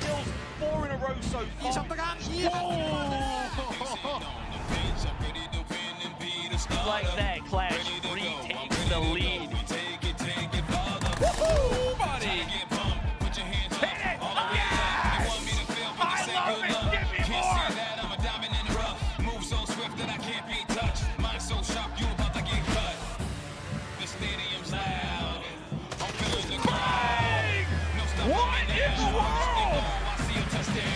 kills, 4 in a row so far. Like that, Clash retakes the lead. Woohoo, buddy! Hit it! Yes! I love it! Give me more! Move so swift that I can't be touched. Mind so sharp, you about to get cut. The stadium's loud. I'm feeling the crowd. No stopping What me in the now. world? I see a touchdown.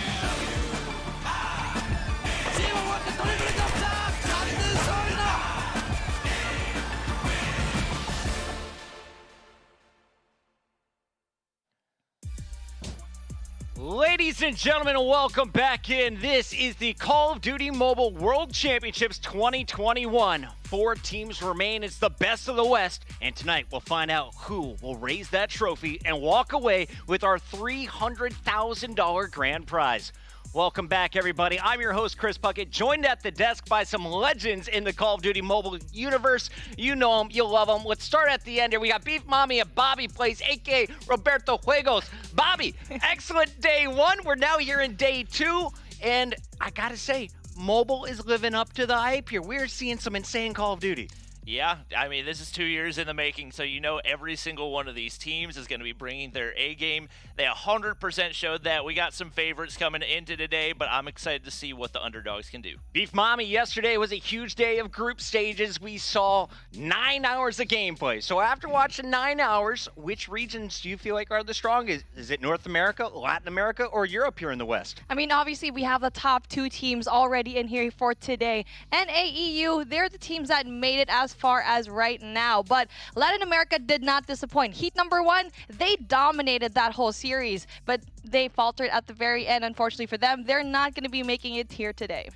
Ladies and gentlemen, welcome back in. This is the Call of Duty Mobile World Championships 2021. 4 teams remain. It's the best of the West. And tonight we'll find out who will raise that trophy and walk away with our $300,000 grand prize. Welcome back, everybody. I'm your host, Chris Puckett, joined at the desk by some legends in the Call of Duty Mobile universe. You know them, you'll love them. Let's start at the end here. We got Beef Mommy and Bobby Plays, a.k.a. Roberto Juegos. Bobby, excellent day 1. We're now here in day 2. And I got to say, Mobile is living up to the hype here. We're seeing some insane Call of Duty. Yeah, I mean, this is 2 years in the making, so you know every single one of these teams is going to be bringing their A game. They 100% showed that. We got some favorites coming into today, but I'm excited to see what the underdogs can do. Beef Mommy, yesterday was a huge day of group stages. We saw 9 hours of gameplay. So after watching 9 hours, which regions do you feel like are the strongest? Is it North America, Latin America, or Europe here in the West? I mean, obviously, we have the top 2 teams already in here for today. And AEU, they're the teams that made it as far as right now. But Latin America did not disappoint. Heat number 1, they dominated that whole series, but they faltered at the very end. Unfortunately for them, they're not going to be making it here today.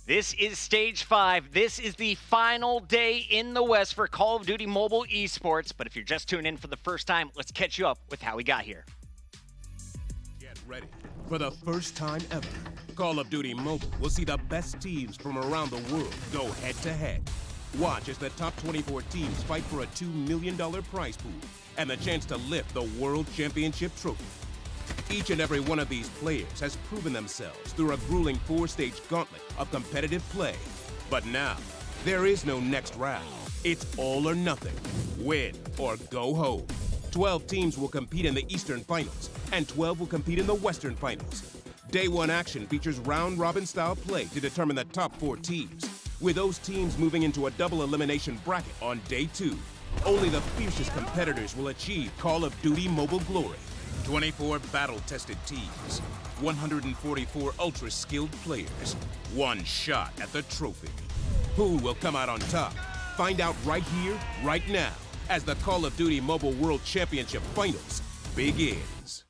This is Stage 5. This is the final day in the West for Call of Duty Mobile eSports. But if you're just tuning in for the first time, let's catch you up with how we got here. Get ready. For the first time ever, Call of Duty Mobile will see the best teams from around the world go head-to-head. Watch as the top 24 teams fight for a $2 million prize pool and the chance to lift the World Championship trophy. Each and every one of these players has proven themselves through a grueling 4-stage gauntlet of competitive play. But now, there is no next round. It's all or nothing. Win or go home. 12 teams will compete in the Eastern Finals, and 12 will compete in the Western Finals. Day 1 action features round-robin style play to determine the top 4 teams, with those teams moving into a double elimination bracket on Day 2. Only the fiercest competitors will achieve Call of Duty Mobile glory. 24 battle-tested teams, 144 ultra-skilled players, 1 shot at the trophy. Who will come out on top? Find out right here, right now, as the Call of Duty Mobile World Championship Finals begins.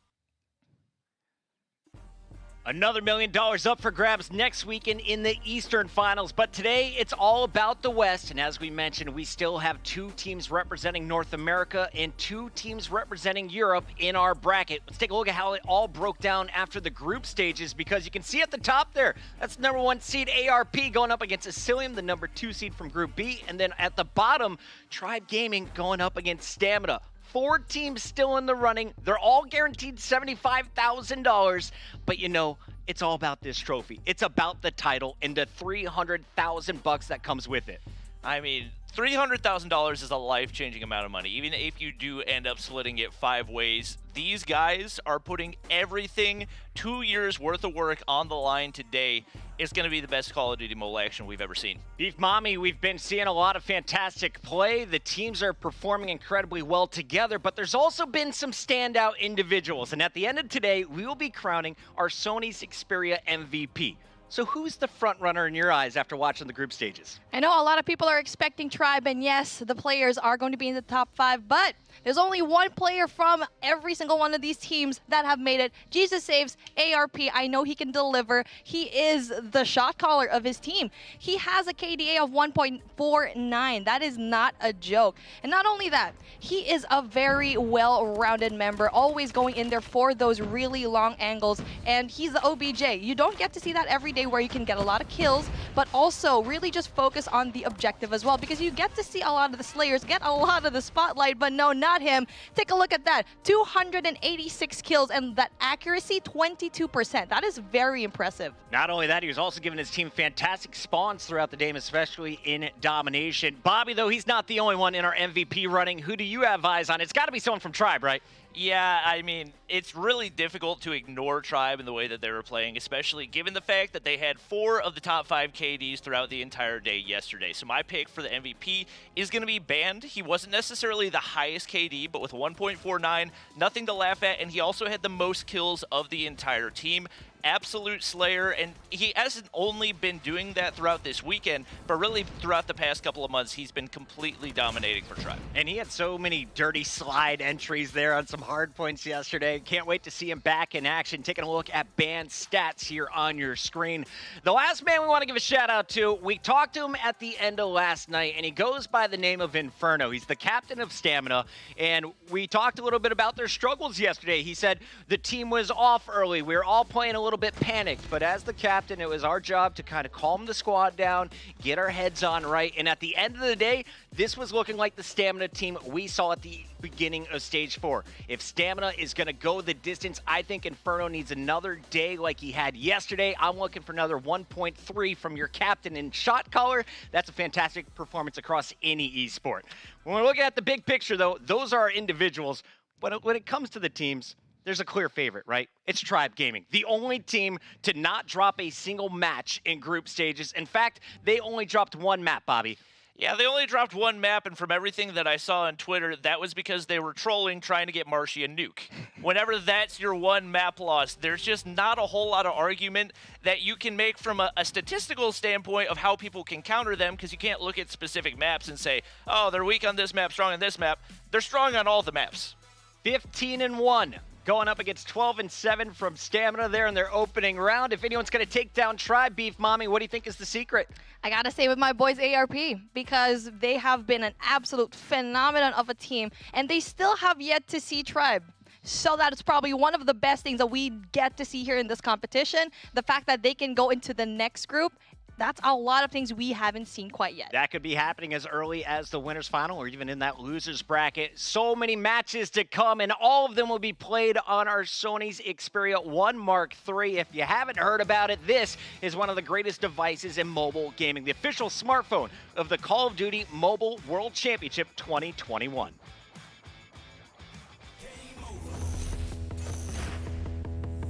Another $1 million up for grabs next weekend in the Eastern Finals. But today, it's all about the West. And as we mentioned, we still have 2 teams representing North America and 2 teams representing Europe in our bracket. Let's take a look at how it all broke down after the group stages, because you can see at the top there, that's number 1 seed ARP going up against Asylium, the number 2 seed from Group B. And then at the bottom, Tribe Gaming going up against Stamina. 4 teams still in the running. They're all guaranteed $75,000. But you know, it's all about this trophy. It's about the title and the $300,000 that comes with it. I mean, $300,000 is a life-changing amount of money. Even if you do end up splitting it 5 ways, these guys are putting everything, 2 years worth of work on the line today. It's going to be the best Call of Duty mobile action we've ever seen. Beef Mommy, we've been seeing a lot of fantastic play. The teams are performing incredibly well together, but there's also been some standout individuals. And at the end of today, we will be crowning our Sony's Xperia MVP. So who's the front runner in your eyes after watching the group stages? I know a lot of people are expecting Tribe, and yes, the players are going to be in the top 5, but there's only one player from every single one of these teams that have made it. Jesus Saves, ARP. I know he can deliver. He is the shot caller of his team. He has a KDA of 1.49. That is not a joke. And not only that, he is a very well-rounded member, always going in there for those really long angles, and he's the OBJ. You don't get to see that every day where you can get a lot of kills, but also really just focus on the objective as well, because you get to see a lot of the Slayers get a lot of the spotlight, but no, not him. Take a look at that. 286 kills, and that accuracy, 22%. That is very impressive. Not only that, he was also giving his team fantastic spawns throughout the game, especially in domination. Bobby, though, he's not the only one in our MVP running. Who do you have eyes on? It's got to be someone from Tribe, right? Yeah, I mean, it's really difficult to ignore Tribe in the way that they were playing, especially given the fact that they had 4 of the top 5 KDs throughout the entire day yesterday. So my pick for the MVP is going to be Band. He wasn't necessarily the highest KD, but with 1.49, nothing to laugh at, and he also had the most kills of the entire team. Absolute slayer, and he hasn't only been doing that throughout this weekend, but really throughout the past couple of months, he's been completely dominating for Tribe. And he had so many dirty slide entries there on some hard points yesterday. Can't wait to see him back in action. Taking a look at Band's stats here on your screen. The last man we want to give a shout out to, we talked to him at the end of last night, and he goes by the name of Inferno. He's the captain of Stamina, and we talked a little bit about their struggles yesterday. He said the team was off early. We were all playing a little bit panicked, but as the captain, it was our job to kind of calm the squad down, get our heads on right, and at the end of the day, this was looking like the Stamina team we saw at the beginning of Stage 4. If Stamina is going to go the distance, I think Inferno needs another day like he had yesterday. I'm looking for another 1.3 from your captain in shot caller. That's a fantastic performance across any esport. When we're looking at the big picture, though, those are individuals, but when it comes to the teams, there's a clear favorite, right? It's Tribe Gaming, the only team to not drop a single match in group stages. In fact, they only dropped 1 map, Bobby. Yeah, they only dropped 1 map, and from everything that I saw on Twitter, that was because they were trolling trying to get Marshy a nuke. Whenever that's your 1 map loss, there's just not a whole lot of argument that you can make from a statistical standpoint of how people can counter them, because you can't look at specific maps and say, oh, they're weak on this map, strong on this map. They're strong on all the maps. 15-1. Going up against 12-7 from Stamina there in their opening round. If anyone's going to take down Tribe, Beef Mommy, what do you think is the secret? I gotta say with my boys ARP, because they have been an absolute phenomenon of a team, and they still have yet to see Tribe. So that is probably one of the best things that we get to see here in this competition. The fact that they can go into the next group, that's a lot of things we haven't seen quite yet. That could be happening as early as the winners final or even in that losers bracket. So many matches to come, and all of them will be played on our Sony's Xperia 1 Mark III. If you haven't heard about it, this is one of the greatest devices in mobile gaming, the official smartphone of the Call of Duty Mobile World Championship 2021.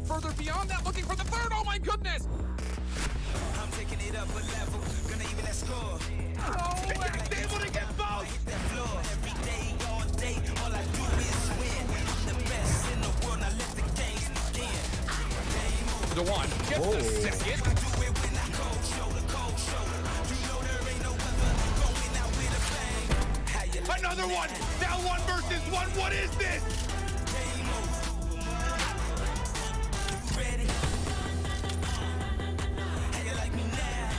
Further beyond that, looking for the third. Oh my goodness! I'm taking it up a level, gonna even that score. Oh, They able to get both. Hit that floor every day, all day. All I do is win. I'm the best in the world. Now let the games begin. The 1, just a second. I do it when I cold shoulder, cold shoulder. You know there ain't no other going out with a bang. How you like Another one. Now 1 versus 1. What is this? game over? You ready? How you like me now?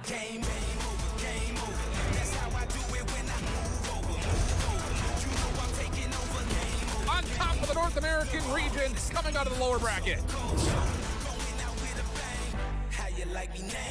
Game over, game over. That's how I do it when I move over, move over. You know I'm taking over, game over. On top of the North American region, coming out of the lower bracket. Going out with a bang. How you like me now?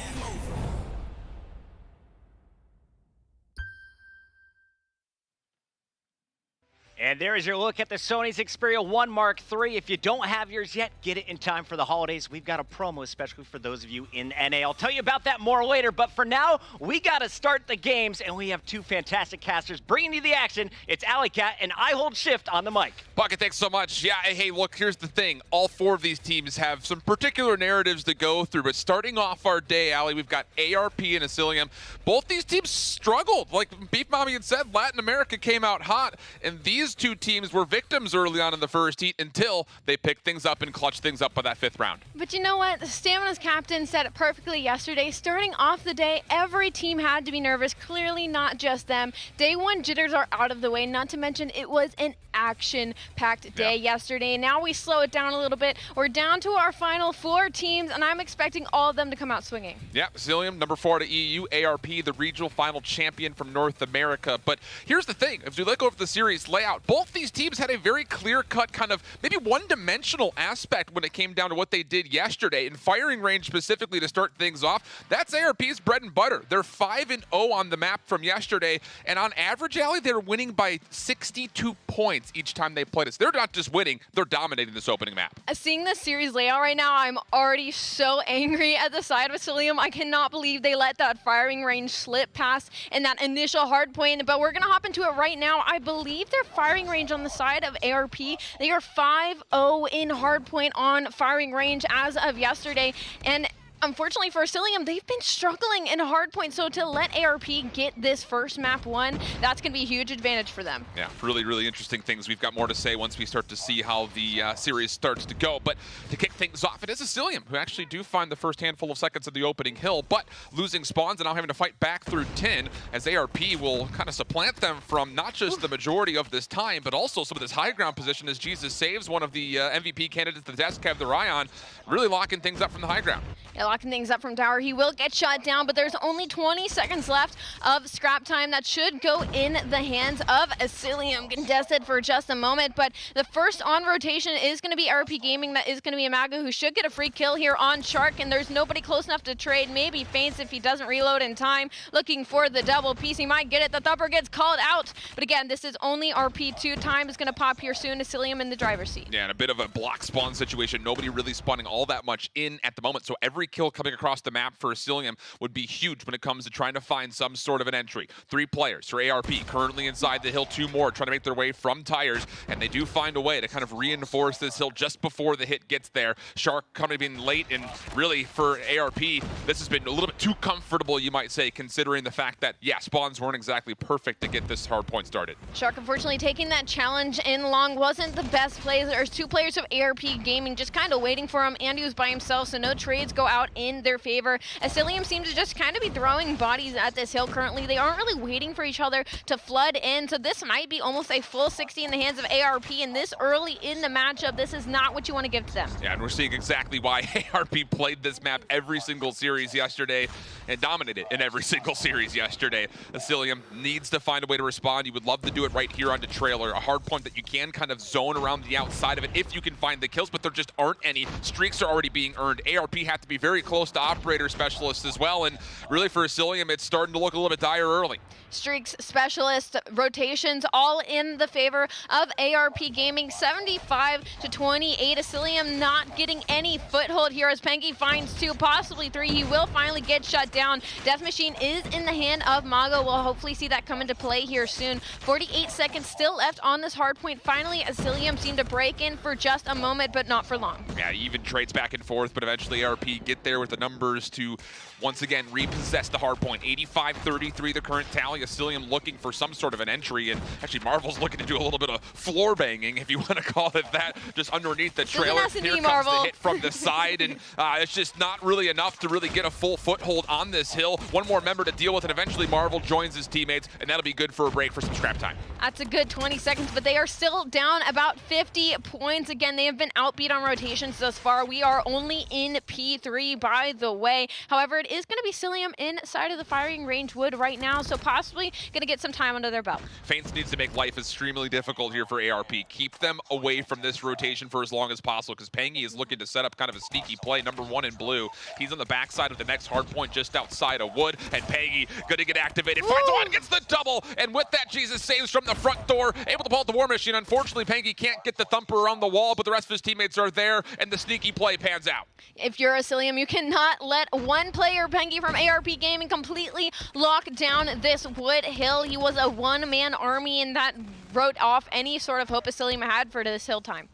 And And there is your look at the Sony's Xperia 1 Mark III. If you don't have yours yet, get it in time for the holidays. We've got a promo especially for those of you in NA. I'll tell you about that more later, but for now, we got to start the games, and we have two fantastic casters bringing you the action. It's Alley Cat, and I hold shift on the mic. Bucket, thanks so much. Yeah, hey, look, here's the thing. All four of these teams have some particular narratives to go through, but starting off our day, Allie, we've got ARP and Asylium. Both these teams struggled. Like Beef Mommy had said, Latin America came out hot, and these two teams were victims early on in the first heat until they picked things up and clutched things up by that 5th round. But you know what? Stamina's captain said it perfectly yesterday. Starting off the day, every team had to be nervous. Clearly not just them. Day one jitters are out of the way, not to mention it was an action-packed day yesterday. Now we slow it down a little bit. We're down to our final 4 teams, and I'm expecting all of them to come out swinging. Yeah, Asylium, number 4 to EU, ARP, the regional final champion from North America. But here's the thing. If you look over the series layout, both these teams had a very clear-cut kind of maybe one-dimensional aspect when it came down to what they did yesterday. In firing range specifically to start things off, that's ARP's bread and butter. They're 5-0 on the map from yesterday, and on average, Allie, they're winning by 62 points each time they play this. They're not just winning, they're dominating this opening map. Seeing the series layout right now, I'm already so angry at the side of Asylium. I cannot believe they let that firing range slip past in that initial hard point, but we're going to hop into it right now. I believe their firing range on the side of ARP, they are 5-0 in hard point on firing range as of yesterday, and unfortunately for Asylium, they've been struggling in hard point, so to let ARP get this first map won, that's going to be a huge advantage for them. Yeah, really, really interesting things. We've got more to say once we start to see how the series starts to go. But to kick things off, it is Asylium, who actually do find the first handful of seconds of the opening hill, but losing spawns and now having to fight back through 10, as ARP will kind of supplant them from not just the majority of this time, but also some of this high ground position as Jesus saves one of the MVP candidates the desk have their eye on, really locking things up from the high ground. Yeah, locking things up from tower. He will get shot down, but there's only 20 seconds left of scrap time. That should go in the hands of Asylium. Contested for just a moment, but the first on rotation is going to be RP Gaming. That is going to be Amago, who should get a free kill here on Shark, and there's nobody close enough to trade. Maybe faints if he doesn't reload in time. Looking for the double piece. He might get it. The thumper gets called out, but again, this is only RP2. Time is going to pop here soon. Asylium in the driver's seat. Yeah, and a bit of a block spawn situation. Nobody really spawning all that much in at the moment, so every kill coming across the map for Asylium would be huge when it comes to trying to find some sort of an entry. 3 players for ARP currently inside the hill, 2 more trying to make their way from tires, and they do find a way to kind of reinforce this hill just before the hit gets there. Shark coming in late, and really for ARP, this has been a little bit too comfortable, you might say, considering the fact that, yeah, spawns weren't exactly perfect to get this hard point started. Shark unfortunately taking that challenge in long wasn't the best play. There's 2 players of ARP Gaming just kind of waiting for him. Andy was by himself, so no trades go out in their favor. Asylium seems to just kind of be throwing bodies at this hill currently. They aren't really waiting for each other to flood in, so this might be almost a full 60 in the hands of ARP, and this early in the matchup, this is not what you want to give to them. Yeah, and we're seeing exactly why ARP played this map every single series yesterday and dominated in every single series yesterday. Asylium needs to find a way to respond. You would love to do it right here onto trailer, a hard point that you can kind of zone around the outside of it if you can find the kills, but there just aren't any. Streaks are already being earned. ARP have to be very close to operator specialists as well, and really for Asylium, it's starting to look a little bit dire early. Streaks, specialists, rotations, all in the favor of ARP Gaming. 75 to 28. Asylium not getting any foothold here as Penky finds 2, possibly 3. He will finally get shut down. Death Machine is in the hand of Mago. We'll hopefully see that come into play here soon. 48 seconds still left on this hard point. Finally, Asylium seemed to break in for just a moment, but not for long. Yeah, even trades back and forth, but eventually ARP get there with the numbers to once again repossess the hard point. 85-33 the current tally. Asylium looking for some sort of an entry, and actually Marvel's looking to do a little bit of floor banging, if you want to call it that, just underneath the trailer. Here comes the hit from the side, and it's just not really enough to really get a full foothold on this hill. One more member to deal with, and eventually Marvel joins his teammates, and that'll be good for a break for some scrap time. That's a good 20 seconds, but they are still down about 50 points. Again, they have been outbeat on rotations thus far. We are only in P3. 3, by the way. However, it is going to be Asylium inside of the firing range wood right now, so possibly going to get some time under their belt. Feints needs to make life extremely difficult here for ARP. Keep them away from this rotation for as long as possible, because Pangy is looking to set up kind of a sneaky play. Number 1 in blue. He's on the backside of the next hard point just outside of wood, and Pangy going to get activated. Finds one, gets the double, and with that, Jesus saves from the front door, able to pull out the War Machine. Unfortunately, Pangy can't get the thumper around the wall, but the rest of his teammates are there, and the sneaky play pans out. If you're Asylium, you cannot let one player, Pangy from ARP Gaming, completely lock down this wood hill. He was a one-man army, and that wrote off any sort of hope Asylium had for this hill time.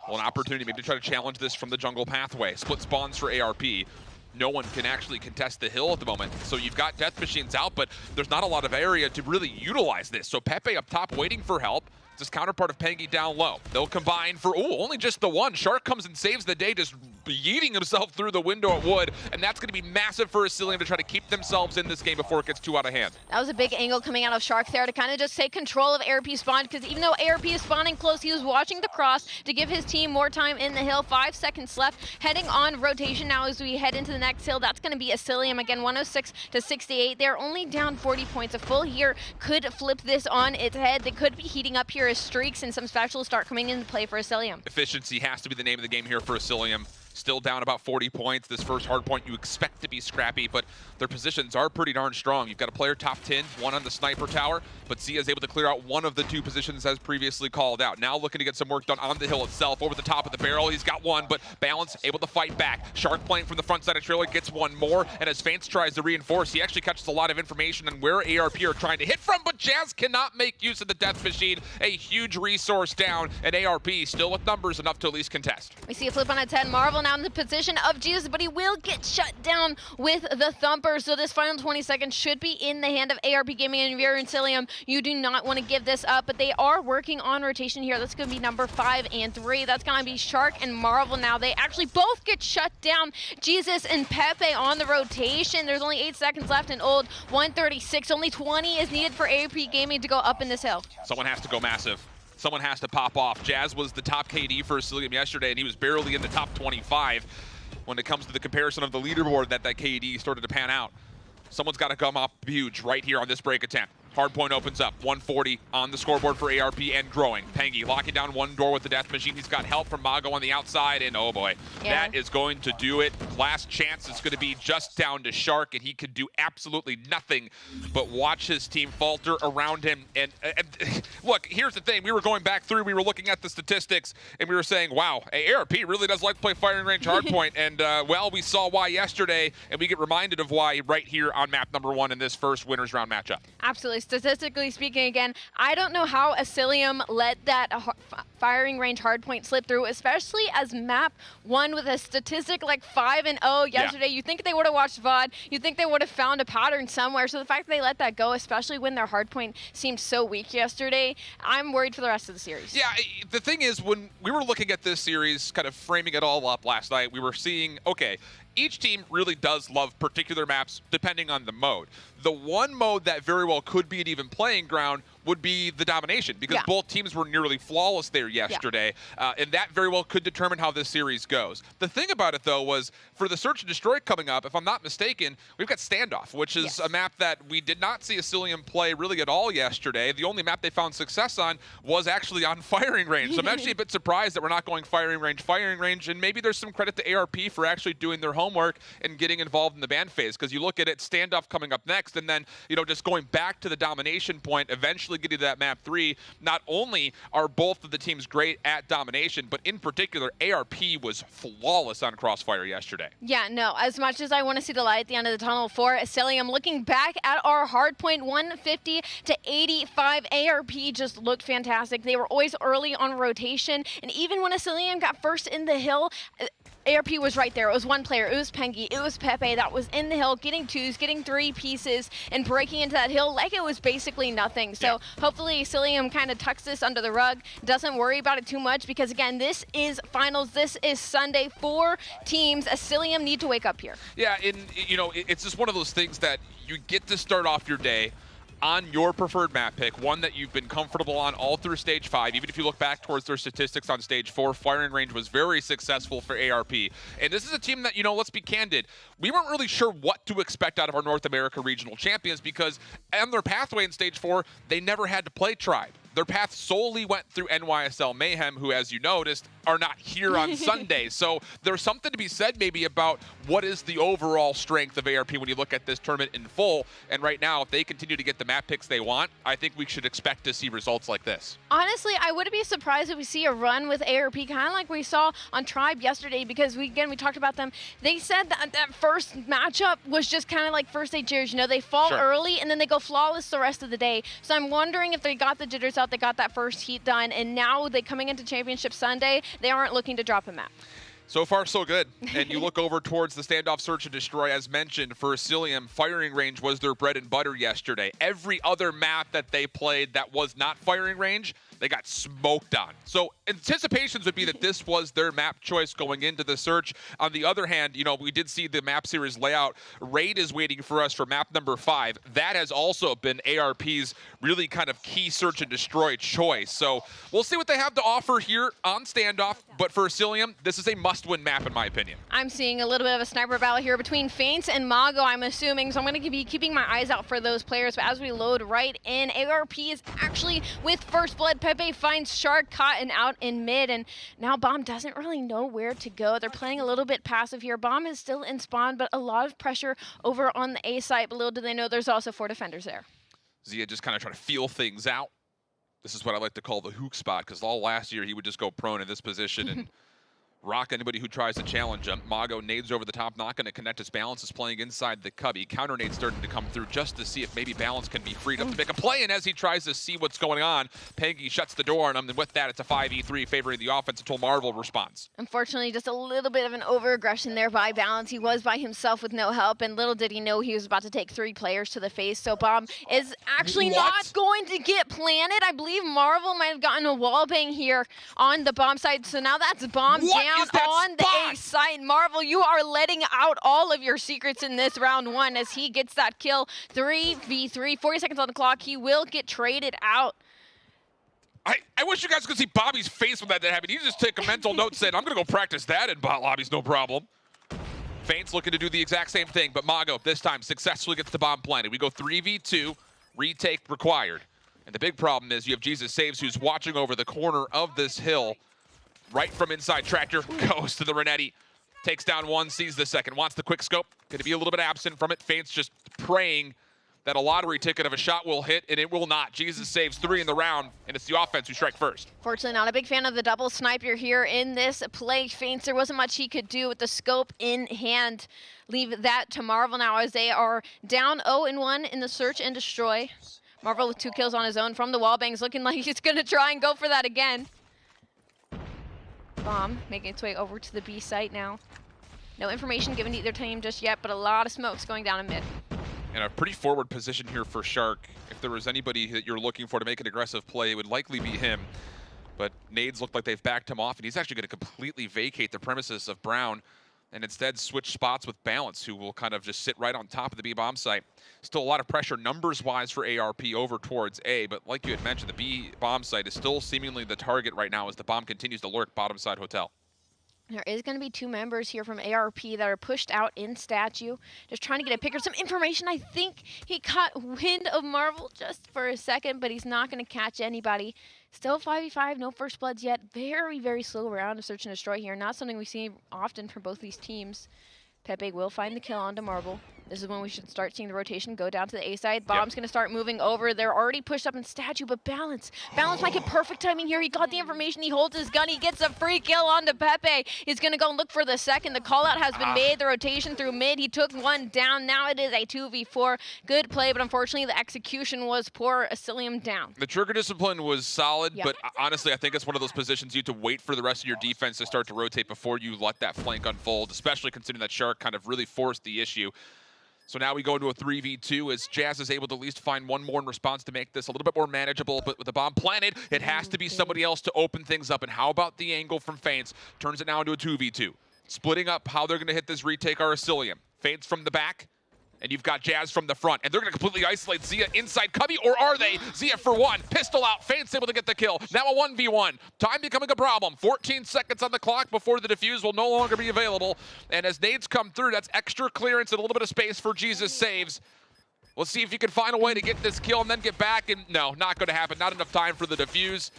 Well, an opportunity maybe to try to challenge this from the jungle pathway. Split spawns for ARP. No one can actually contest the hill at the moment. So you've got death machines out, but there's not a lot of area to really utilize this. So Pepe up top waiting for help. It's his counterpart of Pangy down low. They'll combine for, only just the one. Shark comes and saves the day, just yeeting himself through the window at wood, and that's going to be massive for Asylium to try to keep themselves in this game before it gets too out of hand. That was a big angle coming out of Shark there to kind of just take control of ARP spawn, because even though ARP is spawning close, he was watching the cross to give his team more time in the hill. 5 seconds left, heading on rotation now as we head into the next hill. That's going to be Asylium again, 106 to 68. They're only down 40 points. A full here could flip this on its head. They could be heating up here as streaks and some specials start coming into play for Asylium. Efficiency has to be the name of the game here for Asylium. Still down about 40 points. This first hard point you expect to be scrappy, but their positions are pretty darn strong. You've got a player top 10, one on the sniper tower, but Zia is able to clear out one of the 2 positions as previously called out. Now looking to get some work done on the hill itself. Over the top of the barrel, he's got one, but Balance able to fight back. Shark playing from the front side of trailer gets one more, and as Feints tries to reinforce, he actually catches a lot of information on where ARP are trying to hit from, but Jazz cannot make use of the death machine. A huge resource down, and ARP still with numbers enough to at least contest. We see a flip on a 10. Marvel now in the position of Jesus, but he will get shut down with the thumper. So this final 20 seconds should be in the hand of ARP Gaming, and if you're in Asylium, you do not want to give this up, but they are working on rotation here. That's going to be number 5 and 3. That's going to be Shark and Marvel now. They actually both get shut down. Jesus and Pepe on the rotation. There's only 8 seconds left in old 136. Only 20 is needed for ARP Gaming to go up in this hill. Someone has to go massive. Someone has to pop off. Jazz was the top KD for Asylium yesterday, and he was barely in the top 25. When it comes to the comparison of the leaderboard, that KD started to pan out. Someone's got to come up huge right here on this break attempt. Hardpoint opens up, 140 on the scoreboard for ARP and growing. Pangy locking down one door with the death machine. He's got help from Mago on the outside, and oh boy, that is going to do it. Last chance is going to be just down to Shark, and he could do absolutely nothing but watch his team falter around him. And look, here's the thing. We were going back through, we were looking at the statistics, and we were saying, wow, ARP really does like to play firing range hardpoint. And well, we saw why yesterday, and we get reminded of why right here on map number 1 in this first winners round matchup. Absolutely. Statistically speaking, again, I don't know how Asylium let that firing range hardpoint slip through, especially as map 1 with a statistic like 5-0 yesterday. You think they would have watched VOD. You think they would have found a pattern somewhere. So the fact that they let that go, especially when their hardpoint seemed so weak yesterday, I'm worried for the rest of the series. Yeah, the thing is, when we were looking at this series, kind of framing it all up last night, we were seeing, okay, each team really does love particular maps depending on the mode. The one mode that very well could be an even playing ground would be the domination, because both teams were nearly flawless there yesterday, and that very well could determine how this series goes. The thing about it, though, was for the Search and Destroy coming up, if I'm not mistaken, we've got Standoff, which is a map that we did not see Asylium play really at all yesterday. The only map they found success on was actually on firing range. So I'm actually a bit surprised that we're not going firing range, and maybe there's some credit to ARP for actually doing their homework and getting involved in the ban phase, because you look at it, Standoff coming up next, and then, you know, just going back to the domination point, eventually getting to that map 3. Not only are both of the teams great at domination, but in particular, ARP was flawless on Crossfire yesterday. Yeah, no, as much as I want to see the light at the end of the tunnel for Asylium, looking back at our hardpoint, 150 to 85, ARP just looked fantastic. They were always early on rotation, and even when Asylium got first in the hill, ARP was right there. It was one player. It was Pangy. It was Pepe that was in the hill, getting 2s, getting 3 pieces, and breaking into that hill like it was basically nothing. So hopefully Asylium kind of tucks this under the rug, doesn't worry about it too much, because again, this is finals. This is Sunday. 4 teams. Asylium need to wake up here. Yeah, and you know, it's just one of those things that you get to start off your day on your preferred map pick, one that you've been comfortable on all through Stage 5. Even if you look back towards their statistics on Stage 4, firing range was very successful for ARP. And this is a team that, you know, let's be candid, we weren't really sure what to expect out of our North America regional champions because on their pathway in Stage 4, they never had to play Tribe. Their path solely went through NYSL Mayhem, who, as you noticed, are not here on Sunday. So there's something to be said maybe about what is the overall strength of ARP when you look at this tournament in full. And right now, if they continue to get the map picks they want, I think we should expect to see results like this. Honestly, I wouldn't be surprised if we see a run with ARP, kind of like we saw on Tribe yesterday, because we talked about them. They said that first matchup was just kind of like first day jitters. You know, they fall early and then they go flawless the rest of the day. So I'm wondering if they got the jitters out, they got that first heat done, and now they coming into Championship Sunday, they aren't looking to drop a map. So far, so good. And you look over towards the standoff search and destroy, as mentioned, for Asylium, firing range was their bread and butter yesterday. Every other map that they played that was not firing range, they got smoked on. So anticipations would be that this was their map choice going into the search. On the other hand, you know, we did see the map series layout. Raid is waiting for us for map number 5. That has also been ARP's really kind of key search and destroy choice. So we'll see what they have to offer here on standoff. But for Asylium, this is a must-win map in my opinion. I'm seeing a little bit of a sniper battle here between Feints and Mago, I'm assuming. So I'm going to be keeping my eyes out for those players. But as we load right in, ARP is actually with first blood. Pepe finds Shark caught and out in mid, and now Bomb doesn't really know where to go. They're playing a little bit passive here. Bomb is still in spawn, but a lot of pressure over on the A site. But little do they know there's also 4 defenders there. Zia just kind of trying to feel things out. This is what I like to call the hook spot, because all last year he would just go prone in this position and rock anybody who tries to challenge him. Mago nades over the top, not going to connect his Balance is playing inside the cubby. Counter nade starting to come through just to see if maybe Balance can be freed up to make a play, and as he tries to see what's going on, Pengy shuts the door on him, and with that it's a 5v3 favoring the offense until Marvel responds. Unfortunately, just a little bit of an over-aggression there by Balance. He was by himself with no help, and little did he know he was about to take 3 players to the face. So Bomb is actually not going to get planted. I believe Marvel might have gotten a wall bang here on the Bomb side. So now that's Bomb down on the A side. Marvel, you are letting out all of your secrets in this round 1 as he gets that kill. 3v3, 40 seconds on the clock. He will get traded out. I wish you guys could see Bobby's face when that happened. He just took a mental note saying, I'm going to go practice that in bot lobbies, no problem. Feints looking to do the exact same thing, but Mago this time successfully gets the bomb planted. We go 3v2, retake required. And the big problem is you have Jesus Saves, who's watching over the corner of this hill. Right from inside, Tractor goes to the Renetti. Takes down one, sees the second, wants the quick scope. Going to be a little bit absent from it. Feints just praying that a lottery ticket of a shot will hit, and it will not. Jesus Saves 3 in the round, and it's the offense who strike first. Fortunately, not a big fan of the double sniper here in this play. Feints, there wasn't much he could do with the scope in hand. Leave that to Marvel now as they are down 0-1 in the search and destroy. Marvel with 2 kills on his own from the wall bangs, looking like he's going to try and go for that again. Bomb making its way over to the B site now. No information given to either team just yet, but a lot of smokes going down in mid. And a pretty forward position here for Shark. If there was anybody that you're looking for to make an aggressive play, it would likely be him. But nades look like they've backed him off, and he's actually going to completely vacate the premises of Brown and instead switch spots with Balance, who will kind of just sit right on top of the B-bomb site. Still a lot of pressure numbers-wise for ARP over towards A, but like you had mentioned, the B-bomb site is still seemingly the target right now as the bomb continues to lurk bottom side hotel. There is going to be 2 members here from ARP that are pushed out in statue. Just trying to get a pick or some information. I think he caught wind of Marvel just for a second, but he's not going to catch anybody. Still 5v5, no first bloods yet. Very, very slow round of search and destroy here. Not something we see often from both these teams. Pepe will find the kill onto Marvel. This is when we should start seeing the rotation go down to the A side. Bomb's going to start moving over. They're already pushed up in statue, but Balance might get perfect timing here. He got the information. He holds his gun. He gets a free kill onto Pepe. He's going to go and look for the second. The call out has been made. The rotation through mid. He took one down. Now it is a 2v4. Good play, but unfortunately the execution was poor. Asylium down. The trigger discipline was solid, but honestly, I think it's one of those positions you have to wait for the rest of your defense to start to rotate before you let that flank unfold, especially considering that Shark kind of really forced the issue. So now we go into a 3v2 as Jazz is able to at least find one more in response to make this a little bit more manageable, but with the bomb planted, it has to be somebody else to open things up. And how about the angle from Feints? Turns it now into a 2v2. Splitting up how they're going to hit this retake are Asylium. Feints from the back, And you've got Jazz from the front, and they're going to completely isolate Zia inside Cubby, or are they? Zia for one, pistol out, Faint's able to get the kill. Now a 1v1. Time becoming a problem. 14 seconds on the clock before the defuse will no longer be available. And as nades come through, that's extra clearance and a little bit of space for Jesus Saves. We'll see if he can find a way to get this kill and then get back, and no, not going to happen. Not enough time for the defuse.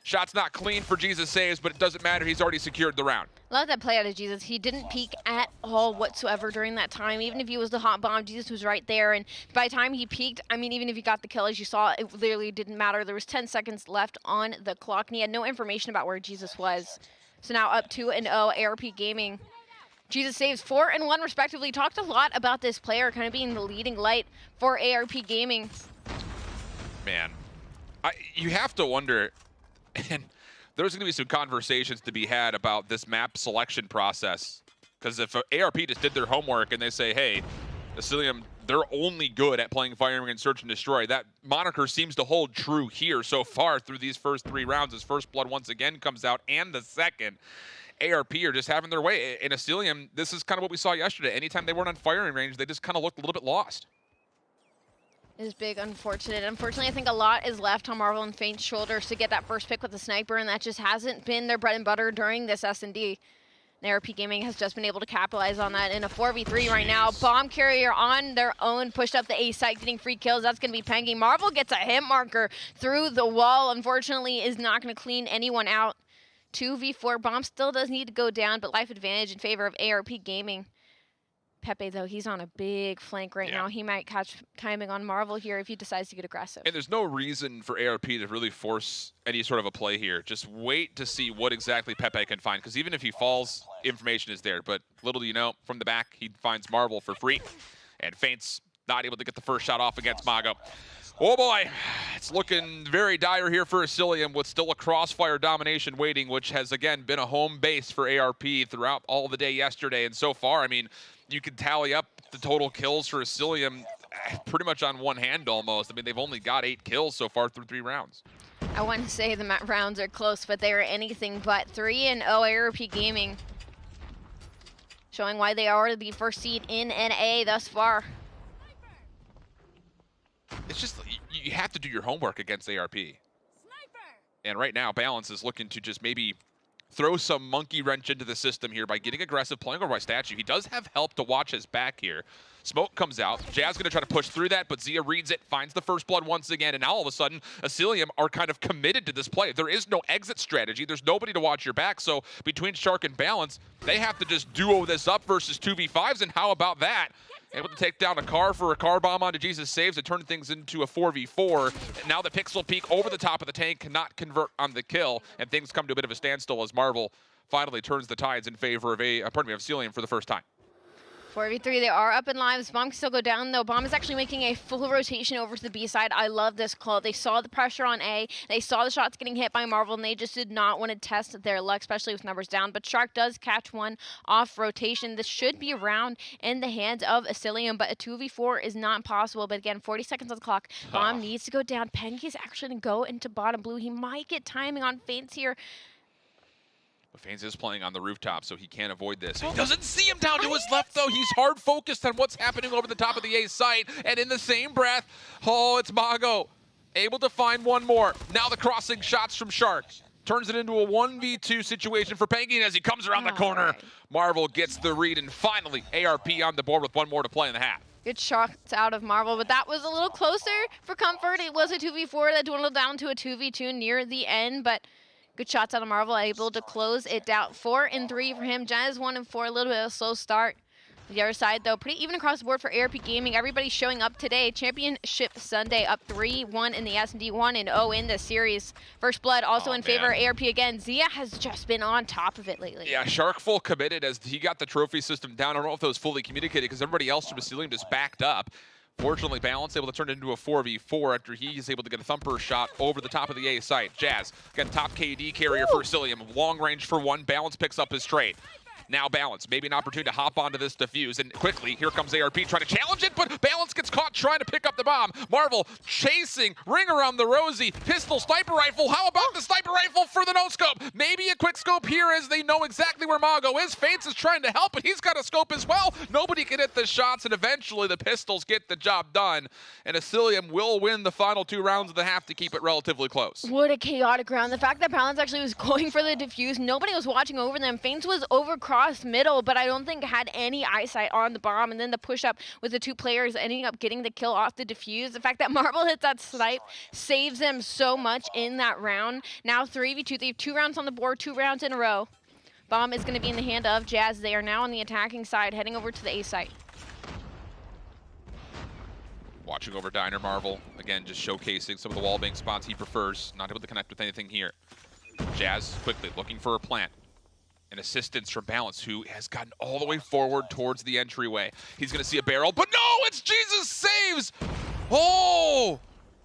Shot's not clean for Jesus Saves, but it doesn't matter. He's already secured the round. Love that play out of Jesus. He didn't peek at all whatsoever during that time. Even if he was the hot bomb, Jesus was right there. And by the time he peeked, I mean, even if he got the kill, as you saw, it literally didn't matter. There was 10 seconds left on the clock, and he had no information about where Jesus was. So now up 2-0, ARP Gaming. Jesus Saves 4-1 respectively. Talked a lot about this player kind of being the leading light for ARP Gaming. Man, you have to wonder, and there's going to be some conversations to be had about this map selection process. Because if ARP just did their homework and they say, hey, Asylium, they're only good at playing Firing and Search and Destroy, that moniker seems to hold true here so far through these first 3 rounds as First Blood once again comes out, and the second. ARP are just having their way. In Asylium, this is kind of what we saw yesterday. Anytime they weren't on firing range, they just kind of looked a little bit lost. Is big, unfortunate. Unfortunately, I think a lot is left on Marvel and Faint's shoulders to get that first pick with the sniper, and that just hasn't been their bread and butter during this S&D. And ARP Gaming has just been able to capitalize on that in a 4v3 right now. Bomb carrier on their own, pushed up the A site, getting free kills. That's going to be Pengy. Marvel gets a hit marker through the wall. Unfortunately, is not going to clean anyone out. 2v4. Bomb still does need to go down, but life advantage in favor of ARP Gaming. Pepe, though, he's on a big flank right now. He might catch timing on Marvel here if he decides to get aggressive. And there's no reason for ARP to really force any sort of a play here. Just wait to see what exactly Pepe can find, because even if he falls, information is there. But little do you know, from the back, he finds Marvel for free. And Faint's not able to get the first shot off against Mago. Oh boy, it's looking very dire here for Asylium with still a crossfire domination waiting, which has again been a home base for ARP throughout all the day yesterday. And so far, I mean, you can tally up the total kills for Asylium pretty much on one hand almost. I mean, they've only got 8 kills so far through 3 rounds. I want to say the rounds are close, but they are anything but. 3-0 ARP Gaming, showing why they are the first seed in NA thus far. It's just, you have to do your homework against ARP. And right now, Balance is looking to just maybe throw some monkey wrench into the system here by getting aggressive, playing over by Statue. He does have help to watch his back here. Smoke comes out. Jazz going to try to push through that, but Zia reads it, finds the first blood once again, and now all of a sudden, Asylium are kind of committed to this play. There is no exit strategy. There's nobody to watch your back, so between Shark and Balance, they have to just duo this up versus 2v5s, and how about that? Able to take down a car for a car bomb onto Jesus Saves to turn things into a 4v4. And now the Pixel Peak over the top of the tank cannot convert on the kill, and things come to a bit of a standstill as Marvel finally turns the tides in favor of Asylium for the first time. 4v3, they are up in lives. Bomb can still go down, though. Bomb is actually making a full rotation over to the B side. I love this call. They saw the pressure on A. They saw the shots getting hit by Marvel, and they just did not want to test their luck, especially with numbers down. But Shark does catch one off rotation. This should be a round in the hands of Asylium, but a 2v4 is not possible. But again, 40 seconds on the clock. Bomb needs to go down. Pengy's actually going to go into bottom blue. He might get timing on Faints here. Faints is playing on the rooftop, so he can't avoid this. He doesn't see him down to his left, though. He's hard focused on what's happening over the top of the A site. And in the same breath, oh, it's Mago. Able to find one more. Now the crossing shots from Shark. Turns it into a 1v2 situation for Penguin as he comes around the corner. Marvel gets the read, and finally, ARP on the board with one more to play in the half. Good shots out of Marvel, but that was a little closer for comfort. It was a 2v4 that dwindled down to a 2v2 near the end, but good shots out of Marvel, able to close it out. 4-3 for him. Jazz 1-4, a little bit of a slow start. The other side, though, pretty even across the board for ARP Gaming. Everybody's showing up today. Championship Sunday up 3-1 in the S&D, 1-0 in the series. First Blood also in favor of ARP again. Zia has just been on top of it lately. Yeah, Shark full committed as he got the trophy system down. I don't know if that was fully communicated because everybody else from Asylium just backed up. Fortunately, Balance able to turn it into a 4v4 after he's able to get a thumper shot over the top of the A site. Jazz, again, top KD carrier for Asylium. Long range for one. Balance picks up his trade. Now Balance, maybe an opportunity to hop onto this defuse, and quickly, here comes ARP trying to challenge it, but Balance gets caught trying to pick up the bomb. Marvel chasing, ring around the Rosie, pistol, sniper rifle. How about the sniper rifle for the no-scope? Maybe a quick scope here as they know exactly where Mago is. Fates is trying to help, but he's got a scope as well. Nobody can hit the shots, and eventually the pistols get the job done, and Asylium will win the final 2 rounds of the half to keep it relatively close. What a chaotic round. The fact that Balance actually was going for the defuse, nobody was watching over them. Faints was over cross middle, but I don't think had any eyesight on the bomb, and then the push up with the 2 players ending up getting the kill off the defuse. The fact that Marvel hits that snipe saves them so much in that round. Now 3v2, they have 2 rounds on the board, 2 rounds in a row. Bomb is going to be in the hand of Jazz. They are now on the attacking side, heading over to the A site. Watching over Diner Marvel, again, just showcasing some of the wallbang spots he prefers. Not able to connect with anything here. Jazz quickly looking for a plant. An assistance from Balance, who has gotten all the way forward towards the entryway. He's going to see a barrel, but no, it's Jesus saves! Oh!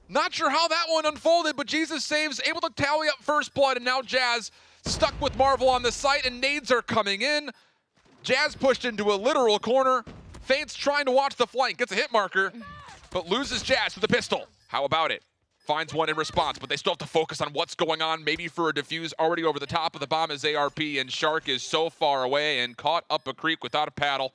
Not sure how that one unfolded, but Jesus saves, able to tally up first blood, and now Jazz stuck with Marvel on the site, and nades are coming in. Jazz pushed into a literal corner. Faints trying to watch the flank, gets a hit marker, but loses Jazz with a pistol. How about it? Finds one in response, but they still have to focus on what's going on. Maybe for a defuse already over the top of the bomb is ARP, and Shark is so far away and caught up a creek without a paddle.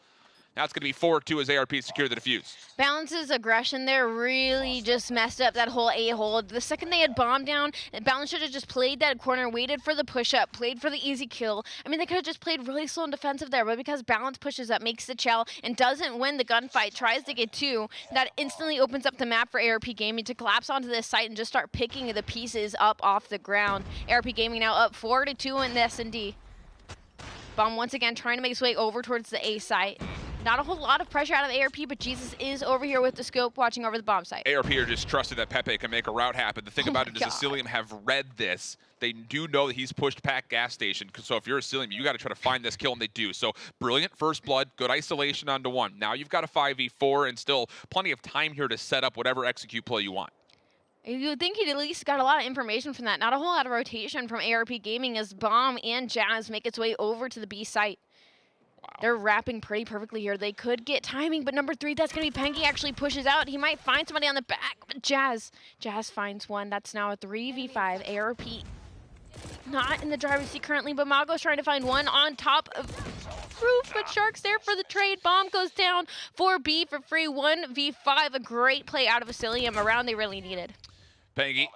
Now it's going to be 4-2 as ARP secure the defuse. Balance's aggression there really just messed up that whole A hold. The second they had bomb down, Balance should have just played that corner, waited for the push-up, played for the easy kill. I mean, they could have just played really slow and defensive there, but because Balance pushes up, makes the chow, and doesn't win the gunfight, tries to get 2, that instantly opens up the map for ARP Gaming to collapse onto this site and just start picking the pieces up off the ground. ARP Gaming now up 4-2 in the S&D. Bomb once again trying to make his way over towards the A site. Not a whole lot of pressure out of ARP, but Jesus is over here with the scope watching over the bomb site. ARP are just trusting that Pepe can make a route happen. The thing about it is Asylium have read this. They do know that he's pushed Pack gas station, so if you're Asylium, you got to try to find this kill, and they do. So brilliant first blood, good isolation onto 1. Now you've got a 5v4 and still plenty of time here to set up whatever execute play you want. You would think he'd at least got a lot of information from that. Not a whole lot of rotation from ARP Gaming as Bomb and Jazz make its way over to the B site. Wow. They're wrapping pretty perfectly here. They could get timing, but number 3, that's going to be Pengy, actually pushes out. He might find somebody on the back, but Jazz finds one. That's now a 3v5. ARP not in the driver's seat currently, but Mago's trying to find one on top of roof, but Shark's there for the trade. Bomb goes down for B for free. 1v5, a great play out of Asylium, a round they really needed. Pengy,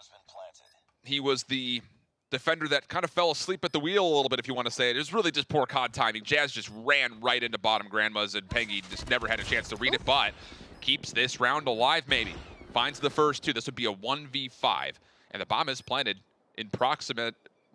he was the defender that kind of fell asleep at the wheel a little bit, if you want to say it. It was really just poor COD timing. Jazz just ran right into bottom grandmas, and Pengy just never had a chance to read it, but keeps this round alive maybe. Finds the first 2. This would be a 1v5, and the bomb is planted in proximate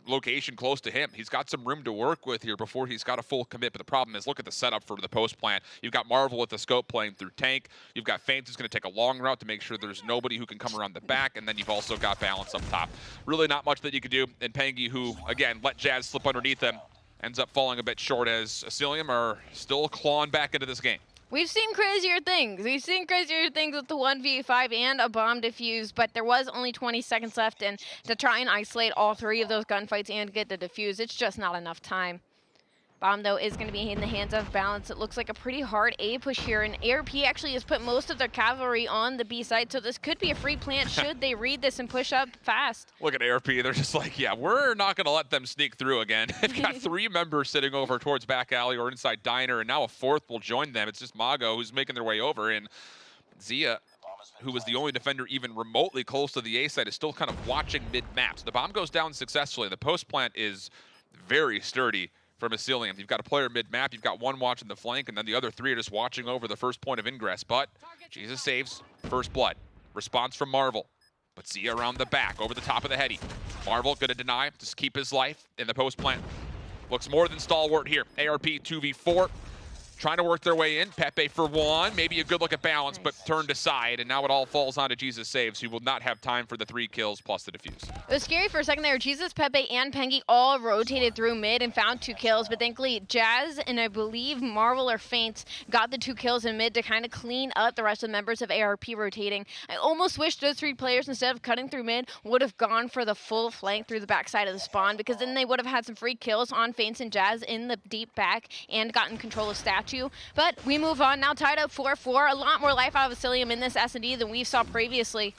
location close to him. He's got some room to work with here before he's got a full commit, but the problem is, look at the setup for the post plant. You've got Marvel with the scope playing through tank. You've got Faint who's going to take a long route to make sure there's nobody who can come around the back, and then you've also got Balance up top. Really not much that you could do, and Pengy, who, again, let Jazz slip underneath him, ends up falling a bit short as Asylium are still clawing back into this game. We've seen crazier things. We've seen crazier things with the 1v5 and a bomb defuse, but there was only 20 seconds left, and to try and isolate all 3 of those gunfights and get the defuse, it's just not enough time. Bomb, though, is going to be in the hands of Balance. It looks like a pretty hard A push here, and ARP actually has put most of their cavalry on the B side, so this could be a free plant should they read this and push up fast. Look at ARP. They're just like, yeah, we're not going to let them sneak through again. They've got 3 members sitting over towards back alley or inside diner, and now a 4th will join them. It's just Mago who's making their way over, and Zia, who was the only defender even remotely close to the A side, is still kind of watching mid-map. So the bomb goes down successfully. The post plant is very sturdy from Asylium. You've got a player mid-map, you've got 1 watching the flank, and then the other 3 are just watching over the first point of ingress. But Jesus saves first blood. Response from Marvel. But Zia around the back, over the top of the heady. Marvel gonna deny, just keep his life in the post plant. Looks more than stalwart here. ARP 2v4. trying to work their way in. Pepe for one, maybe a good look at balance, but turned aside, and now it all falls onto Jesus Saves, who will not have time for the 3 kills plus the defuse. It was scary for a second there. Jesus, Pepe, and Pengi all rotated through mid and found 2 kills, but thankfully Jazz and I believe Marvel or Faints got the 2 kills in mid to kind of clean up the rest of the members of ARP rotating. I almost wish those 3 players, instead of cutting through mid, would have gone for the full flank through the backside of the spawn, because then they would have had some free kills on Faints and Jazz in the deep back and gotten control of Statue. But we move on now, tied up 4-4. A lot more life out of Asylium in this S&D than we saw previously.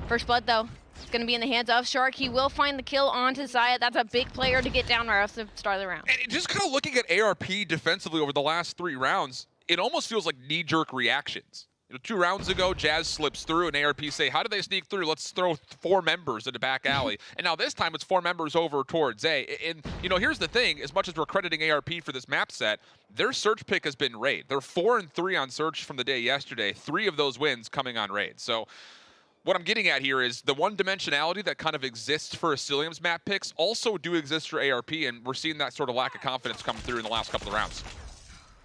First blood, though, it's going to be in the hands of Shark. He will find the kill onto Zaya. That's a big player to get down right off the start of the round. And just kind of looking at ARP defensively over the last 3 rounds, it almost feels like knee-jerk reactions. 2 rounds ago, Jazz slips through, and ARP say, how do they sneak through? Let's throw 4 members in the back alley. And now this time, it's 4 members over towards A. And, here's the thing. As much as we're crediting ARP for this map set, their search pick has been raid. They're 4-3 on search from the day yesterday. 3 of those wins coming on raid. So what I'm getting at here is the one-dimensionality that kind of exists for Asylium's map picks also do exist for ARP, and we're seeing that sort of lack of confidence come through in the last couple of rounds.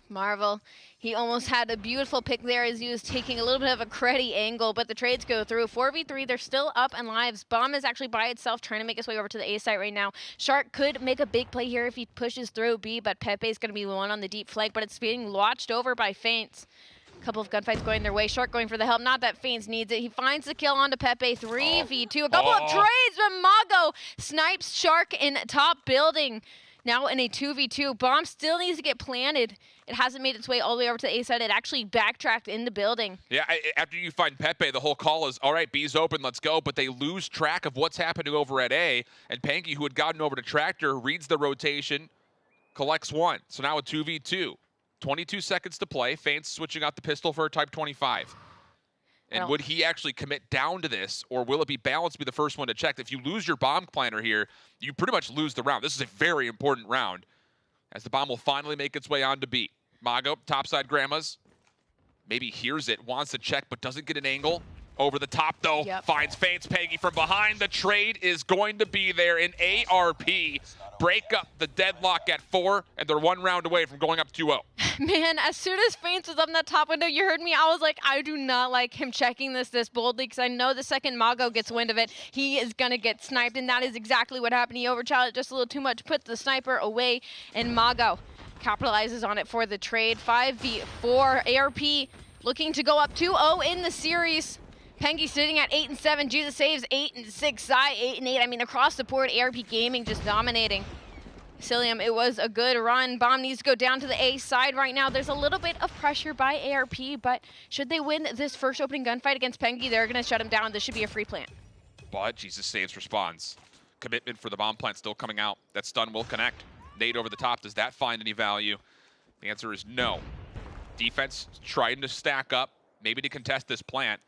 Marvel, he almost had a beautiful pick there as he was taking a little bit of a cruddy angle, but the trades go through. 4v3, they're still up and lives. Bomb is actually by itself trying to make its way over to the A site right now. Shark could make a big play here if he pushes through B, but Pepe's going to be the one on the deep flank, but it's being watched over by Faints. A couple of gunfights going their way. Shark going for the help. Not that Faints needs it. He finds the kill onto Pepe. 3v2. A couple of trades, but Mago snipes Shark in top building. Now in a 2v2. Bomb still needs to get planted. It hasn't made its way all the way over to the A side. It actually backtracked in the building. Yeah, after you find Pepe, the whole call is, all right, B's open, let's go. But they lose track of what's happening over at A. And Panky, who had gotten over to Tractor, reads the rotation, collects 1. So now a 2v2. 22 seconds to play. Faints switching out the pistol for a Type 25. And would he actually commit down to this, or will it be balanced be the first one to check? If you lose your bomb planter here, you pretty much lose the round. This is a very important round, as the bomb will finally make its way on to B. Mago, topside Grandmas, maybe hears it, wants to check, but doesn't get an angle. Over the top, though, finds Faints. Peggy from behind. The trade is going to be there in ARP. Break up the deadlock at 4, and they're 1 round away from going up 2-0. Man, as soon as Faints was up in that top window, you heard me. I was like, I do not like him checking this boldly, because I know the second Mago gets wind of it, he is going to get sniped, and that is exactly what happened. He overshot it just a little too much, puts the sniper away, and Mago capitalizes on it for the trade. 5v4. ARP looking to go up 2-0 in the series. Pengi sitting at 8-7. Jesus Saves 8-6. Zai 8-8. I mean, across the board, ARP Gaming just dominating. Asylium, it was a good run. Bomb needs to go down to the A side right now. There's a little bit of pressure by ARP, but should they win this first opening gunfight against Pengi, they're going to shut him down. This should be a free plant. But Jesus Saves responds. Commitment for the bomb plant still coming out. That stun will connect. Nade over the top. Does that find any value? The answer is no. Defense trying to stack up, maybe to contest this plant.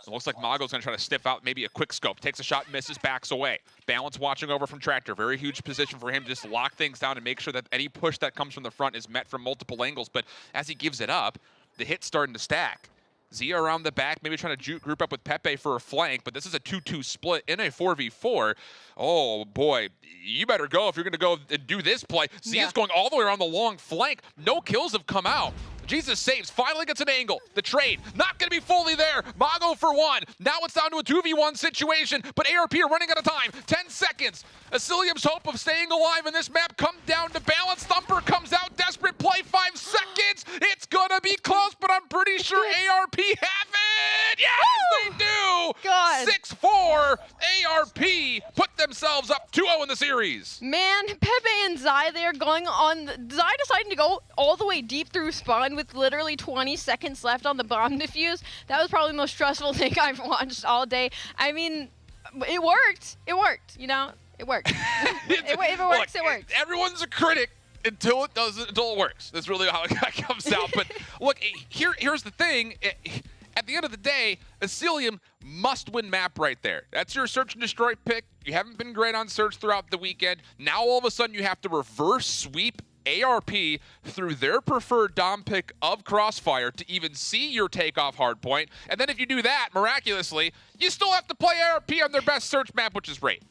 It looks like Mago's going to try to sniff out maybe a quick scope. Takes a shot, misses, backs away. Balance watching over from Tractor. Very huge position for him to just lock things down and make sure that any push that comes from the front is met from multiple angles. But as he gives it up, the hit's starting to stack. Zia around the back, maybe trying to group up with Pepe for a flank, but this is a 2-2 split in a 4v4. Oh, boy. You better go if you're going to go and do this play. Zia's going all the way around the long flank. No kills have come out. Jesus Saves, finally gets an angle. The trade, not going to be fully there. Mago for 1. Now it's down to a 2v1 situation, but ARP are running out of time. 10 seconds. Asylium's hope of staying alive in this map come down to balance. Thumper comes out, desperate play, 5 seconds. It's going to be close, but I'm pretty sure ARP have it. Yes, they do. God. 6-4. ARP put themselves up 2-0 in the series. Man, Pepe and Zai, they're going on. Zai deciding to go all the way deep through spawn with literally 20 seconds left on the bomb defuse. That was probably the most stressful thing I've watched all day. I mean, it worked. It worked, you know? It worked. If it works, it works. Everyone's a critic until it doesn't, until it works. That's really how it comes out. But look, here's the thing. At the end of the day, Asylium must win map right there. That's your search and destroy pick. You haven't been great on search throughout the weekend. Now all of a sudden you have to reverse sweep ARP through their preferred dom pick of Crossfire to even see your takeoff hardpoint. And then if you do that, miraculously, you still have to play ARP on their best search map, which is Raid.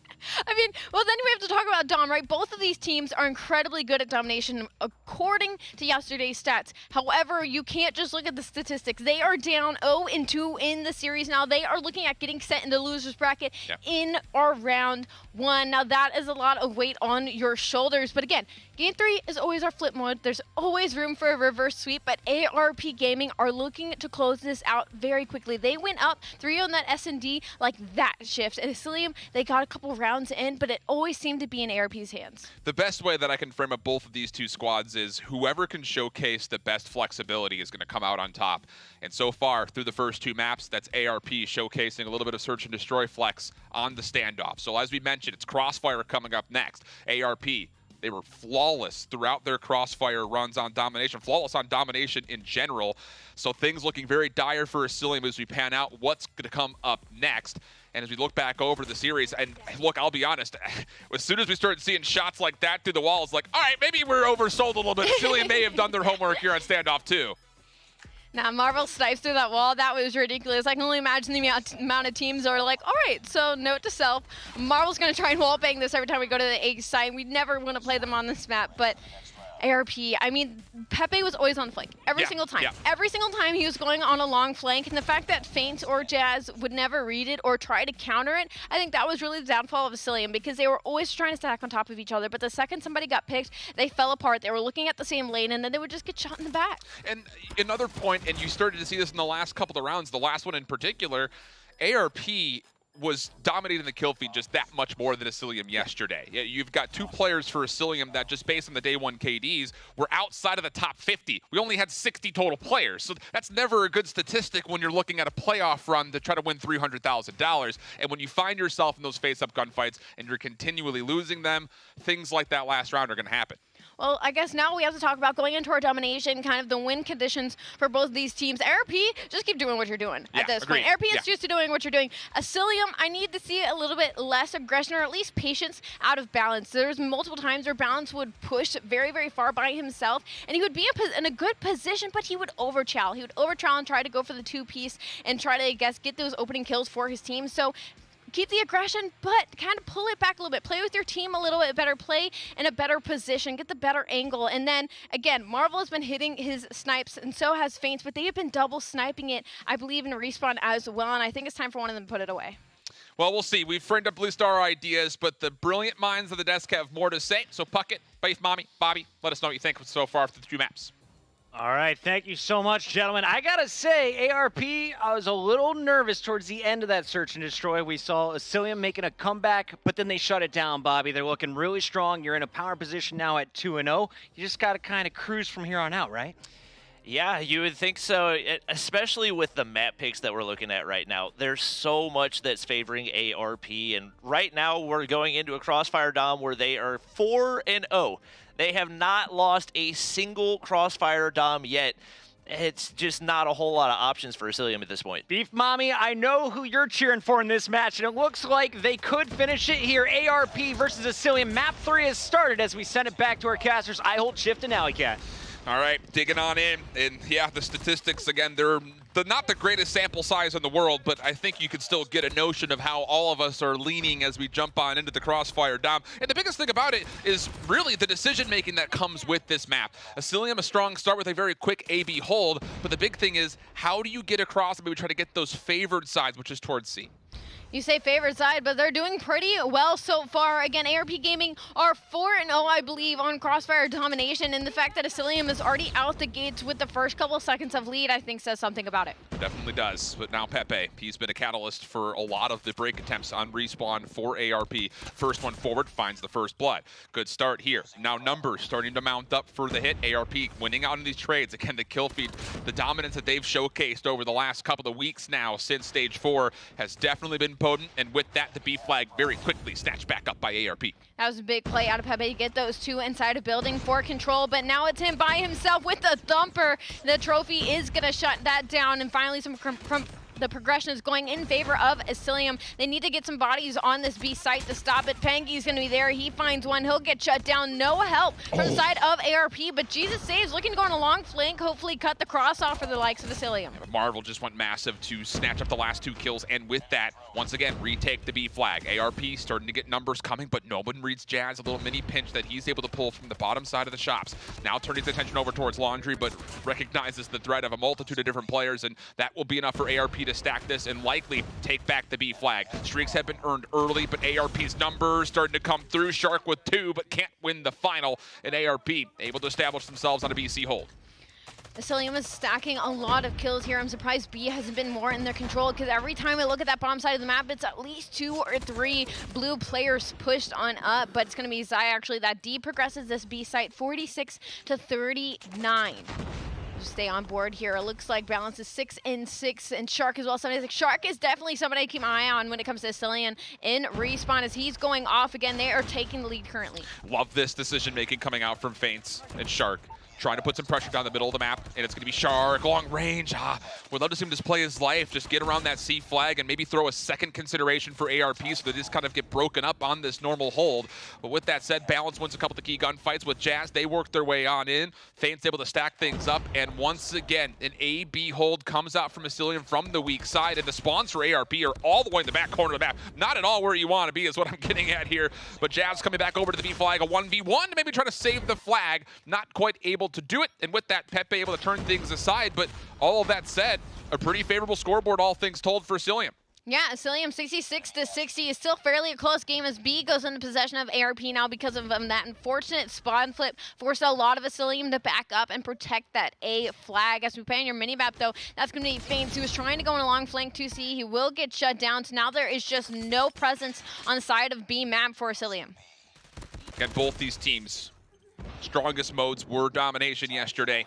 I mean, well, then we have to talk about Dom, right? Both of these teams are incredibly good at domination according to yesterday's stats. However, you can't just look at the statistics. They are down 0-2 in the series now. They are looking at getting sent into the loser's bracket in our round 1. Now, that is a lot of weight on your shoulders. But again, Game 3 is always our flip mode. There's always room for a reverse sweep, but ARP Gaming are looking to close this out very quickly. They went up 3 on that S&D like that shift. And Asylium, they got a couple rounds in, but it always seemed to be in ARP's hands. The best way that I can frame up both of these two squads is whoever can showcase the best flexibility is going to come out on top. And so far, through the first 2 maps, that's ARP showcasing a little bit of search and destroy flex on the standoff. So as we mentioned, it's Crossfire coming up next. ARP, they were flawless throughout their Crossfire runs on domination, flawless on domination in general. So things looking very dire for Asylium as we pan out what's going to come up next. And as we look back over the series, and look, I'll be honest, as soon as we started seeing shots like that through the wall, it's like, all right, maybe we're oversold a little bit. Asylium may have done their homework here on standoff too. Now, Marvel snipes through that wall. That was ridiculous. I can only imagine the amount of teams that are like, all right, so note to self, Marvel's going to try and wallbang this every time we go to the egg side. We never want to play them on this map, but ARP, I mean, Pepe was always on the flank every single time. Every single time he was going on a long flank, and the fact that Feints or Jazz would never read it or try to counter it, I think that was really the downfall of Asylium, because they were always trying to stack on top of each other, but the second somebody got picked, they fell apart. They were looking at the same lane, and then they would just get shot in the back. And another point, and you started to see this in the last couple of rounds, the last one in particular, ARP was dominating the kill feed just that much more than Asylium yesterday. You've got 2 players for Asylium that just based on the day 1 KDs were outside of the top 50. We only had 60 total players, so that's never a good statistic when you're looking at a playoff run to try to win $300,000. And when you find yourself in those face-up gunfights and you're continually losing them, things like that last round are going to happen. Well, I guess now we have to talk about going into our domination, kind of the win conditions for both these teams. ARP, just keep doing what you're doing at this point. ARP is used to doing what you're doing. Asylium, I need to see a little bit less aggression or at least patience out of Balance. There's multiple times where Balance would push very, very far by himself, and he would be in a good position, but he would overchow. He would overchow and try to go for the 2-piece and try to, I guess, get those opening kills for his team. So keep the aggression, but kind of pull it back a little bit. Play with your team a little bit better. Play in a better position. Get the better angle. And then, again, Marvel has been hitting his snipes, and so has Feints, but they have been double sniping it, I believe, in Respawn as well, and I think it's time for one of them to put it away. Well, we'll see. We've framed up Blue Star ideas, but the brilliant minds of the desk have more to say. So, Puckett, Faith, Mommy, Bobby, let us know what you think so far after the 2 maps. All right, thank you so much, gentlemen. I gotta say, ARP, I was a little nervous towards the end of that search and destroy. We saw Asylium making a comeback, but then they shut it down, Bobby. They're looking really strong. You're in a power position now at 2-0. You just gotta kind of cruise from here on out, right? Yeah, you would think so, especially with the map picks that we're looking at right now. There's so much that's favoring ARP, and right now we're going into a Crossfire Dom where they are 4-0. They have not lost a single Crossfire Dom yet. It's just not a whole lot of options for Asylium at this point. Beef Mommy, I know who you're cheering for in this match, and it looks like they could finish it here. ARP versus Asylium. Map 3 has started as we send it back to our casters. I hold shift and Alleycat. All right, digging on in. And yeah, the statistics, again, they're not the greatest sample size in the world, but I think you could still get a notion of how all of us are leaning as we jump on into the Crossfire Dom. And the biggest thing about it is really the decision-making that comes with this map. Asylium, a strong start with a very quick AB hold, but the big thing is, how do you get across and maybe try to get those favored sides, which is towards C? You say favorite side, but they're doing pretty well so far. Again, ARP Gaming are 4-0, I believe, on Crossfire domination, and the fact that Asylium is already out the gates with the first couple seconds of lead, I think says something about it. Definitely does, but now Pepe, he's been a catalyst for a lot of the break attempts on Respawn for ARP. First one forward, finds the first blood. Good start here. Now numbers starting to mount up for the hit. ARP winning out in these trades. Again, the kill feed, the dominance that they've showcased over the last couple of weeks now since stage 4 has definitely been potent, and with that, the B flag very quickly snatched back up by ARP. That was a big play out of Pepe to get those 2 inside a building for control, but now it's him by himself with the thumper. The trophy is going to shut that down, and finally some the progression is going in favor of Asylium. They need to get some bodies on this B site to stop it. Pengi's going to be there. He finds one. He'll get shut down. No help from the side of ARP, but Jesus saves, looking to go on a long flank, hopefully cut the cross off for the likes of Asylium. Marvel just went massive to snatch up the last 2 kills, and with that, once again, retake the B flag. ARP starting to get numbers coming, but no one reads Jazz. A little mini pinch that he's able to pull from the bottom side of the shops. Now turning his attention over towards Laundry, but recognizes the threat of a multitude of different players, and that will be enough for ARP to stack this and likely take back the B flag. Streaks have been earned early, but ARP's numbers starting to come through. Shark with 2, but can't win the final, and ARP able to establish themselves on a BC hold. Asylium is stacking a lot of kills here. I'm surprised B hasn't been more in their control, because every time I look at that bottom side of the map, it's at least 2 or 3 blue players pushed on up, but it's going to be Zai actually that D progresses this B site 46 to 39. Stay on board here. It looks like balance is 6-6, and Shark as well. Shark is definitely somebody to keep my eye on when it comes to Asylium in respawn as he's going off again. They are taking the lead currently. Love this decision making coming out from Feints and Shark. Trying to put some pressure down the middle of the map, and it's going to be Shark, long range. Would love to see him just play his life, just get around that C flag and maybe throw a second consideration for ARP so they just kind of get broken up on this normal hold. But with that said, Balance wins a couple of the key gunfights with Jazz. They work their way on in. Feint's able to stack things up, and once again, an A-B hold comes out from Asylium from the weak side, and the spawns for ARP are all the way in the back corner of the map. Not at all where you want to be is what I'm getting at here, but Jazz coming back over to the B flag, a 1v1 to maybe try to save the flag. Not quite able to do it, and with that, Pepe able to turn things aside, but all of that said, a pretty favorable scoreboard, all things told, for Asylium. Yeah, Asylium 66 to 60 is still fairly a close game as B goes into possession of ARP now because of that unfortunate spawn flip. Forced a lot of Asylium to back up and protect that A flag. As we play on your mini-map, though, that's going to be Feints, who was trying to go in a long flank 2C. He will get shut down, so now there is just no presence on the side of B map for Asylium. And both these teams, strongest modes were domination yesterday.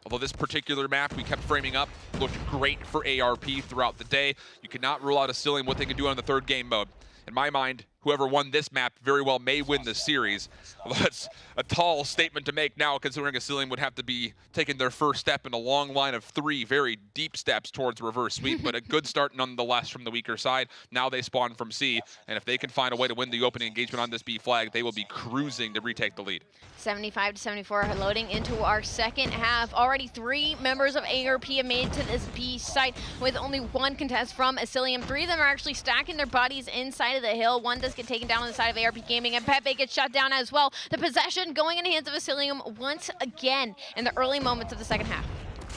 Although this particular map we kept framing up looked great for ARP throughout the day. You cannot rule out Asylium what they can do on the 3rd game mode. In my mind, whoever won this map very well may win the series. Although that's a tall statement to make now, considering Asylium would have to be taking their first step in a long line of 3 very deep steps towards reverse sweep, but a good start nonetheless from the weaker side. Now they spawn from C, and if they can find a way to win the opening engagement on this B flag, they will be cruising to retake the lead. 75 to 74, loading into our second half. Already 3 members of ARP have made to this B site with only 1 contest from Asylium. 3 of them are actually stacking their bodies inside of the hill. 1 does get taken down on the side of ARP Gaming, and Pepe gets shut down as well. The possession going in the hands of Asylium once again in the early moments of the second half.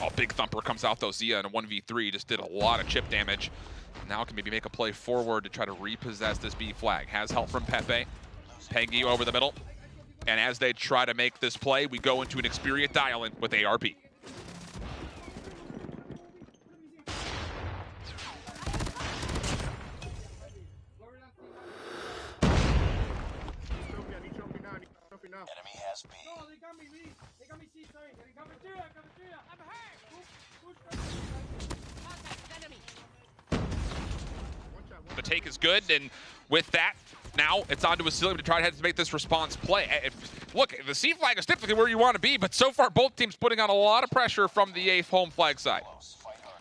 Oh, big thumper comes out though. Zia in a 1v3 just did a lot of chip damage. Now can maybe make a play forward to try to repossess this B flag. Has help from Pepe. Pengi over the middle. And as they try to make this play, we go into an Xperia dial-in with ARP. Enemy has B. No, they got me B. They got me C, sorry. They got me cafeteria. I'm hurt. The take is good, and with that, now it's on to Asylium to try to make this response play. Look, the C flag is typically where you want to be, but so far both teams putting on a lot of pressure from the 8th home flag side.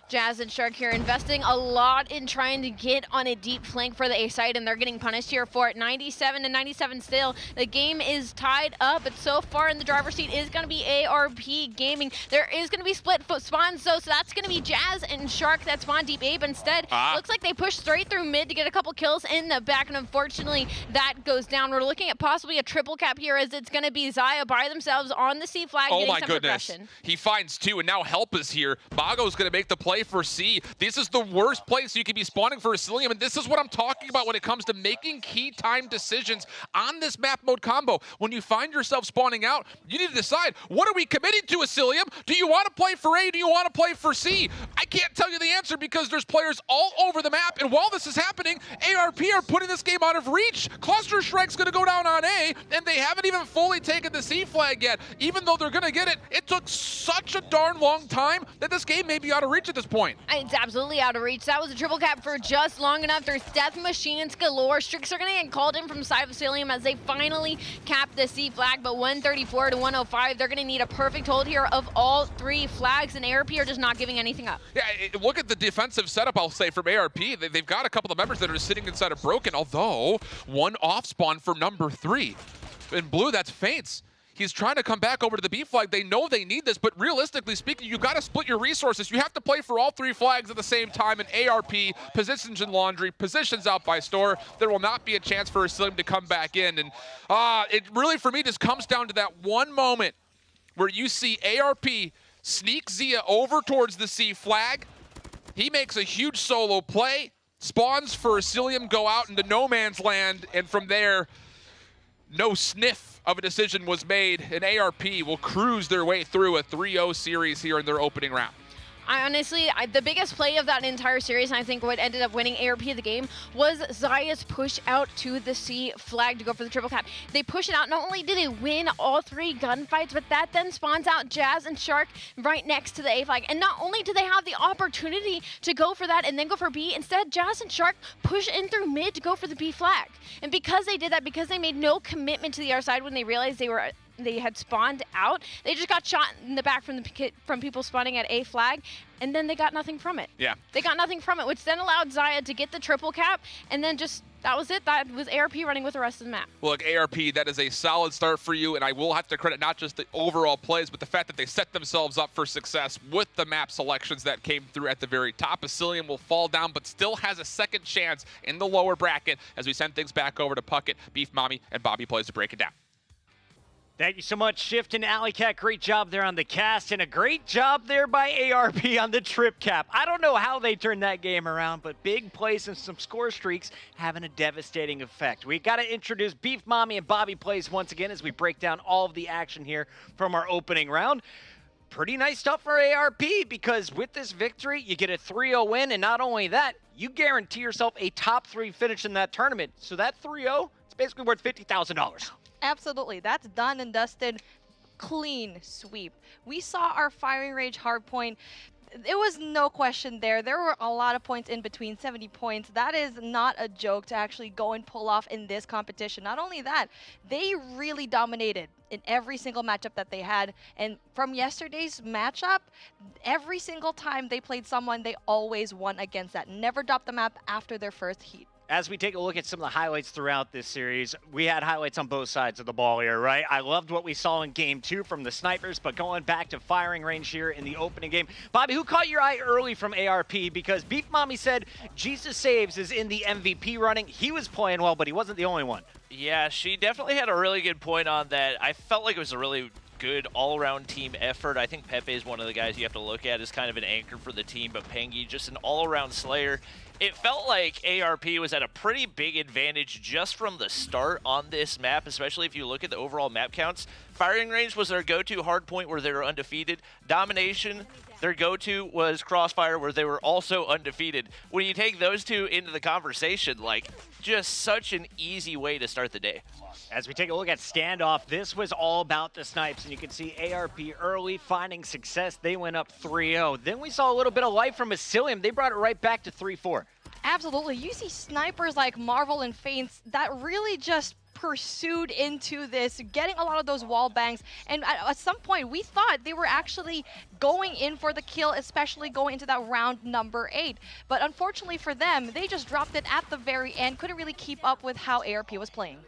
Jazz and Shark here investing a lot in trying to get on a deep flank for the A side, and they're getting punished here for it. 97 to 97 still. The game is tied up, but so far in the driver's seat is going to be ARP Gaming. There is going to be split spawns, though, so that's going to be Jazz and Shark that spawn deep A, but instead, looks like they push straight through mid to get a couple kills in the back, and unfortunately, that goes down. We're looking at possibly a triple cap here, as it's going to be Zaya by themselves on the C flag. Oh my goodness. He finds 2, and now help is here. Mago's going to make the play for C. This is the worst place you could be spawning for Asylium, and this is what I'm talking about when it comes to making key time decisions on this map mode combo. When you find yourself spawning out, you need to decide, what are we committing to, Asylium? Do you want to play for A? Do you want to play for C? I can't tell you the answer because there's players all over the map, and while this is happening, ARP are putting this game out of reach. Cluster Strike's going to go down on A, and they haven't even fully taken the C flag yet. Even though they're going to get it, it took such a darn long time that this game may be out of reach at this point. It's absolutely out of reach. That was a triple cap for just long enough. There's death machines galore. Strix are going to get called in from side of Asylium as they finally cap the C flag, but 134 to 105. They're going to need a perfect hold here of all 3 flags, and ARP are just not giving anything up. Yeah, look at the defensive setup, I'll say, from ARP. They've got a couple of members that are sitting inside of Broken, although one off spawn for number 3. In blue, that's Faints. He's trying to come back over to the B flag. They know they need this, but realistically speaking, you've got to split your resources. You have to play for all 3 flags at the same time, and ARP positions in Laundry, positions out by Store. There will not be a chance for Asylium to come back in. And it really, for me, just comes down to that one moment where you see ARP sneak Zia over towards the C flag. He makes a huge solo play, spawns for Asylium, go out into no man's land, and from there, no sniff of a decision was made, and ARP will cruise their way through a 3-0 series here in their opening round. The biggest play of that entire series, and I think what ended up winning ARP the game, was Zaya's push out to the C flag to go for the triple cap. They push it out. Not only do they win all 3 gunfights, but that then spawns out Jazz and Shark right next to the A flag. And not only do they have the opportunity to go for that and then go for B, instead Jazz and Shark push in through mid to go for the B flag. And because they did that, because they made no commitment to the other side when they realized they had spawned out, they just got shot in the back from people spawning at A flag, and then they got nothing from it. Yeah. They got nothing from it, which then allowed Zaya to get the triple cap, and then just, that was it. That was ARP running with the rest of the map. Look, ARP, that is a solid start for you, and I will have to credit not just the overall plays, but the fact that they set themselves up for success with the map selections that came through at the very top. Asylium will fall down, but still has a second chance in the lower bracket as we send things back over to Puckett, Beef Mommy, and Bobby Plays to break it down. Thank you so much, Shift and Alley Cat. Great job there on the cast, and a great job there by ARP on the trip cap. I don't know how they turned that game around, but big plays and some score streaks having a devastating effect. We got to introduce Beef Mommy and Bobby Plays once again as we break down all of the action here from our opening round. Pretty nice stuff for ARP, because with this victory, you get a 3-0 win, and not only that, you guarantee yourself a top 3 finish in that tournament. So that 3-0, it's basically worth $50,000. Absolutely. That's done and dusted. Clean sweep. We saw our firing range hardpoint. It was no question there. There were a lot of points in between, 70 points. That is not a joke to actually go and pull off in this competition. Not only that, they really dominated in every single matchup that they had. And from yesterday's matchup, every single time they played someone, they always won against that. Never dropped the map after their first heat. As we take a look at some of the highlights throughout this series, we had highlights on both sides of the ball here, right? I loved what we saw in Game 2 from the snipers, but going back to firing range here in the opening game. Bobby, who caught your eye early from ARP? Because Beef Mommy said Jesus Saves is in the MVP running. He was playing well, but he wasn't the only one. Yeah, she definitely had a really good point on that. I felt like it was a really good all-around team effort. I think Pepe is one of the guys you have to look at as kind of an anchor for the team, but Pengi, just an all-around slayer. It felt like ARP was at a pretty big advantage just from the start on this map, especially if you look at the overall map counts. Firing range was their go-to hard point where they were undefeated. Domination, their go-to was Crossfire, where they were also undefeated. When you take those two into the conversation, like, just such an easy way to start the day. As we take a look at Standoff, this was all about the snipes, and you can see ARP early finding success. They went up 3-0. Then we saw a little bit of life from Asylium. They brought it right back to 3-4. Absolutely. You see snipers like Marvel and Faints that really just pursued into this, getting a lot of those wall bangs. And at some point, we thought they were actually going in for the kill, especially going into that round number 8. But unfortunately for them, they just dropped it at the very end, couldn't really keep up with how ARP was playing.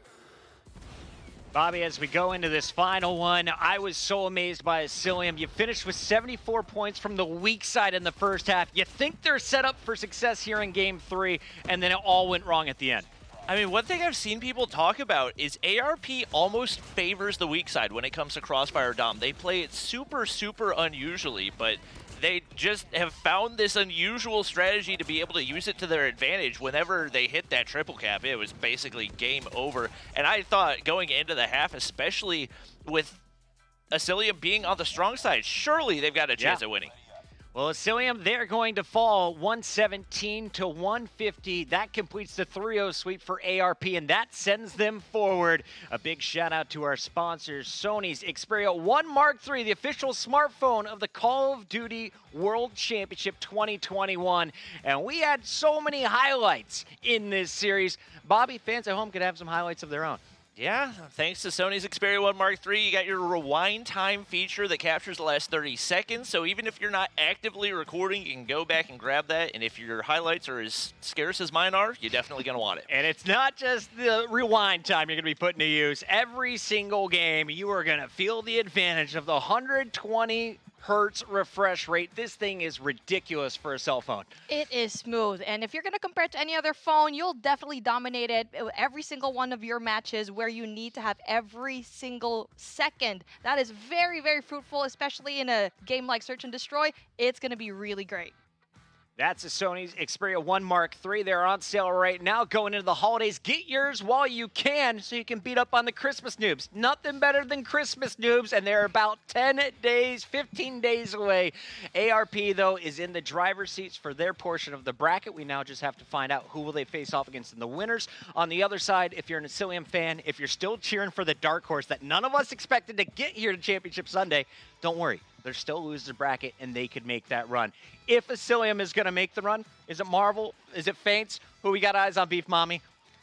Bobby, as we go into this final one, I was so amazed by Asylium. You finished with 74 points from the weak side in the first half. You think they're set up for success here in Game 3, and then it all went wrong at the end. I mean, one thing I've seen people talk about is ARP almost favors the weak side when it comes to Crossfire Dom. They play it super, super unusually, but they just have found this unusual strategy to be able to use it to their advantage. Whenever they hit that triple cap, it was basically game over. And I thought going into the half, especially with Asylium being on the strong side, surely they've got a chance at winning. Well, Asylium, they're going to fall 117 to 150. That completes the 3-0 sweep for ARP, and that sends them forward. A big shout out to our sponsors, Sony's Xperia 1 Mark III, the official smartphone of the Call of Duty World Championship 2021. And we had so many highlights in this series. Bobby, fans at home could have some highlights of their own. Yeah, thanks to Sony's Xperia 1 Mark III, you got your rewind time feature that captures the last 30 seconds. So even if you're not actively recording, you can go back and grab that. And if your highlights are as scarce as mine are, you're definitely going to want it. And it's not just the rewind time you're going to be putting to use. Every single game, you are going to feel the advantage of the 120 hertz refresh rate. This thing is ridiculous for a cell phone. It is smooth, and if you're going to compare it to any other phone, you'll definitely dominate it every single one of your matches where you need to have every single second. That is very, very fruitful, especially in a game like Search and Destroy. It's going to be really great. That's a Sony's Xperia 1 Mark III. They're on sale right now going into the holidays. Get yours while you can so you can beat up on the Christmas noobs. Nothing better than Christmas noobs, and they're about 10 days, 15 days away. ARP, though, is in the driver's seats for their portion of the bracket. We now just have to find out who will they face off against in the winners. On the other side, if you're an Asylium fan, if you're still cheering for the dark horse that none of us expected to get here to Championship Sunday, don't worry. They're still loser bracket, and they could make that run. If Asylium is going to make the run, is it Marvel? Is it Faints? Who we got eyes on, Beef Mommy?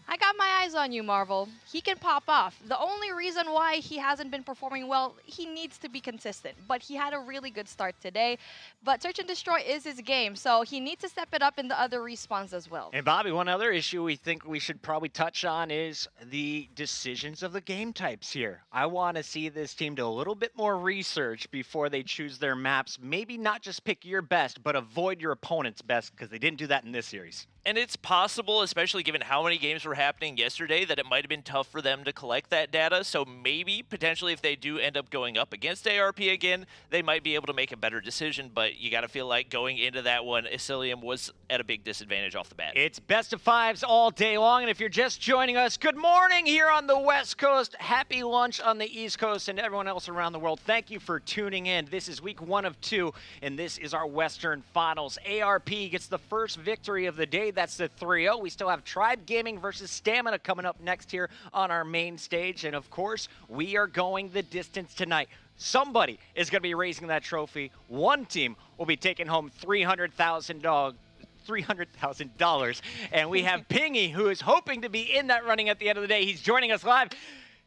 I got my eyes on you, Marvel. He can pop off. The only reason why he hasn't been performing well, he needs to be consistent. But he had a really good start today. But Search and Destroy is his game, so he needs to step it up in the other respawns as well. And Bobby, one other issue we think we should probably touch on is the decisions of the game types here. I want to see this team do a little bit more research before they choose their maps. Maybe not just pick your best, but avoid your opponent's best, because they didn't do that in this series. And it's possible, especially given how many games were happening yesterday, that it might have been tough for them to collect that data. So maybe, potentially, if they do end up going up against ARP again, they might be able to make a better decision. But you got to feel like going into that one, Asylium was at a big disadvantage off the bat. It's best of fives all day long. And if you're just joining us, good morning here on the West Coast. Happy lunch on the East Coast, and everyone else around the world. Thank you for tuning in. This is week 1 of 2, and this is our Western Finals. ARP gets the first victory of the day. That's the 3-0. We still have Tribe Gaming versus Stamina coming up next here on our main stage. And of course, we are going the distance tonight. Somebody is going to be raising that trophy. One team will be taking home $300,000. And we have Pingy, who is hoping to be in that running at the end of the day. He's joining us live.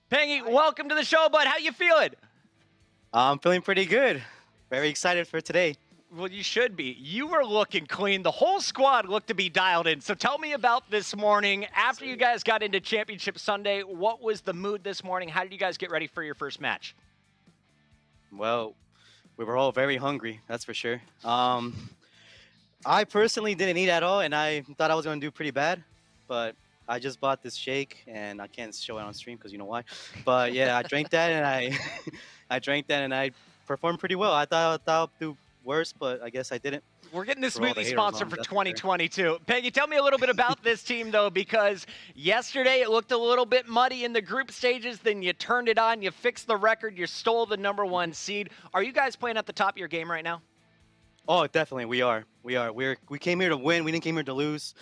Pingy, welcome to the show, bud. How you feeling? I'm feeling pretty good. Very excited for today. Well, you should be. You were looking clean. The whole squad looked to be dialed in. So tell me about this morning. After you guys got into Championship Sunday, what was the mood this morning? How did you guys get ready for your first match? Well, we were all very hungry, that's for sure. I personally didn't eat at all, and I thought I was going to do pretty bad. But I just bought this shake, and I can't show it on stream because you know why. But yeah, I drank that, and I performed pretty well. I thought I'd do worse, but I guess I didn't. We're getting this smoothie sponsor for 2022. Peggy, tell me a little bit about this team, though, because yesterday it looked a little bit muddy in the group stages. Then you turned it on, you fixed the record, you stole the #1 seed. Are you guys playing at the top of your game right now? Oh, definitely, we are. We came here to win. We didn't came here to lose.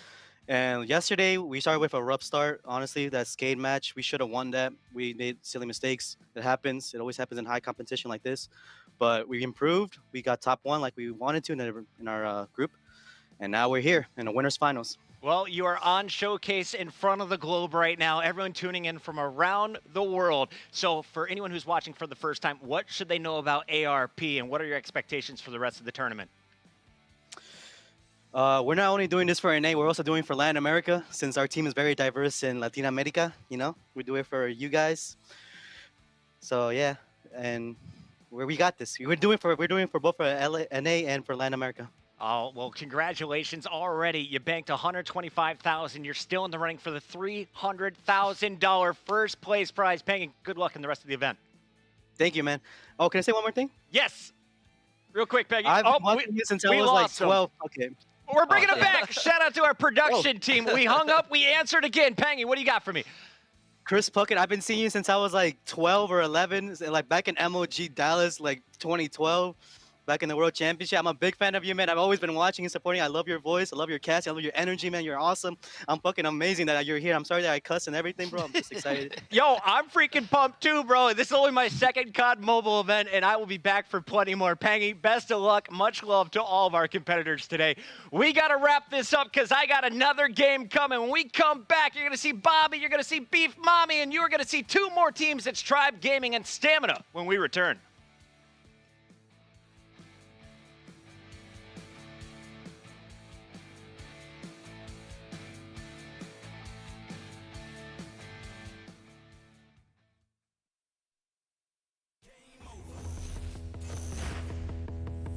And yesterday we started with a rough start. Honestly, that skate match, we should have won that. We made silly mistakes. It happens. It always happens in high competition like this. But we improved. We got top 1 like we wanted to in our group. And now we're here in the winners finals. Well, you are on Showcase in front of the globe right now. Everyone tuning in from around the world. So for anyone who's watching for the first time, what should they know about ARP and what are your expectations for the rest of the tournament? We're not only doing this for NA, we're also doing it for Latin America. Since our team is very diverse in Latin America, you know, we do it for you guys. So yeah, and we got this. We're doing for both for NA and for Latin America. Oh, well, congratulations already. You banked $125,000. You're still in the running for the $300,000 first place prize. Peng, good luck in the rest of the event. Thank you, man. Oh, can I say one more thing? Yes. Real quick, Peggy. I've been watching you since I was like 12. Okay. We're bringing it back. Shout out to our production team. We hung up. We answered again. Pengy, what do you got for me? Chris Puckett, I've been seeing you since I was like 12 or 11, like back in MOG Dallas, like 2012. back in the World Championship. I'm a big fan of you, man. I've always been watching and supporting. I love your voice. I love your cast. I love your energy, man. You're awesome. I'm fucking amazing that you're here. I'm sorry that I cuss and everything, bro. I'm just excited. Yo, I'm freaking pumped too, bro. This is only my second COD Mobile event, and I will be back for plenty more. Pangy, best of luck. Much love to all of our competitors today. We got to wrap this up because I got another game coming. When we come back, you're going to see Bobby, you're going to see Beef Mommy, and you're going to see two more teams. It's Tribe Gaming and Stamina when we return.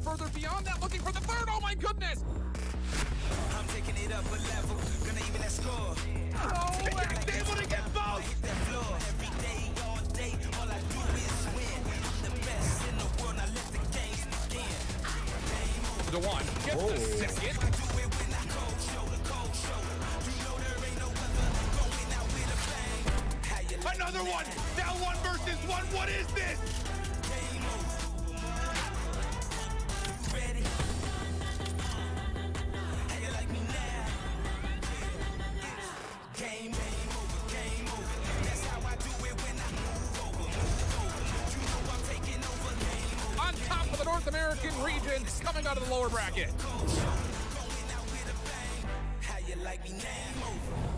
Further beyond that, looking for the third. Oh my goodness! I'm taking it up a level, gonna even that score. Oh, and able to get both! Hit that floor every day, all day. All I do is win. I'm the best in the world. Now let the games begin. The one gets the second. I do it when I cold shoulder, cold shoulder. You know there ain't no other going out with a bang. How you like Another one. Now 1 versus 1. What is this? game over? You ready? How you like me now? Game over, game over. That's how I do it when I move over, move over. You know I'm taking over, game over. On top of the North American region, coming out of the lower bracket. Going out with a bang. How you like me now? Over.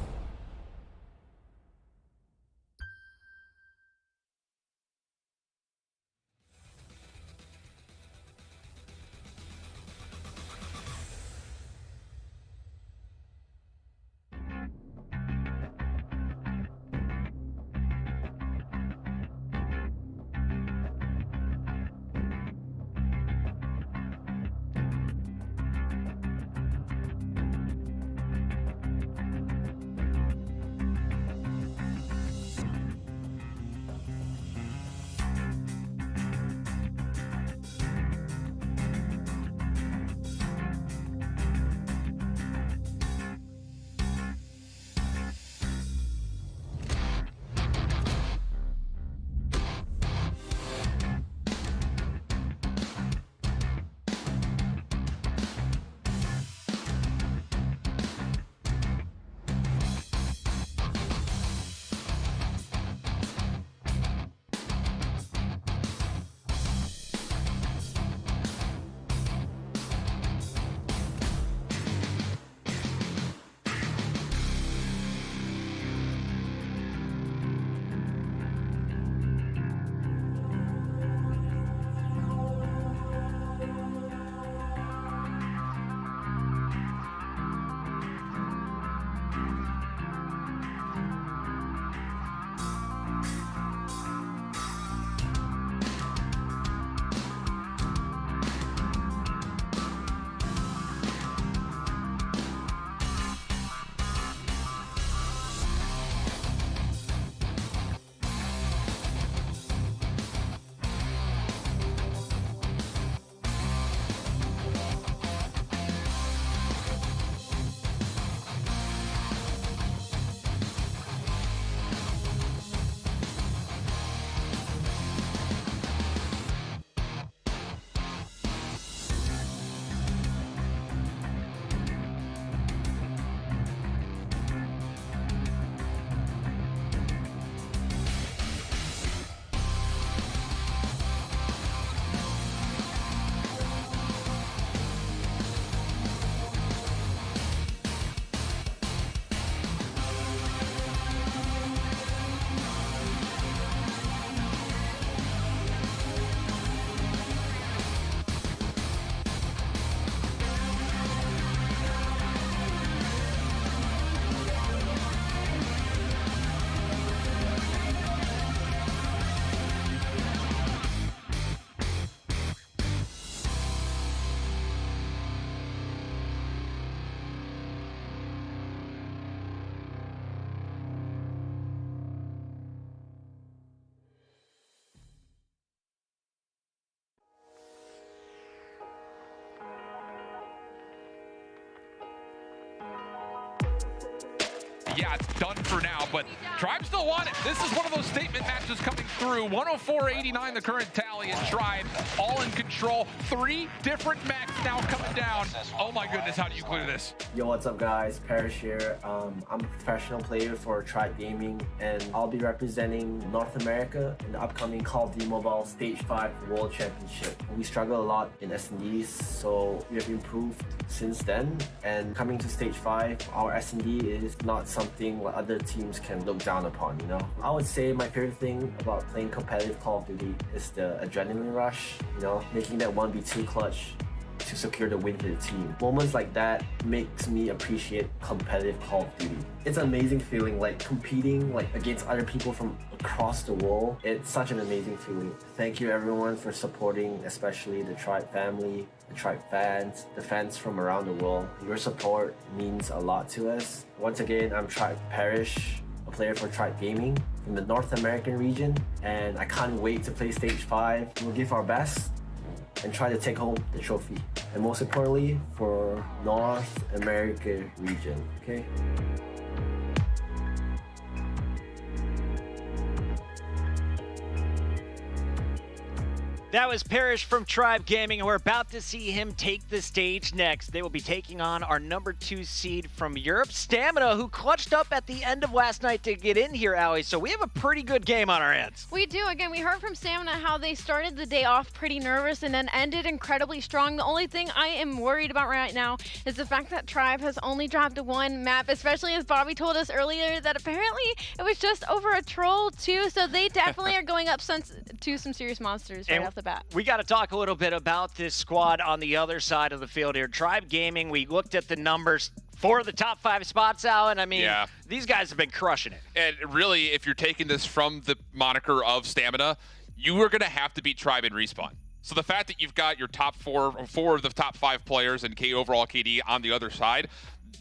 yeah, it's done for now, but Tribe still won it. This is one of those statement matches coming through. 104-89 the current tally, and Tribe all in control. 3 different maps now coming down. Oh my goodness, how do you clear this? Yo, what's up guys? Parrish here. I'm a professional player for Tribe Gaming, and I'll be representing North America in the upcoming Call of Duty Mobile Stage 5 World Championship. We struggle a lot in S&Ds, so we have improved since then, and coming to Stage 5, our S&D is not something what other teams can look down upon, you know? I would say my favorite thing about playing competitive Call of Duty is the adrenaline rush, you know, making that 1v2 clutch to secure the win for the team. Moments like that makes me appreciate competitive Call of Duty. It's an amazing feeling, like competing like against other people from across the world. It's such an amazing feeling. Thank you everyone for supporting, especially the Tribe family, the Tribe fans, the fans from around the world. Your support means a lot to us. Once again, I'm Tribe Parrish, a player for Tribe Gaming from the North American region, and I can't wait to play Stage 5. We'll give our best and try to take home the trophy. And most importantly, for North America region, okay? That was Parrish from Tribe Gaming, and we're about to see him take the stage next. They will be taking on our number 2 seed from Europe, Stamina, who clutched up at the end of last night to get in here, Allie. So we have a pretty good game on our hands. We do. Again, we heard from Stamina how they started the day off pretty nervous and then ended incredibly strong. The only thing I am worried about right now is the fact that Tribe has only dropped 1 map, especially as Bobby told us earlier that apparently it was just over a troll too. So they definitely are going up to some serious monsters right off the bat. We got to talk a little bit about this squad on the other side of the field here. Tribe Gaming, we looked at the numbers for the top 5 spots, Alan. I mean, these guys have been crushing it. And really, if you're taking this from the moniker of Stamina, you are going to have to beat Tribe in Respawn. So the fact that you've got your top 4 of the top 5 players and overall KD on the other side,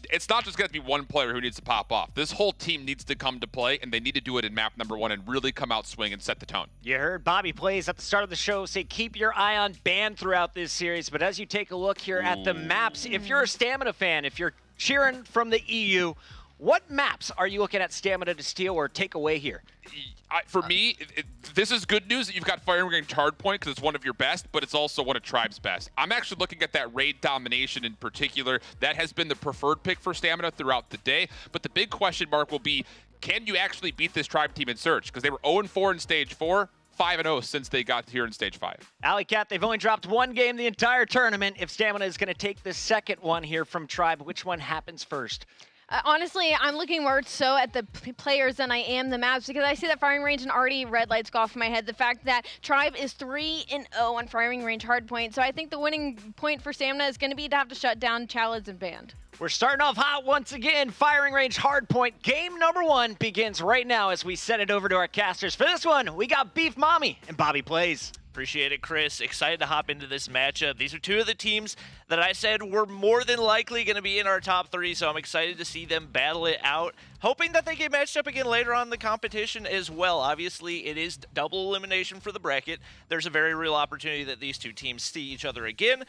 it's not just going to be one player who needs to pop off. This whole team needs to come to play, and they need to do it in map number 1 and really come out swing and set the tone. You heard Bobby Plays at the start of the show say keep your eye on Band throughout this series, but as you take a look here at the maps, if you're a Stamina fan, if you're cheering from the EU, what maps are you looking at Stamina to steal or take away here? For me, this is good news that you've got Firing Range Hardpoint because it's one of your best, but it's also one of Tribe's best. I'm actually looking at that raid domination in particular. That has been the preferred pick for Stamina throughout the day, but the big question mark will be, can you actually beat this Tribe team in Surge? Because they were 0-4 in Stage 4, 5-0 since they got here in Stage 5. Alley Cat, they've only dropped 1 game the entire tournament. If Stamina is going to take the second one here from Tribe, which one happens first? Honestly, I'm looking more so at the players than I am the maps, because I see that firing range and already red lights go off in my head. The fact that Tribe is 3-0 on firing range hardpoint, so I think the winning point for Stamina is going to be to have to shut down Chalids and Band. We're starting off hot once again. Firing range hardpoint. Game number 1 begins right now as we send it over to our casters. For this one, we got Beef Mommy and Bobby Plays. Appreciate it, Chris. Excited to hop into this matchup. These are 2 of the teams that I said were more than likely going to be in our top 3, so I'm excited to see them battle it out. Hoping that they get matched up again later on in the competition as well. Obviously, it is double elimination for the bracket. There's a very real opportunity that these 2 teams see each other again.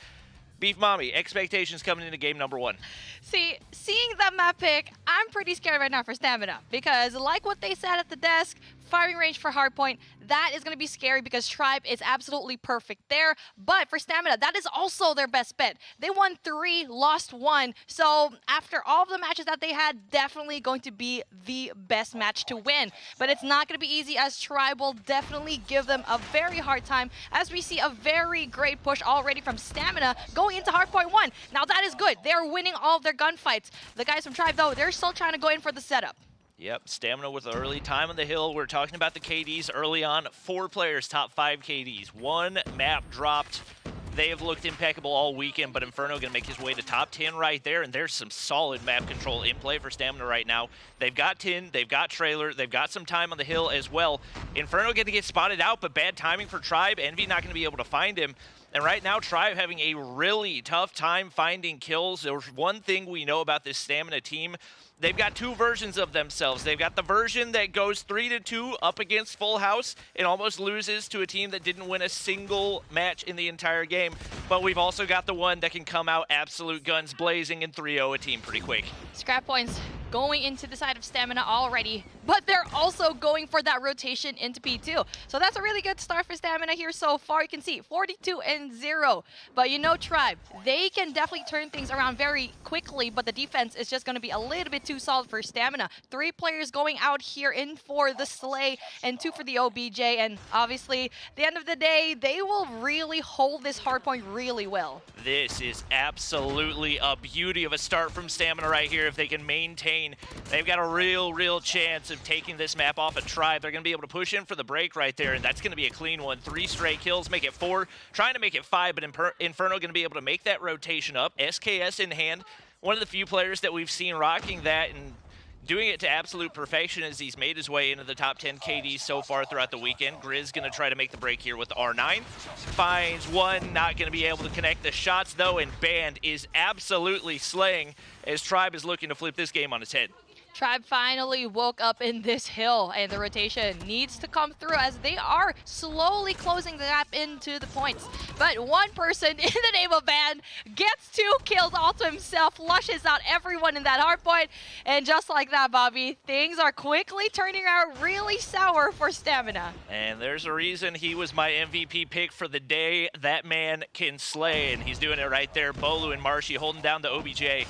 Beef Mommy, expectations coming into game number 1. See, seeing that map pick, I'm pretty scared right now for Stamina, because like what they said at the desk, firing range for hardpoint, that is going to be scary because Tribe is absolutely perfect there. But for Stamina, that is also their best bet. They won 3, lost 1. So after all of the matches that they had, definitely going to be the best match to win. But it's not going to be easy, as Tribe will definitely give them a very hard time, as we see a very great push already from Stamina going into hardpoint 1. Now that is good. They're winning all of their gunfights. The guys from Tribe, though, they're still trying to go in for the setup. Yep, Stamina with the early time on the hill. We're talking about the KDs early on. 4 players, top 5 KDs. 1 map dropped. They have looked impeccable all weekend, but Inferno going to make his way to top 10 right there, and there's some solid map control in play for Stamina right now. They've got Tin, they've got Trailer, they've got some time on the hill as well. Inferno going to get spotted out, but bad timing for Tribe. Envy not going to be able to find him. And right now, Tribe having a really tough time finding kills. There's one thing we know about this Stamina team. They've got 2 versions of themselves. They've got the version that goes 3-2 up against Full House and almost loses to a team that didn't win a single match in the entire game. But we've also got the one that can come out absolute guns blazing and 3-0 a team pretty quick. Scrap points going into the side of Stamina already, but they're also going for that rotation into P2. So that's a really good start for Stamina here so far. You can see 42-0. But you know, Tribe, they can definitely turn things around very quickly, but the defense is just going to be a little bit too solid for Stamina. 3 players going out here in for the Slay and 2 for the OBJ, and obviously, at the end of the day, they will really hold this hardpoint really well. This is absolutely a beauty of a start from Stamina right here. If they can maintain, they've got a real chance of taking this map off of Tribe. They're going to be able to push in for the break right there, and that's going to be a clean one. 3 straight kills, make it 4. Trying to make it 5, but Inferno going to be able to make that rotation up. SKS in hand. One of the few players that we've seen rocking that and doing it to absolute perfection as he's made his way into the top 10 KDs so far throughout the weekend. Grizz going to try to make the break here with the R9. Finds one, not going to be able to connect the shots though, and Band is absolutely slaying as Tribe is looking to flip this game on its head. Tribe finally woke up in this hill, and the rotation needs to come through as they are slowly closing the gap into the points. But one person in the name of Band gets 2 kills all to himself, flushes out everyone in that hardpoint, and just like that, Bobby, things are quickly turning out really sour for Stamina. And there's a reason he was my MVP pick for the day. That man can slay, and he's doing it right there. Bolu and Marshy holding down the OBJ.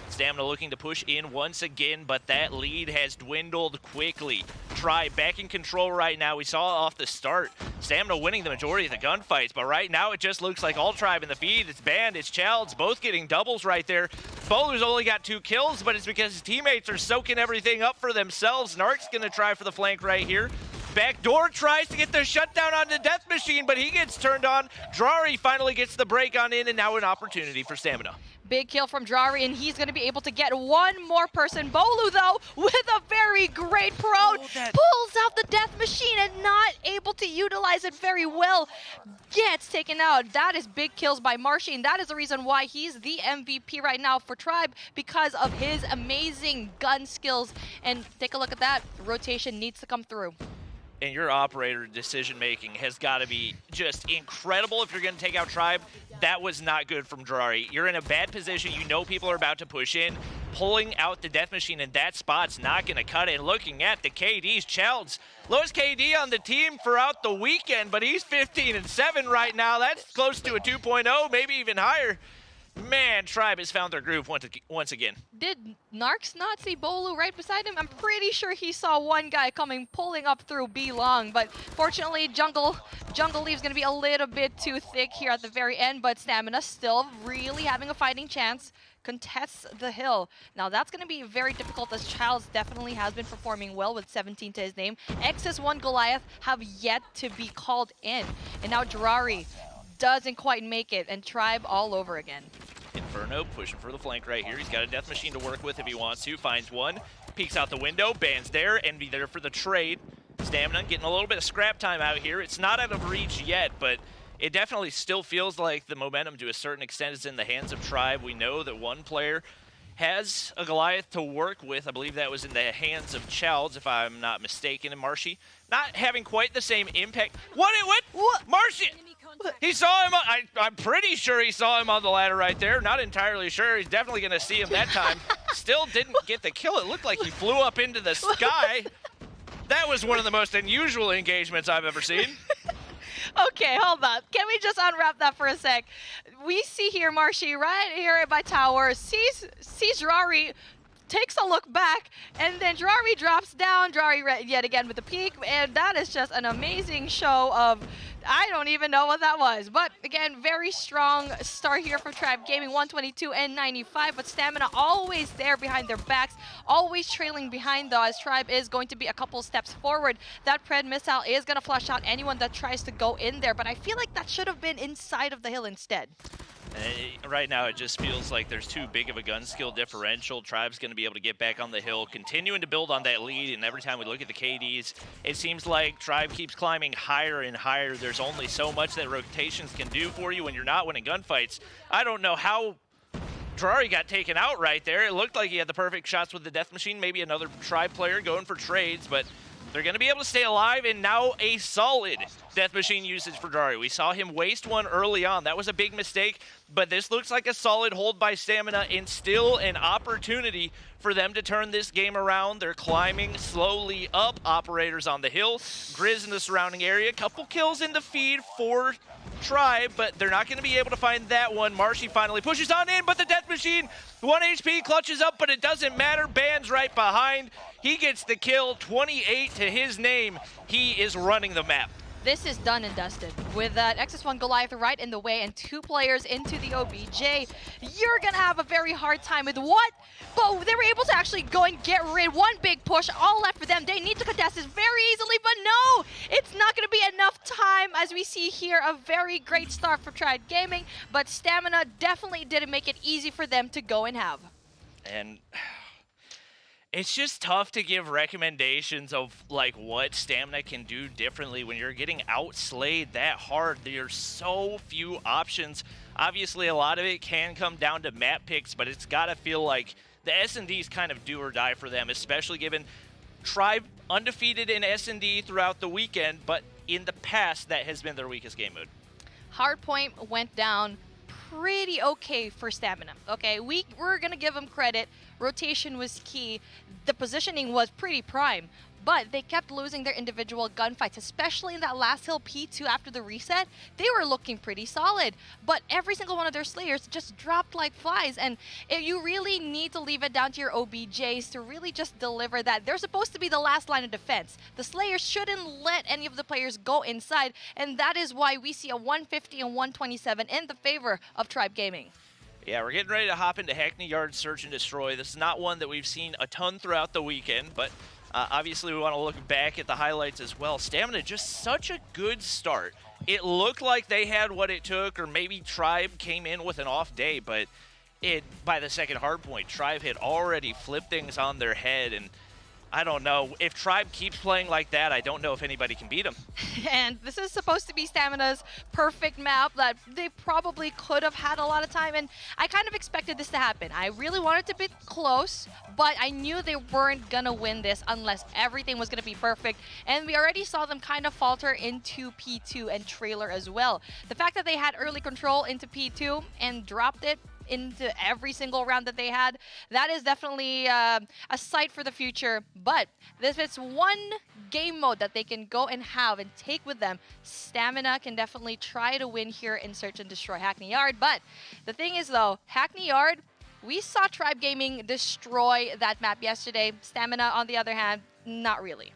Stamina looking to push in once again, but that lead has dwindled quickly. Tribe back in control right now. We saw off the start Stamina winning the majority of the gunfights, but right now it just looks like all Tribe in the feed. It's Band, it's Childs, both getting doubles right there. Bowler's only got 2 kills, but it's because his teammates are soaking everything up for themselves. Narc's gonna try for the flank right here. Backdoor tries to get the shutdown on the Death Machine, but he gets turned on. Drari finally gets the break on in, and now an opportunity for Stamina. Big kill from Drari, and he's going to be able to get one more person. Bolu, though, with a very great prone, pulls out the Death Machine and not able to utilize it very well. Gets taken out. That is big kills by Marshy, and that is the reason why he's the MVP right now for Tribe, because of his amazing gun skills. And take a look at that. Rotation needs to come through. And your operator decision-making has got to be just incredible if you're going to take out Tribe. That was not good from Drari. You're in a bad position. You know people are about to push in. Pulling out the Death Machine in that spot's not going to cut it. And looking at the KDs, Childs, lowest KD on the team throughout the weekend, but he's 15-7 right now. That's close to a 2.0, maybe even higher. Man, Tribe has found their groove once again. Did Narcs not see Bolu right beside him? I'm pretty sure he saw one guy coming, pulling up through B long, but fortunately, Jungle Leaf's gonna be a little bit too thick here at the very end, but Stamina still really having a fighting chance. Contests the hill. Now that's going to be very difficult as Childs definitely has been performing well with 17 to his name. XS1 Goliath have yet to be called in. And now Drari doesn't quite make it, and Tribe all over again. Inferno pushing for the flank right here. He's got a Death Machine to work with if he wants to. Finds one, peeks out the window, Band's there, Envy there for the trade. Stamina getting a little bit of scrap time out here. It's not out of reach yet, but it definitely still feels like the momentum to a certain extent is in the hands of Tribe. We know that one player has a Goliath to work with. I believe that was in the hands of Childs, if I'm not mistaken, and Marshy not having quite the same impact. What? Marshy! He saw him, I'm pretty sure he saw him on the ladder right there. Not entirely sure. He's definitely going to see him that time. Still didn't get the kill. It looked like he flew up into the sky. That was one of the most unusual engagements I've ever seen. Okay, hold on. Can we just unwrap that for a sec? We see here Marshy right here by tower, sees Drari, takes a look back, and then Drari drops down. Drari yet again with the peek, and that is just an amazing show of, I don't even know what that was. But again, very strong start here for Tribe Gaming, 122 and 95, but Stamina always there behind their backs, always trailing behind though, as Tribe is going to be a couple steps forward. That Pred missile is going to flush out anyone that tries to go in there, but I feel like that should have been inside of the hill instead. Right now, it just feels like there's too big of a gun skill differential. Tribe's going to be able to get back on the hill, continuing to build on that lead, and every time we look at the KDs, it seems like Tribe keeps climbing higher and higher. There's only so much that rotations can do for you when you're not winning gunfights. I don't know how Drari got taken out right there. It looked like he had the perfect shots with the Death Machine, maybe another Tribe player going for trades, but They're going to be able to stay alive, and now a solid Death Machine usage for Dari. We saw him waste one early on. That was a big mistake, but this looks like a solid hold by Stamina and still an opportunity for them to turn this game around. They're climbing slowly up. Operators on the hill, Grizz in the surrounding area. Couple kills in the feed for Tribe, but they're not going to be able to find that one. Marshy finally pushes on in, but the Death Machine, 1 HP, clutches up, but it doesn't matter. Ban's right behind. He gets the kill, 28 to his name. He is running the map. This is done and dusted. With that Xs1 Goliath right in the way and 2 players into the OBJ, you're gonna have a very hard time with what? But they were able to actually go and get rid. One big push, all left for them. They need to contest this very easily, but no! It's not gonna be enough time. As we see here, a very great start for Triad Gaming, but Stamina definitely didn't make it easy for them to go and have. And it's just tough to give recommendations of like what Stamina can do differently when you're getting outslayed that hard. There's so few options. Obviously, a lot of it can come down to map picks, but it's got to feel like the S&Ds kind of do or die for them, especially given Tribe undefeated in S&D throughout the weekend, but in the past, that has been their weakest game mode. Hardpoint went down pretty okay for Stamina. Okay, we're gonna give them credit. Rotation was key. The positioning was pretty prime, but they kept losing their individual gunfights, especially in that last hill P2 after the reset. They were looking pretty solid, but every single one of their Slayers just dropped like flies, and you really need to leave it down to your OBJs to really just deliver that. They're supposed to be the last line of defense. The Slayers shouldn't let any of the players go inside, and that is why we see a 150 and 127 in the favor of Tribe Gaming. Yeah, we're getting ready to hop into Hackney Yard Search and Destroy. This is not one that we've seen a ton throughout the weekend, but obviously we want to look back at the highlights as well. Stamina, just such a good start. It looked like they had what it took, or maybe Tribe came in with an off day, but by the second hardpoint, Tribe had already flipped things on their head, and I don't know. If Tribe keeps playing like that, I don't know if anybody can beat them. And this is supposed to be Stamina's perfect map that they probably could have had a lot of time, and I kind of expected this to happen. I really wanted to be close, but I knew they weren't gonna win this unless everything was gonna be perfect, and we already saw them kind of falter into P2 and trailer as well. The fact that they had early control into P2 and dropped it into every single round that they had, that is definitely a sight for the future. But if it's one game mode that they can go and have and take with them, Stamina can definitely try to win here in Search and Destroy Hackney Yard. But the thing is though, Hackney Yard, we saw Tribe Gaming destroy that map yesterday. Stamina, on the other hand, not really.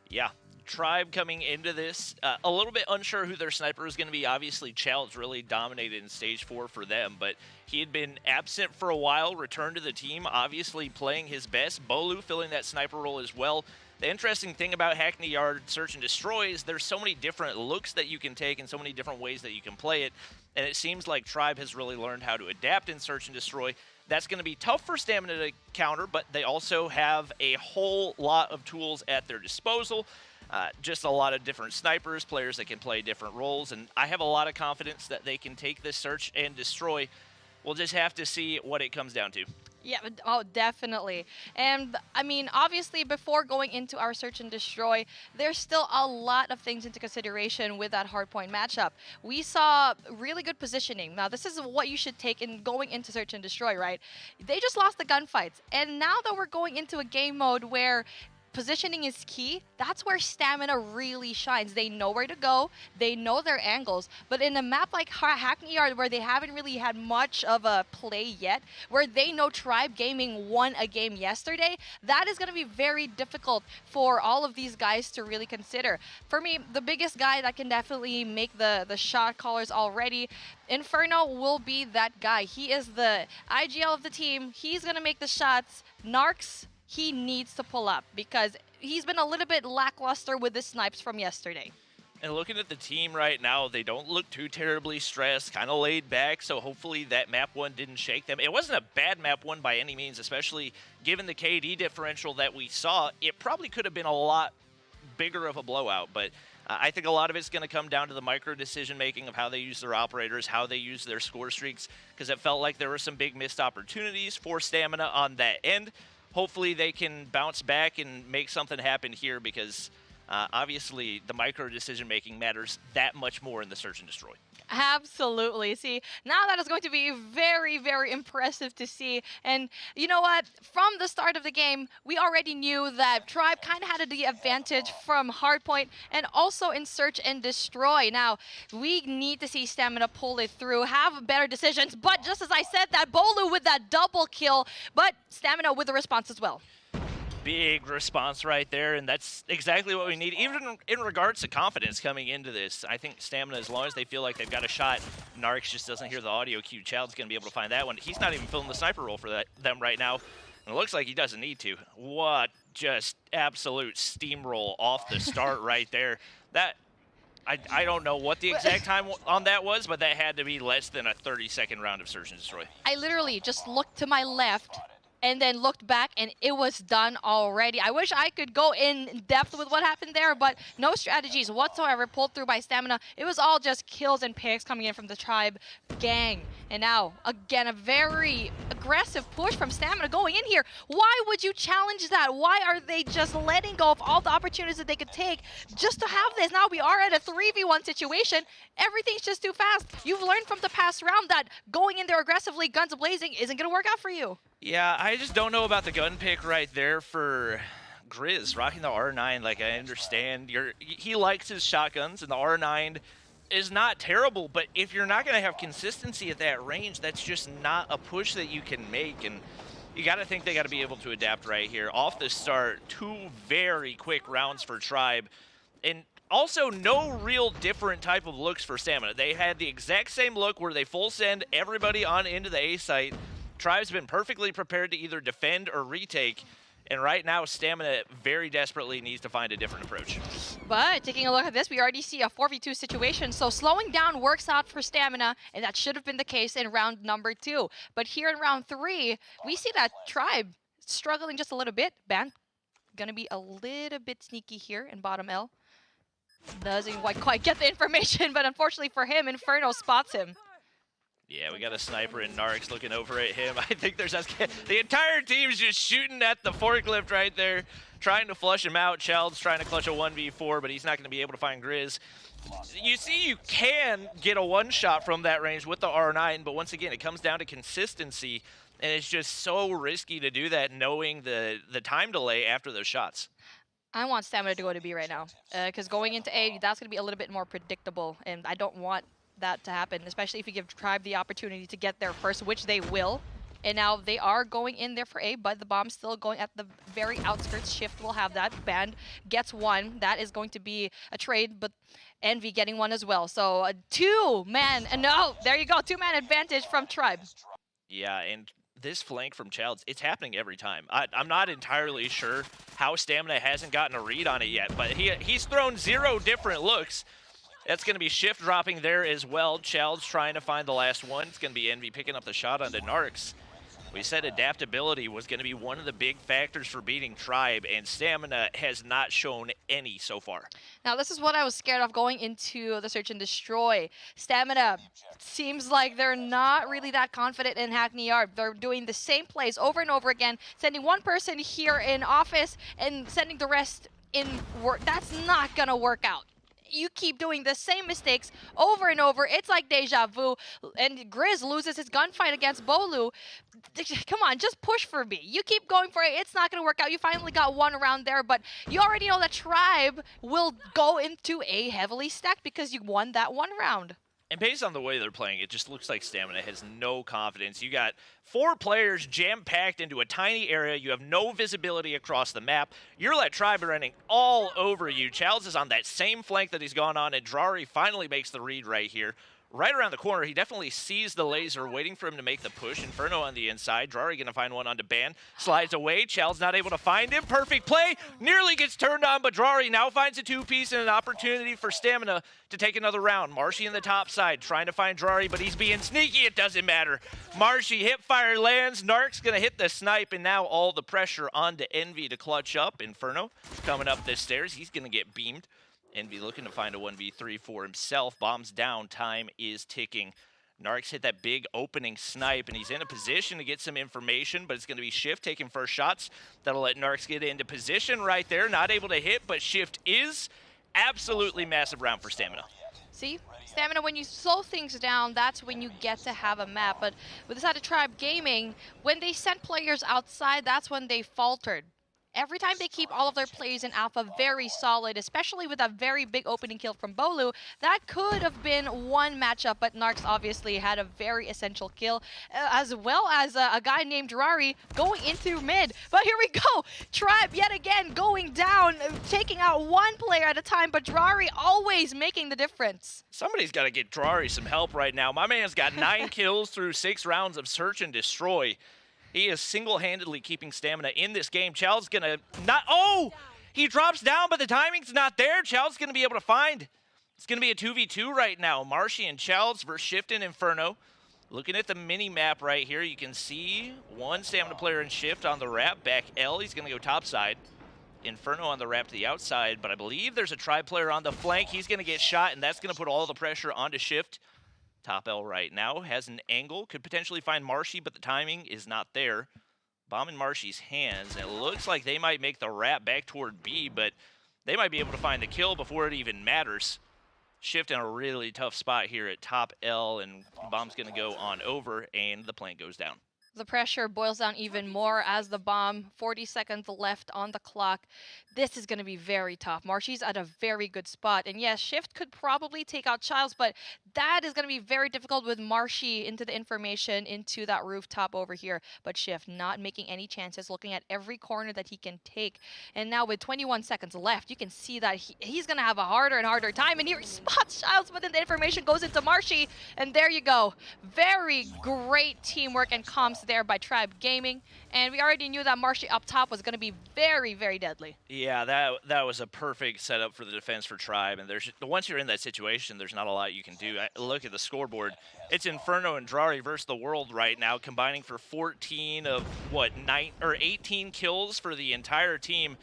Yeah. Tribe coming into this, a little bit unsure who their sniper is going to be. Obviously, Child's really dominated in Stage 4 for them, but he had been absent for a while, returned to the team, obviously playing his best. Bolu filling that sniper role as well. The interesting thing about Hackney Yard Search and Destroy is there's so many different looks that you can take and so many different ways that you can play it, and it seems like Tribe has really learned how to adapt in Search and Destroy. That's going to be tough for Stamina to counter, but they also have a whole lot of tools at their disposal. Just a lot of different snipers, players that can play different roles, and I have a lot of confidence that they can take this Search and Destroy. We'll just have to see what it comes down to. Yeah, oh, definitely. And I mean, obviously, before going into our Search and Destroy, there's still a lot of things into consideration with that hardpoint matchup. We saw really good positioning. Now, this is what you should take in going into Search and Destroy, right? They just lost the gunfights. And now that we're going into a game mode where positioning is key, that's where Stamina really shines. They know where to go, they know their angles, but in a map like Hackney Yard, where they haven't really had much of a play yet, where they know Tribe Gaming won a game yesterday, that is going to be very difficult for all of these guys to really consider. For me, the biggest guy that can definitely make the shot callers already, Inferno will be that guy. He is the IGL of the team. He's going to make the shots. Narcs, he needs to pull up because he's been a little bit lackluster with the snipes from yesterday. And looking at the team right now, they don't look too terribly stressed, kind of laid back, so hopefully that map one didn't shake them. It wasn't a bad map one by any means, especially given the KD differential that we saw. It probably could have been a lot bigger of a blowout, but I think a lot of it's going to come down to the micro decision making of how they use their operators, how they use their score streaks, because it felt like there were some big missed opportunities for Stamina on that end. hopefully they can bounce back and make something happen here because obviously the micro decision making matters that much more in the search and destroy. Absolutely. See, now that is going to be very, very impressive to see. And you know what? From the start of the game, we already knew that Tribe kind of had the advantage from hardpoint and also in search and destroy. Now, we need to see Stamina pull it through, have better decisions. But just as I said that, Bolu with that double kill, but Stamina with the response as well. Big response right there, and that's exactly what we need. Even in regards to confidence coming into this, I think Stamina, as long as they feel like they've got a shot, Narks just doesn't hear the audio cue. Child's going to be able to find that one. He's not even filling the sniper role for them right now, and it looks like he doesn't need to. What just absolute steamroll off the start right there. That I don't know what the exact time on that was, but that had to be less than a 30-second round of search and destroy. I literally just looked to my left and then looked back, and it was done already. I wish I could go in depth with what happened there, but no strategies whatsoever pulled through by Stamina. It was all just kills and picks coming in from the Tribe gang. And now, again, a very aggressive push from Stamina going in here. Why would you challenge that? Why are they just letting go of all the opportunities that they could take just to have this? Now we are at a 3v1 situation. Everything's just too fast. You've learned from the past round that going in there aggressively, guns blazing, isn't going to work out for you. Yeah, I just don't know about the gun pick right there for Grizz. Rocking the R9, like, I understand. He likes his shotguns, and the R9 is not terrible, but if you're not going to have consistency at that range, that's just not a push that you can make, and you got to think they got to be able to adapt right here. Off the start, 2 very quick rounds for Tribe, and also no real different type of looks for Stamina. They had the exact same look where they full send everybody on into the A site. Tribe's been perfectly prepared to either defend or retake, and right now Stamina very desperately needs to find a different approach. But taking a look at this, we already see a 4v2 situation, so slowing down works out for Stamina, and that should have been the case in round number 2. But here in round 3, we see that Tribe struggling just a little bit. Ban gonna be a little bit sneaky here in bottom L. Doesn't quite get the information, but unfortunately for him, Inferno spots him. Yeah, we got a sniper in Narks looking over at him. I think there's the entire team's just shooting at the forklift right there, trying to flush him out. Child's trying to clutch a 1v4, but he's not going to be able to find Grizz. You see, you can get a one-shot from that range with the R9, but once again, it comes down to consistency, and it's just so risky to do that knowing the time delay after those shots. I want Stamina to go to B right now, because going into A, that's going to be a little bit more predictable, and I don't want that to happen, especially if you give Tribe the opportunity to get there first, which they will. And now they are going in there for A, but the bomb's still going at the very outskirts. Shift will have that. Band gets 1. That is going to be a trade, but Envy getting 1 as well. So a 2-man, and no, there you go, 2-man advantage from Tribe. Yeah, and this flank from Childs, it's happening every time. I'm not entirely sure how Stamina hasn't gotten a read on it yet, but he's thrown 0 different looks. That's going to be Shift dropping there as well. Child's trying to find the last one. It's going to be Envy picking up the shot onto Narks. We said adaptability was going to be one of the big factors for beating Tribe, and Stamina has not shown any so far. Now, this is what I was scared of going into the search and destroy. Stamina seems like they're not really that confident in Hackney Yard. They're doing the same plays over and over again, sending one person here in office and sending the rest in work. That's not going to work out. You keep doing the same mistakes over and over. It's like deja vu. And Grizz loses his gunfight against Bolu. Come on, just push for B. You keep going for it. It's not going to work out. You finally got 1 around there, but you already know that Tribe will go into A heavily stacked because you won that 1 round. And based on the way they're playing, it just looks like Stamina has no confidence. You got 4 players jam-packed into a tiny area. You have no visibility across the map. You're let Tribe running all over you. Childs is on that same flank that he's gone on, and Drari finally makes the read right here. Right around the corner, he definitely sees the laser, waiting for him to make the push. Inferno on the inside. Drari going to find one onto Ban. Slides away. Child's not able to find him. Perfect play. Nearly gets turned on, but Drari now finds a 2-piece and an opportunity for Stamina to take another round. Marshy in the top side trying to find Drari, but he's being sneaky. It doesn't matter. Marshy hip fire lands. Nark's going to hit the snipe, and now all the pressure onto Envy to clutch up. Inferno coming up the stairs. He's going to get beamed. Envy looking to find a 1v3 for himself. Bombs down. Time is ticking. Narcs hit that big opening snipe, and he's in a position to get some information, but it's going to be Shift taking first shots. That'll let Narcs get into position right there. Not able to hit, but Shift is absolutely massive round for Stamina. See, Stamina, when you slow things down, that's when you get to have a map. But with this side of Tribe Gaming, when they sent players outside, that's when they faltered. Every time they keep all of their plays in alpha very solid, especially with a very big opening kill from Bolu, that could have been one matchup, but Narcs obviously had a very essential kill, as well as a guy named Rari going into mid. But here we go, Tribe yet again going down, taking out one player at a time, but Rari always making the difference. Somebody's got to get Drari some help right now. My man's got 9 kills through 6 rounds of search and destroy. He is single-handedly keeping Stamina in this game. Chow's gonna not, oh! He drops down, but the timing's not there. Chow's gonna be able to find. It's gonna be a 2v2 right now. Marshy and Chow's versus Shift and Inferno. Looking at the mini-map right here, you can see one Stamina player in Shift on the wrap. Back L, he's gonna go topside. Inferno on the wrap to the outside, but I believe there's a Tribe player on the flank. He's gonna get shot, and that's gonna put all the pressure onto Shift. Top L right now has an angle, could potentially find Marshy, but the timing is not there. Bomb in Marshy's hands, and it looks like they might make the wrap back toward B, but they might be able to find the kill before it even matters. Shift in a really tough spot here at top L, and Bomb's gonna go on over, and the plant goes down. The pressure boils down even more as the bomb, 40 seconds left on the clock. This is going to be very tough. Marshy's at a very good spot. And yes, Shift could probably take out Childs, but that is going to be very difficult with Marshy into the information into that rooftop over here. But Shift not making any chances, looking at every corner that he can take. And now with 21 seconds left, you can see that he's going to have a harder and harder time. And here he spots Childs, but then the information goes into Marshy. And there you go. Very great teamwork and comms there by Tribe Gaming, and we already knew that Marshy up top was going to be very, very deadly. Yeah, that was a perfect setup for the defense for Tribe, and once you're in that situation, there's not a lot you can do. Look at the scoreboard. It's Inferno and Drari versus the world right now, combining for 14 of, 18 kills for the entire team,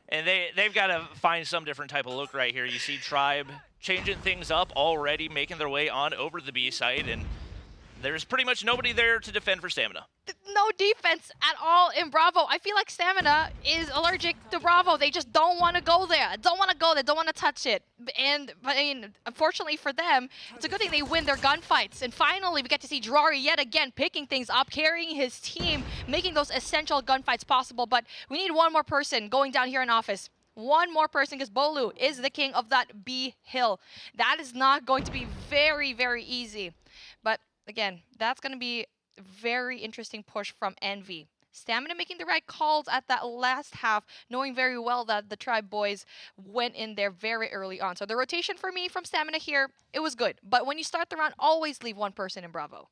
and they've got to find some different type of look right here. You see Tribe changing things up already, making their way on over to the B site, and there's pretty much nobody there to defend for Stamina. No defense at all in Bravo. I feel like Stamina is allergic to Bravo. They just don't want to go there. Don't want to go there. Don't want to touch it. And I mean, unfortunately for them, it's a good thing they win their gunfights. And finally, we get to see Drari yet again picking things up, carrying his team, making those essential gunfights possible. But we need one more person going down here in office. One more person, because Bolu is the king of that B hill. That is not going to be very, very easy. But again, that's going to be a very interesting push from Envy. Stamina making the right calls at that last half, knowing very well that the Tribe boys went in there very early on. So the rotation for me from Stamina here, it was good. But when you start the round, always leave one person in Bravo.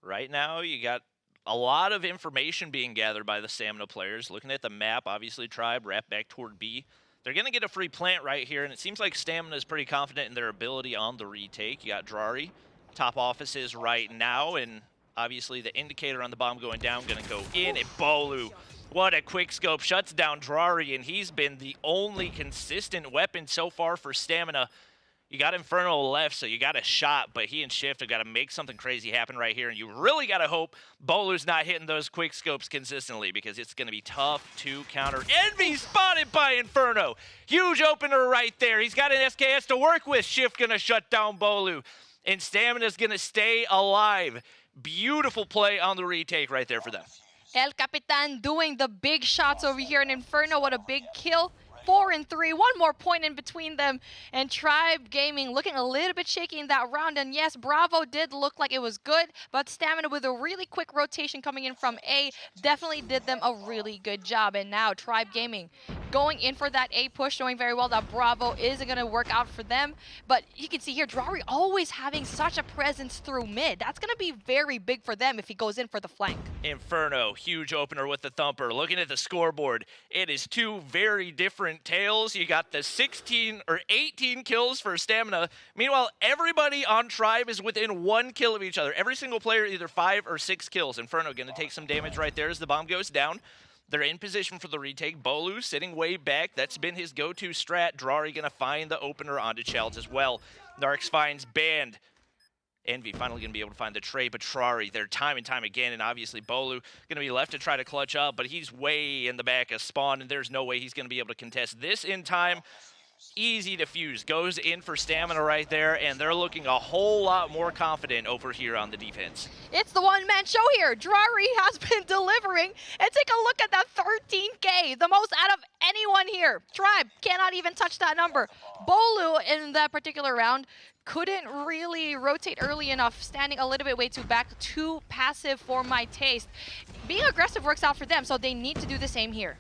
Right now, you got a lot of information being gathered by the Stamina players. Looking at the map, obviously Tribe wrapped back toward B. They're going to get a free plant right here, and it seems like Stamina is pretty confident in their ability on the retake. You got Drari. Top offices right now, and obviously the indicator on the bomb going down going to go in, and Bolu, what a quick scope, shuts down Drari, and he's been the only consistent weapon so far for Stamina. You got Inferno left, so you got a shot, but he and Shift have got to make something crazy happen right here, and you really got to hope Bolu's not hitting those quick scopes consistently, because it's going to be tough to counter. Envy spotted by Inferno. Huge opener right there. He's got an SKS to work with. Shift going to shut down Bolu. And Stamina's going to stay alive. Beautiful play on the retake right there for them. El Capitan doing the big shots over here in Inferno. What a big kill. 4 and 3, one more point in between them, and Tribe Gaming looking a little bit shaky in that round. And yes, Bravo did look like it was good, but Stamina with a really quick rotation coming in from A definitely did them a really good job. And now Tribe Gaming going in for that A push, knowing very well that Bravo isn't going to work out for them. But you can see here, Drari always having such a presence through mid. That's going to be very big for them if he goes in for the flank. Inferno, huge opener with the thumper. Looking at the scoreboard, it is two very different tales. You got the 16 or 18 kills for Stamina. Meanwhile, everybody on Tribe is within 1 kill of each other. Every single player either 5 or 6 kills. Inferno going to take some damage right there as the bomb goes down. They're in position for the retake. Bolu sitting way back. That's been his go-to strat. Drari going to find the opener onto Childs as well. Narcs finds Band. Envy finally going to be able to find the trade, but Trari there time and time again, and obviously Bolu going to be left to try to clutch up, but he's way in the back of Spawn, and there's no way he's going to be able to contest this in time. Easy to fuse, goes in for Stamina right there, and they're looking a whole lot more confident over here on the defense. It's the one-man show here. Drari has been delivering, and take a look at that 13K, the most out of anyone here. Tribe cannot even touch that number. Bolu in that particular round couldn't really rotate early enough, standing a little bit way too back, too passive for my taste. Being aggressive works out for them, so they need to do the same here.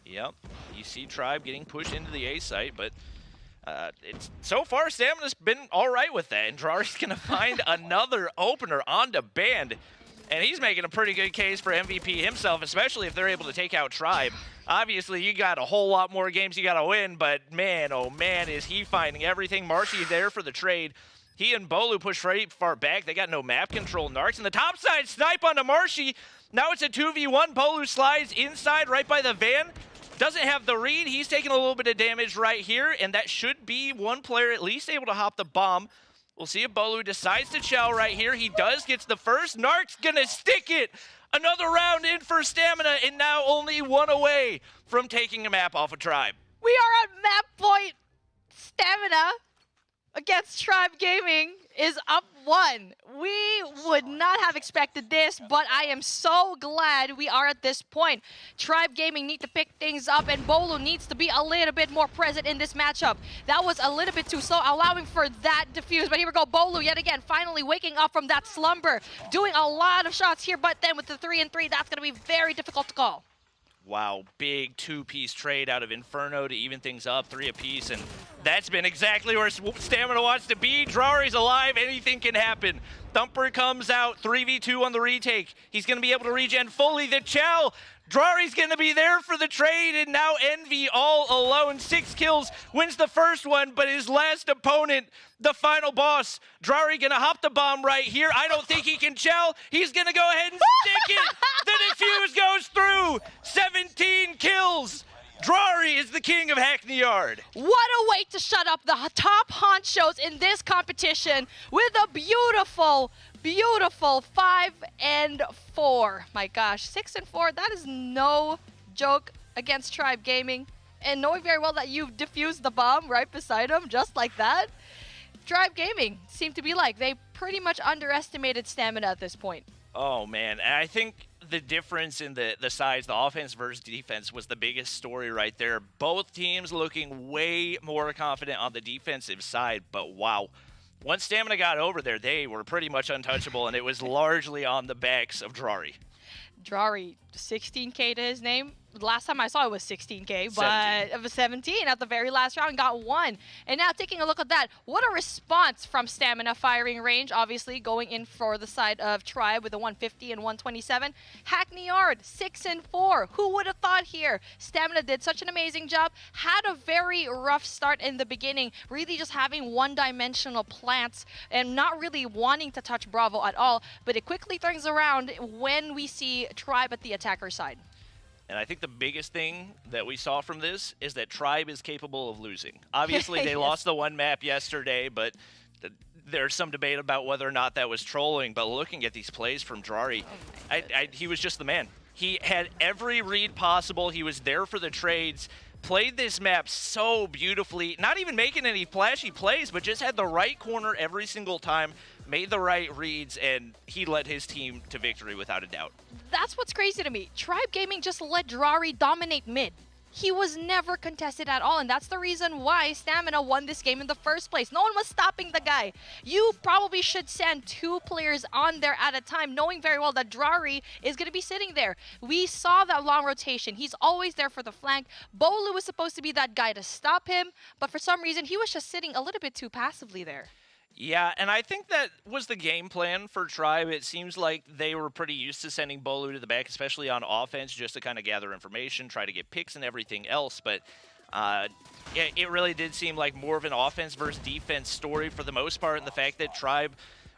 Yep, you see Tribe getting pushed into the A site, but it's so far Stamina's been all right with that, and Drari's gonna find another opener onto Band, and he's making a pretty good case for MVP himself, especially if they're able to take out Tribe. Obviously, you got a whole lot more games you gotta win, but man, oh man, is he finding everything. Marshy there for the trade. He and Bolu push very far back. They got no map control. Narcs in the top side, snipe onto Marshy. Now it's a 2v1. Bolu slides inside right by the van. Doesn't have the read. He's taking a little bit of damage right here, and that should be one player at least able to hop the bomb. We'll see if Bolu decides to chow right here. He does, gets the first. Narc's gonna stick it. Another round in for Stamina, and now only one away from taking a map off of Tribe. We are at map point. Stamina against Tribe Gaming is up 1. We would not have expected this, but I am so glad we are at this point. Tribe Gaming need to pick things up, and Bolu needs to be a little bit more present in this matchup. That was a little bit too slow, allowing for that defuse, but here we go. Bolu yet again, finally waking up from that slumber, doing a lot of shots here, but then with the 3-3, that's going to be very difficult to call. Wow, big two-piece trade out of Inferno to even things up, 3 apiece, and that's been exactly where Stamina wants to be. Drari's alive, anything can happen. Thumper comes out, 3v2 on the retake. He's going to be able to regen fully. The chow, Drari's going to be there for the trade, and now Envy all alone. 6 kills, wins the first one, but his last opponent, the final boss, Drari going to hop the bomb right here. I don't think he can chow. He's going to go ahead and stick it. The defuse goes through. 17 kills. Drari is the king of Hackney Yard. What a way to shut up the top honchos in this competition with a beautiful, beautiful 5-4. My gosh, 6-4, that is no joke against Tribe Gaming. And knowing very well that you've defused the bomb right beside him, just like that, Tribe Gaming seemed to be like, they pretty much underestimated Stamina at this point. Oh man, and I think the difference in the sides, the offense versus defense, was the biggest story right there. Both teams looking way more confident on the defensive side, but wow. Once Stamina got over there, they were pretty much untouchable, and it was largely on the backs of Drari. Drari, 16K to his name. Last time I saw it was 16K, but it was 17 at the very last round, got 1. And now taking a look at that, what a response from Stamina firing range, obviously going in for the side of Tribe with a 150 and 127. Hackney Yard, 6-4. Who would have thought here? Stamina did such an amazing job, had a very rough start in the beginning, really just having one-dimensional plants and not really wanting to touch Bravo at all, but it quickly turns around when we see Tribe at the attacker side. And I think the biggest thing that we saw from this is that Tribe is capable of losing. Obviously, they lost the one map yesterday, but there's some debate about whether or not that was trolling. But looking at these plays from Drari, he was just the man. He had every read possible. He was there for the trades, played this map so beautifully, not even making any flashy plays, but just had the right corner every single time, made the right reads, and he led his team to victory without a doubt. That's what's crazy to me. Tribe Gaming just let Drari dominate mid. He was never contested at all, and that's the reason why Stamina won this game in the first place. No one was stopping the guy. You probably should send 2 players on there at a time, knowing very well that Drari is going to be sitting there. We saw that long rotation. He's always there for the flank. Bolu was supposed to be that guy to stop him, but for some reason, he was just sitting a little bit too passively there. Yeah, and I think that was the game plan for Tribe. It seems like they were pretty used to sending Bolu to the back, especially on offense, just to kind of gather information, try to get picks and everything else. But it really did seem like more of an offense versus defense story for the most part, and the fact that Tribe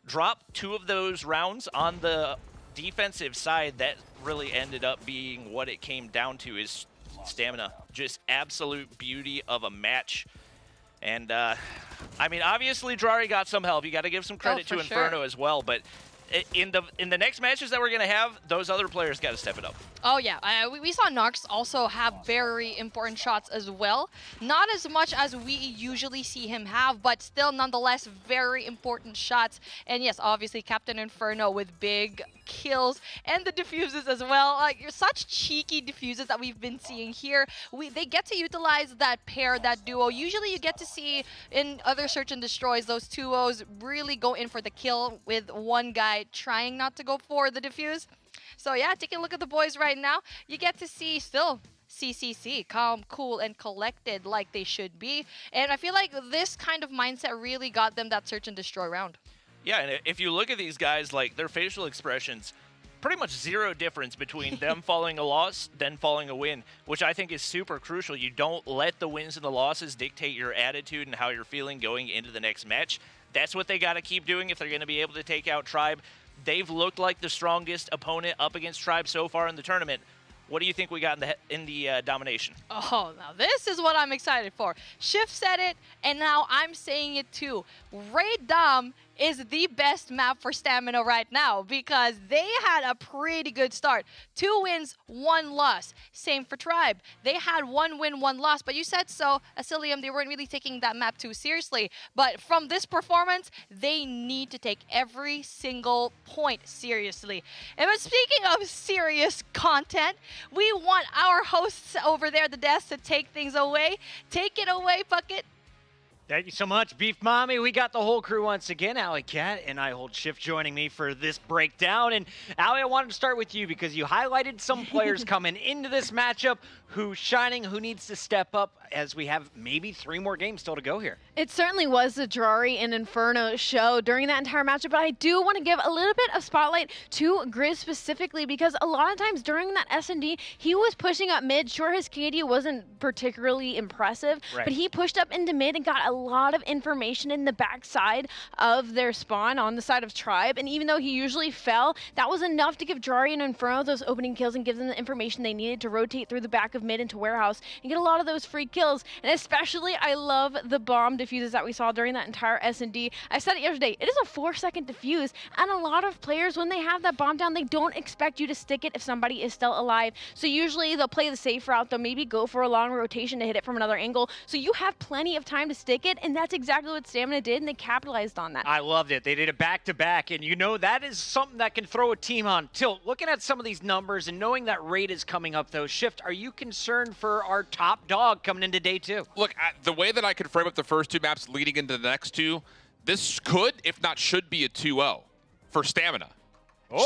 dropped 2 of those rounds on the defensive side, that really ended up being what it came down to, is Stamina. Just absolute beauty of a match. And I mean, obviously, Drari got some help. You got to give some credit to for Inferno sure. as well, but in the next matches that we're going to have, those other players got to step it up. Oh yeah, we saw Narcs also have very important shots as well. Not as much as we usually see him have, but still nonetheless very important shots. And yes, obviously Captain Inferno with big kills and the diffuses as well. Like such cheeky diffuses that we've been seeing here. They get to utilize that pair, that duo. Usually you get to see in other search and destroys those 2-0s really go in for the kill with one guy trying not to go for the diffuse. So yeah, taking a look at the boys right now, you get to see still CCC, calm, cool, and collected like they should be. And I feel like this kind of mindset really got them that search and destroy round. Yeah, and if you look at these guys, like their facial expressions, pretty much zero difference between them following a loss then following a win, which I think is super crucial. You don't let the wins and the losses dictate your attitude and how you're feeling going into the next match. That's what they got to keep doing if they're going to be able to take out Tribe. They've looked like the strongest opponent up against Tribe so far in the tournament. What do you think we got in the domination? Oh, now this is what I'm excited for. Shift said it, and now I'm saying it too. Raid Dom is the best map for Stamina right now because they had a pretty good start. 2 wins, 1 loss. Same for Tribe. They had 1 win, 1 loss, but you said so, Asylium, they weren't really taking that map too seriously. But from this performance, they need to take every single point seriously. And but speaking of serious content, we want our hosts over there at the desk to take things away. Take it away, Bucket. Thank you so much, Beef Mommy. We got the whole crew once again. Alley Cat and I Hold Shift joining me for this breakdown. And Alley, I wanted to start with you because you highlighted some players coming into this matchup who's shining, who needs to step up as we have maybe 3 more games still to go here. It certainly was the Drari and Inferno show during that entire matchup, but I do want to give a little bit of spotlight to Grizz specifically because a lot of times during that S&D, he was pushing up mid. Sure, his KD wasn't particularly impressive, but he pushed up into mid and got a lot of information in the backside of their spawn on the side of Tribe, and even though he usually fell, that was enough to give Drari and Inferno those opening kills and give them the information they needed to rotate through the back of mid into warehouse and get a lot of those free kills. And especially, I love the bomb diffuses that we saw during that entire S&D. I said it yesterday, it is a 4-second diffuse, and a lot of players, when they have that bomb down, they don't expect you to stick it if somebody is still alive. So usually they'll play the safe route, they'll maybe go for a long rotation to hit it from another angle, so you have plenty of time to stick it, and that's exactly what Stamina did, and they capitalized on that. I loved it. They did it back-to-back, and you know that is something that can throw a team on tilt. Looking at some of these numbers and knowing that Raid is coming up, though, Shift, are you concerned for our top dog coming into day 2? Look, the way that I could frame up the first 2 maps leading into the next 2, this could, if not should, be a 2-0 for Stamina.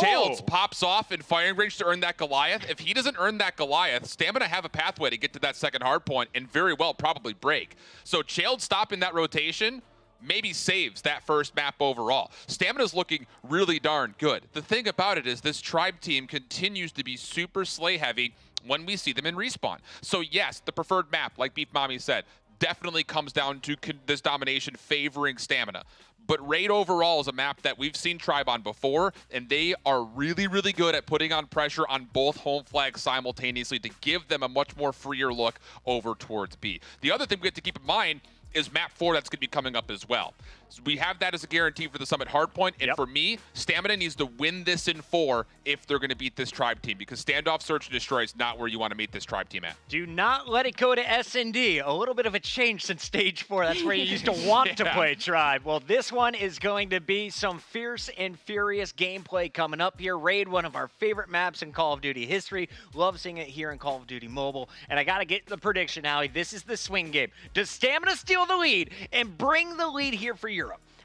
Childs pops off in firing range to earn that Goliath. If he doesn't earn that Goliath, Stamina have a pathway to get to that second hard point and very well probably break. So Childs stopping that rotation maybe saves that first map overall. Stamina's looking really darn good. The thing about it is this Tribe team continues to be super slay heavy when we see them in respawn. So yes, the preferred map, like Beef Mommy said, definitely comes down to this domination favoring Stamina. But Raid overall is a map that we've seen Tribe on before, and they are really, really good at putting on pressure on both home flags simultaneously to give them a much more freer look over towards B. The other thing we have to keep in mind is map 4 that's going to be coming up as well. So we have that as a guarantee for the Summit Hardpoint, and for me, Stamina needs to win this in 4 if they're going to beat this Tribe team, because Standoff, Search, and Destroy is not where you want to meet this Tribe team at. Do not let it go to S&D. A little bit of a change since stage 4. That's where you used to want to play Tribe. Well, this one is going to be some fierce and furious gameplay coming up here. Raid, one of our favorite maps in Call of Duty history. Love seeing it here in Call of Duty Mobile. And I got to get the prediction, Allie. This is the swing game. Does Stamina steal the lead and bring the lead here for Europe?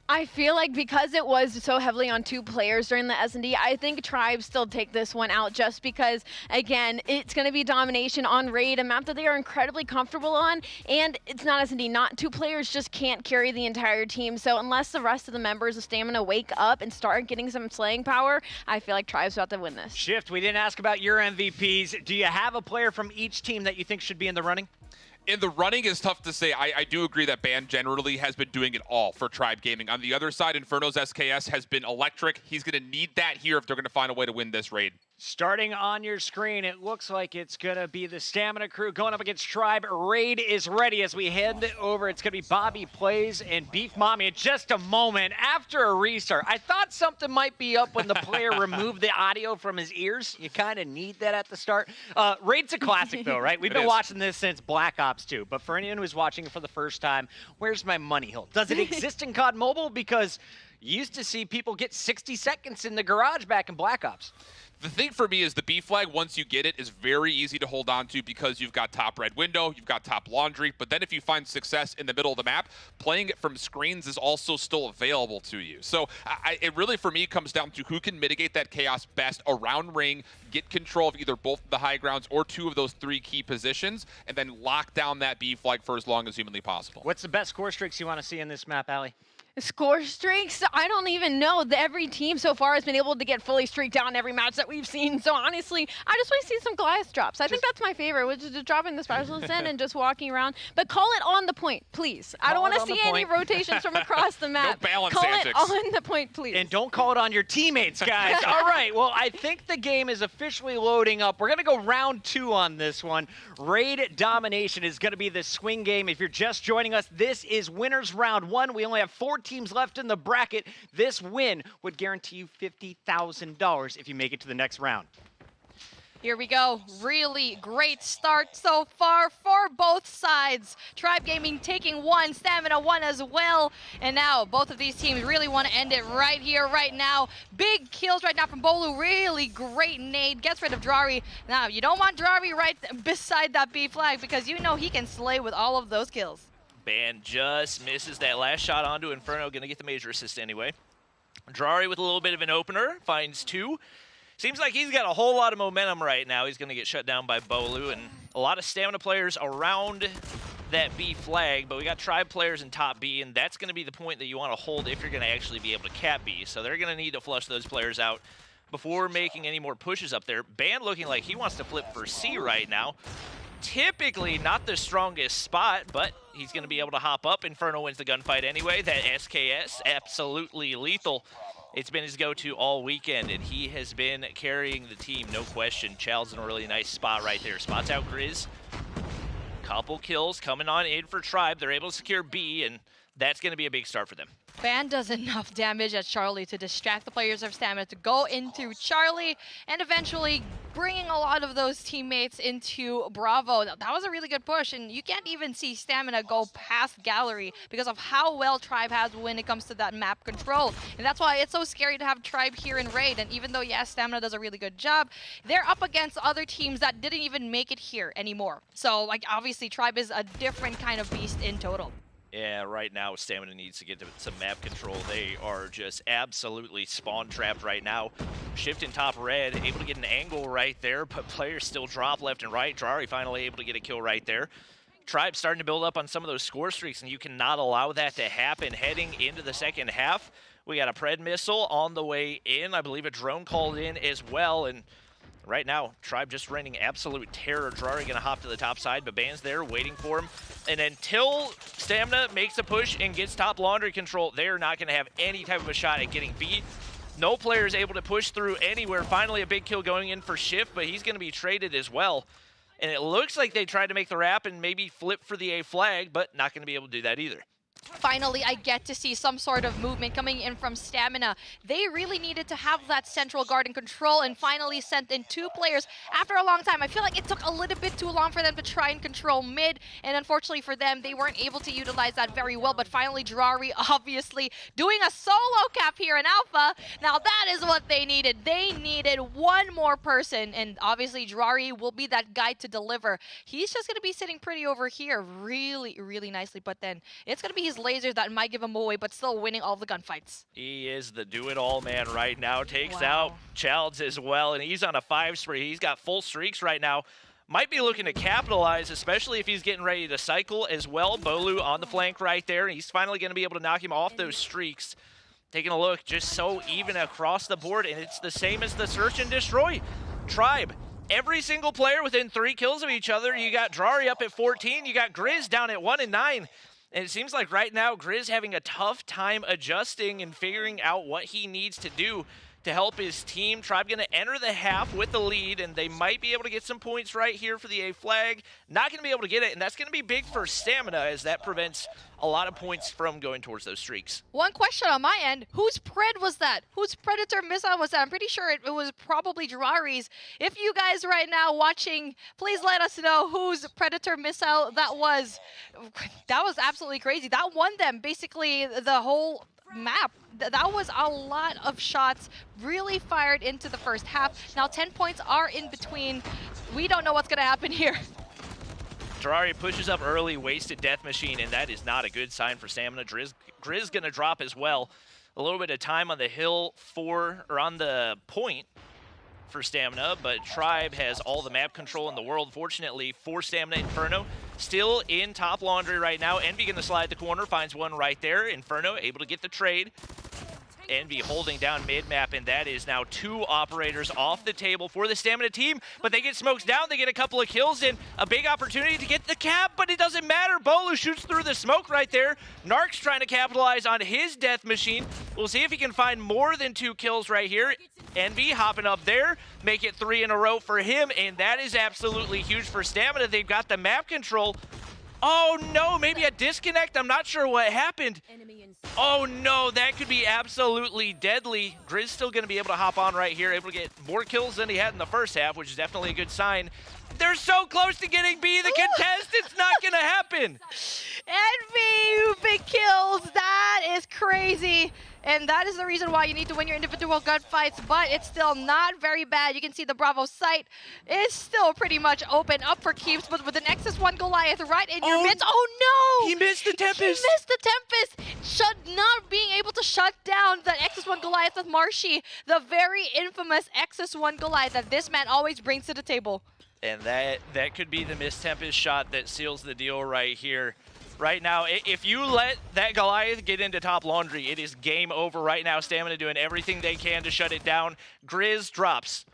I feel like because it was so heavily on 2 players during the S&D, I think Tribe still take this one out just because, again, it's going to be domination on Raid, a map that they are incredibly comfortable on, and it's not S&D. Not 2 players just can't carry the entire team. So unless the rest of the members of Stamina wake up and start getting some slaying power, I feel like Tribe's about to win this. Shift, we didn't ask about your MVPs. Do you have a player from each team that you think should be in the running? In the running is tough to say. I do agree that Ban generally has been doing it all for Tribe Gaming. On the other side, Inferno's SKS has been electric. He's going to need that here if they're going to find a way to win this raid. Starting on your screen, it looks like it's going to be the Stamina crew going up against Tribe. Raid is ready as we head over. It's going to be Bobby Plays and Beef Mommy in just a moment after a restart. I thought something might be up when the player removed the audio from his ears. You kind of need that at the start. Raid's a classic, though, right? We've been watching this since Black Ops 2. But for anyone who's watching it for the first time, where's my money hill? Does it exist in COD Mobile? Because you used to see people get 60 seconds in the garage back in Black Ops. The thing for me is the B flag, once you get it, is very easy to hold on to because you've got top red window, you've got top laundry, but then if you find success in the middle of the map, playing it from screens is also still available to you. So it really, for me, comes down to who can mitigate that chaos best around ring, get control of either both of the high grounds or two of those three key positions, and then lock down that B flag for as long as humanly possible. What's the best score streaks you want to see in this map, Allie? Score streaks? I don't even know. Every team so far has been able to get fully streaked down every match that we've seen. So honestly, I just want to see some Goliath drops. I think that's my favorite, which is just dropping the specialist in and just walking around. But call it on the point, please. I don't want to see any rotations from across the map. No balance call antics. it on the point, please. And don't call it on your teammates, guys. All right, well, I think the game is officially loading up. We're going to go round 2 on this one. Raid Domination is going to be the swing game. If you're just joining us, this is winners round 1. We only have 4 teams left in the bracket. This win would guarantee you $50,000 if you make it to the next round. Here we go. Really great start so far for both sides. Tribe Gaming taking 1, Stamina 1 as well. And now both of these teams really want to end it right here, right now. Big kills right now from Bolu. Really great nade. Gets rid of Drari. Now, you don't want Drari right beside that B flag because you know he can slay with all of those kills. Ban just misses that last shot onto Inferno. Going to get the major assist anyway. Drari with a little bit of an opener. Finds 2. Seems like he's got a whole lot of momentum right now. He's going to get shut down by Bolu. And a lot of Stamina players around that B flag. But we got Tribe players in top B. And that's going to be the point that you want to hold if you're going to actually be able to cap B. So they're going to need to flush those players out before making any more pushes up there. Ban looking like he wants to flip for C right now. Typically not the strongest spot, but he's going to be able to hop up. Inferno wins the gunfight anyway. That SKS, absolutely lethal. It's been his go-to all weekend, and he has been carrying the team, no question. Chald's in a really nice spot right there. Spots out Grizz. Couple kills coming on in for Tribe. They're able to secure B, and that's going to be a big start for them. Ban does enough damage at Charlie to distract the players of Stamina to go into Charlie and eventually bringing a lot of those teammates into Bravo. That was a really good push, and you can't even see Stamina go past Gallery because of how well Tribe has when it comes to that map control. And that's why it's so scary to have Tribe here in Raid. And even though, yes, Stamina does a really good job, they're up against other teams that didn't even make it here anymore. So, like, obviously, Tribe is a different kind of beast in total. Yeah, right now Stamina needs to get to some map control. They are just absolutely spawn trapped right now. Shift in top red, able to get an angle right there, but players still drop left and right. Drari finally able to get a kill right there. Tribe starting to build up on some of those score streaks, and you cannot allow that to happen heading into the second half. We got a Pred missile on the way in. I believe a drone called in as well, and right now, Tribe just raining absolute terror. Drari gonna hop to the top side, but Ban's there waiting for him. And until Stamina makes a push and gets top laundry control, they're not gonna have any type of a shot at getting beat. No player is able to push through anywhere. Finally, a big kill going in for Shift, but he's gonna be traded as well. And it looks like they tried to make the wrap and maybe flip for the A flag, but not gonna be able to do that either. Finally, I get to see some sort of movement coming in from Stamina. They really needed to have that central guard in control and finally sent in 2 players after a long time. I feel like it took a little bit too long for them to try and control mid, and unfortunately for them, they weren't able to utilize that very well. But finally, Drari obviously doing a solo cap here in Alpha. Now that is what they needed. They needed one more person, and obviously Drari will be that guy to deliver. He's just going to be sitting pretty over here really, really nicely, but then it's going to be his lasers that might give him away, but still winning all the gunfights. He is the do-it-all man right now. Takes out Childs as well, and he's on a 5 spree. He's got full streaks right now. Might be looking to capitalize, especially if he's getting ready to cycle as well. Bolu on the flank right there. He's finally going to be able to knock him off those streaks. Taking a look, just so even across the board, and it's the same as the Search and Destroy. Tribe, every single player within 3 kills of each other. You got Drari up at 14. You got Grizz down at 1 and 9. And it seems like right now, Grizz having a tough time adjusting and figuring out what he needs to do to help his team. Tribe going to enter the half with the lead, and they might be able to get some points right here for the A flag. Not going to be able to get it, and that's going to be big for Stamina, as that prevents a lot of points from going towards those streaks. One question on my end, whose Pred was that? Whose Predator missile was that? I'm pretty sure it was probably Jirari's. If you guys right now watching, please let us know whose Predator missile that was. That was absolutely crazy. That won them basically the whole map. That was a lot of shots really fired into the first half. Now 10 points are in between. We don't know what's going to happen here. Jirari pushes up early, wasted Death Machine, and that is not a good sign for Stamina. Grizz going to drop as well. A little bit of time on the hill on the point for Stamina, but Tribe has all the map control in the world, fortunately, for Stamina. Inferno still in top laundry right now. Envy going to slide the corner, finds one right there. Inferno able to get the trade. Envy holding down mid-map, and that is now 2 operators off the table for the Stamina team, but they get smokes down, they get a couple of kills, and a big opportunity to get the cap, but it doesn't matter. Bolu shoots through the smoke right there. Narc's trying to capitalize on his Death Machine. We'll see if he can find more than 2 kills right here. Envy hopping up there, make it 3 in a row for him, and that is absolutely huge for Stamina. They've got the map control. Oh no, maybe a disconnect. I'm not sure what happened. Oh no, that could be absolutely deadly. Grizz still going to be able to hop on right here, able to get more kills than he had in the first half, which is definitely a good sign. They're so close to getting B, the contest. It's not going to happen. Envy, big kills. That is crazy. And that is the reason why you need to win your individual gunfights, but it's still not very bad. You can see the Bravo site is still pretty much open up for keeps, but with an Nexus-1 Goliath right in your midst. Oh no! He missed the Tempest. He missed the Tempest. Not being able to shut down that Nexus-1 Goliath with Marshy, the very infamous Nexus-1 Goliath that this man always brings to the table. And that could be the missed Tempest shot that seals the deal right here. Right now, if you let that Goliath get into top laundry, it is game over right now. Stamina doing everything they can to shut it down. Grizz drops.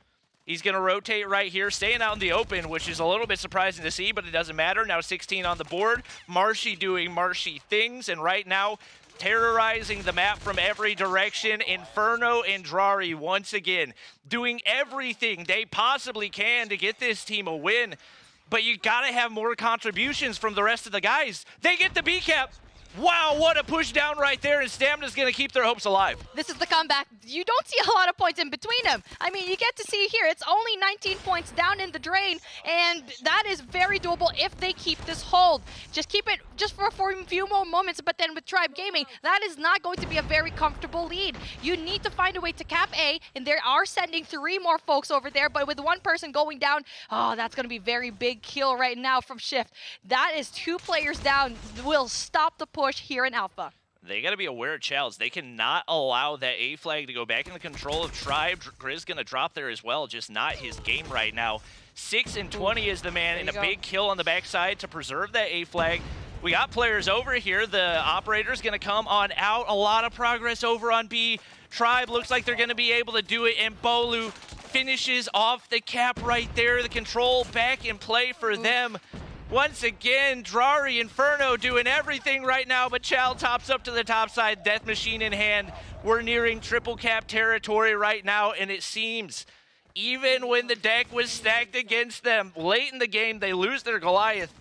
He's going to rotate right here, staying out in the open, which is a little bit surprising to see, but it doesn't matter. Now 16 on the board. Marshy doing Marshy things, and right now, terrorizing the map from every direction. Inferno and Drari once again doing everything they possibly can to get this team a win. But you gotta have more contributions from the rest of the guys. They get the B cap. Wow, what a push down right there, and Stamina's going to keep their hopes alive. This is the comeback. You don't see a lot of points in between them. I mean, you get to see here, it's only 19 points down in the drain, and that is very doable if they keep this hold. Just keep it just for a few more moments, but then with Tribe Gaming, that is not going to be a very comfortable lead. You need to find a way to cap A, and they are sending 3 more folks over there, but with 1 person going down, oh, that's going to be very big kill right now from Shift. That is 2 players down, will stop the push here in Alpha. They got to be aware of Childs. They cannot allow that A flag to go back in the control of Tribe. Grizz going to drop there as well, just not his game right now. 6 and 20 is the man, and a big kill on the backside to preserve that A flag. We got players over here. The operator's going to come on out. A lot of progress over on B. Tribe looks like they're going to be able to do it, and Bolu finishes off the cap right there. The control back in play for them. Once again, Drari Inferno doing everything right now, but Chow tops up to the top side, Death Machine in hand. We're nearing triple cap territory right now, and it seems even when the deck was stacked against them, late in the game, they lose their Goliath.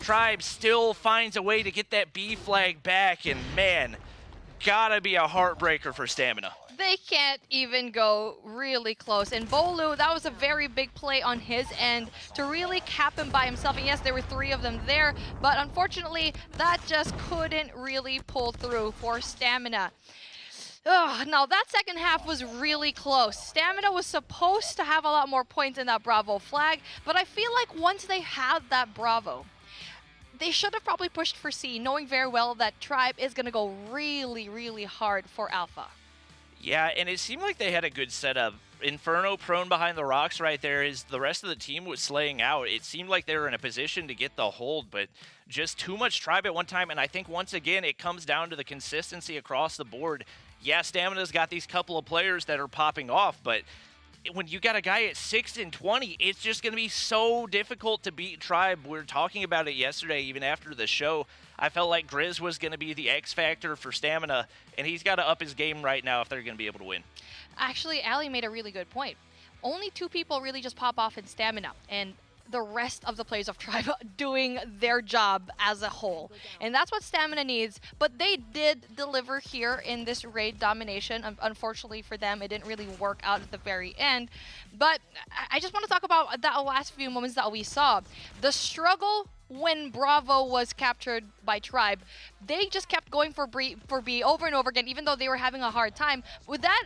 Tribe still finds a way to get that B flag back, and man, gotta be a heartbreaker for Stamina. They can't even go really close. And Bolu, that was a very big play on his end to really cap him by himself. And yes, there were 3 of them there, but unfortunately, that just couldn't really pull through for Stamina. Now, that second half was really close. Stamina was supposed to have a lot more points in that Bravo flag, but I feel like once they had that Bravo, they should have probably pushed for C, knowing very well that Tribe is going to go really, really hard for Alpha. Yeah, and it seemed like they had a good setup. Inferno prone behind the rocks right there as the rest of the team was slaying out. It seemed like they were in a position to get the hold, but just too much Tribe at one time. And I think once again, it comes down to the consistency across the board. Yeah, Stamina's got these couple of players that are popping off, but when you got a guy at 6-20, it's just going to be so difficult to beat Tribe. We were talking about it yesterday, even after the show. I felt like Grizz was going to be the X factor for Stamina, and he's got to up his game right now if they're going to be able to win. Actually, Ali made a really good point. Only 2 people really just pop off in Stamina, and the rest of the players of Tribe doing their job as a whole. And that's what Stamina needs, but they did deliver here in this raid domination. Unfortunately for them, it didn't really work out at the very end. But I just want to talk about that last few moments that we saw. The struggle when Bravo was captured by Tribe, they just kept going for B over and over again, even though they were having a hard time. With that,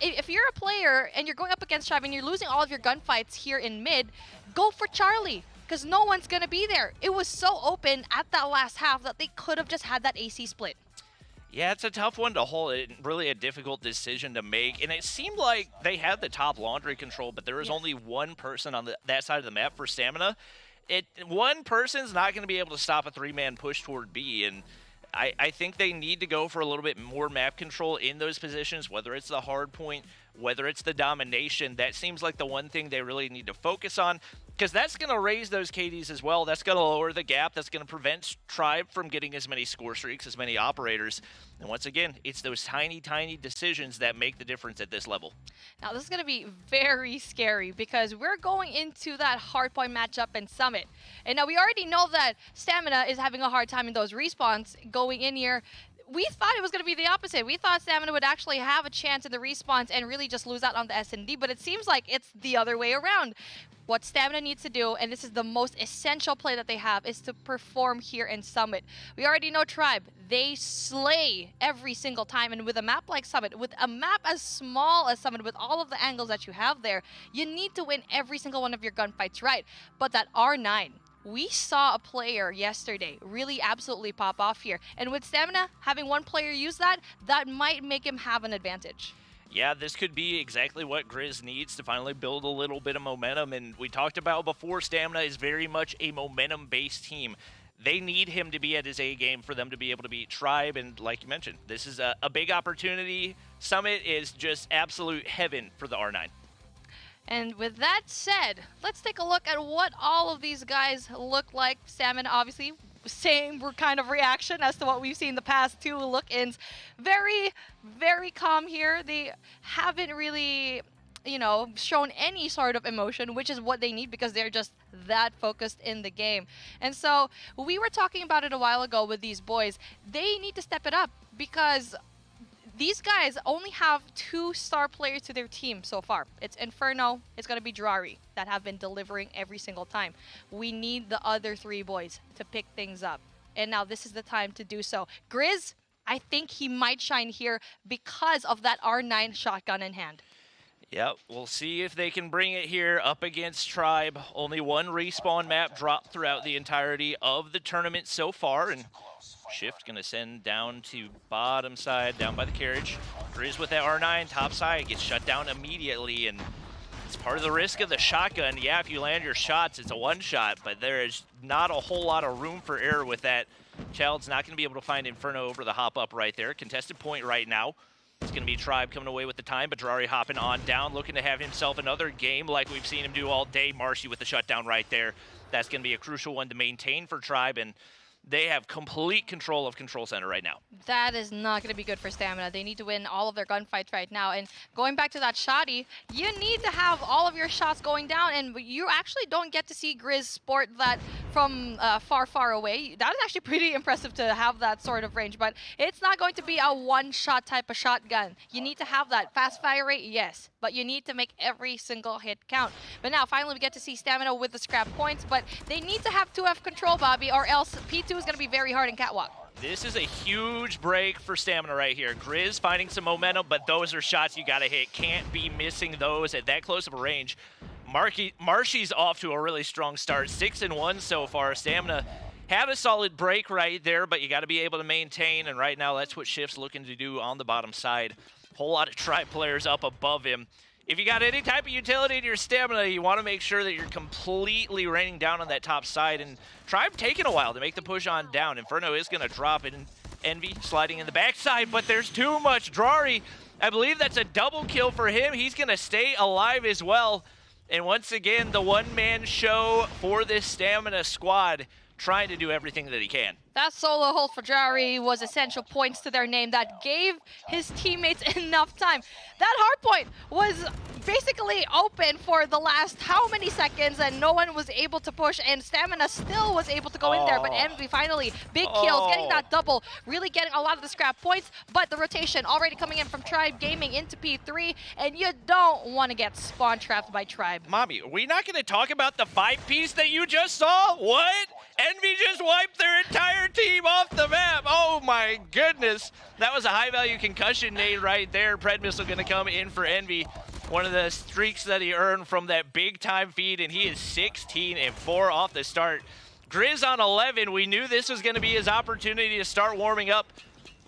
if you're a player and you're going up against Tribe and you're losing all of your gunfights here in mid, go for Charlie, because no one's going to be there. It was so open at that last half that they could have just had that AC split. Yeah, it's a tough one to hold. Really a difficult decision to make. And it seemed like they had the top laundry control, but there was only one person on that side of the map for Stamina. One person's not going to be able to stop a 3-man push toward B, and I think they need to go for a little bit more map control in those positions, whether it's the hard point, whether it's the domination. That seems like the one thing they really need to focus on, because that's going to raise those KDs as well. That's going to lower the gap. That's going to prevent Tribe from getting as many score streaks, as many operators. And once again, it's those tiny, tiny decisions that make the difference at this level. Now, this is going to be very scary because we're going into that hardpoint matchup in Summit. And now we already know that Stamina is having a hard time in those respawns going in here. We thought it was going to be the opposite. We thought Stamina would actually have a chance in the respawns and really just lose out on the S&D, but it seems like it's the other way around. What Stamina needs to do, and this is the most essential play that they have, is to perform here in Summit. We already know Tribe. They slay every single time, and with a map like Summit, with a map as small as Summit, with all of the angles that you have there, you need to win every single one of your gunfights right. But that R9, we saw a player yesterday really absolutely pop off here. And with Stamina, having one player use that might make him have an advantage. Yeah, this could be exactly what Grizz needs to finally build a little bit of momentum. And we talked about before, Stamina is very much a momentum-based team. They need him to be at his A game for them to be able to beat Tribe. And like you mentioned, this is a big opportunity. Summit is just absolute heaven for the R9. And with that said, let's take a look at what all of these guys look like. Stamina, obviously, same kind of reaction as to what we've seen the past 2 look-ins. Very, very calm here. They haven't really, shown any sort of emotion, which is what they need because they're just that focused in the game. And so we were talking about it a while ago with these boys. They need to step it up because these guys only have 2 star players to their team so far. It's Inferno, it's going to be Drari that have been delivering every single time. We need the other 3 boys to pick things up. And now this is the time to do so. Grizz, I think he might shine here because of that R9 shotgun in hand. Yep, we'll see if they can bring it here up against Tribe. Only 1 respawn map dropped throughout the entirety of the tournament so far, and Shift gonna send down to bottom side, down by the carriage. Grizz with that R9, top side, gets shut down immediately, and it's part of the risk of the shotgun. Yeah, if you land your shots, it's a one-shot, but there is not a whole lot of room for error with that. Child's not gonna be able to find Inferno over the hop-up right there. Contested point right now. It's going to be Tribe coming away with the time, but Drari hopping on down, looking to have himself another game like we've seen him do all day. Marshy with the shutdown right there. That's going to be a crucial one to maintain for Tribe, and they have complete control of Control Center right now. That is not going to be good for Stamina. They need to win all of their gunfights right now. And going back to that shotty, you need to have all of your shots going down, and you actually don't get to see Grizz sport that from far, far away. That is actually pretty impressive to have that sort of range, but it's not going to be a one-shot type of shotgun. You need to have that fast fire rate, yes, but you need to make every single hit count. But now, finally, we get to see Stamina with the scrap points, but they need to have 2F control, Bobby, or else P2 is going to be very hard in Catwalk. This is a huge break for Stamina right here. Grizz finding some momentum, but those are shots you got to hit. Can't be missing those at that close of a range. Marshy's off to a really strong start. 6-1 so far. Stamina had a solid break right there, but you got to be able to maintain, and right now that's what Shift's looking to do on the bottom side. Whole lot of Tribe players up above him. If you got any type of utility in your Stamina, you want to make sure that you're completely raining down on that top side, and Tribe taking a while to make the push on down. Inferno is going to drop it, and Envy sliding in the backside, but there's too much. Drari I believe that's a double kill for him. He's going to stay alive as well. And once again, the one-man show for this Stamina squad, trying to do everything that he can. That solo hold for Jari was essential points to their name that gave his teammates enough time. That hard point was basically open for the last how many seconds, and no one was able to push, and Stamina still was able to go in there, but Envy finally, big kills, getting that double, really getting a lot of the scrap points, but the rotation already coming in from Tribe Gaming into P3, and you don't want to get spawn trapped by Tribe. Mommy, are we not going to talk about the 5-piece that you just saw? What? Envy just wiped their entire team off the map. Oh my goodness. That was a high-value concussion nade right there. Pred missile going to come in for Envy. One of the streaks that he earned from that big-time feed, and he is 16-4 off the start. Grizz on 11. We knew this was going to be his opportunity to start warming up.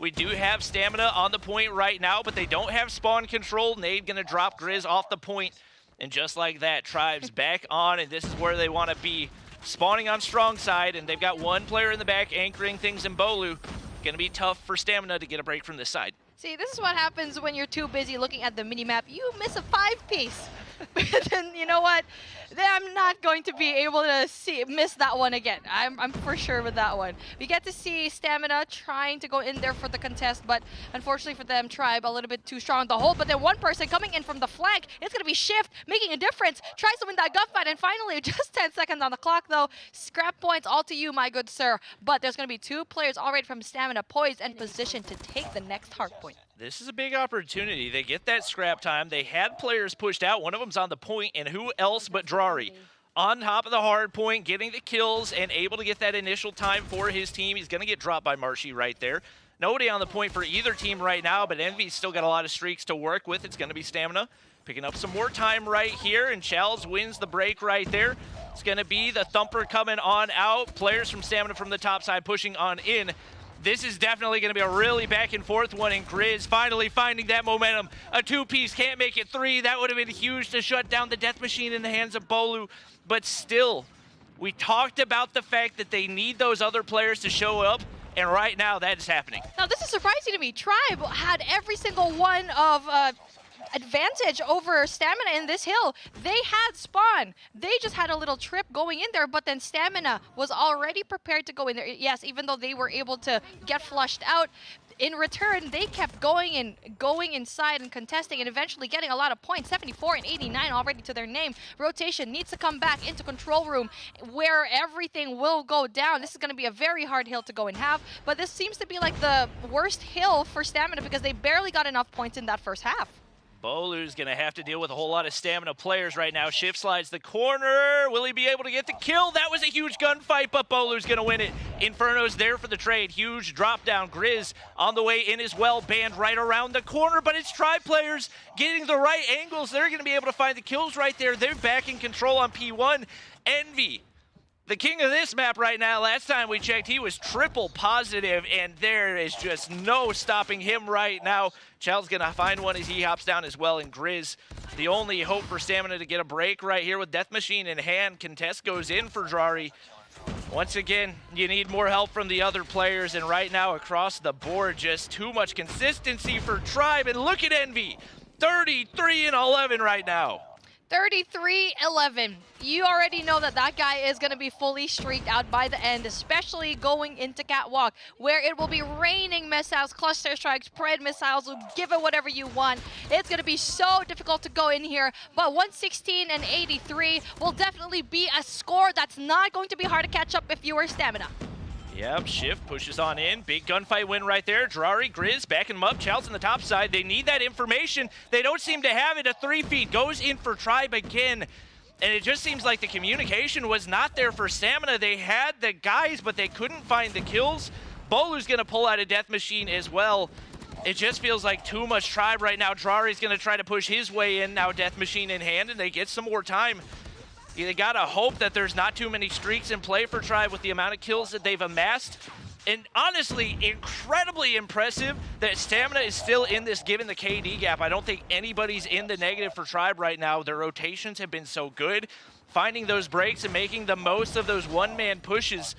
We do have Stamina on the point right now, but they don't have spawn control. Nade going to drop Grizz off the point. And just like that, Tribe's back on, and this is where they want to be. Spawning on strong side, and they've got one player in the back anchoring things in Bolu. Gonna be tough for Stamina to get a break from this side. See, this is what happens when you're too busy looking at the minimap. You miss a 5-piece. Then you know what? Then I'm not going to be able to miss that one again. I'm for sure with that one. We get to see Stamina trying to go in there for the contest, but unfortunately for them, Tribe a little bit too strong to hold. But then one person coming in from the flank, it's going to be Shift, making a difference. Tries to win that gunfight, and finally, just 10 seconds on the clock though. Scrap points all to you, my good sir. But there's going to be 2 players already from Stamina poised and positioned to take the next hard point. This is a big opportunity. They get that scrap time. They had players pushed out. One of them's on the point, and who else but Drari on top of the hard point, getting the kills and able to get that initial time for his team. He's going to get dropped by Marshy right there. Nobody on the point for either team right now, but Envy's still got a lot of streaks to work with. It's going to be Stamina picking up some more time right here, and Chals wins the break right there. It's going to be the Thumper coming on out. Players from Stamina from the top side pushing on in. This is definitely going to be a really back and forth one, and Grizz finally finding that momentum. A 2-piece can't make it 3. That would have been huge to shut down the Death Machine in the hands of Bolu. But still, we talked about the fact that they need those other players to show up, and right now that is happening. Now this is surprising to me. Tribe had every single one of advantage over Stamina in this hill. They had spawn. They just had a little trip going in there, but then Stamina was already prepared to go in there. Yes, even though they were able to get flushed out, in return, they kept going inside and contesting and eventually getting a lot of points. 74 and 89 already to their name. Rotation needs to come back into control room where everything will go down. This is going to be a very hard hill to go and have, but this seems to be like the worst hill for Stamina because they barely got enough points in that first half. Bolu's going to have to deal with a whole lot of Stamina players right now. Shift slides the corner. Will he be able to get the kill? That was a huge gunfight, but Bolu's going to win it. Inferno's there for the trade. Huge drop down. Grizz on the way in as well. Banned right around the corner, but it's Tribe players getting the right angles. They're going to be able to find the kills right there. They're back in control on P1. Envy, the king of this map right now. Last time we checked, he was triple positive, and there is just no stopping him right now. Child's gonna find one as he hops down as well, and Grizz, the only hope for Stamina to get a break right here with Death Machine in hand. Contest goes in for Drari. Once again, you need more help from the other players, and right now across the board, just too much consistency for Tribe. And look at Envy, 33 and 11 right now. 33-11. You already know that that guy is going to be fully streaked out by the end, especially going into Catwalk, where it will be raining missiles, cluster strikes, Pred missiles, will give it whatever you want. It's going to be so difficult to go in here, but 116 and 83 will definitely be a score that's not going to be hard to catch up if you are Stamina. Yep, Shift pushes on in. Big gunfight win right there. Drari, Grizz backing him up. Child's on the top side. They need that information. They don't seem to have it. A 3-feed goes in for Tribe again. And it just seems like the communication was not there for Stamina. They had the guys, but they couldn't find the kills. Bolu's going to pull out a Death Machine as well. It just feels like too much Tribe right now. Drari's going to try to push his way in now, Death Machine in hand, and they get some more time. You gotta hope that there's not too many streaks in play for Tribe with the amount of kills that they've amassed. And honestly, incredibly impressive that Stamina is still in this given the KD gap. I don't think anybody's in the negative for Tribe right now. Their rotations have been so good. Finding those breaks and making the most of those one-man pushes.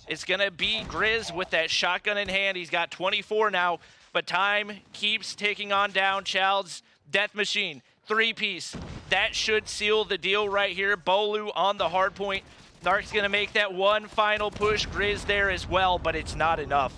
It's gonna be Grizz with that shotgun in hand. He's got 24 now. but time keeps ticking on down. Child's Death Machine, 3-piece. That should seal the deal right here. Bolu on the hard point. Narc's going to make that one final push. Grizz there as well, but it's not enough.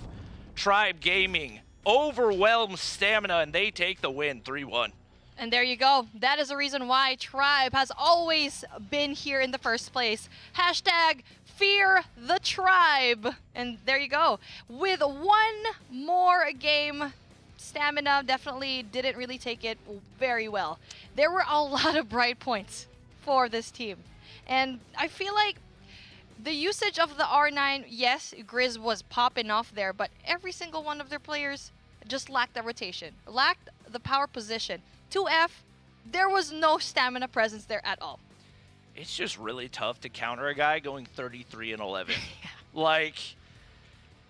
Tribe Gaming overwhelms Stamina, and they take the win, 3-1. And there you go. That is the reason why Tribe has always been here in the first place. Hashtag Fear the Tribe. And there you go. With one more game, Stamina definitely didn't really take it very well. There were a lot of bright points for this team. And I feel like the usage of the R9, yes, Grizz was popping off there, but every single one of their players just lacked the rotation, lacked the power position. 2F, there was no stamina presence there at all. It's just really tough to counter a guy going 33-11. Like,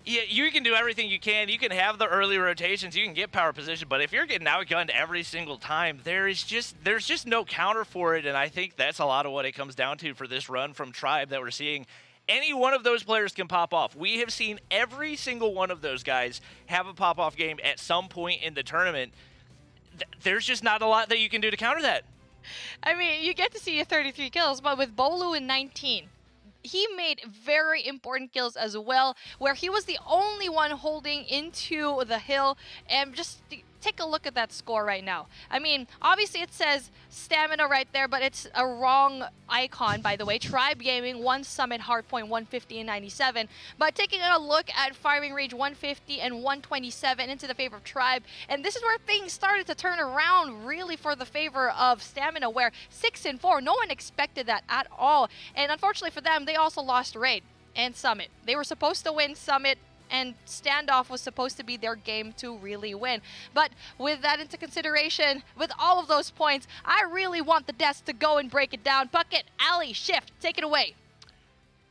yeah, you can do everything you can. You can have the early rotations. You can get power position. But if you're getting outgunned every single time, there's just no counter for it. And I think that's a lot of what it comes down to for this run from Tribe that we're seeing. Any one of those players can pop off. We have seen every single one of those guys have a pop-off game at some point in the tournament. There's just not a lot that you can do to counter that. I mean, you get to see 33 kills, but with Bolu in 19, he made very important kills as well, where he was the only one holding into the hill. And just take a look at that score right now. I mean, obviously it says Stamina right there, but it's a wrong icon, by the way. Tribe Gaming, 1 Summit, Hardpoint, 150 and 97. But taking a look at Firing Range, 150 and 127 into the favor of Tribe. And this is where things started to turn around really for the favor of Stamina, where 6 and 4, no one expected that at all. And unfortunately for them, they also lost Raid and Summit. They were supposed to win Summit, and Standoff was supposed to be their game to really win. But with that into consideration, with all of those points, I really want the Deaths to go and break it down. Bucket, Ali, Shift, take it away.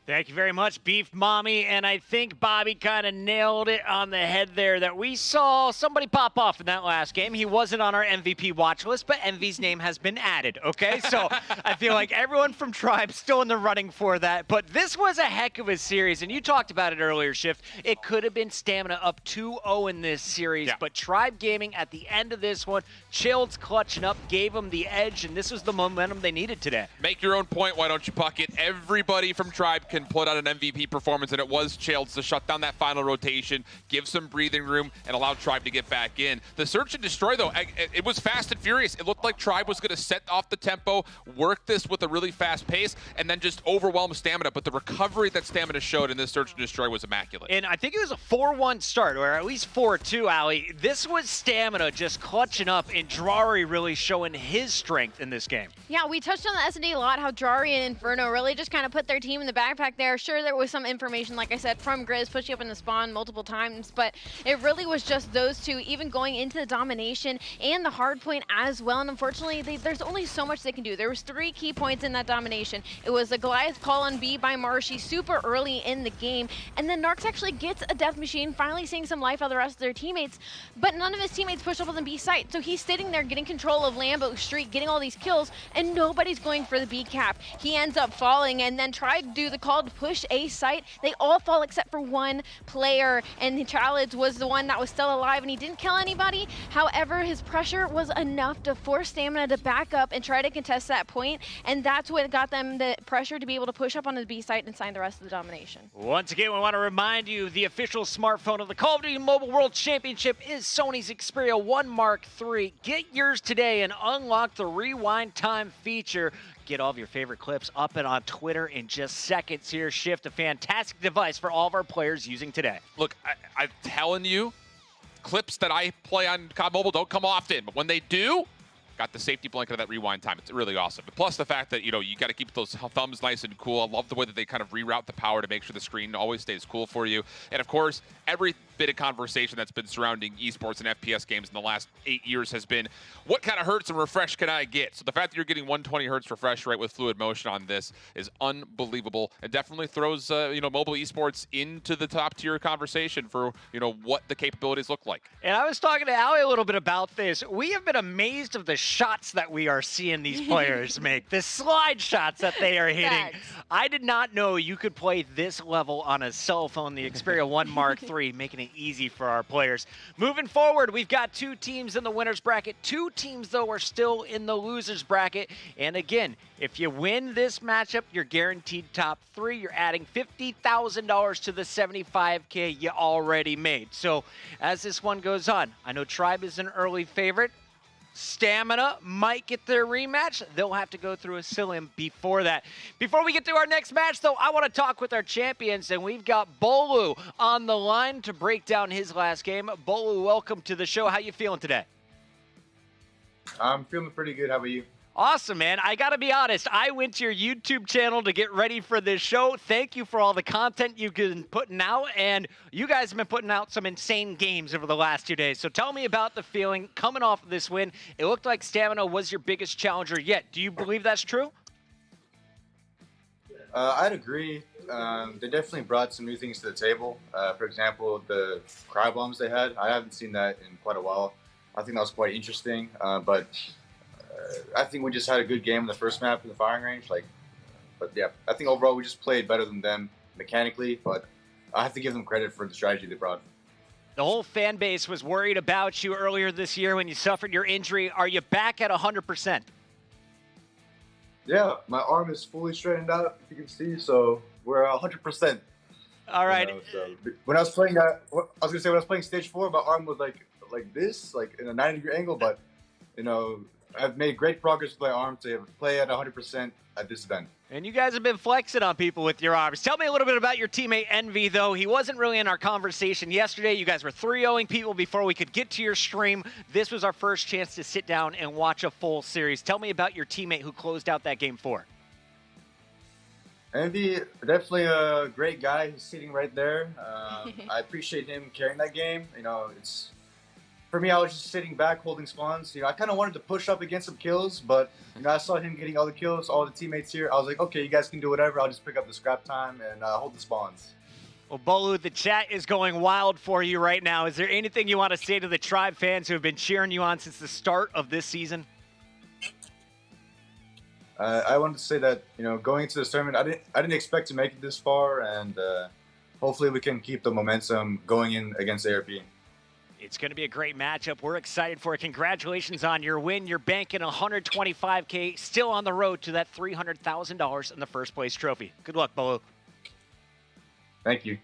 Thank you very much, Beef Mommy. And I think Bobby kind of nailed it on the head there that we saw somebody pop off in that last game. He wasn't on our MVP watch list, but Envy's name has been added, okay? So I feel like everyone from Tribe still in the running for that. But this was a heck of a series, and you talked about it earlier, Shift. It could have been Stamina up 2-0 in this series, but Tribe Gaming at the end of this one, Chilled's clutching up, gave them the edge, and this was the momentum they needed today. Make your own point, why don't you, Bucket? Everybody from Tribe can put out an MVP performance, and it was Chilled's to shut down that final rotation, give some breathing room, and allow Tribe to get back in. The Search and Destroy, though, it was fast and furious. It looked like Tribe was going to set off the tempo, work this with a really fast pace, and then just overwhelm Stamina. But the recovery that Stamina showed in this Search and Destroy was immaculate. And I think it was a 4-1 start, or at least 4-2, Ali. This was Stamina just clutching up, and Drari really showing his strength in this game. Yeah, we touched on the S&D a lot, how Drari and Inferno really just kind of put their team in the backpack there. Sure, there was some information, like I said, from Grizz pushing up in the spawn multiple times, but it really was just those two, even going into the domination and the hard point as well. And unfortunately, there's only so much they can do. There was 3 key points in that domination. It was a Goliath call on B by Marshy super early in the game, and then Narcs actually gets a Death Machine, finally seeing some life out of the rest of their teammates, but none of his teammates push up on the B site. So he's sitting there getting control of Lambo Street, getting all these kills, and nobody's going for the B cap. He ends up falling and then tried to do the call to push A site. They all fall except for one player, and Chalids was the one that was still alive, and he didn't kill anybody. However, his pressure was enough to force Stamina to back up and try to contest that point, and that's what got them the pressure to be able to push up on the B site and sign the rest of the domination. Once again, we want to remind you the official smartphone of the Call of Duty Mobile World Championship is Sony's Xperia 1 Mark III. Get yours today and unlock the Rewind Time feature. Get all of your favorite clips up and on Twitter in just seconds here. Shift, a fantastic device for all of our players using today. Look, I'm telling you, clips that I play on COD Mobile don't come often, but when they do, got the safety blanket of that rewind time. It's really awesome. And plus the fact that, you know, you got to keep those thumbs nice and cool. I love the way that they kind of reroute the power to make sure the screen always stays cool for you. And of course, every bit of conversation that's been surrounding esports and FPS games in the last 8 years has been, what kind of hertz and refresh can I get? So the fact that you're getting 120 hertz refresh rate with fluid motion on this is unbelievable. It definitely throws, you know, mobile esports into the top tier conversation for, you know, what the capabilities look like. And I was talking to Ali a little bit about this. We have been amazed of the shots that we are seeing these players make, the slide shots that they are hitting. Thanks. I did not know you could play this level on a cell phone, the Xperia 1 Mark III, making it it easy for our players. Moving forward, we've got 2 teams in the winner's bracket. 2 teams, though, are still in the loser's bracket. And again, if you win this matchup, you're guaranteed top 3. You're adding $50,000 to the $75K you already made. So as this one goes on, I know Tribe is an early favorite. Stamina might get their rematch. They'll have to go through Asylium before that. Before we get to our next match, though, I want to talk with our champions, and we've got Bolu on the line to break down his last game. Bolu, welcome to the show. How you feeling today? I'm feeling pretty good. How about you? Awesome, man. I got to be honest. I went to your YouTube channel to get ready for this show. Thank you for all the content you've been putting out, and you guys have been putting out some insane games over the last 2 days. So tell me about the feeling coming off of this win. It looked like Stamina was your biggest challenger yet. Do you believe that's true? I'd agree. They definitely brought some new things to the table. For example, the cry bombs they had. I haven't seen that in quite a while. I think that was quite interesting, but I think we just had a good game in the first map in the firing range. But yeah, I think overall we just played better than them mechanically, but I have to give them credit for the strategy they brought. The whole fan base was worried about you earlier this year when you suffered your injury. Are you back at 100%? Yeah, my arm is fully straightened out, if you can see, so we're 100%. All right. You know, so when I was playing when I was playing stage 4, my arm was like this, like in a 90-degree angle, but you know, I've made great progress with my arm to play at 100% at this event. And you guys have been flexing on people with your arms. Tell me a little bit about your teammate Envy, though. He wasn't really in our conversation yesterday. You guys were 3-0ing people before we could get to your stream. This was our first chance to sit down and watch a full series. Tell me about your teammate who closed out that game 4. Envy, definitely a great guy. He's sitting right there. I appreciate him carrying that game. You know, for me, I was just sitting back holding spawns. You know, I kind of wanted to push up against some kills, but you know, I saw him getting all the kills, all the teammates here. I was like, okay, you guys can do whatever. I'll just pick up the scrap time and hold the spawns. Well, Bolu, the chat is going wild for you right now. Is there anything you want to say to the Tribe fans who have been cheering you on since the start of this season? I wanted to say that, you know, going into this tournament, I didn't expect to make it this far, and hopefully we can keep the momentum going in against ARP. It's going to be a great matchup. We're excited for it. Congratulations on your win. You're banking $125K, still on the road to that $300,000 in the first place trophy. Good luck, Bolu. Thank you.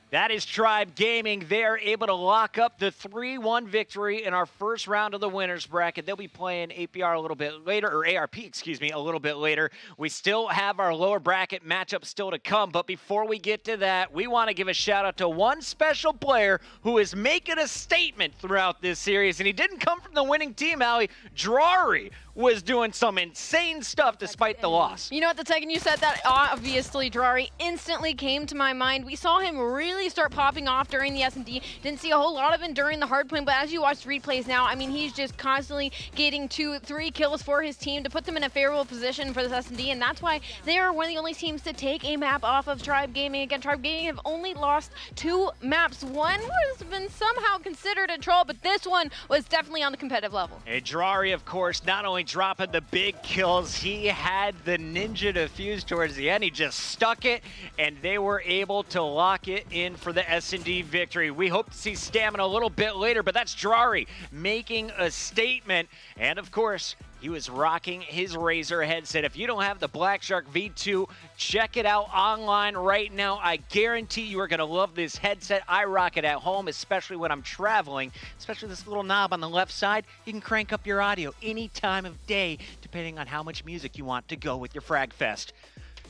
That is Tribe Gaming. They're able to lock up the 3-1 victory in our first round of the winners bracket. They'll be playing APR a little bit later, or ARP, excuse me, a little bit later. We still have our lower bracket matchup still to come, but before we get to that, we want to give a shout out to one special player who is making a statement throughout this series, and he didn't come from the winning team, Allie. Drari was doing some insane stuff despite the loss. You know what, the second you said that, obviously Drari instantly came to my mind. We saw him really start popping off during the S&D. Didn't see a whole lot of him during the hardpoint, but as you watch replays now, I mean, he's just constantly getting 2-3 kills for his team to put them in a favorable position for this S&D, and that's why they are one of the only teams to take a map off of Tribe Gaming. Again, Tribe Gaming have only lost 2 maps. One has been somehow considered a troll, but this one was definitely on the competitive level. And Drari, of course, not only dropping the big kills, he had the ninja defuse towards the end. He just stuck it, and they were able to lock it in for the S&D victory. We hope to see Stamina a little bit later, but that's Drari making a statement. And of course, he was rocking his Razer headset. If you don't have the Black Shark V2, check it out online right now. I guarantee you are going to love this headset. I rock it at home, especially when I'm traveling, especially this little knob on the left side. You can crank up your audio any time of day, depending on how much music you want to go with your Frag Fest.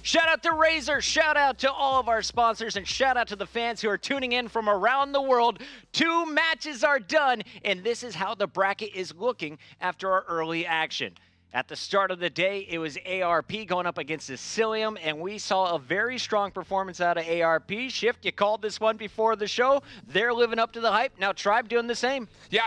Shout out to Razer, shout out to all of our sponsors, and shout out to the fans who are tuning in from around the world. 2 matches are done, and this is how the bracket is looking after our early action. At the start of the day, it was ARP going up against Asylium, and we saw a very strong performance out of ARP. Shift, you called this one before the show. They're living up to the hype. Now Tribe doing the same. Yeah,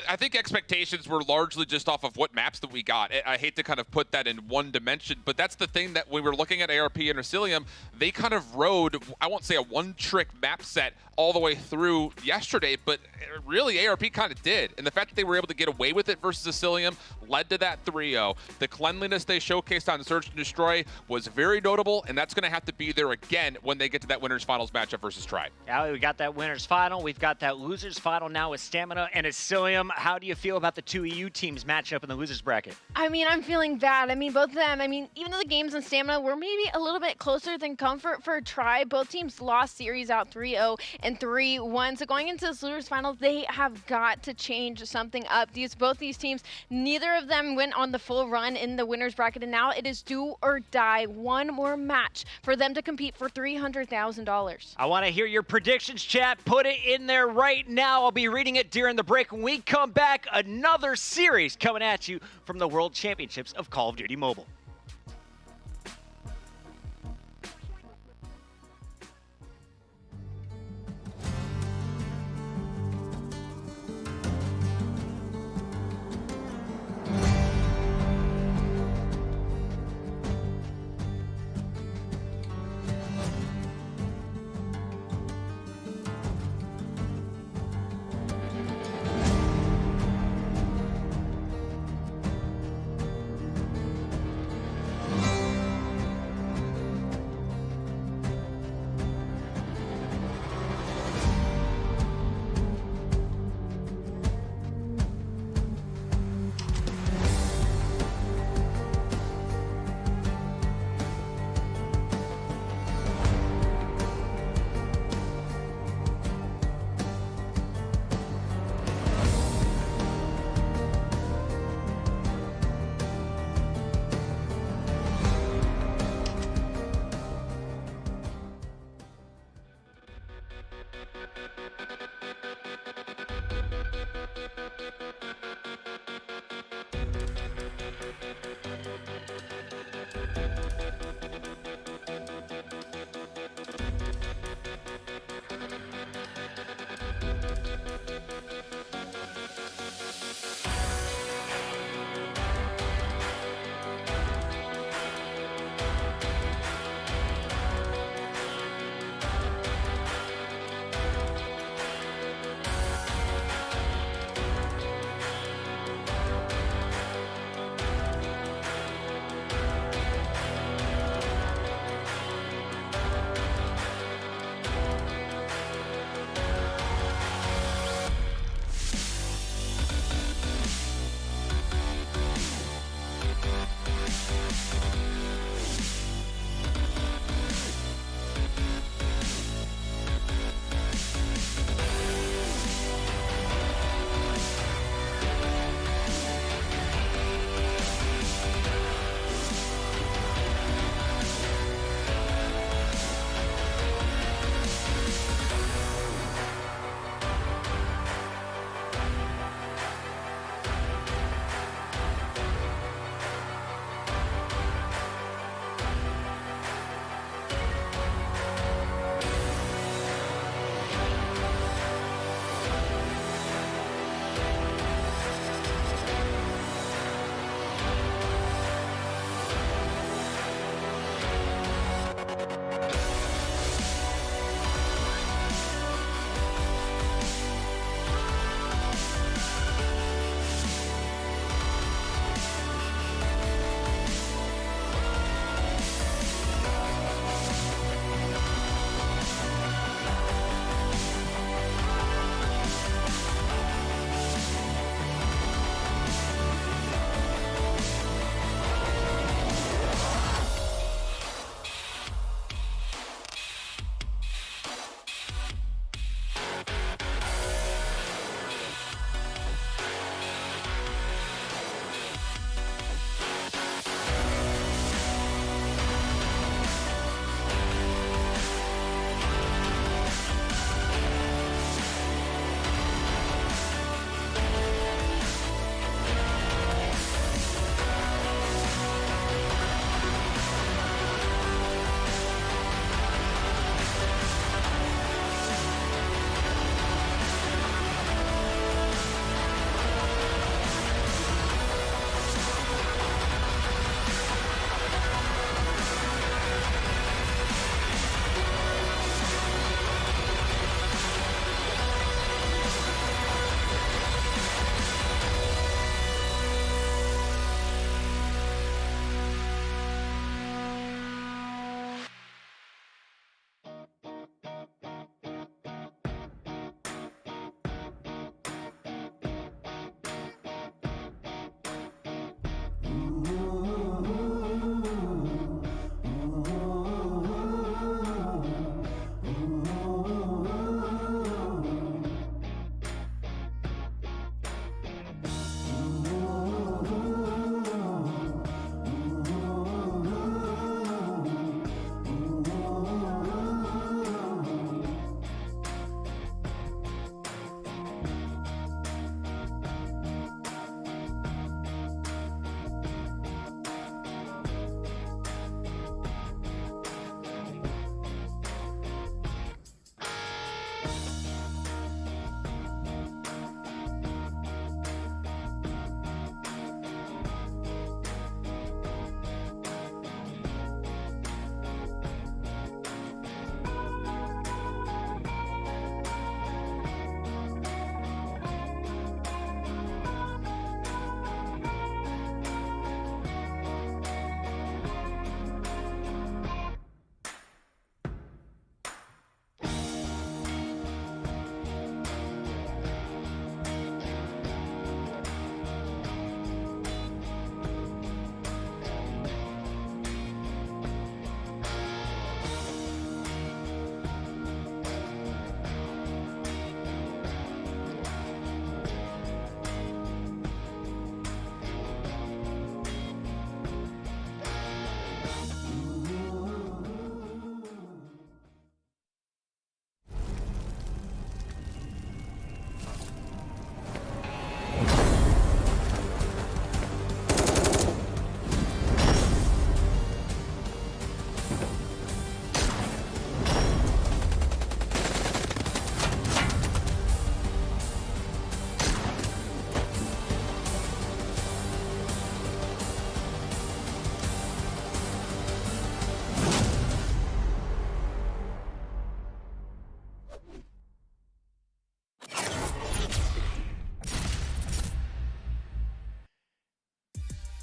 I think expectations were largely just off of what maps that we got. I hate to kind of put that in one dimension, but that's the thing that when we were looking at ARP and Asylium, they kind of rode, I won't say a one-trick map set all the way through yesterday, but really ARP kind of did. And the fact that they were able to get away with it versus Asylium led to that 3-0. 3-0. The cleanliness they showcased on Search and Destroy was very notable, and that's going to have to be there again when they get to that winners finals matchup versus Tri. Yeah, we got that winners final. We've got that losers final now with Stamina and Asylium. How do you feel about the two EU teams match up in the losers bracket? I mean, I'm feeling bad. I mean, both of them, even though the games in Stamina were maybe a little bit closer than Comfort for Tri, both teams lost series out 3-0 and 3-1. So going into this losers final, they have got to change something up. Both these teams, neither of them went on the full run in the winners bracket, and now it is do or die. One more match for them to compete for $300,000. I want to hear your predictions, chat. Put it in there right now. I'll be reading it during the break. When we come back, another series coming at you from the World Championships of Call of Duty Mobile.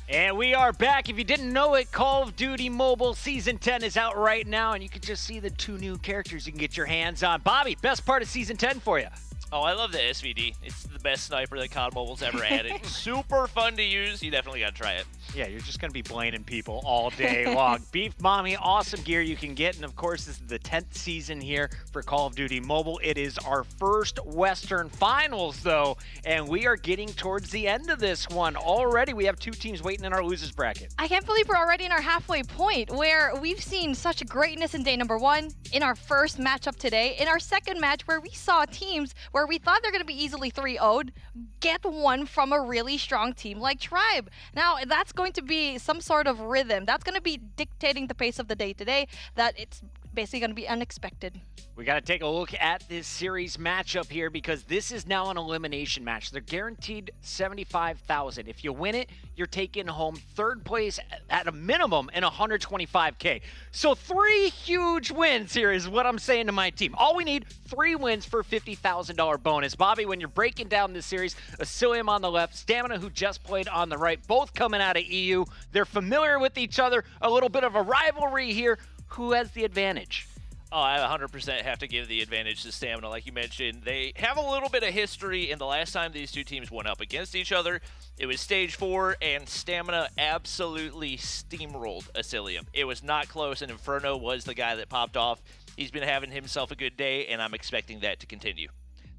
And we are back. If you didn't know it, Call of Duty Mobile Season 10 is out right now, and you can just see the 2 new characters you can get your hands on. Bobby, best part of Season 10 for you? Oh, I love the SVD. It's the best sniper that COD Mobile's ever added. Super fun to use. You definitely got to try it. Yeah, you're just going to be blaming people all day long. Beef Mommy, awesome gear you can get. And, of course, this is the 10th season here for Call of Duty Mobile. It is our first Western Finals, though, and we are getting towards the end of this one. Already, we have 2 teams waiting in our losers bracket. I can't believe we're already in our halfway point where we've seen such greatness in day number 1, in our first matchup today, in our second match where we saw teams where we thought they're going to be easily 3-0'd, get one from a really strong team like Tribe. Now, that's going to be some sort of rhythm. That's going to be dictating the pace of the day today, that it's basically going to be unexpected. We got to take a look at this series matchup here because this is now an elimination match. They're guaranteed $75,000. If you win it, you're taking home 3rd place at a minimum in $125K. So 3 huge wins here is what I'm saying to my team. All we need, 3 wins for $50,000 bonus. Bobby, when you're breaking down this series, Asylium on the left, Stamina, who just played on the right, both coming out of EU. They're familiar with each other, a little bit of a rivalry here. Who has the advantage? Oh, I 100% have to give the advantage to Stamina. Like you mentioned, they have a little bit of history, and the last time these 2 teams went up against each other, it was Stage 4, and Stamina absolutely steamrolled Asylium. It was not close, and Inferno was the guy that popped off. He's been having himself a good day, and I'm expecting that to continue.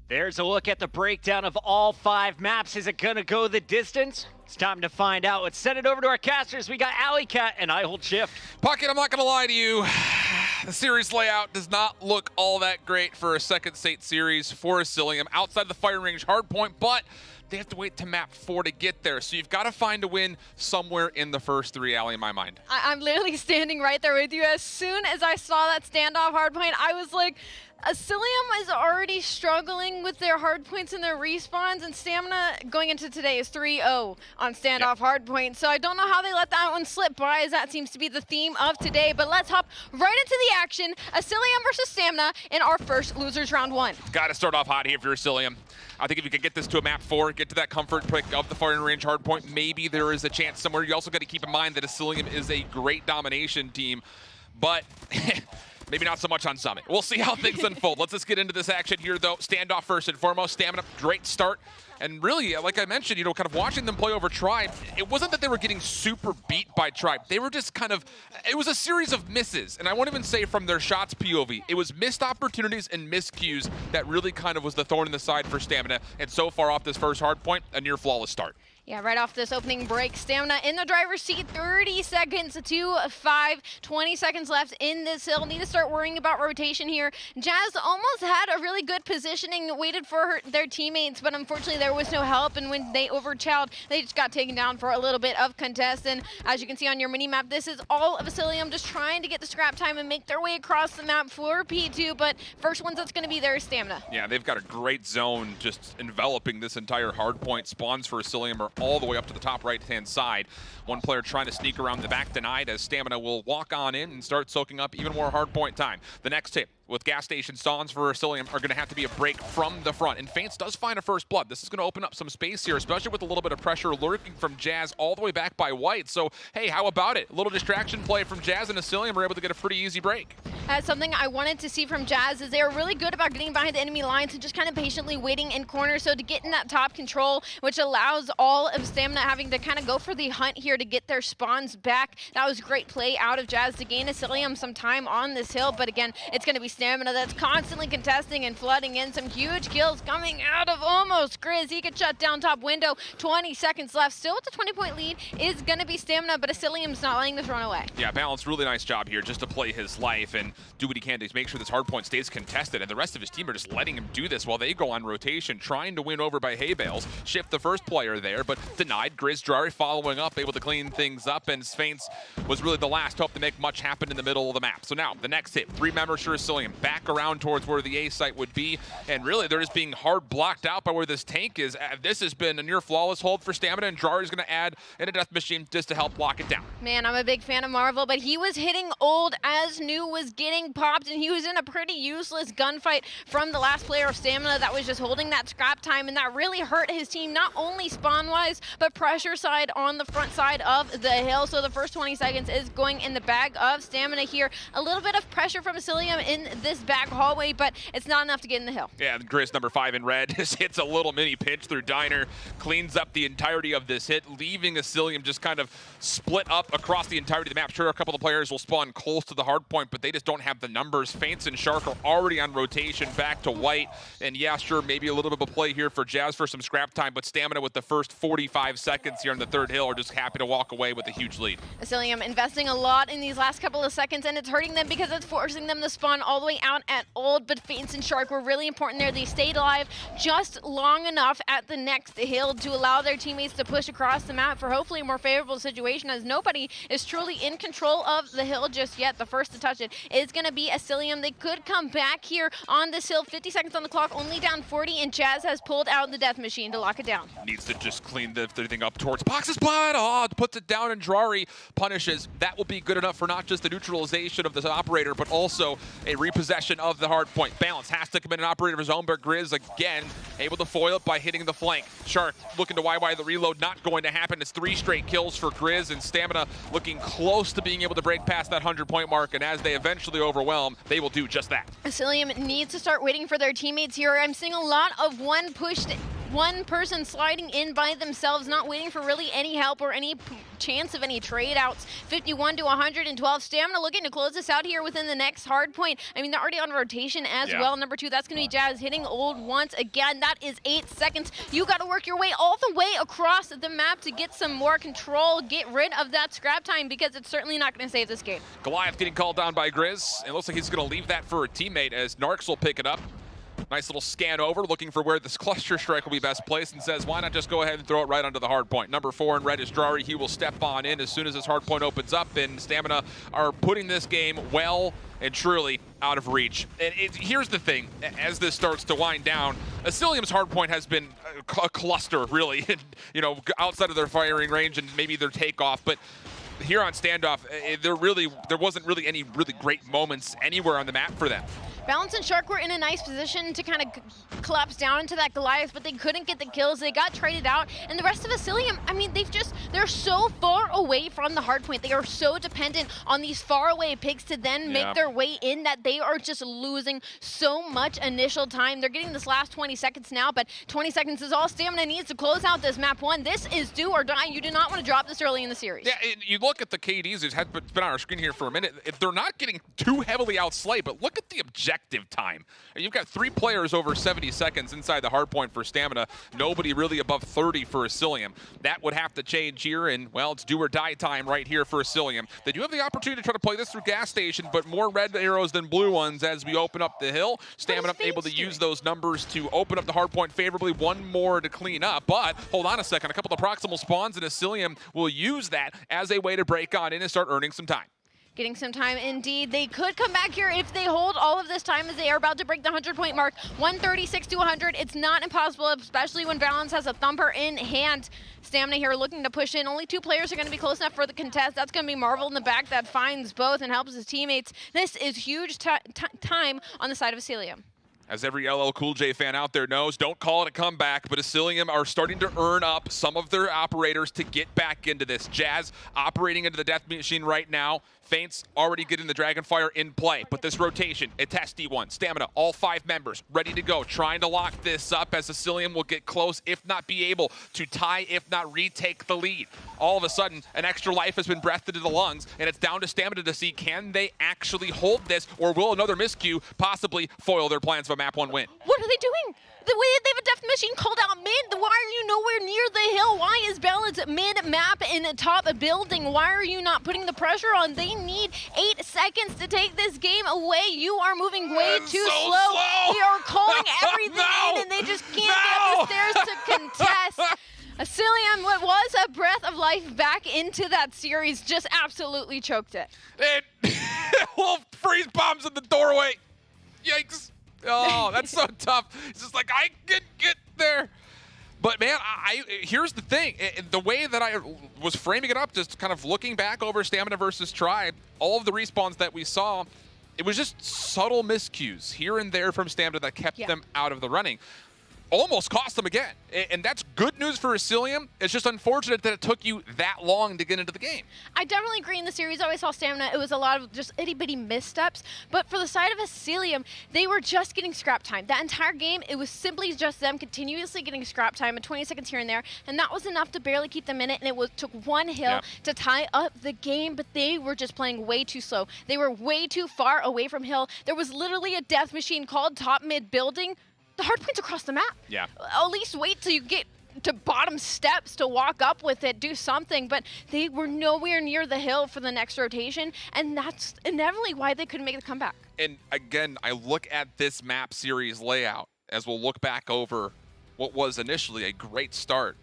There's a look at the breakdown of all 5 maps. Is it going to go the distance? It's time to find out. Let's send it over to our casters. We got Alley Cat and I Hold Shift. Pocket, I'm not going to lie to you. The series layout does not look all that great for a second state series for Asylium outside the firing range hardpoint, but they have to wait to map 4 to get there. So you've got to find a win somewhere in the first 3, Allie, in my mind. I'm literally standing right there with you. As soon as I saw that standoff hardpoint, I was like, Asylium is already struggling with their hardpoints and their respawns, and Stamina going into today is 3-0 on standoff hardpoint. So I don't know how they let that one slip by, as that seems to be the theme of today. But let's hop right into the action. Asylium versus Stamina in our first losers round 1. Got to start off hot here for Asylium. I think if you can get this to a map 4, get to that comfort pick of the firing range hardpoint, maybe there is a chance somewhere. You also got to keep in mind that Asylium is a great domination team, but maybe not so much on Summit. We'll see how things unfold. Let's just get into this action here, though. Standoff first and foremost. Stamina, great start. And really, like I mentioned, kind of watching them play over Tribe, it wasn't that they were getting super beat by Tribe. They were just kind of, it was a series of misses. And I won't even say from their shots POV. It was missed opportunities and miscues that really kind of was the thorn in the side for Stamina. And so far off this first hard point, a near flawless start. Yeah, right off this opening break, Stamina in the driver's seat, 30 seconds to 5, 20 seconds left in this hill. Need to start worrying about rotation here. Jazz almost had a really good positioning, waited for their teammates, but unfortunately there was no help, and when they overchowed, they just got taken down for a little bit of contest. And as you can see on your mini-map, this is all of Asylium just trying to get the scrap time and make their way across the map for P2, but first ones that's going to be their Stamina. Yeah, they've got a great zone just enveloping this entire hard point. Spawns for Asylium are all the way up to the top right-hand side. One player trying to sneak around the back denied, as Stamina will walk on in and start soaking up even more hard point time. The next hit with gas station stawns for Asylium are going to have to be a break from the front. And Faints does find a first blood. This is going to open up some space here, especially with a little bit of pressure lurking from Jazz all the way back by White. So, hey, how about it? A little distraction play from Jazz, and Asylium are able to get a pretty easy break. Something I wanted to see from Jazz is they are really good about getting behind the enemy lines and just kind of patiently waiting in corners. So to get in that top control, which allows all of Stamina having to kind of go for the hunt here to get their spawns back. That was great play out of Jazz to gain Asylium some time on this hill. But again, it's going to be Stamina that's constantly contesting and flooding in. Some huge kills coming out of almost Grizz. He could shut down top window. 20 seconds left. Still with the 20-point lead is going to be Stamina, but Asylium's not letting this run away. Yeah, Balance, really nice job here just to play his life and do what he can to make sure this hard point stays contested, and the rest of his team are just letting him do this while they go on rotation, trying to win over by hay bales. Shift the first player there, but denied. Grizz Drari following up, able to clean things up, and Sphinx was really the last hope to make much happen in the middle of the map. So now, the next hit, 3 members for Asylium. Asylium back around towards where the A site would be, and really they're just being hard blocked out by where this tank is. This has been a near flawless hold for Stamina, and Drari's going to add in a death machine just to help lock it down. Man, I'm a big fan of Marvel, but he was hitting old as New was getting popped, and he was in a pretty useless gunfight from the last player of Stamina that was just holding that scrap time, and that really hurt his team, not only spawn-wise, but pressure side on the front side of the hill. So the first 20 seconds is going in the bag of Stamina here. A little bit of pressure from Asylium in this back hallway, but it's not enough to get in the hill. Yeah, Grizz number 5 in red just hits a little mini pinch through Diner, cleans up the entirety of this hit, leaving Asylium just kind of split up across the entirety of the map. Sure, a couple of players will spawn close to the hard point, but they just don't have the numbers. Feints and Shark are already on rotation back to white, and yeah, sure, maybe a little bit of a play here for Jazz for some scrap time, but Stamina with the first 45 seconds here in the third hill are just happy to walk away with a huge lead. Asylium investing a lot in these last couple of seconds, and it's hurting them because it's forcing them to spawn all the way out at old, but Feints and Shark were really important there. They stayed alive just long enough at the next hill to allow their teammates to push across the map for hopefully a more favorable situation, as nobody is truly in control of the hill just yet. The first to touch it is going to be Asylium. They could come back here on this hill. 50 seconds on the clock, only down 40, and Jazz has pulled out the death machine to lock it down. Needs to just clean the thing up towards Box's blood. Oh, puts it down, and Drari punishes. That will be good enough for not just the neutralization of the operator, but also a repossession of the hard point. Balance has to commit an operator of his own, but Grizz again able to foil it by hitting the flank. Shark looking to YY the reload, not going to happen. It's 3 straight kills for Grizz, and Stamina looking close to being able to break past that 100-point mark, and as they eventually overwhelm, they will do just that. Asylium needs to start waiting for their teammates here. I'm seeing a lot of one person sliding in by themselves, not waiting for really any help or any chance of any trade outs. 51 to 112. Stamina looking to close this out here within the next hard point. I mean, they're already on rotation as well. Number 2, that's going to be Jazz hitting old once again. That is 8 seconds. You got to work your way all the way across the map to get some more control, get rid of that scrap time, because it's certainly not going to save this game. Goliath getting called down by Grizz. It looks like he's going to leave that for a teammate as Narks will pick it up. Nice little scan over, looking for where this cluster strike will be best placed, and says, why not just go ahead and throw it right onto the hard point. Number 4 in red is Drari. He will step on in as soon as this hard point opens up, and Stamina are putting this game well and truly out of reach. And here's the thing, as this starts to wind down, Asylium's hard point has been a cluster, really, you know, outside of their firing range and maybe their takeoff, but here on standoff, there wasn't really any really great moments anywhere on the map for them. Balance and Shark were in a nice position to kind of collapse down into that Goliath, but they couldn't get the kills. They got traded out, and the rest of Asylium, I mean, they're so far away from the hardpoint. They are so dependent on these faraway picks to then make their way in that they are just losing so much initial time. They're getting this last 20 seconds now, but 20 seconds is all Stamina needs to close out this map 1. This is do or die. You do not want to drop this early in the series. Yeah, you look at the KDs, it's been on our screen here for a minute. If they're not getting too heavily outslayed, but look at the objective time. You've got 3 players over 70 seconds inside the hard point for Stamina. Nobody really above 30 for Asylium. That would have to change here, and, well, it's do or die time right here for Asylium. They do have the opportunity to try to play this through gas station, but more red arrows than blue ones as we open up the hill. Stamina able to use those numbers to open up the hard point favorably. 1 more to clean up, but hold on a second. A couple of proximal spawns, and Asylium will use that as a way to break on in and start earning some time. Getting some time indeed. They could come back here if they hold all of this time as they are about to break the 100-point mark. 136 to 100. It's not impossible, especially when Balance has a thumper in hand. Stamina here looking to push in. Only 2 players are going to be close enough for the contest. That's going to be Marvel in the back that finds both and helps his teammates. This is huge time on the side of Asylium. As every LL Cool J fan out there knows, don't call it a comeback, but Asylium are starting to earn up some of their operators to get back into this. Jazz operating into the death machine right now. Feints already getting the Dragonfire in play, but this rotation, a testy one. Stamina, all 5 members ready to go, trying to lock this up as Asylium will get close, if not be able to tie, if not retake the lead. All of a sudden, an extra life has been breathed into the lungs, and it's down to Stamina to see, can they actually hold this, or will another miscue possibly foil their plans of a map 1 win? What are they doing? They have a death machine called out mid. Why are you nowhere near the hill? Why is Balance mid-map in a top building? Why are you not putting the pressure on? They need 8 seconds to take this game away. You are moving way too slow. They are calling everything in, and they just can't get up the stairs to contest. Asylium, what was a breath of life back into that series, just absolutely choked it. Wolf freeze bombs in the doorway. Yikes. Oh, that's so tough. It's just like, I can get there. But man, here's the thing. The way that I was framing it up, just kind of looking back over Stamina versus Tribe, all of the respawns that we saw, it was just subtle miscues here and there from Stamina that kept them out of the running. Almost cost them again. And that's good news for Asylium. It's just unfortunate that it took you that long to get into the game. I definitely agree. In the series, I always saw Stamina. It was a lot of just itty-bitty missteps. But for the side of Asylium, they were just getting scrap time. That entire game, it was simply just them continuously getting scrap time, and 20 seconds here and there. And that was enough to barely keep them in it. And it took one hill to tie up the game. But they were just playing way too slow. They were way too far away from hill. There was literally a death machine called top mid building. The hard point's across the map. Yeah. At least wait till you get to bottom steps to walk up with it, do something. But they were nowhere near the hill for the next rotation, and that's inevitably why they couldn't make the comeback. And again, I look at this map series layout as we'll look back over what was initially a great start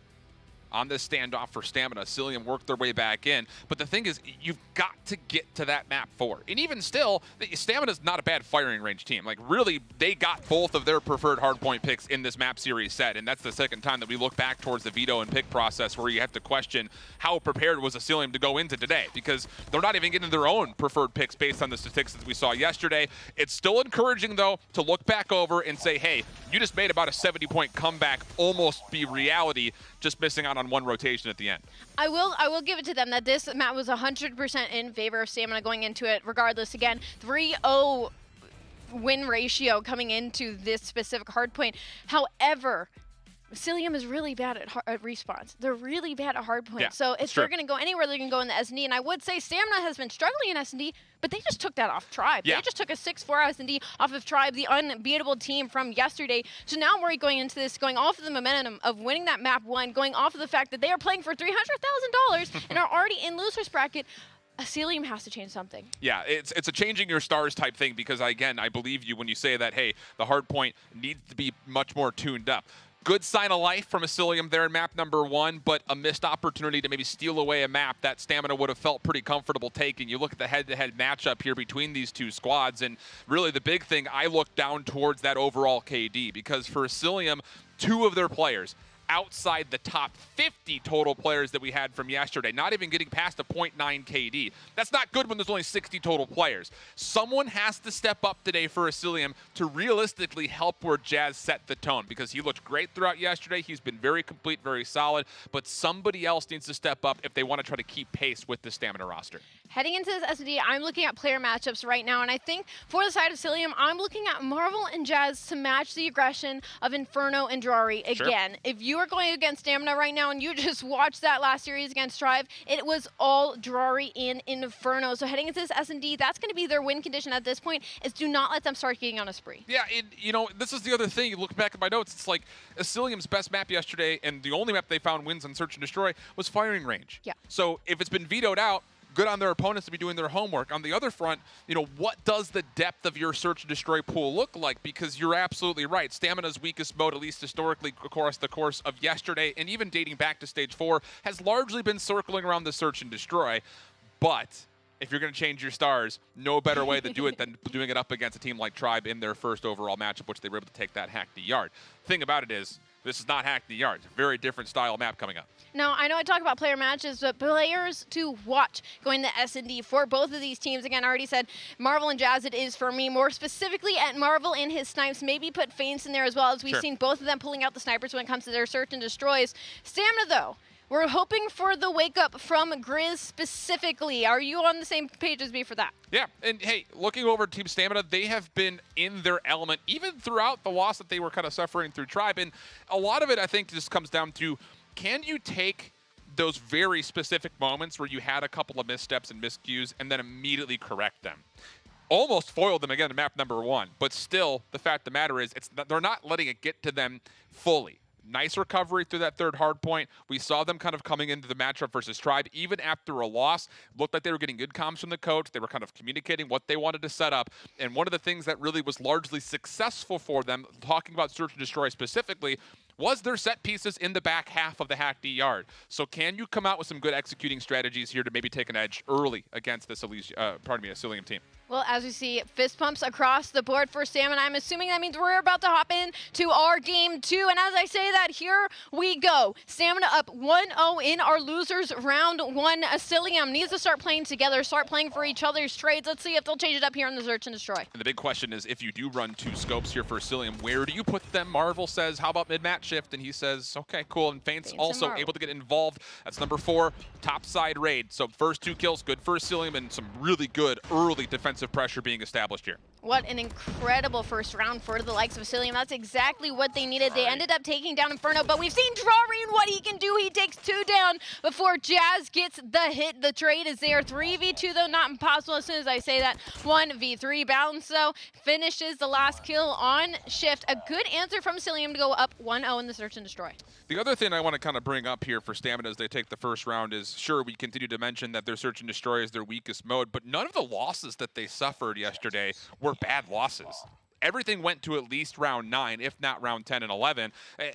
on this standoff for Stamina. Asylium worked their way back in. But the thing is, you've got to get to that map forward. And even still, Stamina's not a bad firing range team. Like, really, they got both of their preferred hardpoint picks in this map series set. And that's the second time that we look back towards the veto and pick process where you have to question how prepared was Asylium to go into today, because they're not even getting their own preferred picks based on the statistics that we saw yesterday. It's still encouraging, though, to look back over and say, hey, you just made about a 70-point comeback almost be reality, just missing out on one rotation at the end. I will give it to them that this map was 100% in favor of Stamina going into it. Regardless, again, 3-0 win ratio coming into this specific hardpoint. However, Asylium is really bad at respawns. They're really bad at hardpoint. Yeah, so if they're going to go anywhere, they're going to go in the S&D. And I would say Stamina has been struggling in S&D, but they just took that off Tribe. Yeah. They just took a 6-4 S&D off of Tribe, the unbeatable team from yesterday. So now we're going into this, going off of the momentum of winning that map 1, going off of the fact that they are playing for $300,000 and are already in losers bracket. Asylium has to change something. Yeah, it's a changing your stars type thing, because, again, I believe you when you say that, hey, the hard point needs to be much more tuned up. Good sign of life from Asylium there in map number 1, but a missed opportunity to maybe steal away a map that Stamina would have felt pretty comfortable taking. You look at the head-to-head matchup here between these two squads, and really the big thing, I look down towards that overall KD, because for Asylium, 2 of their players outside the top 50 total players that we had from yesterday, not even getting past a 0.9 KD. That's not good when there's only 60 total players. Someone has to step up today for Asylium to realistically help where Jazz set the tone, because he looked great throughout yesterday. He's been very complete, very solid, but somebody else needs to step up if they want to try to keep pace with the Stamina roster. Heading into this S&D, I'm looking at player matchups right now, and I think for the side of Asylium, I'm looking at Marvel and Jazz to match the aggression of Inferno and Drari again. Sure. If you are going against Stamina right now and you just watched that last series against Tribe, it was all Drari in Inferno. So heading into this S&D, that's going to be their win condition at this point, is do not let them start getting on a spree. Yeah, this is the other thing. You look back at my notes, it's like Asylium's best map yesterday, and the only map they found wins on Search and Destroy was firing range. Yeah. So if it's been vetoed out, good on their opponents to be doing their homework. On the other front, what does the depth of your search and destroy pool look like? Because you're absolutely right. Stamina's weakest mode, at least historically across the course of yesterday, and even dating back to stage 4, has largely been circling around the search and destroy. But if you're going to change your stars, no better way to do it than doing it up against a team like Tribe in their first overall matchup, which they were able to take that Hackney Yard. Thing about it is, this is not Hackney Yard. It's a very different style map coming up. Now, I know I talk about player matches, but players to watch going to S&D for both of these teams. Again, I already said Marvel and Jazz it is for me. More specifically at Marvel and his snipes. Maybe put Feints in there as well, as we've seen both of them pulling out the snipers when it comes to their search and destroys. Stamina, though, we're hoping for the wake-up from Grizz specifically. Are you on the same page as me for that? Yeah, and hey, looking over Team Stamina, they have been in their element even throughout the loss that they were kind of suffering through Tribe. And a lot of it, I think, just comes down to, can you take those very specific moments where you had a couple of missteps and miscues and then immediately correct them? Almost foiled them again in map number 1, but still, the fact of the matter is, they're not letting it get to them fully. Nice recovery through that third hard point. We saw them kind of coming into the matchup versus Tribe, even after a loss. Looked like they were getting good comms from the coach. They were kind of communicating what they wanted to set up. And one of the things that really was largely successful for them, talking about Search and Destroy specifically, was their set pieces in the back half of the Hackney Yard. So can you come out with some good executing strategies here to maybe take an edge early against this Asylium team? Well, as we see fist pumps across the board for Stamina, I'm assuming that means we're about to hop in to our game 2. And as I say that, here we go. Stamina up 1-0 in our losers round 1. Asylium needs to start playing together, start playing for each other's trades. Let's see if they'll change it up here in the Search and Destroy. And the big question is, if you do run 2 scopes here for Asylium, where do you put them? Marvel says, how about mid-match shift? And he says, okay, cool. And Faint's also able to get involved. That's number 4, top side raid. So first 2 kills, good for Asylium, and some really good early defensive pressure being established here. What an incredible first round for the likes of Asylium. That's exactly what they needed. They ended up taking down Inferno, but we've seen Drari and what he can do. He takes 2 down before Jazz gets the hit. The trade is there. 3v2 though, not impossible as soon as I say that. 1v3 balance though, finishes the last kill on Shift. A good answer from Asylium to go up 1-0 in the Search and Destroy. The other thing I want to kind of bring up here for Stamina as they take the first round is, sure, we continue to mention that their Search and Destroy is their weakest mode, but none of the losses that they suffered yesterday were bad losses. Everything went to at least round 9, if not round 10 and 11.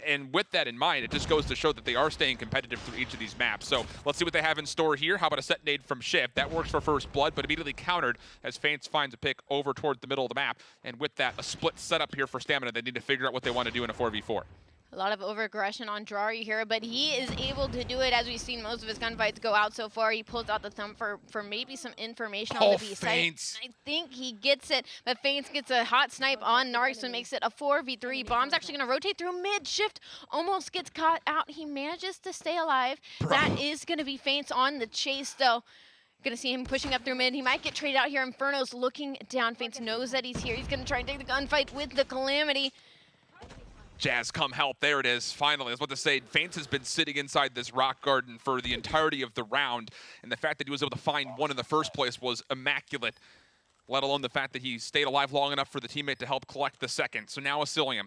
And with that in mind, it just goes to show that they are staying competitive through each of these maps. So let's see what they have in store here. How about a set nade from Shift? That works for first blood, but immediately countered as Faints finds a pick over toward the middle of the map. And with that, a split setup here for Stamina. They need to figure out what they want to do in a 4v4. A lot of over-aggression on Drari here, but he is able to do it. As we've seen most of his gunfights go out so far, he pulls out the thumb for maybe some information on the B site. I think he gets it, but Faints gets a hot snipe on Nari, so makes it a 4v3. Bomb's actually going to rotate through mid. Shift almost gets caught out. He manages to stay alive. That is going to be Faints on the chase, though. Gonna see him pushing up through mid. He might get traded out here. Inferno's looking down. Faints knows that he's here. He's going to try and take the gunfight with the Calamity. Jazz, come help. There it is. Finally, I was about to say, Faints has been sitting inside this rock garden for the entirety of the round, and the fact that he was able to find one in the first place was immaculate, let alone the fact that he stayed alive long enough for the teammate to help collect the second. So now Asylium,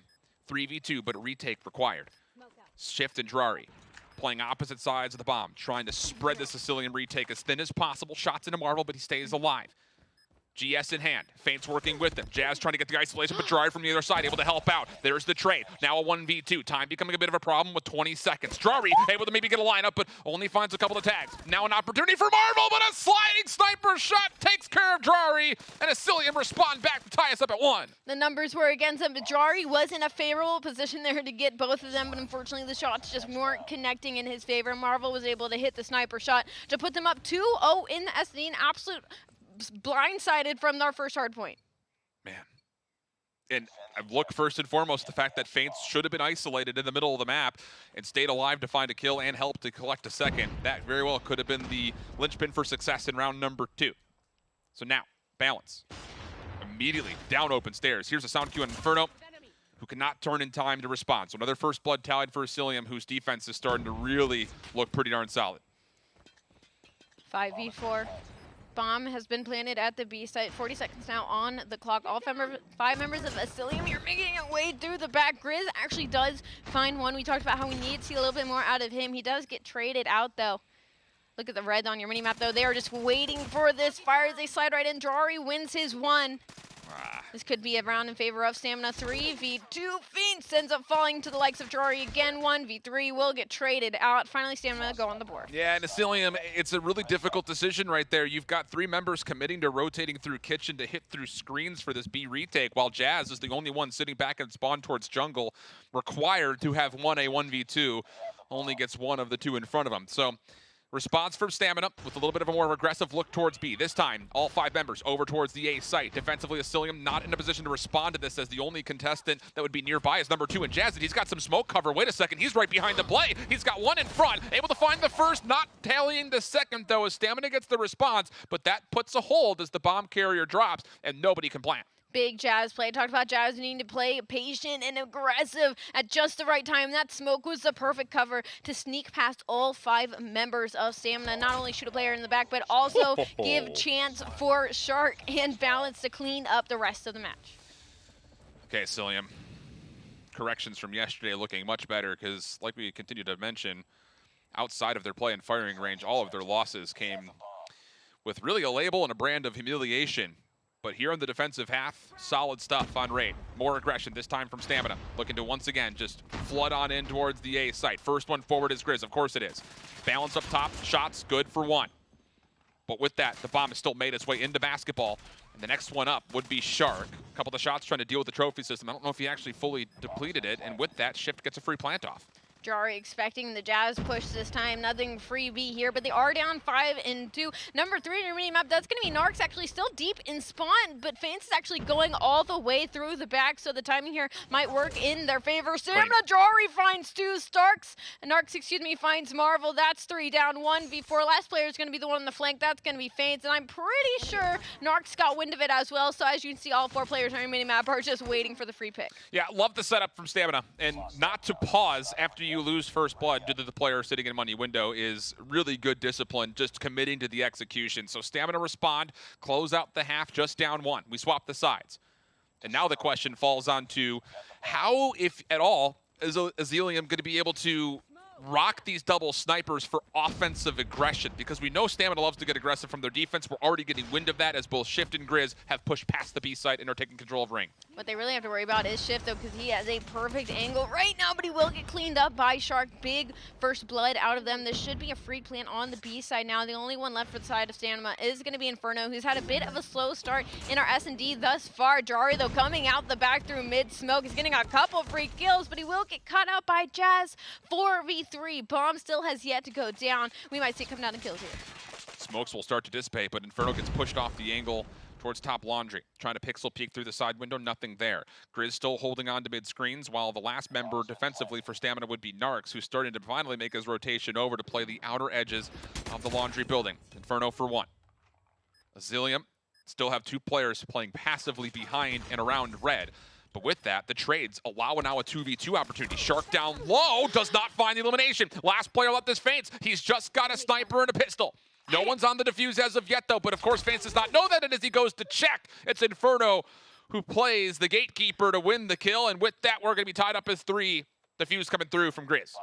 3v2, but a retake required. Shift and Drari playing opposite sides of the bomb, trying to spread this Asylium retake as thin as possible. Shots into Marvel, but he stays alive. GS in hand. Faints working with him. Jazz trying to get the isolation, but Drari from the other side able to help out. There's the trade. Now a 1v2. Time becoming a bit of a problem with 20 seconds. Drari able to maybe get a lineup, but only finds a couple of tags. Now an opportunity for Marvel, but a sliding sniper shot takes care of Drari, and Asylium respond back to tie us up at 1. The numbers were against him, but Drari was in a favorable position there to get both of them, but unfortunately the shots just weren't connecting in his favor. Marvel was able to hit the sniper shot to put them up 2-0 in the SD, an absolute blindsided from our first hard point. Man. And I look first and foremost the fact that Faints should have been isolated in the middle of the map and stayed alive to find a kill and help to collect a second. That very well could have been the linchpin for success in round number 2. So now, balance. Immediately down open stairs. Here's a sound cue on Inferno, who cannot turn in time to respond. So another first blood tallied for Asylium, whose defense is starting to really look pretty darn solid. 5v4. Bomb has been planted at the B site. 40 seconds now on the clock. All 5 members of Asylium, you're making it way through the back. Grizz actually does find one. We talked about how we need to see a little bit more out of him. He does get traded out, though. Look at the red on your minimap, though. They are just waiting for this fire as they slide right in. Drari wins his 1. This could be a round in favor of Stamina. 3v2. Faints ends up falling to the likes of Drari again. 1v3 will get traded out. Finally, Stamina go on the board. Yeah, and Asylium, it's a really difficult decision right there. You've got 3 members committing to rotating through kitchen to hit through screens for this B retake, while Jazz is the only one sitting back and spawn towards jungle, required to have won a 1v2, only gets 1 of the 2 in front of him. So response from Stamina with a little bit of a more aggressive look towards B. This time, all 5 members over towards the A site. Defensively, Asylium not in a position to respond to this, as the only contestant that would be nearby is number 2 in Jazz. He's got some smoke cover. Wait a second, he's right behind the play. He's got 1 in front, able to find the first, not tallying the second, though, as Stamina gets the response, but that puts a hold as the bomb carrier drops, and nobody can plant. Big Jazz play. Talked about Jazz needing to play patient and aggressive at just the right time. That smoke was the perfect cover to sneak past all 5 members of Stamina. Not only shoot a player in the back, but also give chance for Shark and Balance to clean up the rest of the match. Okay, Asylium. Corrections from yesterday looking much better, because like we continue to mention, outside of their play and firing range, all of their losses came with really a label and a brand of humiliation. But here on the defensive half, solid stuff on raid. More aggression, this time from Stamina. Looking to once again just flood on in towards the A site. First one forward is Grizz, of course it is. Balance up top, shots good for 1. But with that, the bomb has still made its way into basketball. And the next one up would be Shark. A couple of shots trying to deal with the trophy system. I don't know if he actually fully depleted it, and with that, Shift gets a free plant off. Jari expecting the Jazz push this time. Nothing freebie here, but they are down 5 and 2. Number 3 in your mini map, that's going to be Narcs, actually still deep in spawn, but Faints is actually going all the way through the back, so the timing here might work in their favor. Stamina, Jari finds 2 Starks. Narcs, finds Marvel. That's 3 down, 1v4. Last player is going to be the one on the flank. That's going to be Faints, and I'm pretty sure Narcs got wind of it as well, so as you can see, all 4 players on your mini map are just waiting for the free pick. Yeah, love the setup from Stamina, and not to pause after you lose first blood due to the player sitting in money window is really good discipline, just committing to the execution. So Stamina respond, close out the half just down 1. We swap the sides. And now the question falls on to how, if at all, is Asylium going to be able to rock these double snipers for offensive aggression? Because we know Stamina loves to get aggressive from their defense. We're already getting wind of that as both Shift and Grizz have pushed past the B site and are taking control of Ring. What they really have to worry about is Shift, though, because he has a perfect angle right now, but he will get cleaned up by Shark. Big first blood out of them. This should be a free plant on the B side now. The only one left for the side of Stamina is going to be Inferno, who's had a bit of a slow start in our S&D thus far. Jari, though, coming out the back through mid-smoke, is getting a couple free kills, but he will get cut out by Jazz. 4v3. Bomb still has yet to go down. We might see it come down to kills here. Smokes will start to dissipate, but Inferno gets pushed off the angle towards top laundry. Trying to pixel peek through the side window, nothing there. Grizz still holding on to mid screens, while the last member defensively for Stamina would be Narcs, who's starting to finally make his rotation over to play the outer edges of the laundry building. Inferno for 1. Asylium still have 2 players playing passively behind and around red. But with that, the trades allow now a 2v2 opportunity. Shark down low, does not find the elimination. Last player left this Faints. He's just got a sniper and a pistol. No one's on the defuse as of yet, though, but of course Faints does not know that, and as he goes to check, it's Inferno who plays the gatekeeper to win the kill, and with that, we're going to be tied up as 3. Defuse coming through from Grizz.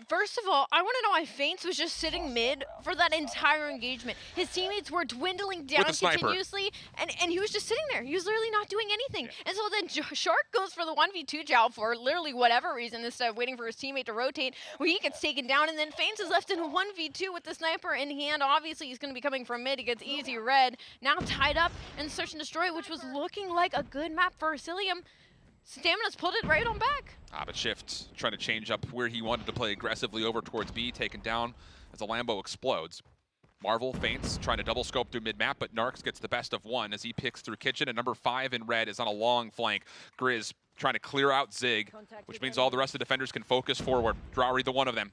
First of all, I want to know why Faints was just sitting mid for that entire engagement. His teammates were dwindling down continuously, and he was just sitting there. He was literally not doing anything. Yeah. And so then Shark goes for the 1v2 jowl for literally whatever reason instead of waiting for his teammate to rotate, where he gets taken down, and then Faints is left in a 1v2 with the sniper in hand. Obviously, he's going to be coming from mid. He gets easy red. Now tied up in Search and Destroy, which was looking like a good map for Asylium. Stamina's pulled it right on back. But Shift trying to change up where he wanted to play aggressively over towards B, taken down as a Lambo explodes. Marvel Faints trying to double scope through mid-map, but Narcs gets the best of 1 as he picks through Kitchen, and number 5 in red is on a long flank. Grizz trying to clear out Zig, which means all the rest of the defenders can focus forward. Drowry, the one of them.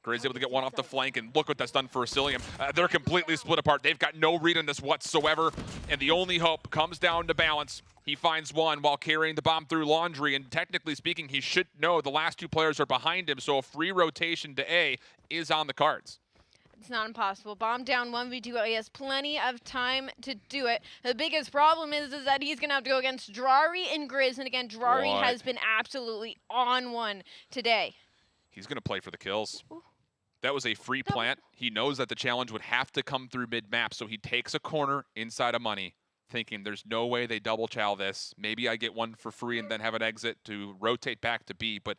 Grizz able to get 1 off the flank, and look what that's done for Asylium. They're completely split apart. They've got no read on this whatsoever, and the only hope comes down to balance. He finds 1 while carrying the bomb through laundry, and technically speaking, he should know the last 2 players are behind him, so a free rotation to A is on the cards. It's not impossible. Bomb down 1v2. He has plenty of time to do it. The biggest problem is that he's going to have to go against Drari and Grizz, and again, Drari has been absolutely on one today. He's going to play for the kills. Ooh. That was a free plant. He knows that the challenge would have to come through mid-map, so he takes a corner inside of money, thinking there's no way they double chow this. Maybe I get 1 for free and then have an exit to rotate back to B. But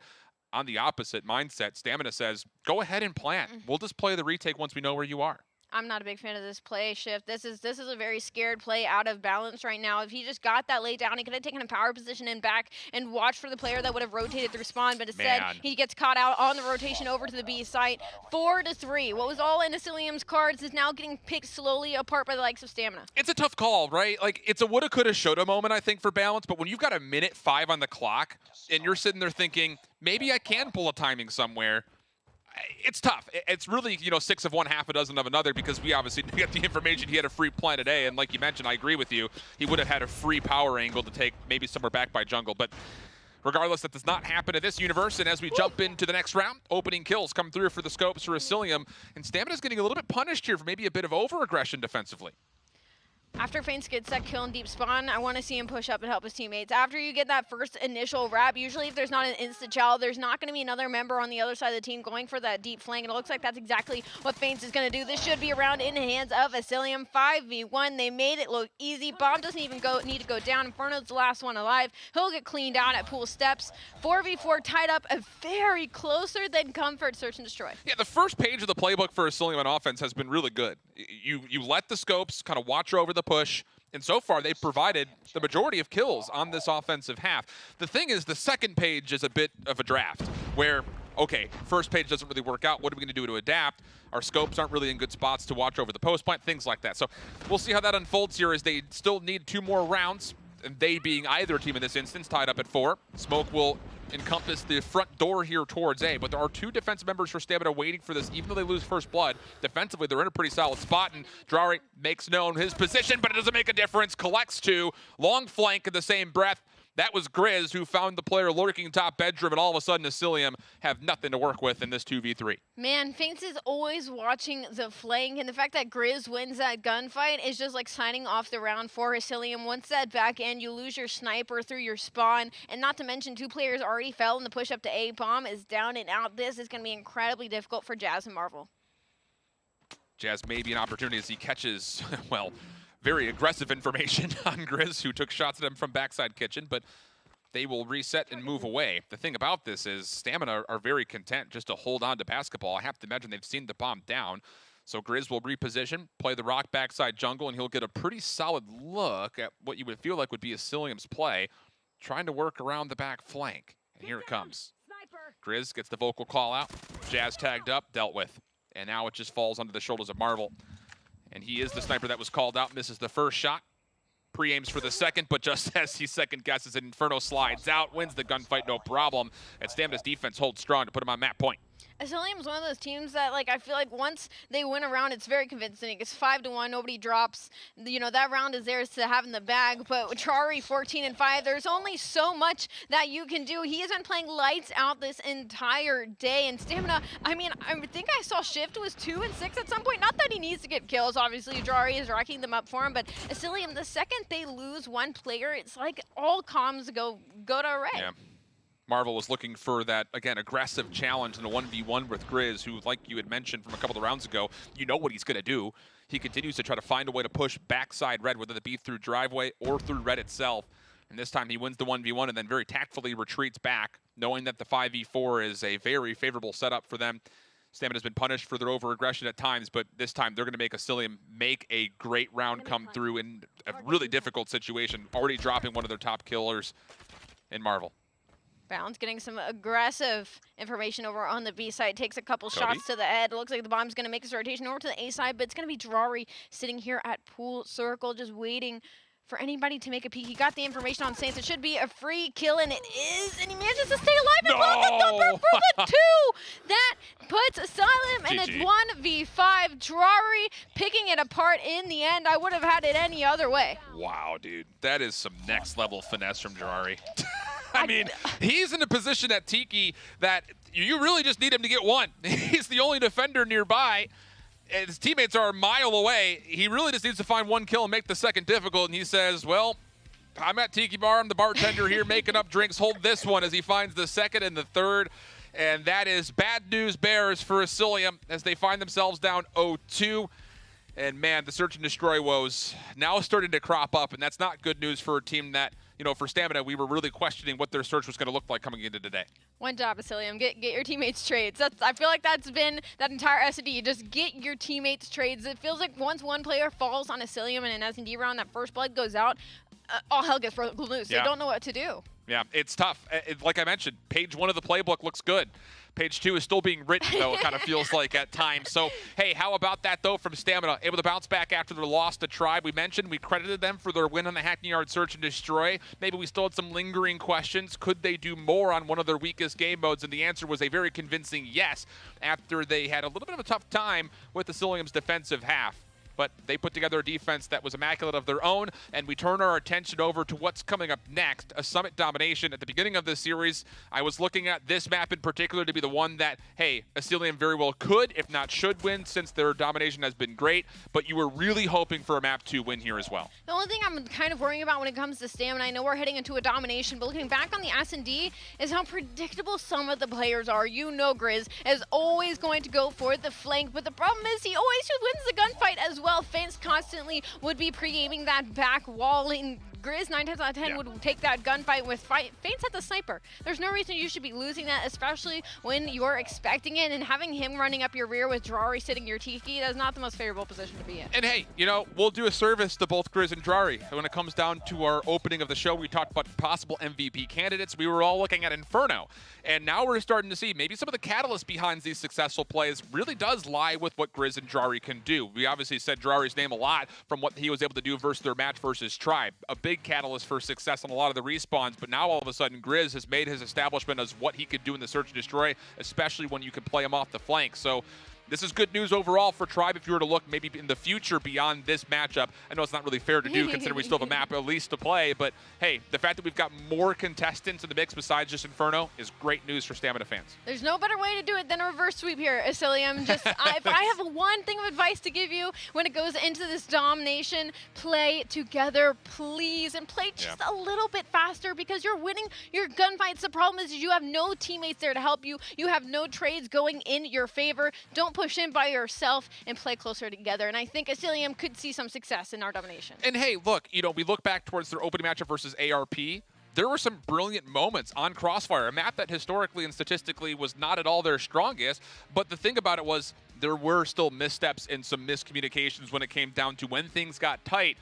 on the opposite mindset, Stamina says, go ahead and plant. We'll just play the retake once we know where you are. I'm not a big fan of this play, Shift. This is a very scared play out of balance right now. If he just got that lay down, he could have taken a power position and back and watched for the player that would have rotated through spawn, but instead he gets caught out on the rotation over to the B site. 4-3. What was all in Asylium's cards is now getting picked slowly apart by the likes of Stamina. It's a tough call, right? Like, it's a woulda, coulda, shoulda moment, I think, for balance, but when you've got a minute 5 on the clock and you're sitting there thinking, maybe I can pull a timing somewhere, it's tough. It's really, 6 of one, half a dozen of another, because we obviously didn't get the information. He had a free plant today, and like you mentioned, I agree with you. He would have had a free power angle to take maybe somewhere back by jungle. But regardless, that does not happen in this universe. And as we jump into the next round, opening kills come through for the scopes for Asylium. And Stamina's getting a little bit punished here for maybe a bit of over-aggression defensively. After Faints gets that kill in deep spawn, I want to see him push up and help his teammates. After you get that first initial wrap, usually if there's not an instant chow, there's not going to be another member on the other side of the team going for that deep flank, and it looks like that's exactly what Faints is going to do. This should be a round in the hands of Asylium. 5v1. They made it look easy. Bomb doesn't even need to go down. Inferno's the last one alive. He'll get cleaned out at pool steps. 4v4 tied up, a very closer than comfort search and destroy. Yeah, the first page of the playbook for Asylium on offense has been really good. You let the scopes kind of watch over the push. And so far, they've provided the majority of kills on this offensive half. The thing is, the second page is a bit of a draft where, okay, first page doesn't really work out. What are we going to do to adapt? Our scopes aren't really in good spots to watch over the post plant, things like that. So we'll see how that unfolds here as they still need 2 more rounds, and they being either team in this instance, tied up at 4. Smoke will encompass the front door here towards A, but there are 2 defensive members for Stamina waiting for this. Even though they lose first blood, defensively they're in a pretty solid spot, and Drari makes known his position, but it doesn't make a difference. Collects 2, long flank in the same breath. That was Grizz who found the player lurking top bedroom, and all of a sudden Asylium have nothing to work with in this 2v3. Man, Finks is always watching the flank, and the fact that Grizz wins that gunfight is just like signing off the round for Asylium. Once that back end, you lose your sniper through your spawn, and not to mention 2 players already fell, and the push up to A. Bomb is down and out. This is going to be incredibly difficult for Jazz and Marvel. Jazz may be an opportunity as he catches, well, very aggressive information on Grizz, who took shots at him from backside kitchen, but they will reset and move away. The thing about this is Stamina are very content just to hold on to basketball. I have to imagine they've seen the bomb down. So Grizz will reposition, play the rock backside jungle, and he'll get a pretty solid look at what you would feel like would be Asylium's play, trying to work around the back flank. And here it comes. Grizz gets the vocal call out. Jazz tagged up, dealt with. And now it just falls onto the shoulders of Marvel. And he is the sniper that was called out, misses the first shot. Pre-aims for the second, but just as he second guesses it, Inferno slides out, wins the gunfight, no problem. And Stamina's defense holds strong to put him on map point. Asylium is one of those teams that, like, I feel like once they win a round, it's very convincing. It's 5-1, nobody drops. You know, that round is theirs to have in the bag. But Chari, 14-5, there's only so much that you can do. He has been playing lights out this entire day. And Stamina, I mean, I think I saw Shift was 2-6 at some point. Not that he needs to get kills. Obviously, Jari is racking them up for him. But Asylium, the second they lose one player, it's like all comms go to red. Yeah. Marvel was looking for that, again, aggressive challenge in a 1v1 with Grizz, who, like you had mentioned from a couple of rounds ago, you know what he's going to do. He continues to try to find a way to push backside red, whether it be through driveway or through red itself. And this time he wins the 1v1 and then very tactfully retreats back, knowing that the 5v4 is a very favorable setup for them. Stamina's been punished for their over-aggression at times, but this time they're going to make Asylium make a great round come through in a really difficult situation, already dropping one of their top killers in Marvel. Bounds getting some aggressive information over on the B side. Takes a couple shots to the head. Looks like the bomb's going to make its rotation over to the A side, but it's going to be Drari sitting here at pool circle, just waiting for anybody to make a peek. He got the information on Saints. It should be a free kill, and it is, and he manages to stay alive. And the number for the 2. That puts Asylium in a 1v5. Drari picking it apart in the end. I would have had it any other way. Wow, dude. That is some next level finesse from Drari. I mean, he's in a position at Tiki that you really just need him to get one. He's the only defender nearby. His teammates are a mile away. He really just needs to find one kill and make the second difficult. And he says, well, I'm at Tiki Bar. I'm the bartender here making up drinks. Hold this one as he finds the second and the third. And that is bad news bears for Asylium as they find themselves down 0-2. And, man, the search and destroy woes now starting to crop up. And that's not good news for a team that, you know, for Stamina, we were really questioning what their search was going to look like coming into today. One job, Asylium. Get your teammates trades. I feel like that's been that entire S&D. Just get your teammates trades. It feels like once one player falls on Asylium in an S&D round, that first blood goes out, all hell gets broken loose. Yeah. They don't know what to do. Yeah, it's tough. Like I mentioned, page 1 of the playbook looks good. Page 2 is still being written, though, it kind of feels like at times. So, hey, how about that, though, from Stamina? Able to bounce back after their loss to Tribe. We mentioned we credited them for their win on the Hackney Yard Search and Destroy. Maybe we still had some lingering questions. Could they do more on one of their weakest game modes? And the answer was a very convincing yes after they had a little bit of a tough time with Asylium's defensive half. But they put together a defense that was immaculate of their own, and we turn our attention over to what's coming up next, a Summit domination. At the beginning of this series, I was looking at this map in particular to be the one that, hey, Asylium very well could, if not should win, since their domination has been great, but you were really hoping for a map 2 win here as well. The only thing I'm kind of worrying about when it comes to Stamina, I know we're heading into a domination, but looking back on the S&D is how predictable some of the players are. You know Grizz is always going to go for the flank, but the problem is he always wins the gunfight as well. Fence constantly would be pre-aiming that back wall, and Grizz 9 times out of 10 would take that gunfight with Faints at the sniper. There's no reason you should be losing that, especially when you're expecting it, and having him running up your rear with Drari sitting your Tiki, that's not the most favorable position to be in. And hey, you know, we'll do a service to both Grizz and Drari. When it comes down to our opening of the show, we talked about possible MVP candidates. We were all looking at Inferno. And now we're starting to see maybe some of the catalyst behind these successful plays really does lie with what Grizz and Drari can do. We obviously said Drari's name a lot from what he was able to do versus their match versus Tribe. A big catalyst for success on a lot of the respawns, but now all of a sudden Grizz has made his establishment as what he could do in the search and destroy, especially when you can play him off the flank. So this is good news overall for Tribe if you were to look maybe in the future beyond this matchup. I know it's not really fair to do considering we still have a map at least to play, but hey, the fact that we've got more contestants in the mix besides just Inferno is great news for Stamina fans. There's no better way to do it than a reverse sweep here, Asylium. Just, if I have one thing of advice to give you when it goes into this domination, play together, please, and play just a little bit faster because you're winning your gunfights. The problem is you have no teammates there to help you. You have no trades going in your favor. Don't push in by yourself and play closer together. And I think Asylium could see some success in our domination. And hey, look, you know, we look back towards their opening matchup versus ARP. There were some brilliant moments on Crossfire, a map that historically and statistically was not at all their strongest. But the thing about it was there were still missteps and some miscommunications when it came down to when things got tight.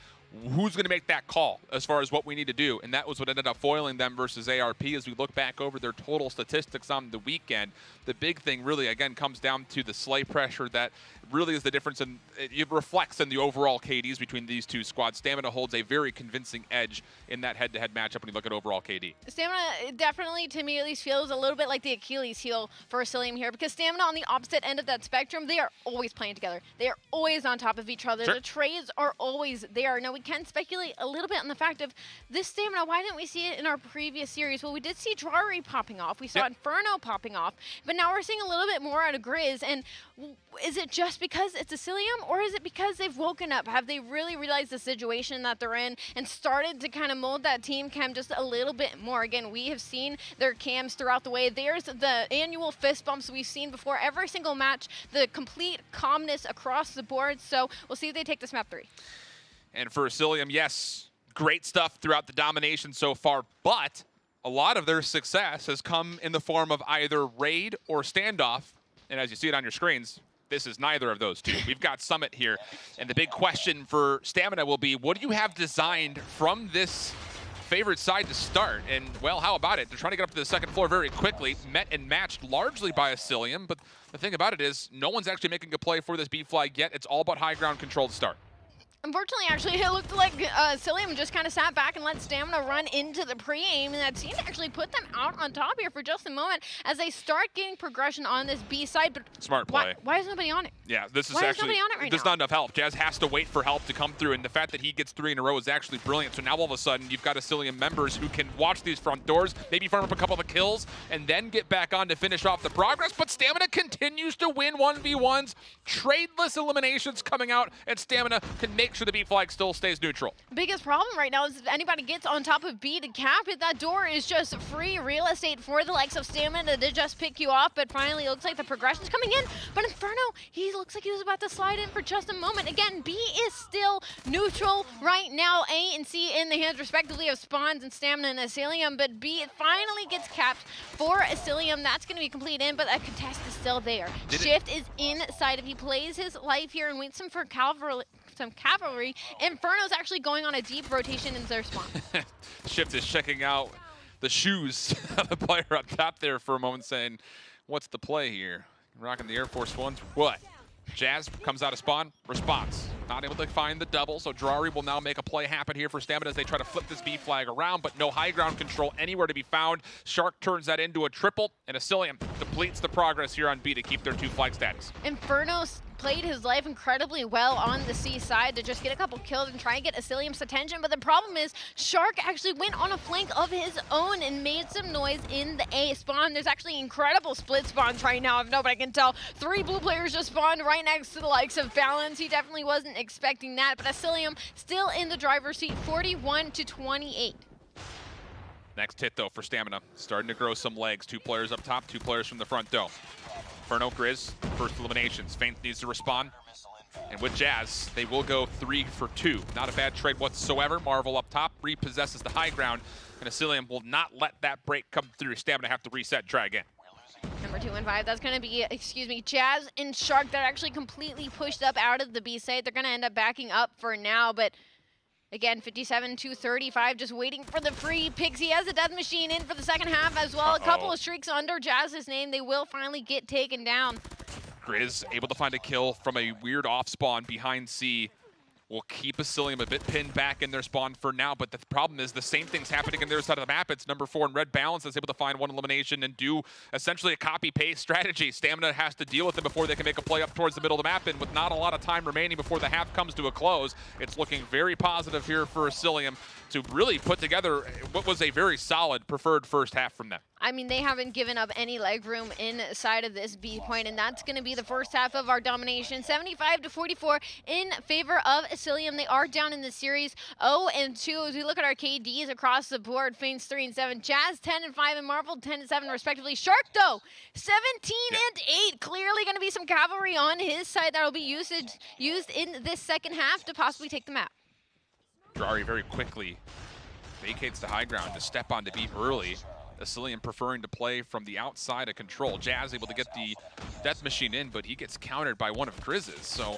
Who's going to make that call as far as what we need to do? And that was what ended up foiling them versus ARP as we look back over their total statistics on the weekend. The big thing really, again, comes down to the slay pressure that really is the difference, and it reflects in the overall KDs between these two squads. Stamina holds a very convincing edge in that head-to-head matchup when you look at overall KD. Stamina definitely, to me at least, feels a little bit like the Achilles heel for Asylium here, because Stamina on the opposite end of that spectrum, they are always playing together. They are always on top of each other. The trades are always there. Now, we can speculate a little bit on the fact of this Stamina. Why didn't we see it in our previous series? Well, we did see Drari popping off. We saw Inferno popping off, but now we're seeing a little bit more out of Grizz. And is it just because it's Asylium, or is it because they've woken up? Have they really realized the situation that they're in and started to kind of mold that team cam just a little bit more? Again, we have seen their cams throughout the way. There's the annual fist bumps we've seen before every single match, the complete calmness across the board. So we'll see if they take this map 3. And for Asylium, yes, great stuff throughout the domination so far, but a lot of their success has come in the form of either raid or standoff. And as you see it on your screens, this is neither of those two. We've got Summit here. And the big question for Stamina will be, what do you have designed from this favorite side to start? And, well, how about it? They're trying to get up to the second floor very quickly, met and matched largely by Asylium. But the thing about it is, no one's actually making a play for this B flag yet. It's all about high ground control to start. Unfortunately, actually, it looked like Asylium just kind of sat back and let Stamina run into the pre-aim, and that seemed to actually put them out on top here for just a moment as they start getting progression on this B side. But smart play. Why is nobody on it? Yeah, this is why actually, nobody on it right there's now? not enough help. Jazz has to wait for help to come through, and the fact that he gets 3 in a row is actually brilliant. So now all of a sudden, you've got Asylium members who can watch these front doors, maybe farm up a couple of kills, and then get back on to finish off the progress. But Stamina continues to win 1v1s. Tradeless eliminations coming out, and Stamina can make sure the B flag still stays neutral. Biggest problem right now is if anybody gets on top of B to cap it, that door is just free real estate for the likes of Stamina to just pick you off. But finally, it looks like the progression's coming in. But Inferno, he looks like he was about to slide in for just a moment. Again, B is still neutral right now. A and C in the hands, respectively, of Spawns and Stamina and Asylium. But B finally gets capped for Asylium. That's going to be complete in, but that contest is still there. Shift is inside. If he plays his life here and waits him for some cavalry, Inferno's actually going on a deep rotation in their spawn. Shift is checking out the shoes of the player up top there for a moment, saying, what's the play here? Rocking the Air Force Ones, what? Jazz comes out of spawn, response. Not able to find the double, so Drari will now make a play happen here for Stamina as they try to flip this B flag around, but no high ground control anywhere to be found. Shark turns that into a triple, and Asylium depletes the progress here on B to keep their 2 flag status. Inferno's played his life incredibly well on the C side to just get a couple kills and try and get Asylium's attention, but the problem is Shark actually went on a flank of his own and made some noise in the A spawn. There's actually incredible split spawns right now, if nobody can tell. 3 blue players just spawned right next to the likes of Balance. He definitely wasn't expecting that, but Asylium still in the driver's seat, 41-28. Next hit, though, for Stamina. Starting to grow some legs. 2 players up top, 2 players from the front, though. Inferno, Grizz, first eliminations. Faint needs to respond. And with Jazz, they will go 3 for 2. Not a bad trade whatsoever. Marvel up top repossesses the high ground, and Asylium will not let that break come through. Stamina have to reset and try again. Number 2 and 5, that's going to be, Jazz and Shark that actually completely pushed up out of the B site. They're going to end up backing up for now, but again, 57 to 35, just waiting for the free picks. He has a death machine in for the second half as well. A couple of streaks under Jazz's name. They will finally get taken down. Grizz able to find a kill from a weird off spawn behind C. Will keep Asylium a bit pinned back in their spawn for now, but the problem is the same thing's happening on their side of the map. It's number 4 in red balance that's able to find one elimination and do essentially a copy-paste strategy. Stamina has to deal with them before they can make a play up towards the middle of the map, and with not a lot of time remaining before the half comes to a close, it's looking very positive here for Asylium to really put together what was a very solid preferred first half from them. I mean, they haven't given up any leg room inside of this B point, and that's going to be the first half of our domination. 75 to 44 in favor of Asylium. They are down in the series 0-2. As we look at our KDs across the board, Faints 3 and 7, Jazz 10 and 5, and Marvel 10 and 7 respectively. Shark though 17 and 8. Clearly going to be some cavalry on his side that will be used in this second half to possibly take the map. Drari very quickly vacates the high ground to step on to beat early. Asylium preferring to play from the outside of control. Jazz able to get the death machine in, but he gets countered by one of Grizz's. So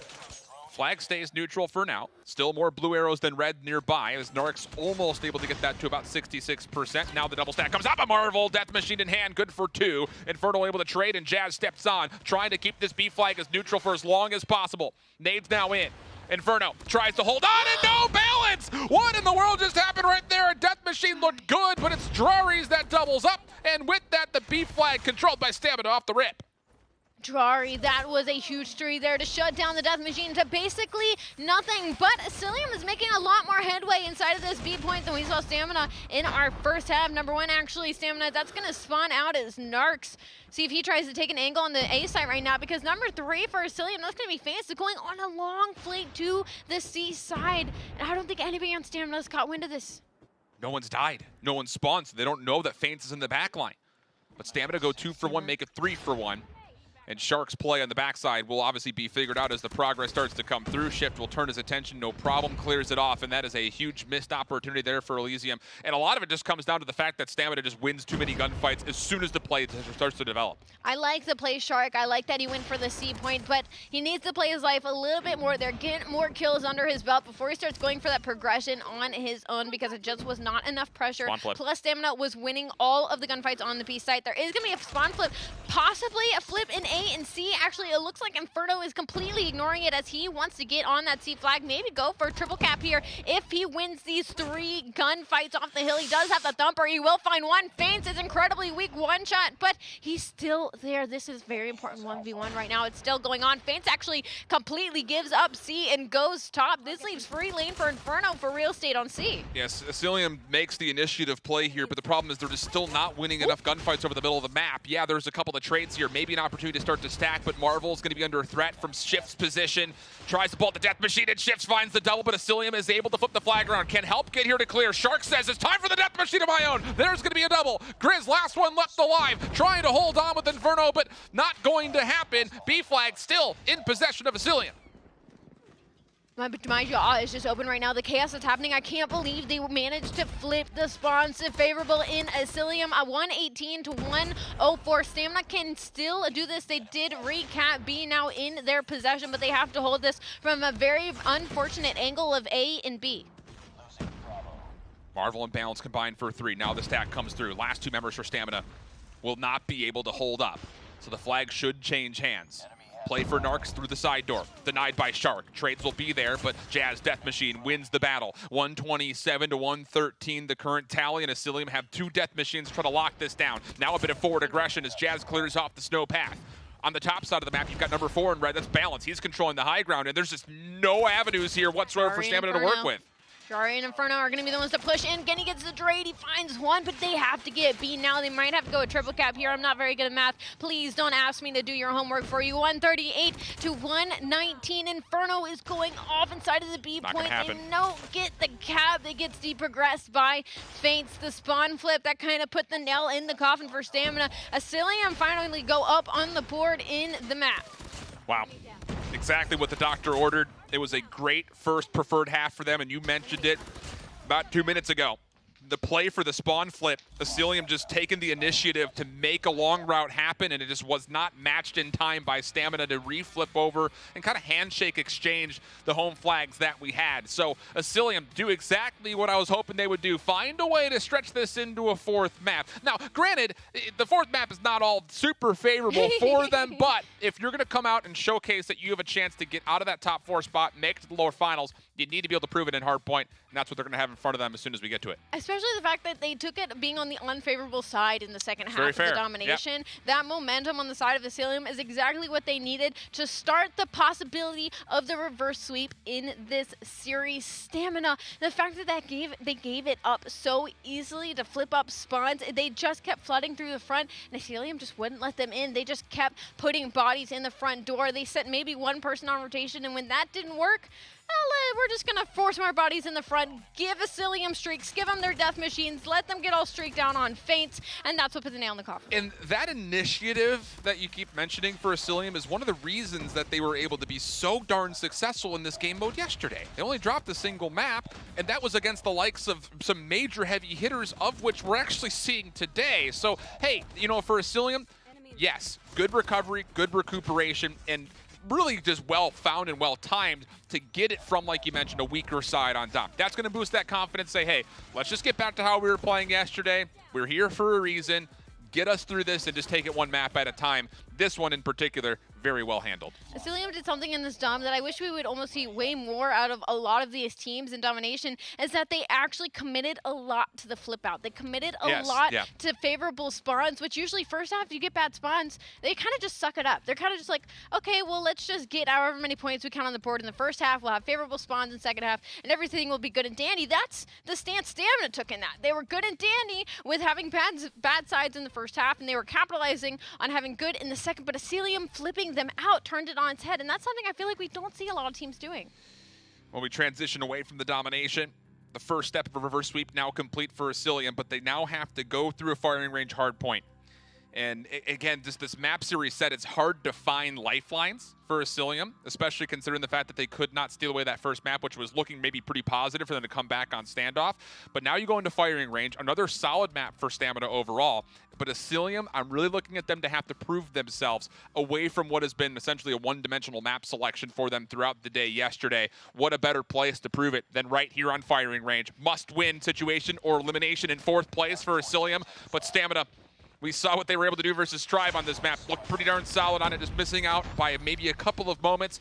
flag stays neutral for now. Still more blue arrows than red nearby, as Narc's almost able to get that to about 66%. Now the double stack comes up. A Marvel, death machine in hand, good for 2. Inferno able to trade, and Jazz steps on, trying to keep this B flag as neutral for as long as possible. Nades now in. Inferno tries to hold on, and no balance! What in the world just happened right there? A death machine looked good, but it's Drari's that doubles up, and with that, the B flag controlled by Stamina off the rip. Drari, that was a huge three there to shut down the death machine to basically nothing, but Asylium is making a lot more headway inside of this B point than we saw Stamina in our first half. Number 1, actually, Stamina, that's going to spawn out as Narcs. See if he tries to take an angle on the A side right now, because number 3 for Asylium, that's going to be Fancy going on a long flank to the C side, and I don't think anybody on Stamina has caught wind of this. No one's died. No one's spawned, so they don't know that Faints is in the back line. But Stamina go 2 for 1, make it 3 for 1. And Shark's play on the backside will obviously be figured out as the progress starts to come through. Shift will turn his attention, no problem, clears it off, and that is a huge missed opportunity there for Elysium. And a lot of it just comes down to the fact that Stamina just wins too many gunfights as soon as the play starts to develop. I like the play Shark. I like that he went for the C point, but he needs to play his life a little bit more there, get more kills under his belt before he starts going for that progression on his own, because it just was not enough pressure. Plus, Stamina was winning all of the gunfights on the B site. There is going to be a spawn flip, possibly a flip in A and C. Actually, it looks like Inferno is completely ignoring it as he wants to get on that C flag, maybe go for a triple cap here. If he wins these 3 gunfights off the hill, he does have the thumper. He will find one. Faints is incredibly weak one shot, but he's still there. This is very important 1v1 right now. It's still going on. Faints actually completely gives up C and goes top. This leaves free lane for Inferno for real estate on C. Yes, Asylium makes the initiative play here, but the problem is they're just still not winning enough gunfights over the middle of the map. Yeah, there's a couple of trades here, maybe an opportunity to start to stack, but Marvel's going to be under threat from Shift's position. Tries to pull the death machine, and Shift finds the double, but Asylium is able to flip the flag around. Can help get here to clear. Shark says it's time for the death machine of my own. There's going to be a double. Grizz, last one left alive, trying to hold on with Inferno, but not going to happen. B flag still in possession of Asylium. My jaw is just open right now. The chaos that's happening, I can't believe they managed to flip the spawns to favorable in Asylium. A 118 to 104. Stamina can still do this. They did recap B now in their possession, but they have to hold this from a very unfortunate angle of A and B. Marvel and Balance combined for 3. Now the stack comes through. Last 2 members for Stamina will not be able to hold up. So the flag should change hands. Play for Narcs through the side door. Denied by Shark. Trades will be there, but Jazz Death Machine wins the battle. 127 to 113, the current tally, and Asylium have 2 Death Machines trying to lock this down. Now a bit of forward aggression as Jazz clears off the snow path. On the top side of the map, you've got number 4 in red. That's Balance. He's controlling the high ground, and there's just no avenues here whatsoever for Stamina to work with. Drari and Inferno are going to be the ones to push in. Genny gets the trade. He finds one, but they have to get B now. They might have to go a triple cap here. I'm not very good at math. Please don't ask me to do your homework for you. 138 to 119. Inferno is going off inside of the B point. They don't get the cap. They get deprogressed by Faints. The spawn flip, that kind of put the nail in the coffin for Stamina. Asylium finally go up on the board in the map. Wow. Exactly what the doctor ordered. It was a great first preferred half for them, and you mentioned it about 2 minutes ago. The play for the spawn flip, Asylium just taking the initiative to make a long route happen, and it just was not matched in time by Stamina to re-flip over and kind of handshake exchange the home flags that we had. So Asylium do exactly what I was hoping they would do, find a way to stretch this into a fourth map. Now, granted, the fourth map is not all super favorable for them, but if you're going to come out and showcase that you have a chance to get out of that top 4 spot, make it to the lower finals, you need to be able to prove it in Hardpoint, and that's what they're going to have in front of them as soon as we get to it. Especially the fact that they took it being on the unfavorable side in the second half of the domination. Yep. That momentum on the side of Asylium is exactly what they needed to start the possibility of the reverse sweep in this series. Stamina, the fact that they gave it up so easily to flip up spawns, they just kept flooding through the front, and Asylium just wouldn't let them in. They just kept putting bodies in the front door. They sent maybe one person on rotation, and when that didn't work, we're just going to force more bodies in the front, give Asylium streaks, give them their death machines, let them get all streaked down on feints, and that's what put the nail in the coffin. And that initiative that you keep mentioning for Asylium is one of the reasons that they were able to be so darn successful in this game mode yesterday. They only dropped a single map, and that was against the likes of some major heavy hitters, of which we're actually seeing today. So, hey, you know, for Asylium, yes, good recovery, good recuperation, and really just well found and well timed to get it from, like you mentioned, a weaker side on top. That's going to boost that confidence, say, hey, let's just get back to how we were playing yesterday. We're here for a reason. Get us through this and just take it one map at a time. This one in particular, very well handled. Asylium did something in this dom that I wish we would almost see way more out of a lot of these teams in domination, is that they actually committed a lot to the flip out. They committed a lot to favorable spawns, which usually first half, if you get bad spawns, they kind of just suck it up. They're kind of just like, okay, well, let's just get however many points we count on the board in the first half. We'll have favorable spawns in second half, and everything will be good and dandy. That's the stance Stamina took in that. They were good and dandy with having bad sides in the first half, and they were capitalizing on having good in the second, but Asylium flipping them out turned it on its head, and that's something I feel like we don't see a lot of teams doing. When we transition away from the domination, the first step of a reverse sweep now complete for Asylium, but they now have to go through a firing range hard point. And again, just this map series said it's hard to find lifelines for Asylium, especially considering the fact that they could not steal away that first map, which was looking maybe pretty positive for them to come back on standoff. But now you go into firing range, another solid map for Stamina overall. But Asylium, I'm really looking at them to have to prove themselves away from what has been essentially a one-dimensional map selection for them throughout the day yesterday. What a better place to prove it than right here on firing range. Must-win situation or elimination in fourth place for Asylium, but Stamina, we saw what they were able to do versus Tribe on this map. Looked pretty darn solid on it, just missing out by maybe a couple of moments.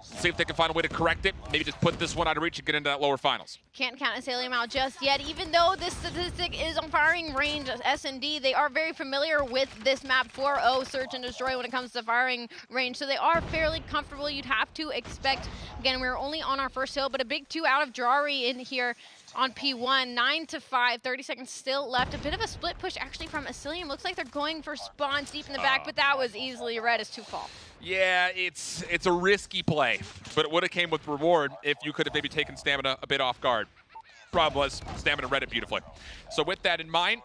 See if they can find a way to correct it. Maybe just put this one out of reach and get into that lower finals. Can't count Asylium out just yet. Even though this statistic is on firing range S&D, they are very familiar with this map 4-0 Search and Destroy when it comes to firing range. So they are fairly comfortable. You'd have to expect, again, we're only on our first hill, but a big 2 out of Drari in here on P1, 9-5, 30 seconds still left. A bit of a split push actually from Asylium. Looks like they're going for spawns deep in the back, but that was easily read as 2 fall. Yeah, it's a risky play, but it would have came with reward if you could have maybe taken Stamina a bit off guard. Problem was, Stamina read it beautifully. So with that in mind,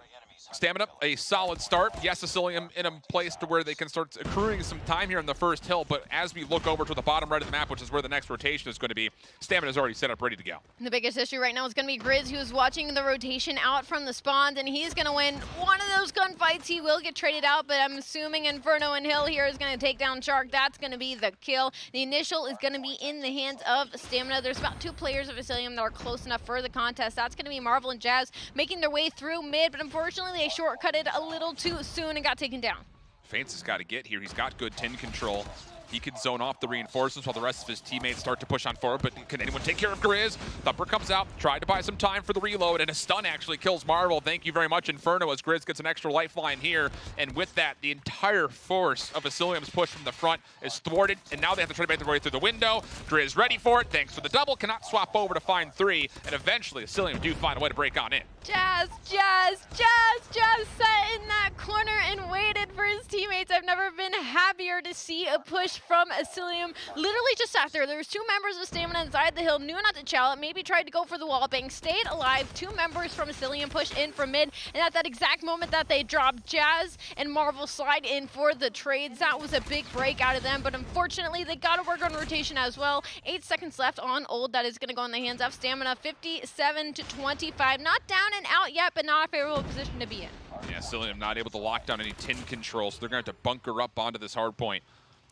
Stamina, a solid start. Yes, Asylium in a place to where they can start accruing some time here in the first hill, but as we look over to the bottom right of the map, which is where the next rotation is going to be, Stamina's already set up ready to go. The biggest issue right now is going to be Grizz, who's watching the rotation out from the spawns, and he's going to win one of those gunfights. He will get traded out, but I'm assuming Inferno and Hill here is going to take down Shark. That's going to be the kill. The initial is going to be in the hands of Stamina. There's about 2 players of Asylium that are close enough for the contest. That's going to be Marvel and Jazz making their way through mid, but unfortunately they shortcutted a little too soon and got taken down. Feints has got to get here. He's got good 10 control. He can zone off the reinforcements while the rest of his teammates start to push on forward, but can anyone take care of Grizz? Thumper comes out, tried to buy some time for the reload, and a stun actually kills Marvel. Thank you very much, Inferno, as Grizz gets an extra lifeline here. And with that, the entire force of Asylium's push from the front is thwarted, and now they have to try to make their way through the window. Grizz ready for it, thanks for the double, cannot swap over to find 3, and eventually Asylium do find a way to break on in. Jazz sat in that corner and waited for his teammates. I've never been happier to see a push from Asylium. Literally just after, there was 2 members of Stamina inside the hill, knew not to chow it, maybe tried to go for the wall bang, stayed alive. 2 members from Asylium pushed in from mid, and at that exact moment that they dropped, Jazz and Marvel slide in for the trades. That was a big break out of them, but unfortunately they got to work on rotation as well. 8 seconds left on Old. That is going to go in the hands of Stamina. 57-25. Not down and out yet, but not a favorable position to be in. Yeah, Asylium not able to lock down any tin control, so they're going to have to bunker up onto this hard point.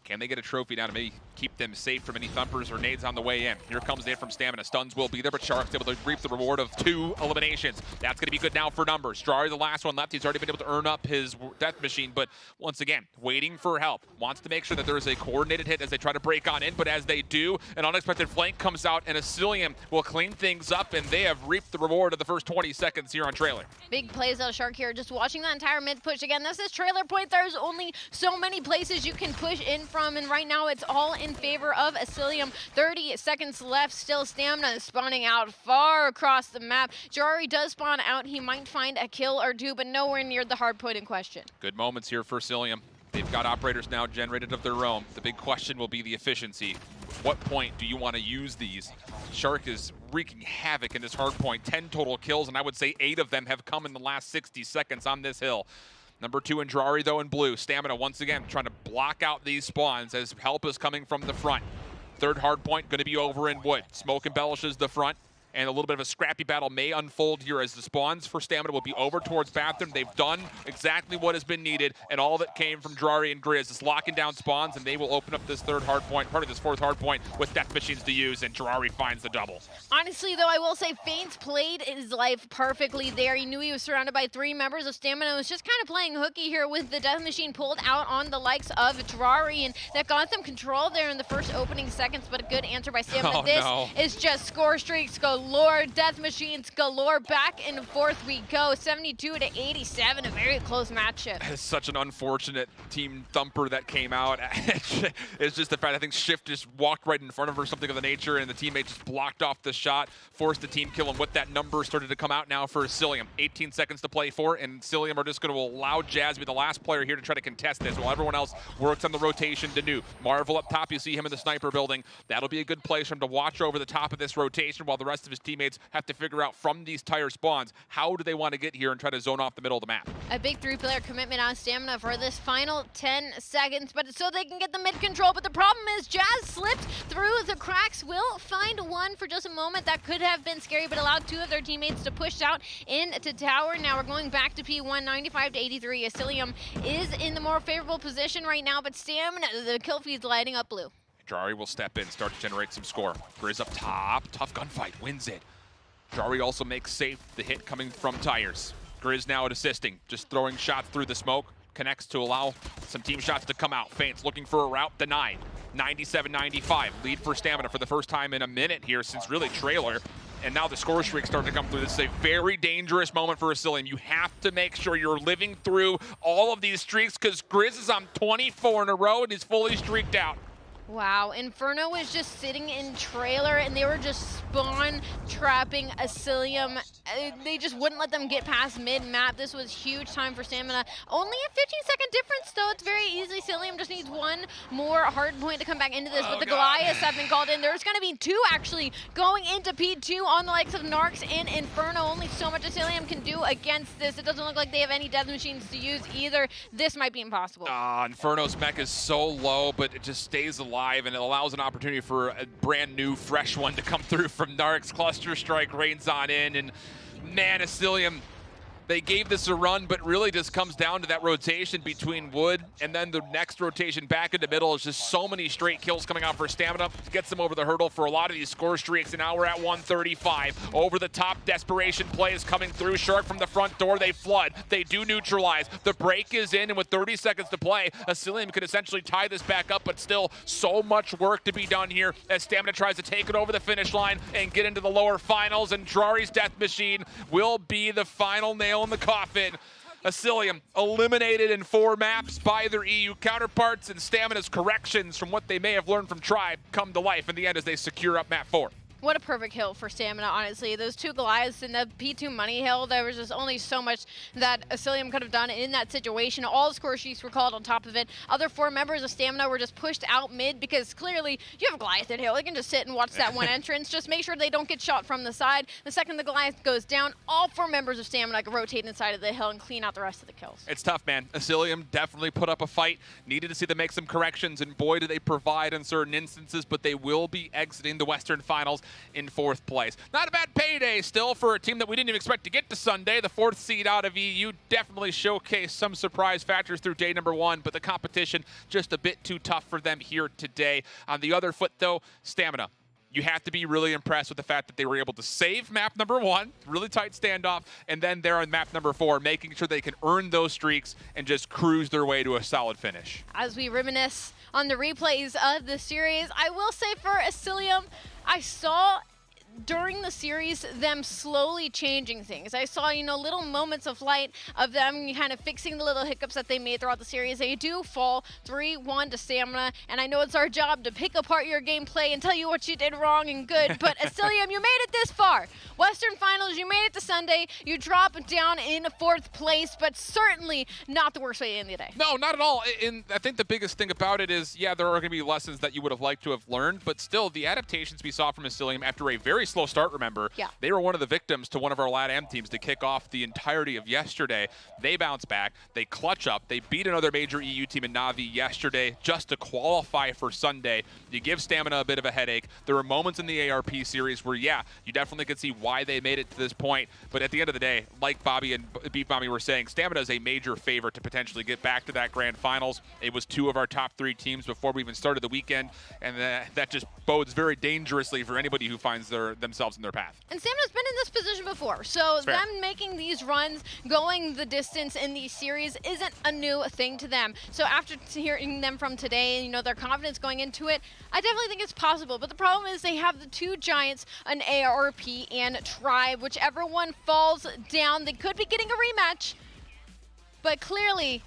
Can they get a trophy now to maybe keep them safe from any thumpers or nades on the way in? Here comes the hit from Stamina. Stuns will be there, but Shark's able to reap the reward of 2 eliminations. That's going to be good now for numbers. Strari, the last one left. He's already been able to earn up his death machine, but once again, waiting for help. Wants to make sure that there is a coordinated hit as they try to break on in, but as they do, an unexpected flank comes out, and Asylium will clean things up, and they have reaped the reward of the first 20 seconds here on Trailer. Big plays out of Shark here, just watching that entire mid push. Again, this is Trailer Point. There's only so many places you can push in from, and right now it's all in favor of Asylium. 30 seconds left, still Stamina spawning out far across the map. Jarari does spawn out. He might find a kill or 2, but nowhere near the hard point in question. Good moments here for Asylium. They've got operators now generated of their own. The big question will be the efficiency. What point do you want to use these? Shark is wreaking havoc in this hard point. 10 total kills, and I would say 8 of them have come in the last 60 seconds on this hill. Number 2 in Jarari, though, in blue. Stamina, once again, trying to block out these spawns as help is coming from the front. Third hard point going to be over in wood. Smoke embellishes the front, and a little bit of a scrappy battle may unfold here as the spawns for Stamina will be over towards Bathroom. They've done exactly what has been needed, and all that came from Jarari and Grizz is locking down spawns, and they will open up this third hard point, part of this fourth hard point, with death machines to use, and Jarari finds the double. Honestly, though, I will say Faints played his life perfectly there. He knew he was surrounded by 3 members of Stamina. Was just kind of playing hooky here with the death machine pulled out on the likes of Jarari, and that got them control there in the first opening seconds, but a good answer by Stamina. Oh, this is just score streaks galore, death machines galore. Back and forth we go. 72-87, a very close matchup. It's such an unfortunate team thumper that came out. It's just the fact I think Shift just walked right in front of her, something of the nature, and the teammate just blocked off the shot, forced the team kill, and with that number started to come out now for Asylium. 18 seconds to play for, and Asylium are just going to allow Jazz to be the last player here to try to contest this while everyone else works on the rotation to do. Marvel up top, you see him in the sniper building. That'll be a good place for him to watch over the top of this rotation while the rest of his teammates have to figure out from these tire spawns, how do they want to get here and try to zone off the middle of the map. A big 3-player commitment on Stamina for this final 10 seconds, but so they can get the mid control. But the problem is Jazz slipped through the cracks, will find one for just a moment. That could have been scary, but allowed 2 of their teammates to push out into tower. Now we're going back to P1, 95-83. Asylium is in the more favorable position right now, but Stamina, the kill feed's lighting up blue. Jarari will step in, start to generate some score. Grizz up top, tough gunfight, wins it. Jarari also makes safe the hit coming from tires. Grizz now at assisting, just throwing shots through the smoke, connects to allow some team shots to come out. Faints looking for a route, denied. 97-95, lead for Stamina for the first time in a minute here since really Trailer. And now the score streak starting to come through. This is a very dangerous moment for Asylium. You have to make sure you're living through all of these streaks because Grizz is on 24 in a row and is fully streaked out. Wow, Inferno was just sitting in Trailer and they were just spawn trapping Asylium. They just wouldn't let them get past mid-map. This was huge time for Stamina. Only a 15-second difference, though. It's very easy. Asylium just needs one more hard point to come back into this, but the Goliaths have been called in. There's going to be 2 actually going into P2 on the likes of Narcs and Inferno. Only so much Asylium can do against this. It doesn't look like they have any death machines to use either. This might be impossible. Inferno's mech is so low, but it just stays alive, and it allows an opportunity for a brand new, fresh one to come through from Narcs. Cluster Strike rains on in, and man, Asylium, they gave this a run, but really just comes down to that rotation between wood and then the next rotation back in the middle. Is just so many straight kills coming out for Stamina. Gets them over the hurdle for a lot of these score streaks, and now we're at 135. Over the top, desperation play is coming through. Shark from the front door, they flood. They do neutralize. The break is in, and with 30 seconds to play, Asylium could essentially tie this back up, but still so much work to be done here as Stamina tries to take it over the finish line and get into the lower finals, and Jarari's death machine will be the final nail in the coffin. Asylium eliminated in 4 maps by their EU counterparts, and Stamina's corrections from what they may have learned from Tribe come to life in the end as they secure up map 4. What a perfect hill for Stamina, honestly. Those two Goliaths in the P2 money hill, there was just only so much that Asylium could have done in that situation. All the score sheets were called on top of it. Other 4 members of Stamina were just pushed out mid because clearly you have a Goliath in hill. They can just sit and watch that one entrance. Just make sure they don't get shot from the side. The second the Goliath goes down, all 4 members of Stamina can rotate inside of the hill and clean out the rest of the kills. It's tough, man. Asylium definitely put up a fight. Needed to see them make some corrections, and boy, do they provide in certain instances, but they will be exiting the Western Finals in 4th place. Not a bad payday still for a team that we didn't even expect to get to Sunday. The 4th seed out of EU definitely showcased some surprise factors through day number 1, but the competition just a bit too tough for them here today. On the other foot, though, Stamina. You have to be really impressed with the fact that they were able to save map number 1, really tight standoff, and then they're on map number 4, making sure they can earn those streaks and just cruise their way to a solid finish. As we reminisce on the replays of the series, I will say for Asylium, I saw during the series them slowly changing things. I saw, you know, little moments of light of them kind of fixing the little hiccups that they made throughout the series. They do fall 3-1 to Stamina, and I know it's our job to pick apart your gameplay and tell you what you did wrong and good, but Asylium, you made it this far. Western Finals, you made it to Sunday. You drop down in 4th place, but certainly not the worst way in the day. No, not at all. And I think the biggest thing about it is, yeah, there are going to be lessons that you would have liked to have learned, but still, the adaptations we saw from Asylium after a very slow start, remember, they were one of the victims to one of our LATAM teams to kick off the entirety of yesterday. They bounce back, they clutch up, they beat another major EU team in Navi yesterday just to qualify for Sunday. You give Stamina a bit of a headache. There were moments in the ARP series where, yeah, you definitely could see why they made it to this point, but at the end of the day, like Bobby and Beef Mommy were saying, Stamina is a major favorite to potentially get back to that grand finals. It was 2 of our top 3 teams before we even started the weekend, and that just bodes very dangerously for anybody who finds themselves in their path. And Stamina's been in this position before, so them making these runs, going the distance in these series isn't a new thing to them. So after hearing them from today, you know, their confidence going into it, I definitely think it's possible. But the problem is they have the 2 giants, an ARP and Tribe. Whichever one falls down, they could be getting a rematch, but clearly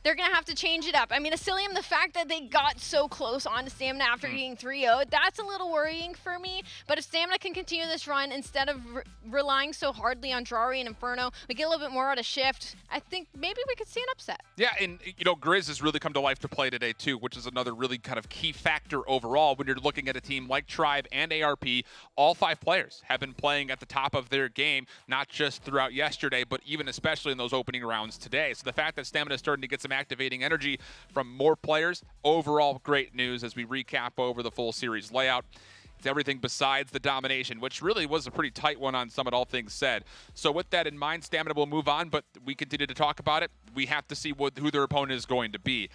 they're going to have to change it up. I mean, Asylium, the fact that they got so close on Stamina after getting 3-0, that's a little worrying for me. But if Stamina can continue this run instead of relying so hardly on Drari and Inferno, we get a little bit more out of Shift, I think maybe we could see an upset. Yeah, and, you know, Grizz has really come to life to play today, too, which is another really kind of key factor overall when you're looking at a team like Tribe and ARP. All 5 players have been playing at the top of their game, not just throughout yesterday, but even especially in those opening rounds today. So the fact that Stamina is starting to get some activating energy from more players, overall great news as we recap over the full series layout. It's everything besides the domination, which really was a pretty tight one on Summit, all things said. So with that in mind, Stamina will move on, but we continue to talk about it. We have to see who their opponent is going to be.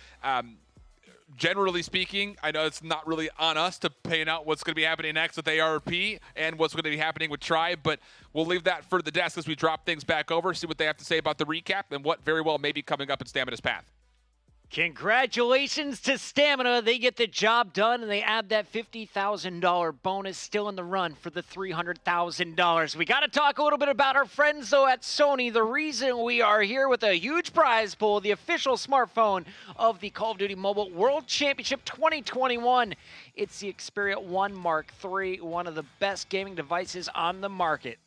Generally speaking, I know it's not really on us to paint out what's going to be happening next with ARP and what's going to be happening with Tribe, but we'll leave that for the desk as we drop things back over, see what they have to say about the recap and what very well may be coming up in Stamina's path. Congratulations to Stamina. They get the job done, and they add that $50,000 bonus, still in the run for the $300,000. We got to talk a little bit about our friends, though, at Sony. The reason we are here with a huge prize pool, the official smartphone of the Call of Duty Mobile World Championship 2021. It's the Xperia 1 Mark III, one of the best gaming devices on the market.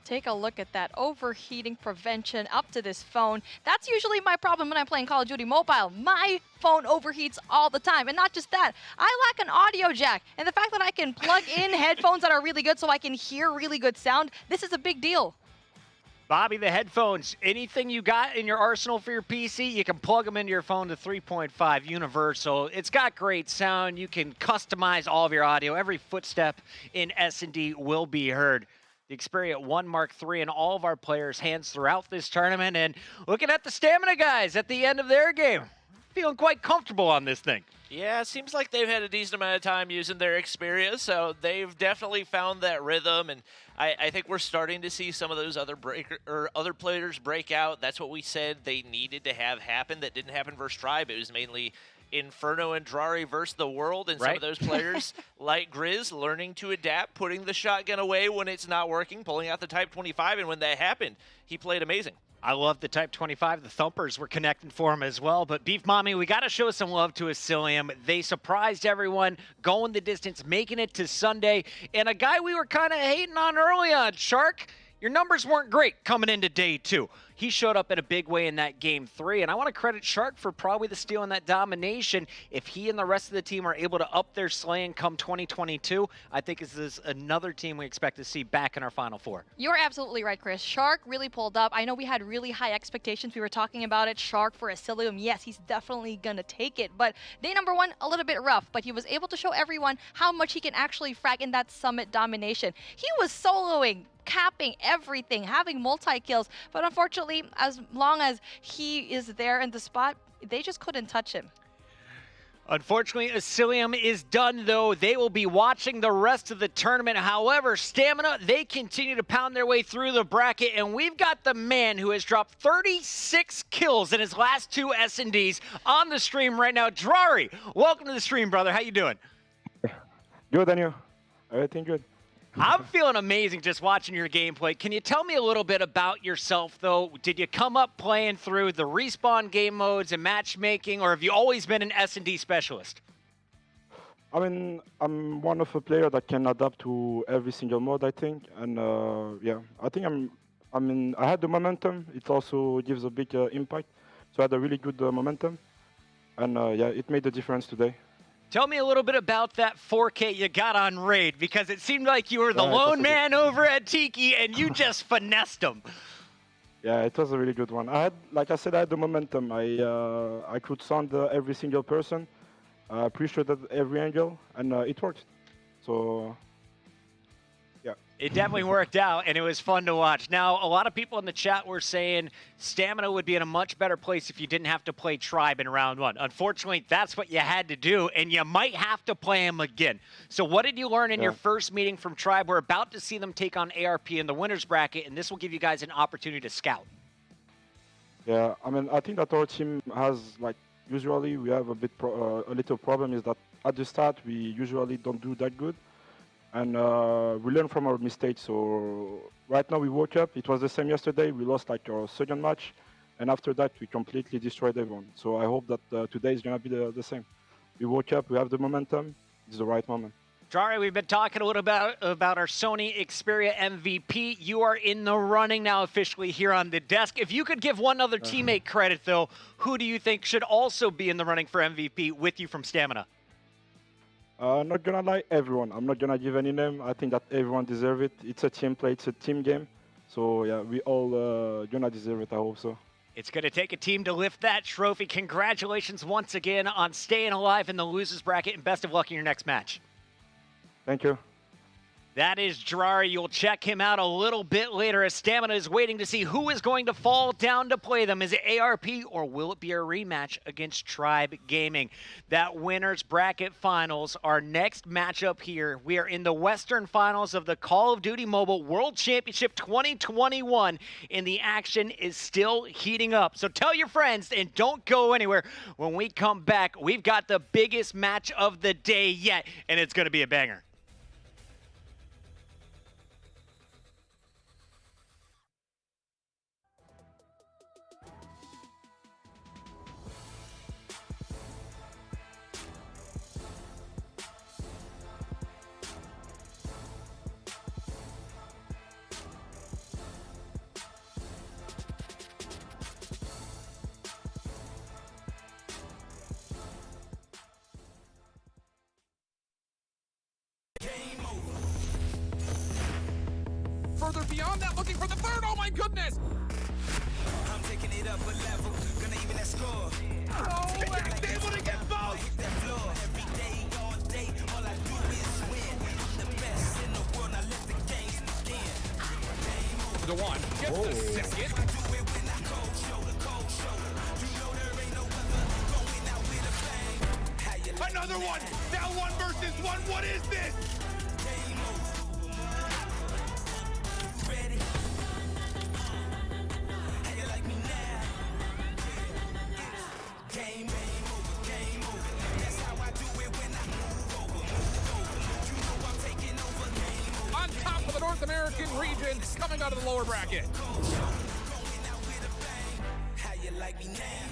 Take a look at that overheating prevention up to this phone. That's usually my problem when I'm playing Call of Duty Mobile. My phone overheats all the time. And not just that, I lack an audio jack. And the fact that I can plug in headphones that are really good so I can hear really good sound, this is a big deal. Bobby, the headphones, anything you got in your arsenal for your PC, you can plug them into your phone to 3.5 universal. It's got great sound. You can customize all of your audio. Every footstep in S&D will be heard. The Xperia 1 Mark III in all of our players' hands throughout this tournament. And looking at the Stamina guys at the end of their game, feeling quite comfortable on this thing. Yeah, it seems like they've had a decent amount of time using their Xperia, so they've definitely found that rhythm, and I think we're starting to see some of those other players break out. That's what we said they needed to have happen. That didn't happen versus Tribe. It was mainly Inferno and Drari versus the world, and some of those players like Grizz learning to adapt, putting the shotgun away when it's not working, pulling out the Type 25, and when that happened, he played amazing. I love the Type 25. The Thumpers were connecting for him as well. But Beef Mommy, we got to show some love to Asylium. They surprised everyone, going the distance, making it to Sunday. And a guy we were kind of hating on early on, Shark, your numbers weren't great coming into day 2. He showed up in a big way in that game 3, and I want to credit Shark for probably the steal in that domination. If he and the rest of the team are able to up their slaying come 2022, I think this is another team we expect to see back in our Final Four. You're absolutely right, Chris. Shark really pulled up. I know we had really high expectations. We were talking about it. Shark for Asylium. Yes, he's definitely going to take it. But day number 1, a little bit rough. But he was able to show everyone how much he can actually frag in that Summit domination. He was soloing, capping everything, having multi-kills. But unfortunately, as long as he is there in the spot, they just couldn't touch him. Unfortunately, Asylium is done, though. They will be watching the rest of the tournament. However, Stamina, they continue to pound their way through the bracket, and we've got the man who has dropped 36 kills in his last 2 S&Ds on the stream right now. Drari, welcome to the stream, brother. How you doing? Good, and you? Everything good. I'm feeling amazing just watching your gameplay. Can you tell me a little bit about yourself, though? Did you come up playing through the respawn game modes and matchmaking, or have you always been an S&D specialist? I mean, I'm one of the players that can adapt to every single mode, I think. And yeah, I think I had the momentum. It also gives a big impact. So I had a really good momentum. And yeah, it made the difference today. Tell me a little bit about that 4K you got on Raid, because it seemed like you were the lone man over at Tiki and you just finessed him. Yeah, it was a really good one. I had, like I said, I had the momentum. I could sound every single person, appreciated every angle, and it worked. So, yeah. It definitely worked out, and it was fun to watch. Now, a lot of people in the chat were saying Stamina would be in a much better place if you didn't have to play Tribe in round 1. Unfortunately, that's what you had to do, and you might have to play him again. So what did you learn in your first meeting from Tribe? We're about to see them take on ARP in the winner's bracket, and this will give you guys an opportunity to scout. Yeah, I mean, I think that our team has, like, usually we have a little problem is that at the start we usually don't do that good. And we learn from our mistakes. So right now we woke up. It was the same yesterday. We lost like our second match. And after that, we completely destroyed everyone. So I hope that today is going to be the same. We woke up. We have the momentum. It's the right moment. Drari, we've been talking a little about our Sony Xperia MVP. You are in the running now officially here on the desk. If you could give one other teammate credit, though, who do you think should also be in the running for MVP with you from Stamina? I'm not gonna lie, everyone. I'm not gonna give any name. I think that everyone deserves it. It's a team play, it's a team game. So yeah, we all gonna deserve it, I hope so. It's gonna take a team to lift that trophy. Congratulations once again on staying alive in the losers bracket, and best of luck in your next match. Thank you. That is Drari. You'll check him out a little bit later as Stamina is waiting to see who is going to fall down to play them. Is it ARP or will it be a rematch against Tribe Gaming? That winner's bracket finals, our next matchup here. We are in the Western Finals of the Call of Duty Mobile World Championship 2021, and the action is still heating up. So tell your friends and don't go anywhere. When we come back, we've got the biggest match of the day yet, and it's going to be a banger. Further beyond that, looking for the third. Oh my goodness! I'm taking it up a level, gonna even that score. Oh, and he's able to get both! Hit that floor every day, all day. All I do is win. I'm the best in the world. I let the games begin. The one gets the second. I do it when I cold shoulder, cold shoulder. You know there ain't no other going out with a bang. How you like Another one! Now 1 versus 1. What is this? game over? Ready? How you like me now? Game over, game over. American region coming out of the lower bracket. How you like me now?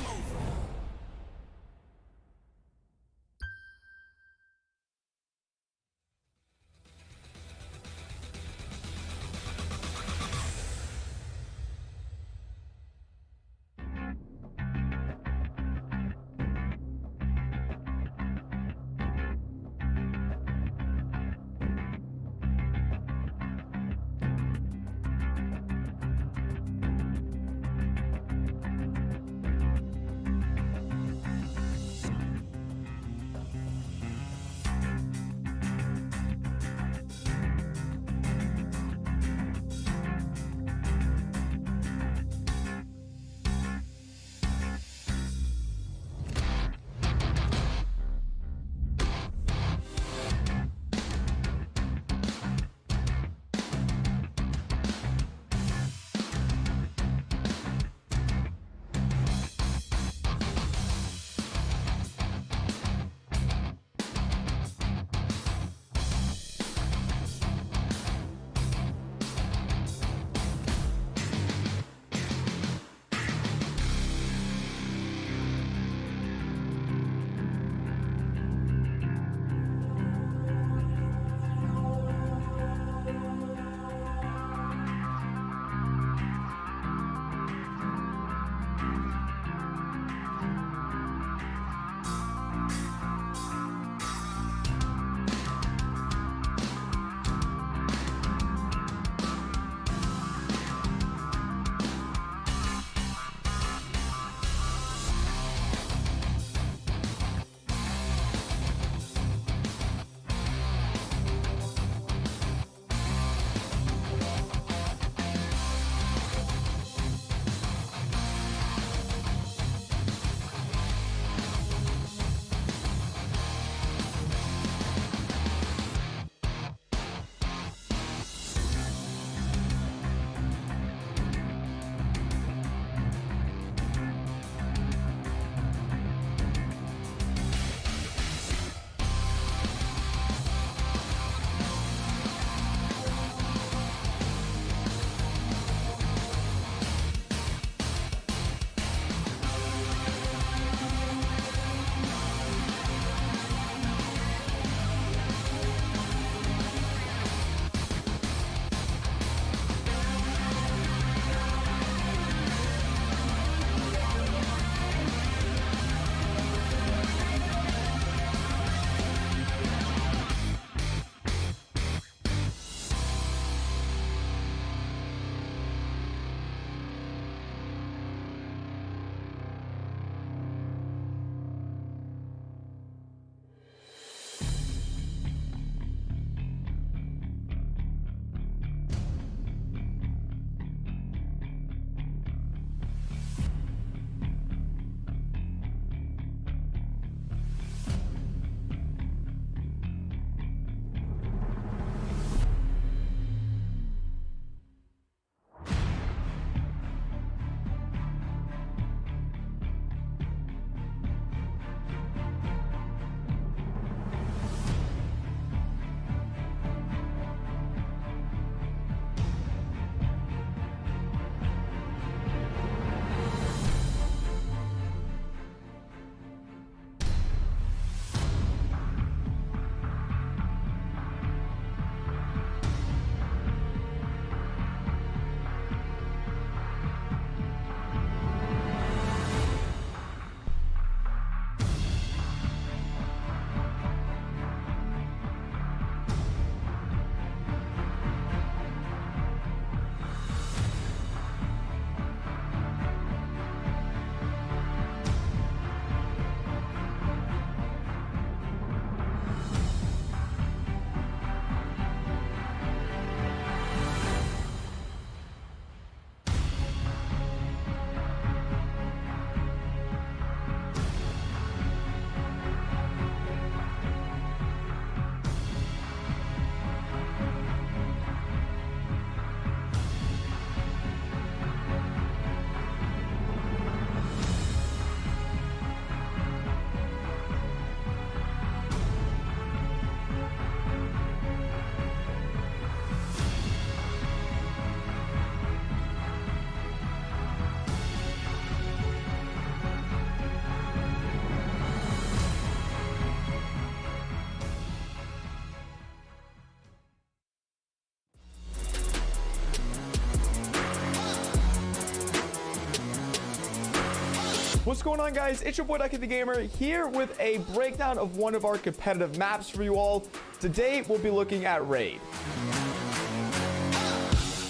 What's going on, guys? It's your boy Ducky the Gamer here with a breakdown of one of our competitive maps for you all. Today we'll be looking at Raid.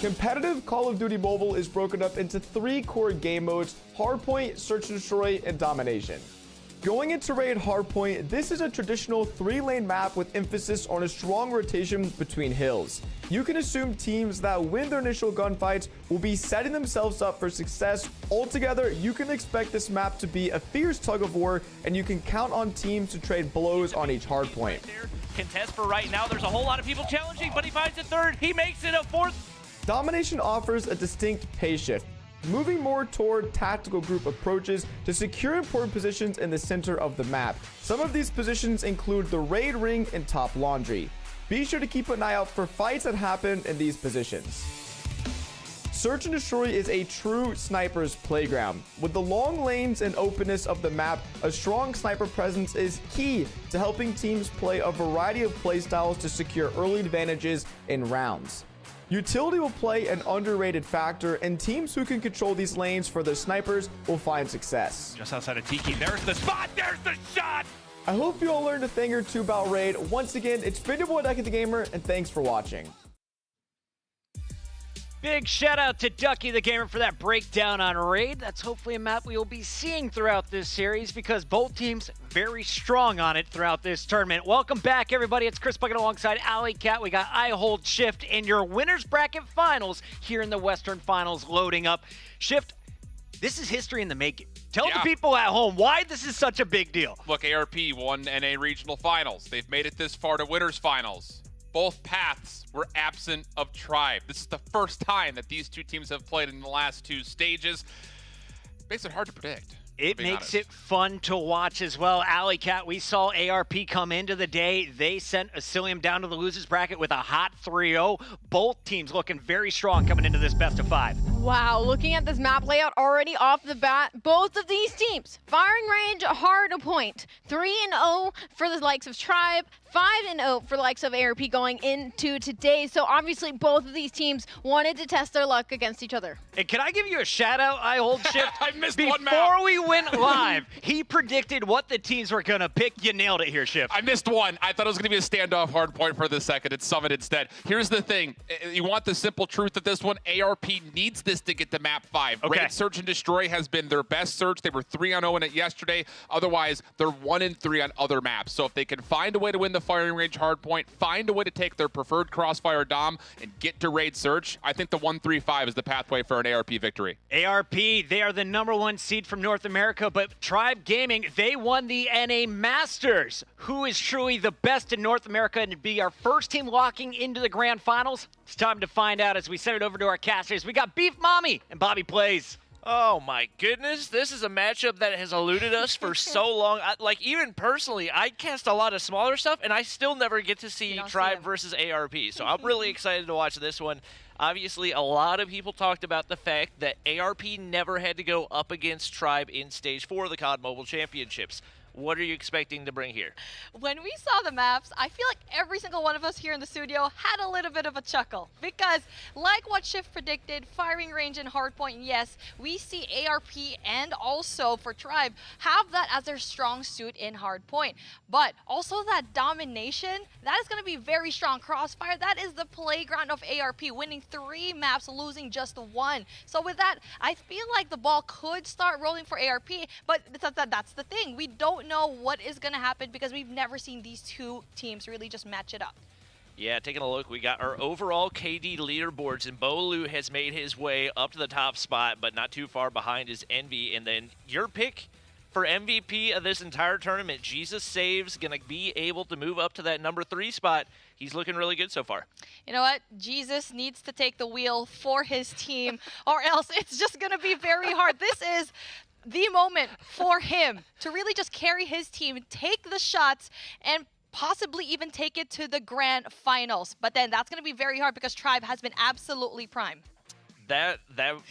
Competitive Call of Duty Mobile is broken up into 3 core game modes: Hardpoint, Search and Destroy, and Domination. Going into Raid Hardpoint, this is a traditional 3-lane map with emphasis on a strong rotation between hills. You can assume teams that win their initial gunfights will be setting themselves up for success. Altogether, you can expect this map to be a fierce tug of war, and you can count on teams to trade blows on each hardpoint. Contest for right now. There's a whole lot of people challenging, but he finds a third. He makes it a fourth. Domination offers a distinct pace shift, moving more toward tactical group approaches to secure important positions in the center of the map. Some of these positions include the Raid Ring and Top Laundry. Be sure to keep an eye out for fights that happen in these positions. Search and Destroy is a true sniper's playground. With the long lanes and openness of the map, a strong sniper presence is key to helping teams play a variety of playstyles to secure early advantages in rounds. Utility will play an underrated factor, and teams who can control these lanes for their snipers will find success. Just outside of Tiki, there's the spot, there's the shot! I hope you all learned a thing or two about Raid. Once again, it's been your boy Ducky the Gamer, and thanks for watching. Big shout out to Ducky the Gamer for that breakdown on Raid. That's hopefully a map we will be seeing throughout this series because both teams very strong on it throughout this tournament. Welcome back, everybody. It's Chris Bucket alongside Alley Cat. We got I Hold Shift in your winners bracket finals here in the Western Finals loading up. Shift, this is history in the making. Tell the people at home why this is such a big deal. Look, ARP won NA Regional Finals. They've made it this far to Winners Finals. Both paths were absent of Tribe. This is the first time that these two teams have played in the last 2 stages. Makes it hard to predict. It makes it fun to watch as well. Alley Cat, we saw ARP come into the day. They sent Asylium down to the losers bracket with a hot 3-0. Both teams looking very strong coming into this best of 5. Wow, looking at this map layout already off the bat, both of these teams, firing range, hard a point. 3-0 for the likes of Tribe, 5-0 for the likes of ARP going into today. So obviously both of these teams wanted to test their luck against each other. And can I give you a shout out, I Hold Shift? I missed Before one map. we went live, he predicted what the teams were going to pick. You nailed it here, Shift. I missed one. I thought it was going to be a standoff hard point for the second. It's Summit instead. Here's the thing. You want the simple truth of this one. ARP needs this to get to map 5. Okay. Raid Search and Destroy has been their best search. They were 3-0 in it yesterday. Otherwise, they're 1-3 on other maps. So if they can find a way to win the firing range hard point, find a way to take their preferred crossfire dom and get to Raid Search, I think the 1-3-5 is the pathway for an ARP victory. ARP, they are the #1 seed from North America, but Tribe Gaming, they won the NA Masters. Who is truly the best in North America and to be our first team locking into the grand finals? It's time to find out as we send it over to our casters. We got Beef Mommy and Bobby Plays. Oh my goodness, this is a matchup that has eluded us for so long. Like, even personally, I cast a lot of smaller stuff, and I still never get to see Tribe versus ARP. So I'm really excited to watch this one. Obviously, a lot of people talked about the fact that ARP never had to go up against Tribe in Stage 4 of the COD Mobile Championships. What are you expecting to bring here? When we saw the maps, I feel like every single one of us here in the studio had a little bit of a chuckle because, like what Shift predicted, firing range and hardpoint, yes, we see ARP and also for Tribe have that as their strong suit in hardpoint. But also that domination, that is going to be very strong. Crossfire, that is the playground of ARP, winning 3 maps, losing just 1. So with that, I feel like the ball could start rolling for ARP, but that's the thing. We don't know what is going to happen because we've never seen these two teams really just match it up. Yeah, taking a look, we got our overall KD leaderboards, and Bolu has made his way up to the top spot, but not too far behind is Envy. And then your pick for MVP of this entire tournament, Jesus Saves, going to be able to move up to that #3 spot. He's looking really good so far. You know what? Jesus needs to take the wheel for his team, or else it's just going to be very hard. This is the moment for him to really just carry his team, take the shots, and possibly even take it to the grand finals. But then that's going to be very hard because Tribe has been absolutely prime. That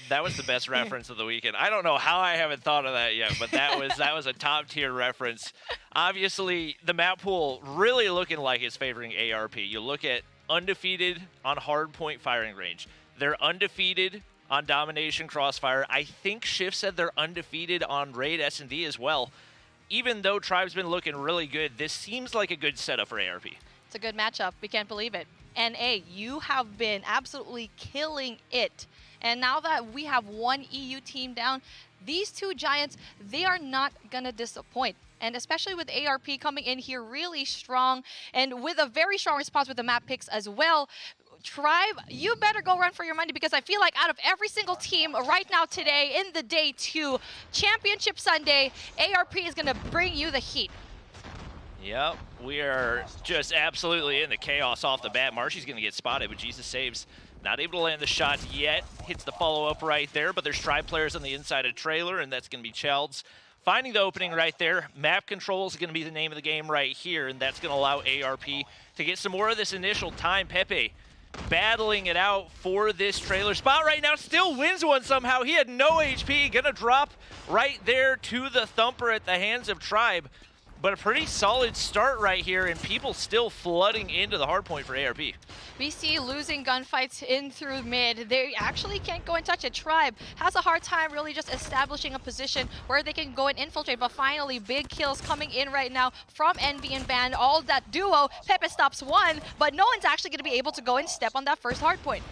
was the best reference of the weekend. I don't know how I haven't thought of that yet, but that was a top tier reference. Obviously, the map pool really looking like it's favoring ARP. You look at undefeated on hard point firing range. They're undefeated on Domination Crossfire. I think Shift said they're undefeated on Raid S&D as well. Even though Tribe's been looking really good, this seems like a good setup for ARP. It's a good matchup. We can't believe it. NA, you have been absolutely killing it. And now that we have one EU team down, these two giants, they are not going to disappoint. And especially with ARP coming in here really strong and with a very strong response with the map picks as well. Tribe, you better go run for your money, because I feel like out of every single team right now today in the day 2 Championship Sunday, ARP is going to bring you the heat. Yep, we are just absolutely in the chaos off the bat. Marshy's going to get spotted, but Jesus saves. Not able to land the shot yet. Hits the follow-up right there, but there's Tribe players on the inside of trailer, and that's going to be Childs finding the opening right there. Map control is going to be the name of the game right here, and that's going to allow ARP to get some more of this initial time. Pepe battling it out for this trailer spot right now. Still wins one somehow. He had no HP. Going to drop right there to the Thumper at the hands of Tribe. But a pretty solid start right here, and people still flooding into the hard point for ARP. We see losing gunfights in through mid. They actually can't go and touch it. Tribe has a hard time really just establishing a position where they can go and infiltrate. But finally, big kills coming in right now from Envy and Band. All that duo. Pepe stops one, but no one's actually going to be able to go and step on that first hard point.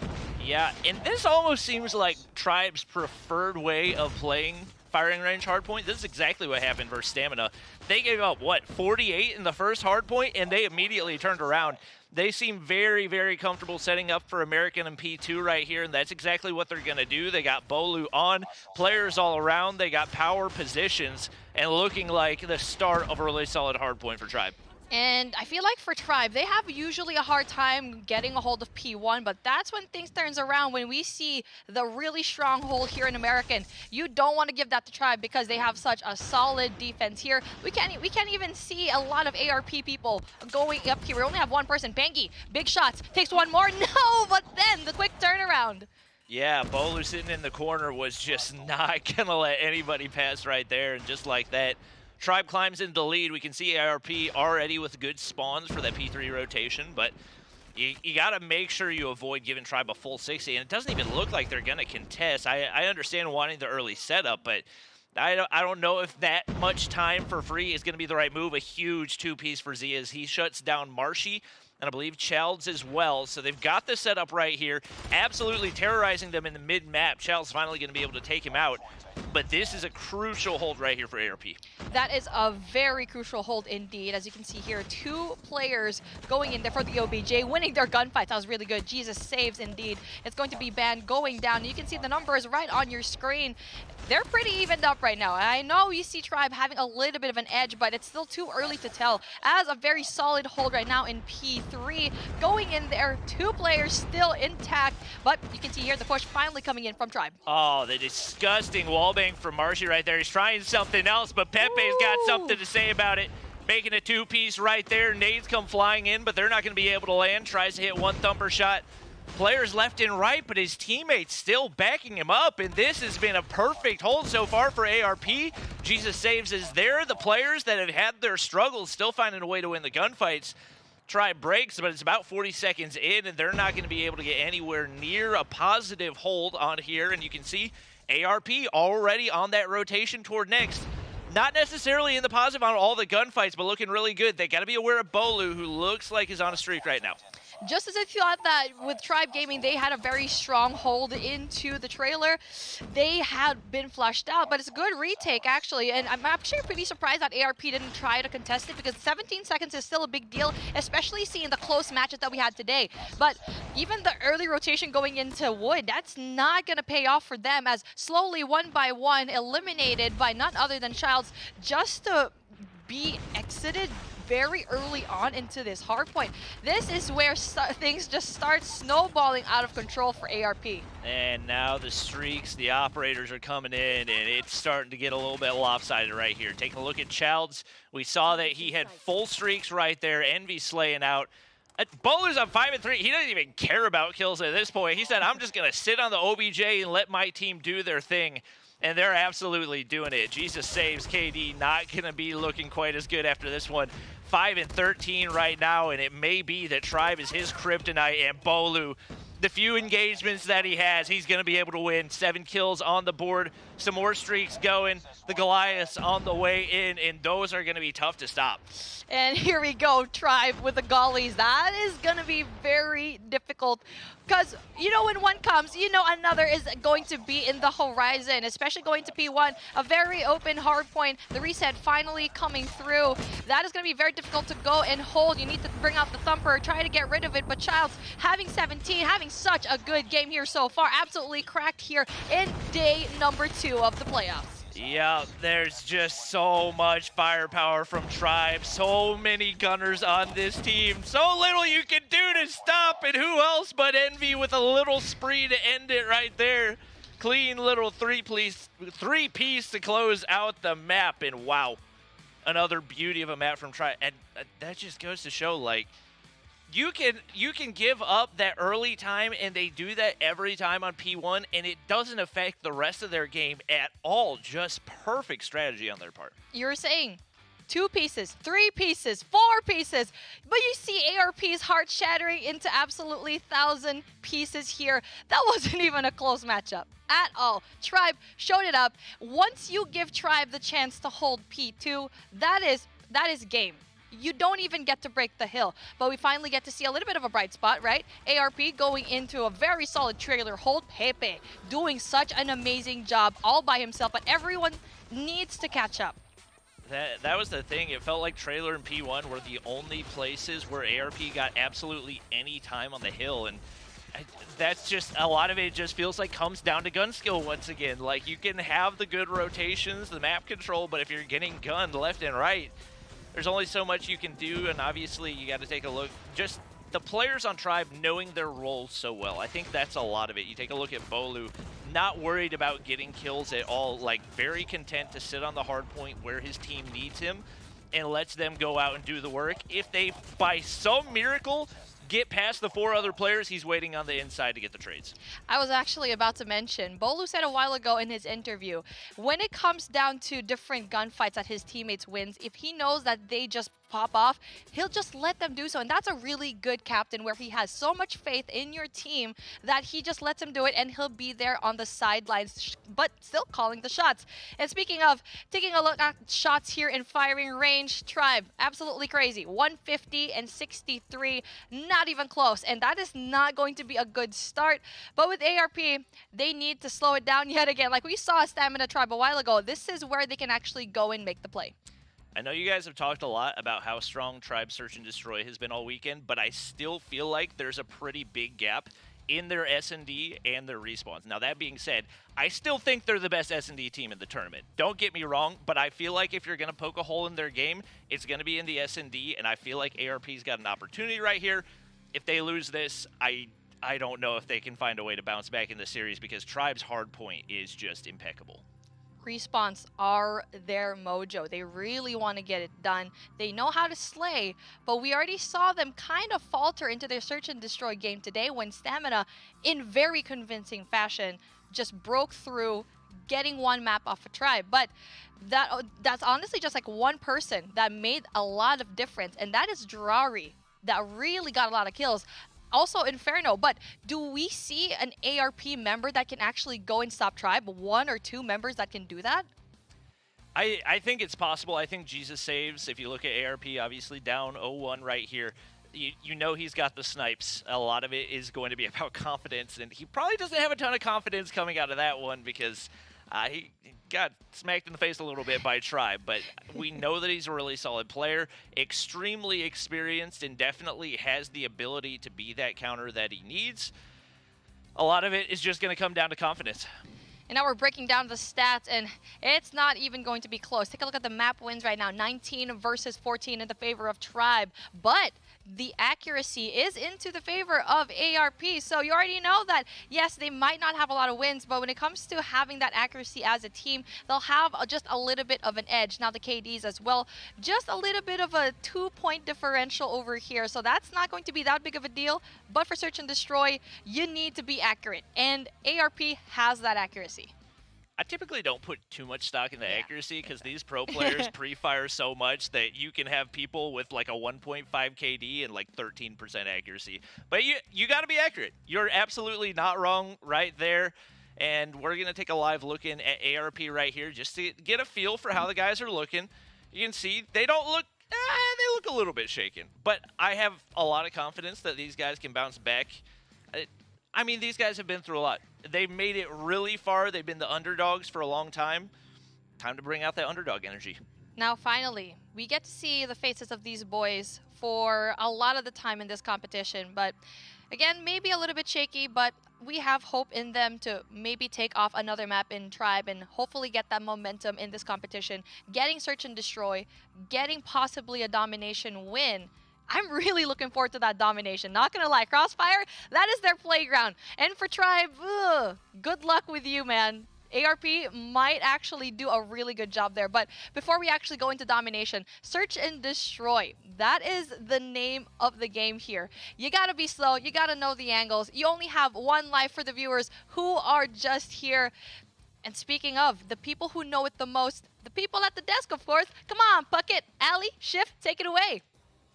Yeah, and this almost seems like Tribe's preferred way of playing firing range hardpoint. This is exactly what happened versus Stamina. They gave up, what, 48 in the first hardpoint, and they immediately turned around. They seem very, very comfortable setting up for American and P2 right here, and that's exactly what they're going to do. They got Bolu on, players all around, they got power positions, and looking like the start of a really solid hardpoint for Tribe. And I feel like for Tribe, they have usually a hard time getting a hold of P1, but that's when things turns around, when we see the really strong hold here in American. You don't want to give that to Tribe because they have such a solid defense here. We can't even see a lot of ARP people going up here. We only have one person. Bangy, big shots, takes one more. No, but then the quick turnaround. Yeah, Bolu sitting in the corner was just not going to let anybody pass right there, and just like that, Tribe climbs into the lead. We can see ARP already with good spawns for that P3 rotation, but you got to make sure you avoid giving Tribe a full 60, and it doesn't even look like they're going to contest. I understand wanting the early setup, but I don't know if that much time for free is going to be the right move. A huge two-piece for Z as he shuts down Marshy, and I believe Childs as well. So they've got the setup right here, absolutely terrorizing them in the mid-map. Childs finally going to be able to take him out. But this is a crucial hold right here for ARP. That is a very crucial hold indeed. As you can see here, 2 players going in there for the OBJ, winning their gunfights. That was really good. Jesus saves indeed. It's going to be Band going down. You can see the numbers right on your screen. They're pretty evened up right now. I know you see Tribe having a little bit of an edge, but it's still too early to tell. As a very solid hold right now in P3. Going in there, 2 players still intact, but you can see here the push finally coming in from Tribe. Oh, the disgusting wallbang from Marshy right there. He's trying something else, but Pepe's got something to say about it. Making a two-piece right there. Nades come flying in, but they're not going to be able to land. Tries to hit one thumper shot. Players left and right, but his teammates still backing him up, and this has been a perfect hold so far for ARP. Jesus saves is there. The players that have had their struggles still finding a way to win the gunfights. Tribe breaks, but it's about 40 seconds in, and they're not going to be able to get anywhere near a positive hold on here, and you can see ARP already on that rotation toward next. Not necessarily in the positive on all the gunfights, but looking really good. They got to be aware of Bolu, who looks like he's on a streak right now. Just as I thought that with Tribe Gaming, they had a very strong hold into the trailer. They had been flushed out, but it's a good retake, actually. And I'm actually pretty surprised that ARP didn't try to contest it, because 17 seconds is still a big deal, especially seeing the close matches that we had today. But even the early rotation going into Wood, that's not going to pay off for them, as slowly, one by one, eliminated by none other than Childs, just to be exited very early on into this hardpoint. This is where things just start snowballing out of control for ARP. And now the streaks, the operators are coming in, and it's starting to get a little bit lopsided right here. Taking a look at Childs, we saw that he had full streaks right there. Envy slaying out. Bowler's on 5-3. He doesn't even care about kills at this point. He said, I'm just going to sit on the OBJ and let my team do their thing. And they're absolutely doing it. Jesus saves. KD not going to be looking quite as good after this one. 5-13 right now, and it may be that Tribe is his kryptonite, and Bolu the few engagements that he has, he's going to be able to win. 7 kills on the board, some more streaks going. The Goliaths on the way in, and those are going to be tough to stop. And here we go, Tribe with the Gollies. That is going to be very difficult because, you know, when one comes, you know another is going to be in the horizon, especially going to P1. A very open hard point. The reset finally coming through. That is going to be very difficult to go and hold. You need to bring out the Thumper, try to get rid of it. But Childs having 17, having such a good game here so far. Absolutely cracked here in day number 2 of the playoffs. Yeah, there's just so much firepower from Tribe. So many gunners on this team. So little you can do to stop it. Who else but Envy with a little spree to end it right there. Clean little three-piece to close out the map. And wow, another beauty of a map from Tribe. And that just goes to show, like, you can give up that early time, and they do that every time on P1, and it doesn't affect the rest of their game at all. Just perfect strategy on their part. You're saying 2 pieces, 3 pieces, 4 pieces, but you see ARP's heart shattering into absolutely 1,000 pieces here. That wasn't even a close matchup at all. Tribe showed it up. Once you give Tribe the chance to hold P2, that is game. You don't even get to break the hill, but we finally get to see a little bit of a bright spot, right? ARP going into a very solid trailer hold. Pepe doing such an amazing job all by himself, but everyone needs to catch up. That was the thing. It felt like trailer and P1 were the only places where ARP got absolutely any time on the hill, and that's just, a lot of it just feels like comes down to gun skill once again. Like, you can have the good rotations, the map control, but if you're getting gunned left and right, there's only so much you can do, and obviously you got to take a look. Just the players on Tribe knowing their roles so well. I think that's a lot of it. You take a look at Bolu, not worried about getting kills at all, like very content to sit on the hard point where his team needs him and lets them go out and do the work. If they, by some miracle, get past the 4 other players, he's waiting on the inside to get the trades. I was actually about to mention, Bolu said a while ago in his interview, when it comes down to different gunfights that his teammates wins, if he knows that they just pop off, he'll just let them do so. And that's a really good captain where he has so much faith in your team that he just lets him do it, and he'll be there on the sidelines, but still calling the shots. And speaking of taking a look at shots here in firing range, Tribe, absolutely crazy. 150 and 63, not even close. And that is not going to be a good start. But with ARP, they need to slow it down yet again. Like we saw Stamina Tribe a while ago, this is where they can actually go and make the play. I know you guys have talked a lot about how strong Tribe Search and Destroy has been all weekend, but I still feel like there's a pretty big gap in their S&D and their respawns. Now, that being said, I still think they're the best S&D team in the tournament. Don't get me wrong, but I feel like if you're going to poke a hole in their game, it's going to be in the S&D, and I feel like ARP's got an opportunity right here. If they lose this, I don't know if they can find a way to bounce back in the series because Tribe's hard point is just impeccable. Respawns are their mojo. They really want to get it done. They know how to slay, but we already saw them kind of falter into their search and destroy game today when Stamina, in very convincing fashion, just broke through, getting one map off a Tribe. But that's honestly just like one person that made a lot of difference, and that is Drari, that really got a lot of kills. Also Inferno, but do we see an ARP member that can actually go and stop Tribe? 1 or 2 members that can do that? I think it's possible. I think Jesus saves. If you look at ARP, obviously down 0-1 right here, you know he's got the snipes. A lot of it is going to be about confidence, and he probably doesn't have a ton of confidence coming out of that one because he got smacked in the face a little bit by Tribe, but we know that he's a really solid player, extremely experienced, and definitely has the ability to be that counter that he needs. A lot of it is just going to come down to confidence. And now we're breaking down the stats, and it's not even going to be close. Take a look at the map wins right now, 19 versus 14 in the favor of Tribe, but the accuracy is into the favor of ARP. So you already know that, yes, they might not have a lot of wins, but when it comes to having that accuracy as a team, they'll have just a little bit of an edge. Now the KDs as well, just a little bit of a 2-point differential over here. So that's not going to be that big of a deal. But for Search and Destroy, you need to be accurate, and ARP has that accuracy. I typically don't put too much stock in the accuracy because these pro players pre-fire so much that you can have people with like a 1.5 KD and like 13% accuracy. But you got to be accurate. You're absolutely not wrong right there. And we're going to take a live look in at ARP right here just to get a feel for how the guys are looking. You can see they don't look, they look a little bit shaken. But I have a lot of confidence that these guys can bounce back. I mean, these guys have been through a lot. They've made it really far. They've been the underdogs for a long time. Time to bring out that underdog energy. Now, finally, we get to see the faces of these boys for a lot of the time in this competition. But again, maybe a little bit shaky, but we have hope in them to maybe take off another map in Tribe and hopefully get that momentum in this competition, getting Search and Destroy, getting possibly a domination win. I'm really looking forward to that domination. Not gonna lie, Crossfire, that is their playground. And for Tribe, good luck with you, man. ARP might actually do a really good job there. But before we actually go into domination, Search and Destroy. That is the name of the game here. You gotta be slow, you gotta know the angles. You only have one life for the viewers who are just here. And speaking of, the people who know it the most, the people at the desk, of course. Come on, Puckett, Ali, Shift, take it away.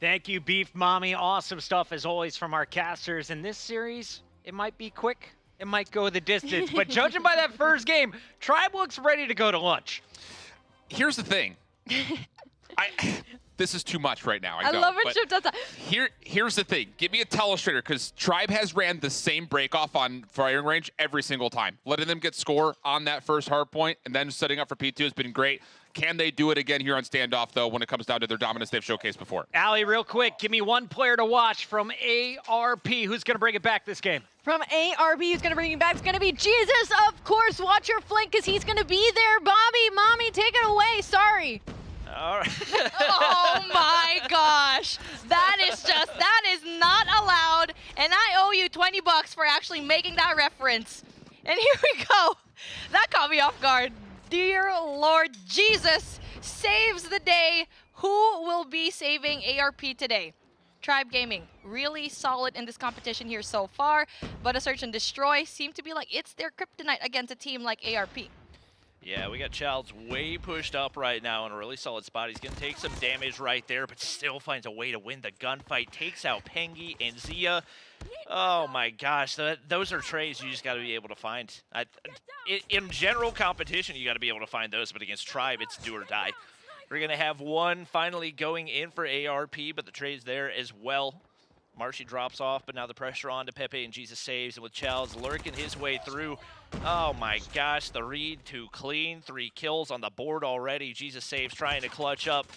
Thank you, Beef Mommy. Awesome stuff, as always, from our casters. In this series, it might be quick. It might go the distance. But judging by that first game, Tribe looks ready to go to lunch. Here's the thing. This is too much right now. I know, love it. Here's the thing. Give me a telestrator, because Tribe has ran the same break-off on firing range every single time. Letting them get score on that first hard point and then setting up for P2 has been great. Can they do it again here on Standoff, though, when it comes down to their dominance they've showcased before? Ali, real quick, give me one player to watch from ARP. Who's going to bring it back this game? From ARB, who's going to bring it back? It's going to be Jesus, of course. Watch your flank, because he's going to be there. Bobby, Mommy, take it away. Sorry. All right. Oh my gosh. That is not allowed. And I owe you 20 bucks for actually making that reference. And here we go. That caught me off guard. Dear Lord Jesus saves the day. Who will be saving ARP today? Tribe Gaming, really solid in this competition here so far, but a Search and Destroy seem to be like it's their kryptonite against a team like ARP. Yeah, we got Childs way pushed up right now in a really solid spot. He's going to take some damage right there, but still finds a way to win the gunfight. Takes out Pengi and Zia. Oh my gosh, those are trays you just got to be able to find. In general competition, you got to be able to find those, but against Tribe, it's do or die. We're going to have one finally going in for ARP, but the trade's there as well. Marshy drops off, but now the pressure on to Pepe, and Jesus saves, and with Childs lurking his way through. Oh my gosh, the read too clean. 3 kills on the board already. Jesus saves, trying to clutch up.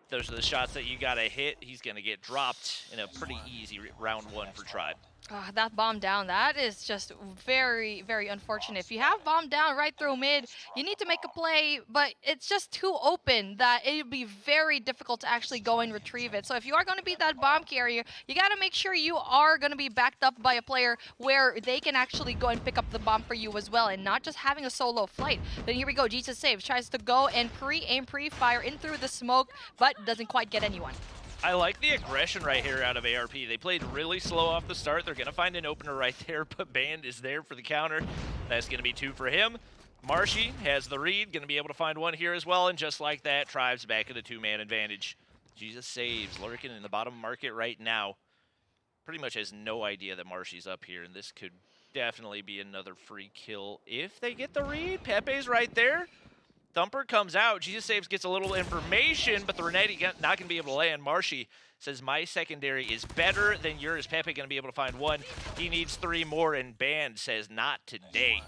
Those are the shots that you gotta hit. He's gonna get dropped in a pretty easy round 1 for Tribe. That bomb down, that is just very, very unfortunate. If you have bomb down right through mid, you need to make a play, but it's just too open that it would be very difficult to actually go and retrieve it. So if you are going to be that bomb carrier, you got to make sure you are going to be backed up by a player where they can actually go and pick up the bomb for you as well, and not just having a solo flight. Then here we go, Jesus saves, tries to go and pre-aim, pre-fire in through the smoke, but doesn't quite get anyone. I like the aggression right here out of ARP. They played really slow off the start. They're going to find an opener right there, but Band is there for the counter. That's going to be 2 for him. Marshy has the read, going to be able to find 1 here as well, and just like that, Tribe's back at a 2-man advantage. Jesus saves, lurking in the bottom market right now. Pretty much has no idea that Marshy's up here, and this could definitely be another free kill if they get the read. Pepe's right there. Thumper comes out. Jesus saves, gets a little information, but the Renetti not going to be able to land. Marshy says, my secondary is better than yours. Pepe going to be able to find 1. He needs 3 more, and Band says, not today.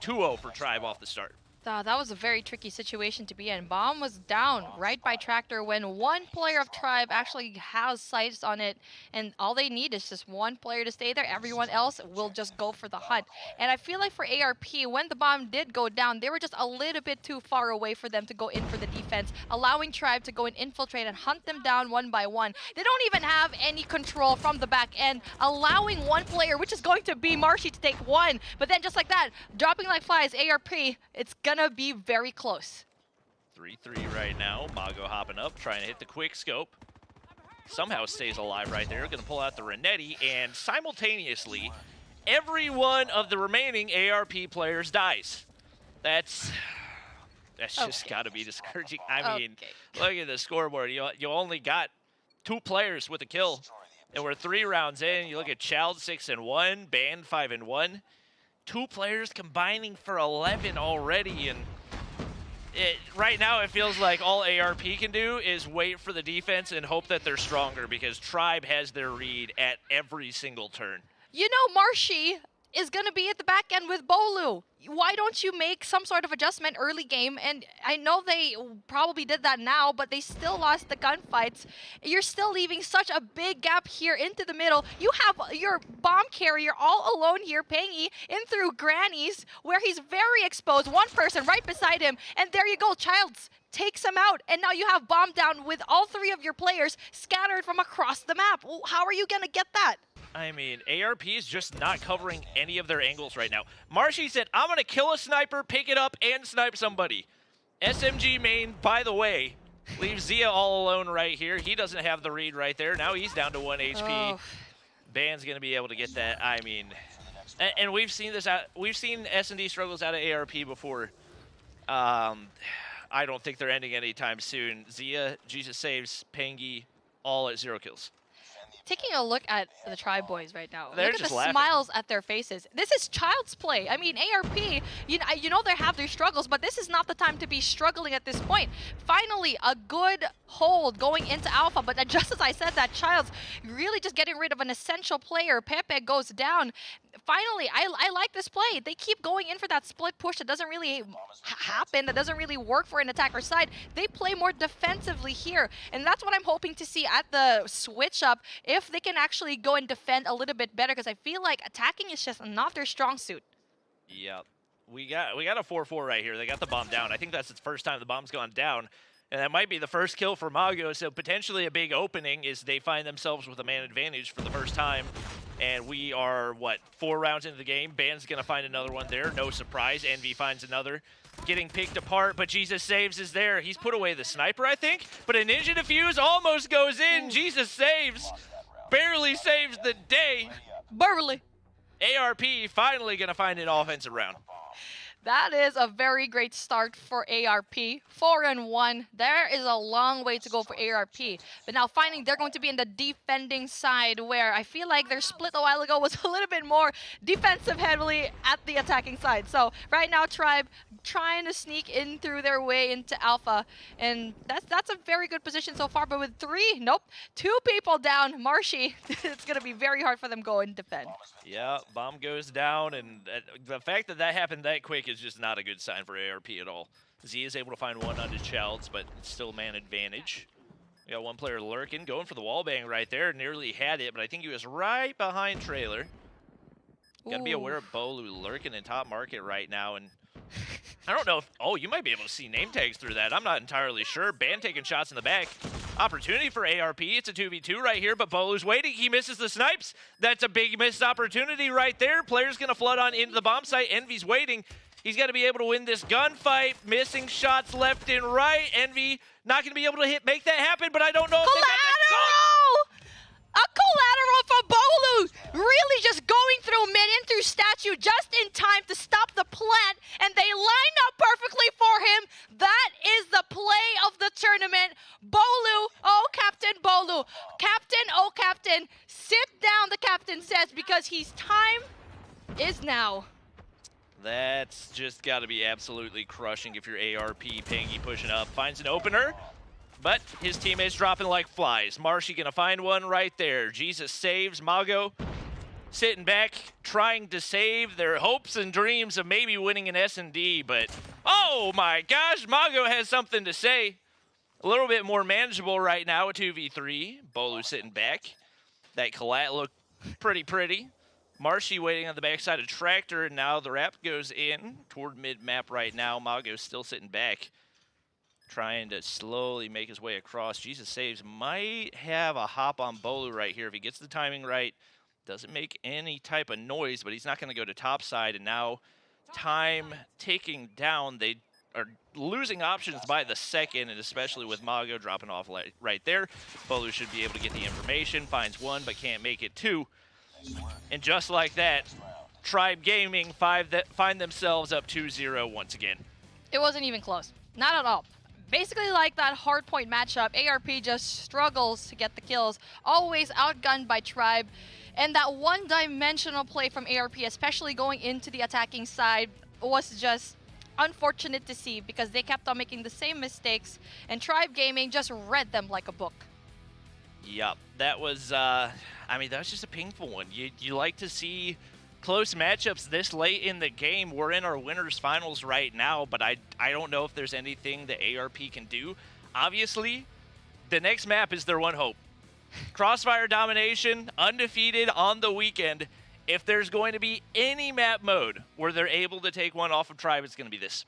2-0 for Tribe off the start. That was a very tricky situation to be in. Bomb was down right by Tractor when one player of Tribe actually has sights on it, and all they need is just one player to stay there. Everyone else will just go for the hunt. And I feel like for ARP, when the bomb did go down, they were just a little bit too far away for them to go in for the defense, allowing Tribe to go and infiltrate and hunt them down one by one. They don't even have any control from the back end, allowing one player, which is going to be Marshy, to take 1. But then just like that, dropping like flies, ARP, it's gonna be very close. 3-3 right now. Mago hopping up, trying to hit the quick scope. Somehow stays alive right there. Going to pull out the Renetti, and simultaneously, every one of the remaining ARP players dies. That's just got to be discouraging. I mean, look at the scoreboard. You only got 2 players with a kill, and we're 3 rounds in. You look at Child 6-1, Band 5-1. 2 players combining for 11 already, and right now it feels like all ARP can do is wait for the defense and hope that they're stronger, because Tribe has their read at every single turn. You know, Marshy is going to be at the back end with Bolu. Why don't you make some sort of adjustment early game? And I know they probably did that now, but they still lost the gunfights. You're still leaving such a big gap here into the middle. You have your bomb carrier all alone here, Pangy, in through Granny's, where he's very exposed. One person right beside him, and there you go, Childs takes him out, and now you have bomb down with all 3 of your players scattered from across the map. How are you going to get that? I mean, ARP is just not covering any of their angles right now. Marshy said, I'm going to kill a sniper, pick it up, and snipe somebody. SMG main, by the way, leaves Zia all alone right here. He doesn't have the read right there. Now he's down to 1 HP. Ban's going to be able to get that. I mean, and we've seen this out. We've seen S&D struggles out of ARP before. I don't think they're ending anytime soon. Zia, Jesus Saves, Pangy, all at 0 kills. Taking a look at the Tribe boys right now. They're look at just the laughing. smiles at their faces. This is child's play. I mean, ARP, you know they have their struggles, but this is not the time to be struggling at this point. Finally, a good hold going into Alpha, but then just as I said that, Child's really just getting rid of an essential player. Pepe goes down. Finally, I like this play. They keep going in for that split push that doesn't really happen, that doesn't really work for an attacker side. They play more defensively here, and that's what I'm hoping to see at the switch up, if they can actually go and defend a little bit better, because I feel like attacking is just not their strong suit. Yep. We got a 4-4 right here. They got the bomb down. I think that's the first time the bomb's gone down. And that might be the first kill for Mago, so potentially a big opening is they find themselves with a man advantage for the first time. And we are, what, 4 rounds into the game? Ban's going to find another one there. No surprise. Envy finds another. Getting picked apart, but Jesus Saves is there. He's put away the sniper, I think. But a ninja defuse almost goes in. Jesus Saves. Barely saves the day. Barely. ARP finally going to find an offensive round. That is a very great start for ARP. 4-1. There is a long way to go for ARP. But now finding they're going to be in the defending side, where I feel like their split a while ago was a little bit more defensive heavily at the attacking side. So right now Tribe trying to sneak in through their way into Alpha. And that's a very good position so far. But with 3, nope, 2 people down, Marshy, it's going to be very hard for them to go and defend. Yeah, bomb goes down, and the fact that that happened that quick is just not a good sign for ARP at all. Z is able to find one onto Childs, but it's still man advantage. We got one player lurking, going for the wallbang right there. Nearly had it, but I think he was right behind Trailer. Gotta be aware of Bolu lurking in top market right now, and I don't know if, oh, you might be able to see name tags through that. I'm not entirely sure. Ban taking shots in the back. Opportunity for ARP. It's a 2v2 right here, but Bolu's waiting. He misses the snipes. That's a big missed opportunity right there. Player's going to flood on into the bomb site. Envy's waiting. He's got to be able to win this gunfight. Missing shots left and right. Envy not going to be able to make that happen, but I don't know if Collateral! A collateral for Bolu! Really just going through mid and through statue just in time to stop the plant, and they line up perfectly for him. That is the play of the tournament. Bolu, oh Captain Bolu. Captain, oh Captain, sit down, the captain says, because his time is now. That's just got to be absolutely crushing if you're ARP. Pangy pushing up, finds an opener, but his teammates dropping like flies. Marshy gonna find one right there. Jesus Saves. Mago sitting back, trying to save their hopes and dreams of maybe winning an S&D, but oh my gosh, Mago has something to say. A little bit more manageable right now, a 2v3. Bolu sitting back. That collat looked pretty. Marshy waiting on the backside of Tractor, and now the wrap goes in toward mid-map right now. Mago's still sitting back, trying to slowly make his way across. Jesus Saves might have a hop on Bolu right here if he gets the timing right. Doesn't make any type of noise, but he's not going to go to top side, and now time ticking down. They are losing options by the second, and especially with Mago dropping off right there. Bolu should be able to get the information, finds one, but can't make it 2. And just like that, Tribe Gaming find themselves up 2-0 once again. It wasn't even close. Not at all. Basically like that hardpoint matchup, ARP just struggles to get the kills, always outgunned by Tribe. And that one-dimensional play from ARP, especially going into the attacking side, was just unfortunate to see because they kept on making the same mistakes, and Tribe Gaming just read them like a book. Yep, that was, I mean, that was just a painful one. You like to see close matchups this late in the game. We're in our winners finals right now, but I don't know if there's anything that ARP can do. Obviously, the next map is their one hope. Crossfire domination, undefeated on the weekend. If there's going to be any map mode where they're able to take one off of Tribe, it's going to be this.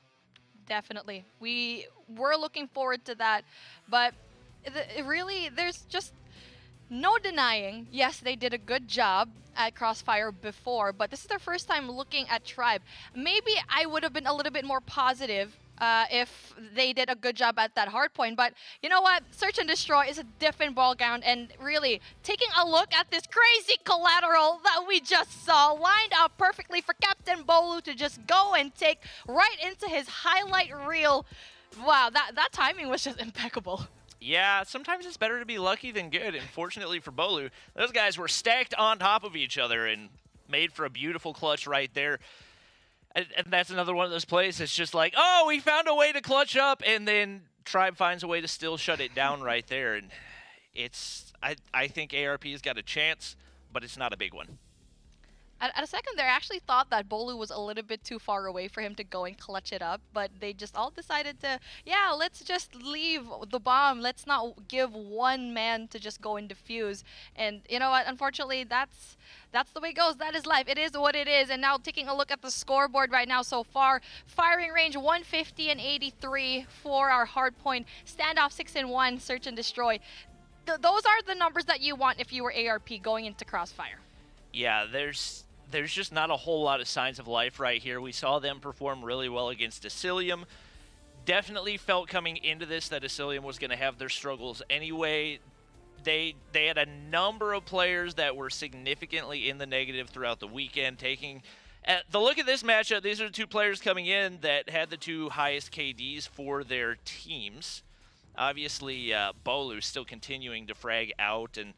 Definitely. We're looking forward to that, but really, there's just no denying, yes, they did a good job at Crossfire before, but this is their first time looking at Tribe. Maybe I would have been a little bit more positive if they did a good job at that hard point, but you know what? Search and Destroy is a different ball ground, and really, taking a look at this crazy collateral that we just saw lined up perfectly for Captain Bolu to just go and take right into his highlight reel. Wow, that timing was just impeccable. Yeah, sometimes it's better to be lucky than good, and fortunately for Bolu, those guys were stacked on top of each other and made for a beautiful clutch right there. And that's another one of those plays that's just like, oh, we found a way to clutch up, and then Tribe finds a way to still shut it down right there. And it's, I think ARP has got a chance, but it's not a big one. At a second there, I actually thought that Bolu was a little bit too far away for him to go and clutch it up, but they just all decided to, yeah, let's just leave the bomb. Let's not give one man to just go and defuse. And you know what? Unfortunately, that's the way it goes. That is life. It is what it is. And now taking a look at the scoreboard right now so far, firing range 150 and 83 for our hard point, standoff 6 and 1, search and destroy. Those are the numbers that you want if you were ARP going into Crossfire. Yeah, there's just not a whole lot of signs of life right here. We saw them perform really well against Asylium. Definitely felt coming into this that Asylium was going to have their struggles anyway. They had a number of players that were significantly in the negative throughout the weekend. Taking the look at this matchup, these are the two players coming in that had the two highest KDs for their teams. Obviously, Bolu still continuing to frag out and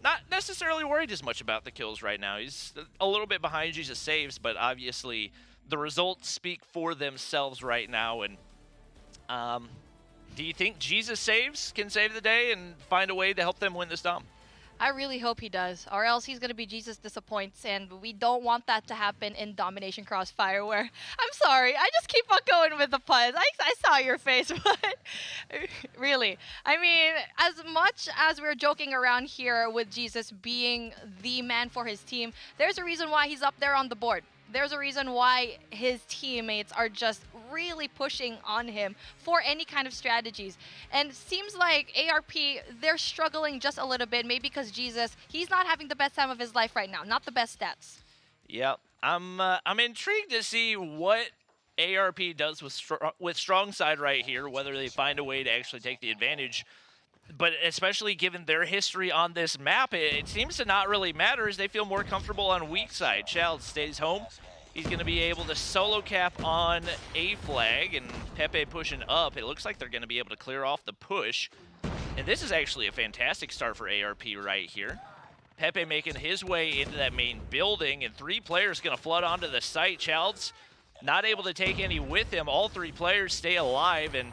not necessarily worried as much about the kills right now. He's a little bit behind Jesus saves, but obviously the results speak for themselves right now. And do you think Jesus saves can save the day and find a way to help them win this dom? I really hope he does, or else he's going to be Jesus disappoints, and we don't want that to happen in Domination Crossfire, where, I'm sorry, I just keep on going with the puns. I saw your face, but really. I mean, as much as we're joking around here with Jesus being the man for his team, there's a reason why he's up there on the board. There's a reason why his teammates are just really pushing on him for any kind of strategies. And it seems like ARP, they're struggling just a little bit, maybe because Jesus, he's not having the best time of his life right now, not the best stats. Yep. I'm intrigued to see what ARP does with strong side right here, whether they find a way to actually take the advantage. But especially given their history on this map, it seems to not really matter as they feel more comfortable on weak side. Child stays home. He's going to be able to solo cap on A flag, and Pepe pushing up. It looks like they're going to be able to clear off the push. And this is actually a fantastic start for ARP right here. Pepe making his way into that main building, and 3 players going to flood onto the site. Child's not able to take any with him. All 3 players stay alive, and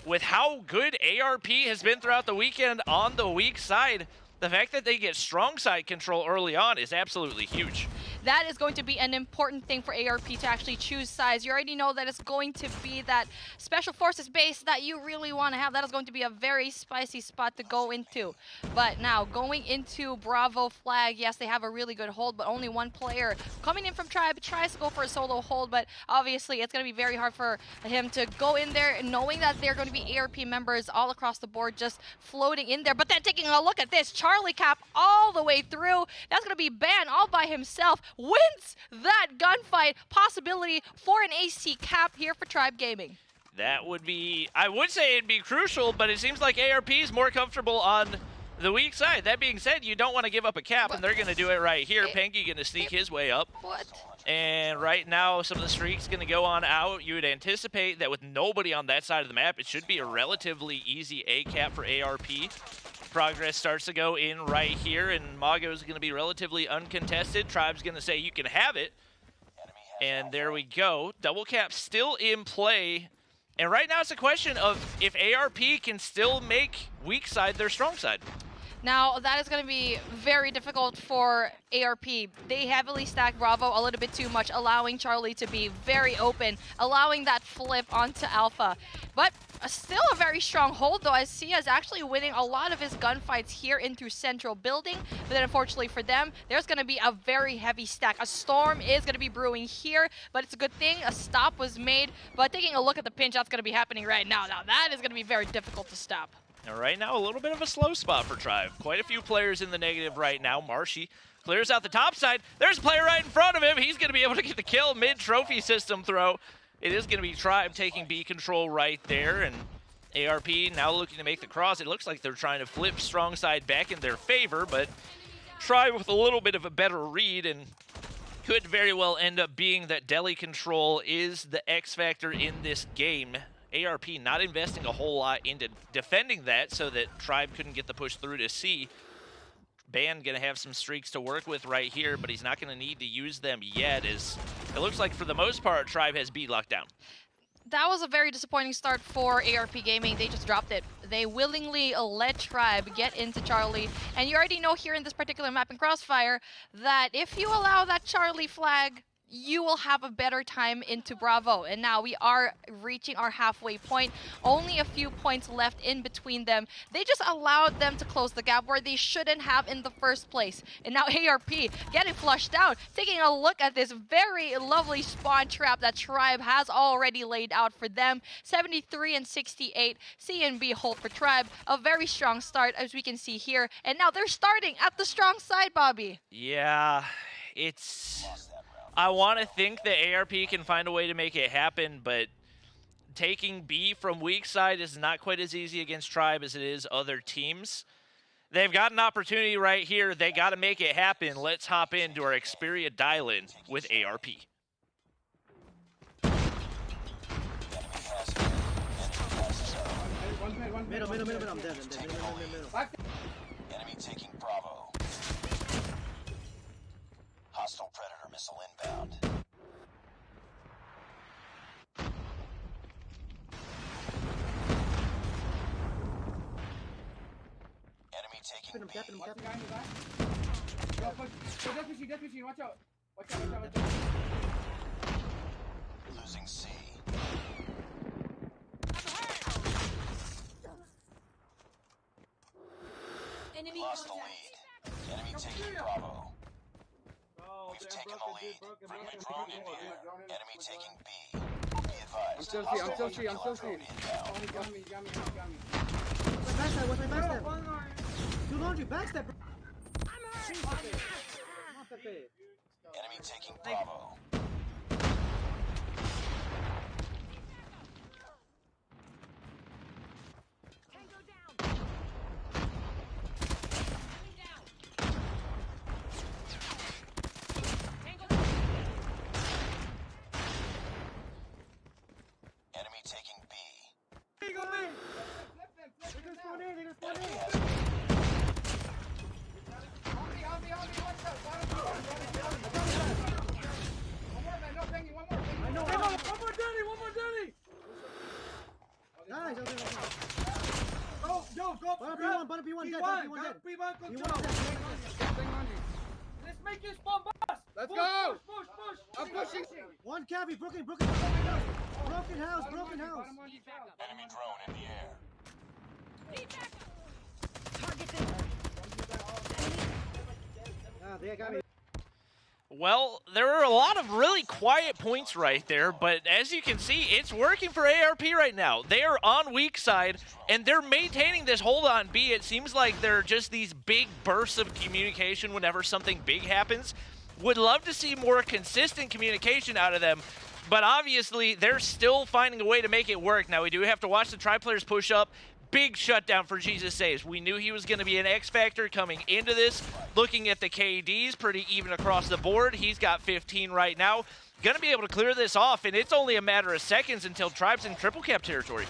with how good ARP has been throughout the weekend on the weak side, the fact that they get strong side control early on is absolutely huge. That is going to be an important thing for ARP to actually choose sides. You already know that it's going to be that special forces base that you really want to have. That is going to be a very spicy spot to go into. But now, going into Bravo flag, yes, they have a really good hold, but only 1 player coming in from Tribe tries to go for a solo hold, but obviously it's going to be very hard for him to go in there knowing that they're going to be ARP members all across the board just floating in there. But then taking a look at this, Charlie Cap all the way through. That's going to be Ban all by himself. Wins that gunfight. Possibility for an AC cap here for Tribe Gaming. That would be, I would say it'd be crucial, but it seems like ARP is more comfortable on the weak side. That being said, you don't want to give up a cap, and they're going to do it right here. Pengy going to sneak his way up. What? And right now, some of the streaks going to go on out. You would anticipate that with nobody on that side of the map, it should be a relatively easy A cap for ARP. Progress starts to go in right here, and Mago is going to be relatively uncontested. Tribe's going to say, you can have it. And there we go. Double cap still in play. And right now it's a question of if ARP can still make weak side their strong side. Now, that is going to be very difficult for ARP. They heavily stack Bravo a little bit too much, allowing Charlie to be very open, allowing that flip onto Alpha. But still a very strong hold, though, as Sia is actually winning a lot of his gunfights here in through Central Building. But then, unfortunately for them, there's going to be a very heavy stack. A storm is going to be brewing here, but it's a good thing a stop was made. But taking a look at the pinch that's going to be happening right now, that is going to be very difficult to stop. And right now, a little bit of a slow spot for Tribe. Quite a few players in the negative right now. Marshy clears out the top side. There's a player right in front of him. He's going to be able to get the kill mid-trophy system throw. It is going to be Tribe taking B control right there. And ARP now looking to make the cross. It looks like they're trying to flip strong side back in their favor, but Tribe with a little bit of a better read and could very well end up being that Delhi control is the X factor in this game. ARP not investing a whole lot into defending that so that Tribe couldn't get the push through to C. Ban gonna have some streaks to work with right here, but he's not gonna need to use them yet, as it looks like for the most part, Tribe has B locked down. That was a very disappointing start for ARP Gaming. They just dropped it. They willingly let Tribe get into Charlie. And you already know here in this particular map in Crossfire that if you allow that Charlie flag, you will have a better time into Bravo. And now we are reaching our halfway point. Only a few points left in between them. They just allowed them to close the gap where they shouldn't have in the first place. And now ARP getting flushed out. Taking a look at this very lovely spawn trap that Tribe has already laid out for them. 73 and 68. C and B hold for Tribe. A very strong start as we can see here. And now they're starting at the strong side, Bobby. Yeah, it's... I want to think that ARP can find a way to make it happen, but taking B from weak side is not quite as easy against Tribe as it is other teams. They've got an opportunity right here. They got to make it happen. Let's hop into our Xperia dial-in with ARP. Middle, I'm dead. Middle. Enemy taking Bravo. Hostile Predator missile inbound. Enemy taking B. Watch out. Losing C. Lost the lead. Enemy taking Bravo. We've taken the lead. Friendly drone in the air. Enemy taking B. Be advised. I'm still C. Inbound. You got me. What's my backstep? Too long, you backstep, bro. Enemy taking Bravo. Enemy taking B. Bottom B1 dead. Let's make this bomb bust. Let's go. Push. I'm pushing. One cavi, broken house. Enemy drone in the air. They got me. Well, there are a lot of really quiet points right there, but as you can see, it's working for ARP right now. They are on weak side, and they're maintaining this hold on B. It seems like they're just these big bursts of communication whenever something big happens. Would love to see more consistent communication out of them, but obviously they're still finding a way to make it work. Now, we do have to watch the Tribe players push up. big shutdown for Jesus Saves. We knew he was going to be an X factor coming into this. Looking at the KDs, pretty even across the board. He's got 15 right now. Going to be able to clear this off, and it's only a matter of seconds until Tribe's in triple cap territory.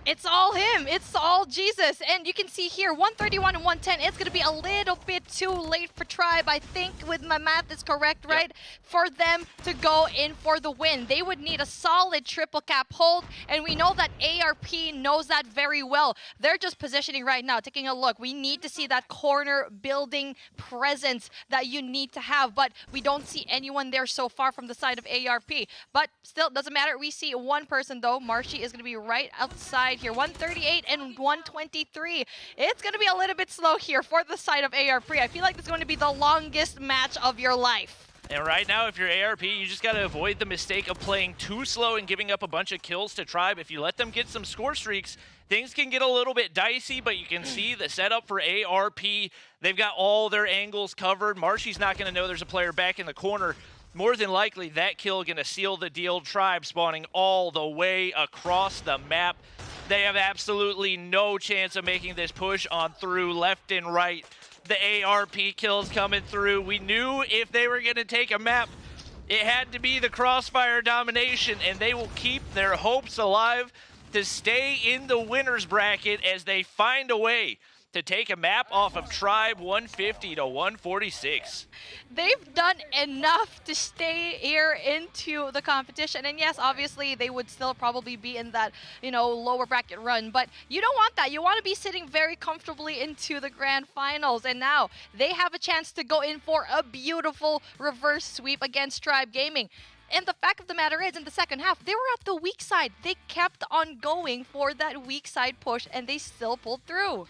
It's all him. It's all Jesus. And you can see here, 131 and 110. It's going to be a little bit too late for Tribe, I think, with my math is correct, right? Yep. For them to go in for the win. They would need a solid triple cap hold, and we know that ARP knows that very well. They're just positioning right now, taking a look. We need to see that corner building presence that you need to have, but we don't see anyone there so far from the side of ARP. But still, doesn't matter. We see one person, though. Marshy is going to be right outside here, 138 and 123. It's going to be a little bit slow here for the side of ARP. I feel like it's going to be the longest match of your life. And right now, if you're ARP, you just got to avoid the mistake of playing too slow and giving up a bunch of kills to Tribe. If you let them get some score streaks, things can get a little bit dicey, but you can see the setup for ARP. They've got all their angles covered. Marshy's not going to know there's a player back in the corner. More than likely, that kill going to seal the deal. Tribe spawning all the way across the map. They have absolutely no chance of making this push on through left and right. The ARP kills coming through. We knew if they were going to take a map, it had to be the Crossfire domination, and they will keep their hopes alive to stay in the winner's bracket as they find a way to take a map off of Tribe 150 to 146. They've done enough to stay here into the competition. And yes, obviously, they would still probably be in that, lower bracket run. But you don't want that. You want to be sitting very comfortably into the grand finals. And now they have a chance to go in for a beautiful reverse sweep against Tribe Gaming. And the fact of the matter is, in the second half, they were at the weak side. They kept on going for that weak side push, and they still pulled through.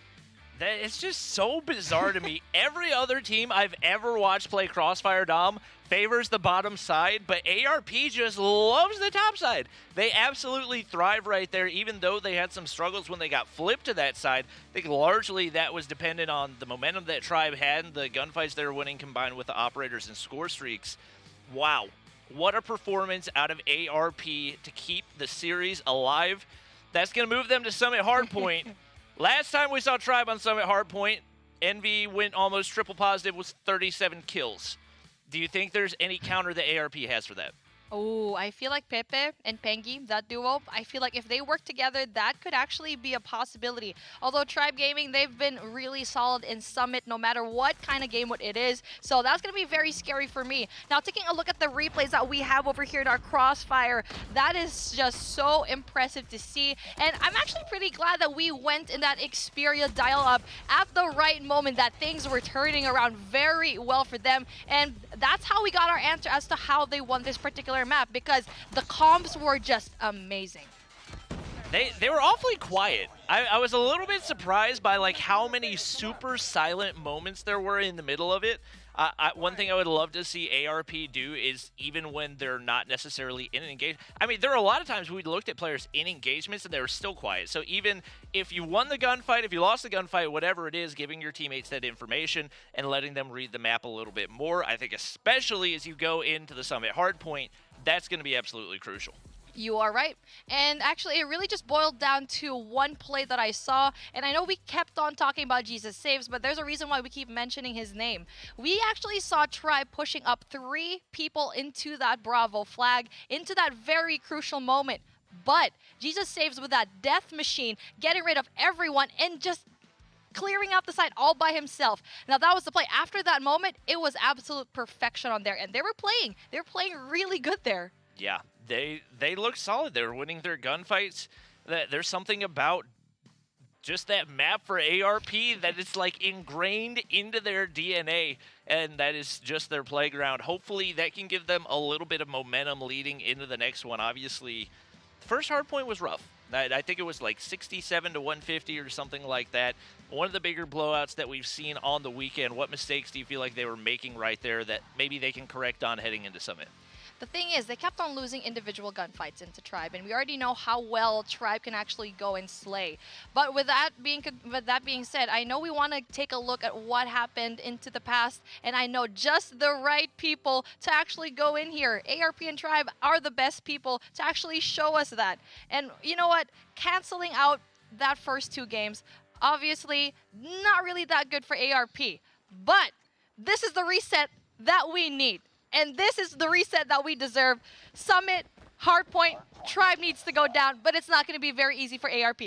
It's just so bizarre to me. Every other team I've ever watched play Crossfire Dom favors the bottom side, but ARP just loves the top side. They absolutely thrive right there, even though they had some struggles when they got flipped to that side. I think largely that was dependent on the momentum that Tribe had and the gunfights they were winning combined with the operators and score streaks. Wow. What a performance out of ARP to keep the series alive. That's going to move them to Summit Hardpoint. Last time we saw Tribe on Summit Hardpoint, Envy went almost triple positive with 37 kills. Do you think there's any counter that ARP has for that? Oh, I feel like Pepe and Pengi, that duo, I feel like if they work together, that could actually be a possibility. Although Tribe Gaming, they've been really solid in Summit no matter what kind of game it is. So that's going to be very scary for me. Now, taking a look at the replays that we have over here in our Crossfire, that is just so impressive to see. And I'm actually pretty glad that we went in that Xperia dial-up at the right moment, that things were turning around very well for them. And that's how we got our answer as to how they won this particular map, because the comps were just amazing. They were awfully quiet. I was a little bit surprised by how many super silent moments there were in the middle of it. One thing I would love to see ARP do is, even when they're not necessarily in an engagement, I mean, there are a lot of times we looked at players in engagements and they were still quiet. So even if you won the gunfight, if you lost the gunfight, whatever it is, giving your teammates that information and letting them read the map a little bit more, I think especially as you go into the Summit Hardpoint, that's going to be absolutely crucial. You are right. And actually, it really just boiled down to one play that I saw. And I know we kept on talking about Jesus Saves, but there's a reason why we keep mentioning his name. We actually saw Tribe pushing up 3 people into that Bravo flag, into that very crucial moment. But Jesus Saves with that death machine, getting rid of everyone and just clearing out the side all by himself. Now, that was the play. After that moment, it was absolute perfection on there. And they were playing really good there. Yeah, they look solid. They were winning their gunfights. There's something about just that map for ARP that is ingrained into their DNA, and that is just their playground. Hopefully that can give them a little bit of momentum leading into the next one. Obviously, the first hardpoint was rough. I think it was 67 to 150 or something like that. One of the bigger blowouts that we've seen on the weekend. What mistakes do you feel like they were making right there that maybe they can correct on heading into Summit? The thing is, they kept on losing individual gunfights into Tribe, and we already know how well Tribe can actually go and slay. But with that being said, I know we want to take a look at what happened into the past, and I know just the right people to actually go in here. ARP and Tribe are the best people to actually show us that. And you know what? Canceling out that first 2 games, obviously not really that good for ARP. But this is the reset that we need. And this is the reset that we deserve. Summit, Hardpoint, Tribe needs to go down, but it's not going to be very easy for ARP.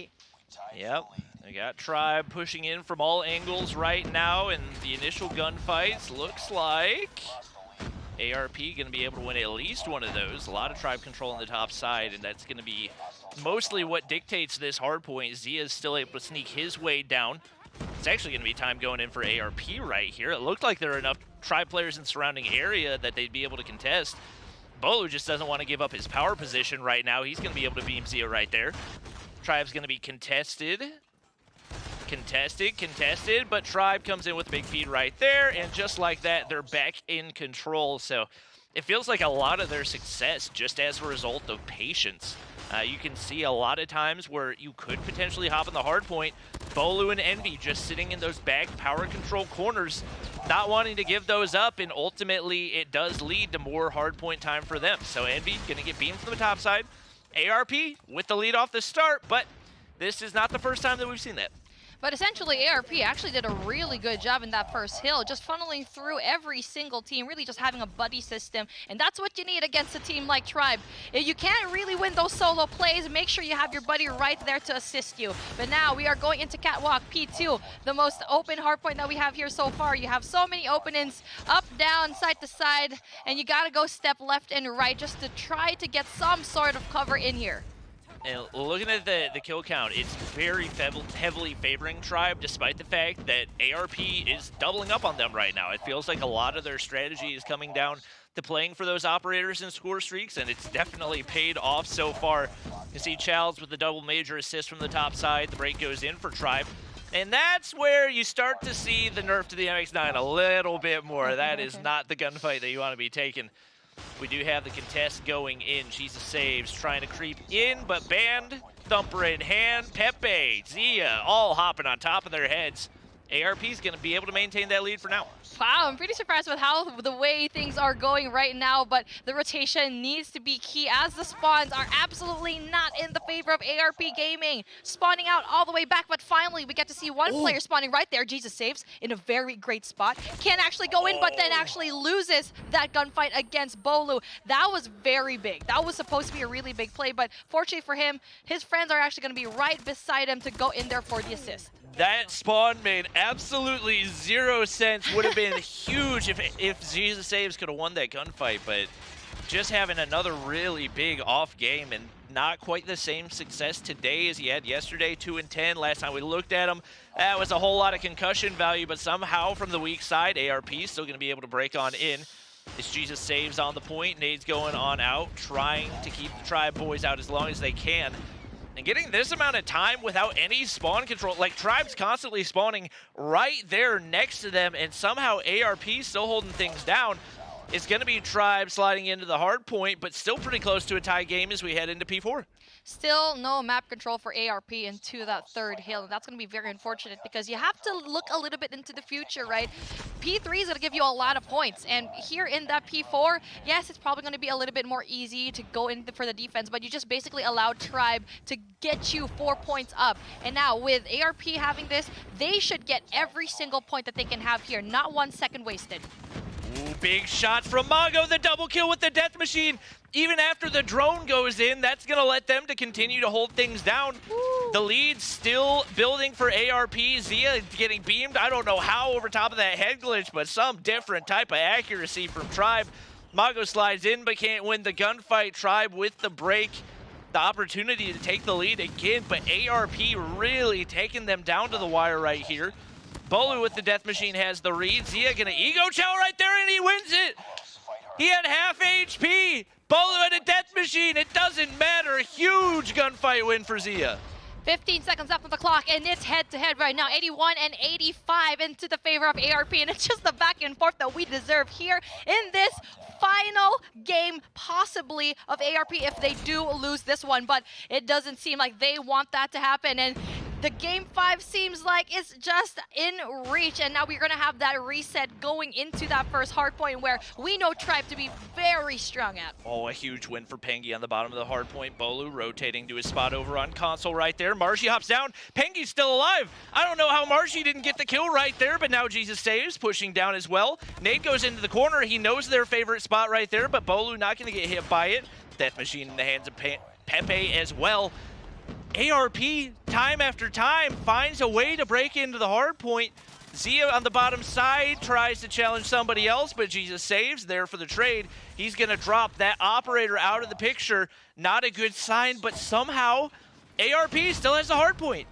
Yep, we got Tribe pushing in from all angles right now, and the initial gunfights looks like ARP going to be able to win at least one of those. A lot of Tribe control on the top side, and that's going to be mostly what dictates this hardpoint. Zia is still able to sneak his way down. It's actually going to be time going in for ARP right here. It looked like there are enough Tribe players in the surrounding area that they'd be able to contest. Bolu just doesn't want to give up his power position right now. He's going to be able to beam Zia right there. Tribe's going to be contested, but Tribe comes in with a big feed right there, and just like that, they're back in control. So it feels like a lot of their success just as a result of patience. You can see a lot of times where you could potentially hop in the hard point. Bolu and Envy just sitting in those back power control corners, not wanting to give those up, and ultimately it does lead to more hard point time for them. So Envy gonna get beamed from the top side. ARP with the lead off the start, but this is not the first time that we've seen that. But essentially, ARP actually did a really good job in that first hill, just funneling through every single team, really just having a buddy system. And that's what you need against a team like Tribe. If you can't really win those solo plays, make sure you have your buddy right there to assist you. But now we are going into Catwalk P2, the most open hardpoint that we have here so far. You have so many openings, up, down, side to side, and you gotta go step left and right just to try to get some sort of cover in here. And looking at the kill count, it's very heavily favoring Tribe, despite the fact that ARP is doubling up on them right now. It feels like a lot of their strategy is coming down to playing for those operators and score streaks, and it's definitely paid off so far. You see Childs with the double major assist from the top side. The break goes in for Tribe. And that's where you start to see the nerf to the MX-9 a little bit more. That is not the gunfight that you want to be taking. We do have the contest going in. Jesus saves, trying to creep in, but banned. Thumper in hand. Pepe, Zia, all hopping on top of their heads. ARP's going to be able to maintain that lead for now. Wow, I'm pretty surprised with how the way things are going right now, but the rotation needs to be key as the spawns are absolutely not in the favor of ARP Gaming. Spawning out all the way back, but finally we get to see one player spawning right there. Jesus saves in a very great spot. Can't actually go in, but then actually loses that gunfight against Bolu. That was very big. That was supposed to be a really big play, but fortunately for him, his friends are actually going to be right beside him to go in there for the assist. That spawn made absolutely 0 sense. Would have been huge if Jesus Saves could have won that gunfight, but just having another really big off game and not quite the same success today as he had yesterday. 2 and 10. Last time we looked at him, that was a whole lot of concussion value, but somehow from the weak side, ARP still going to be able to break on in. This Jesus Saves on the point. Nade's going on out, trying to keep the Tribe boys out as long as they can. And getting this amount of time without any spawn control, like Tribe's constantly spawning right there next to them, and somehow ARP still holding things down. It's going to be Tribe sliding into the hard point, but still pretty close to a tie game as we head into P4. Still no map control for ARP into that third hill. And that's going to be very unfortunate because you have to look a little bit into the future, right? P3 is going to give you a lot of points. And here in that P4, yes, it's probably going to be a little bit more easy to go in for the defense, but you just basically allowed Tribe to get you 4 points up. And now with ARP having this, they should get every single point that they can have here. Not 1 second wasted. Ooh, big shot from Mongo, the double kill with the Death Machine. Even after the drone goes in, that's going to let them to continue to hold things down. Woo. The lead still building for ARP. Zia getting beamed, I don't know how, over top of that head glitch, but some different type of accuracy from Tribe. Mongo slides in, but can't win the gunfight. Tribe with the break. The opportunity to take the lead again, but ARP really taking them down to the wire right here. Bolu with the Death Machine has the read. Zia gonna ego chow right there, and he wins it. He had half HP. Bolu had a Death Machine. It doesn't matter. Huge gunfight win for Zia. 15 seconds left on the clock, and it's head-to-head right now. 81 and 85 into the favor of ARP, and it's just the back and forth that we deserve here in this final game, possibly, of ARP if they do lose this one, but it doesn't seem like they want that to happen, and The Game 5 seems like it's just in reach, and now we're going to have that reset going into that first hard point where we know Tribe to be very strong at. Oh, a huge win for Pengi on the bottom of the hard point. Bolu rotating to his spot over on console right there. Marshy hops down. Pengi's still alive. I don't know how Marshy didn't get the kill right there, but now Jesus saves, pushing down as well. Nate goes into the corner. He knows their favorite spot right there, but Bolu not going to get hit by it. Death Machine in the hands of Pepe as well. ARP, time after time, finds a way to break into the hard point. Zia on the bottom side tries to challenge somebody else, but Jesus saves there for the trade. He's going to drop that operator out of the picture. Not a good sign, but somehow ARP still has the hard point.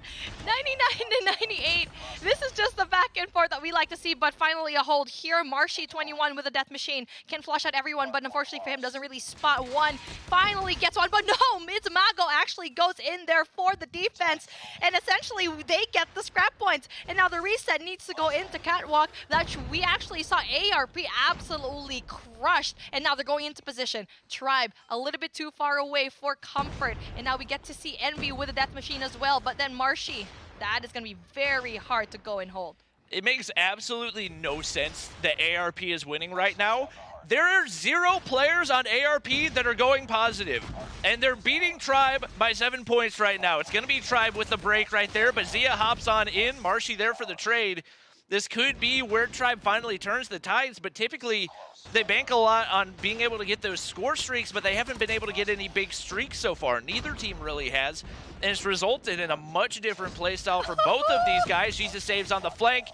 99 to 98. This is just the back and forth that we like to see, but finally a hold here. Marshy 21 with a Death Machine can flush out everyone, but unfortunately for him doesn't really spot one. Finally gets one, but no, Mago actually goes in there for the defense, and essentially they get the scrap points. And now the reset needs to go into Catwalk. That we actually saw ARP absolutely crushed, and now they're going into position. Tribe a little bit too far away for comfort, and now we get to see Envy with a Death Machine as well, but then Marshy, that is going to be very hard to go and hold. It makes absolutely no sense that ARP is winning right now. There are 0 players on ARP that are going positive, and they're beating Tribe by 7 points right now. It's going to be Tribe with the break right there, but Zia hops on in, Marshy there for the trade. This could be where Tribe finally turns the tides, but typically they bank a lot on being able to get those score streaks, but they haven't been able to get any big streaks so far. Neither team really has, and it's resulted in a much different playstyle for both of these guys. Jesus saves on the flank,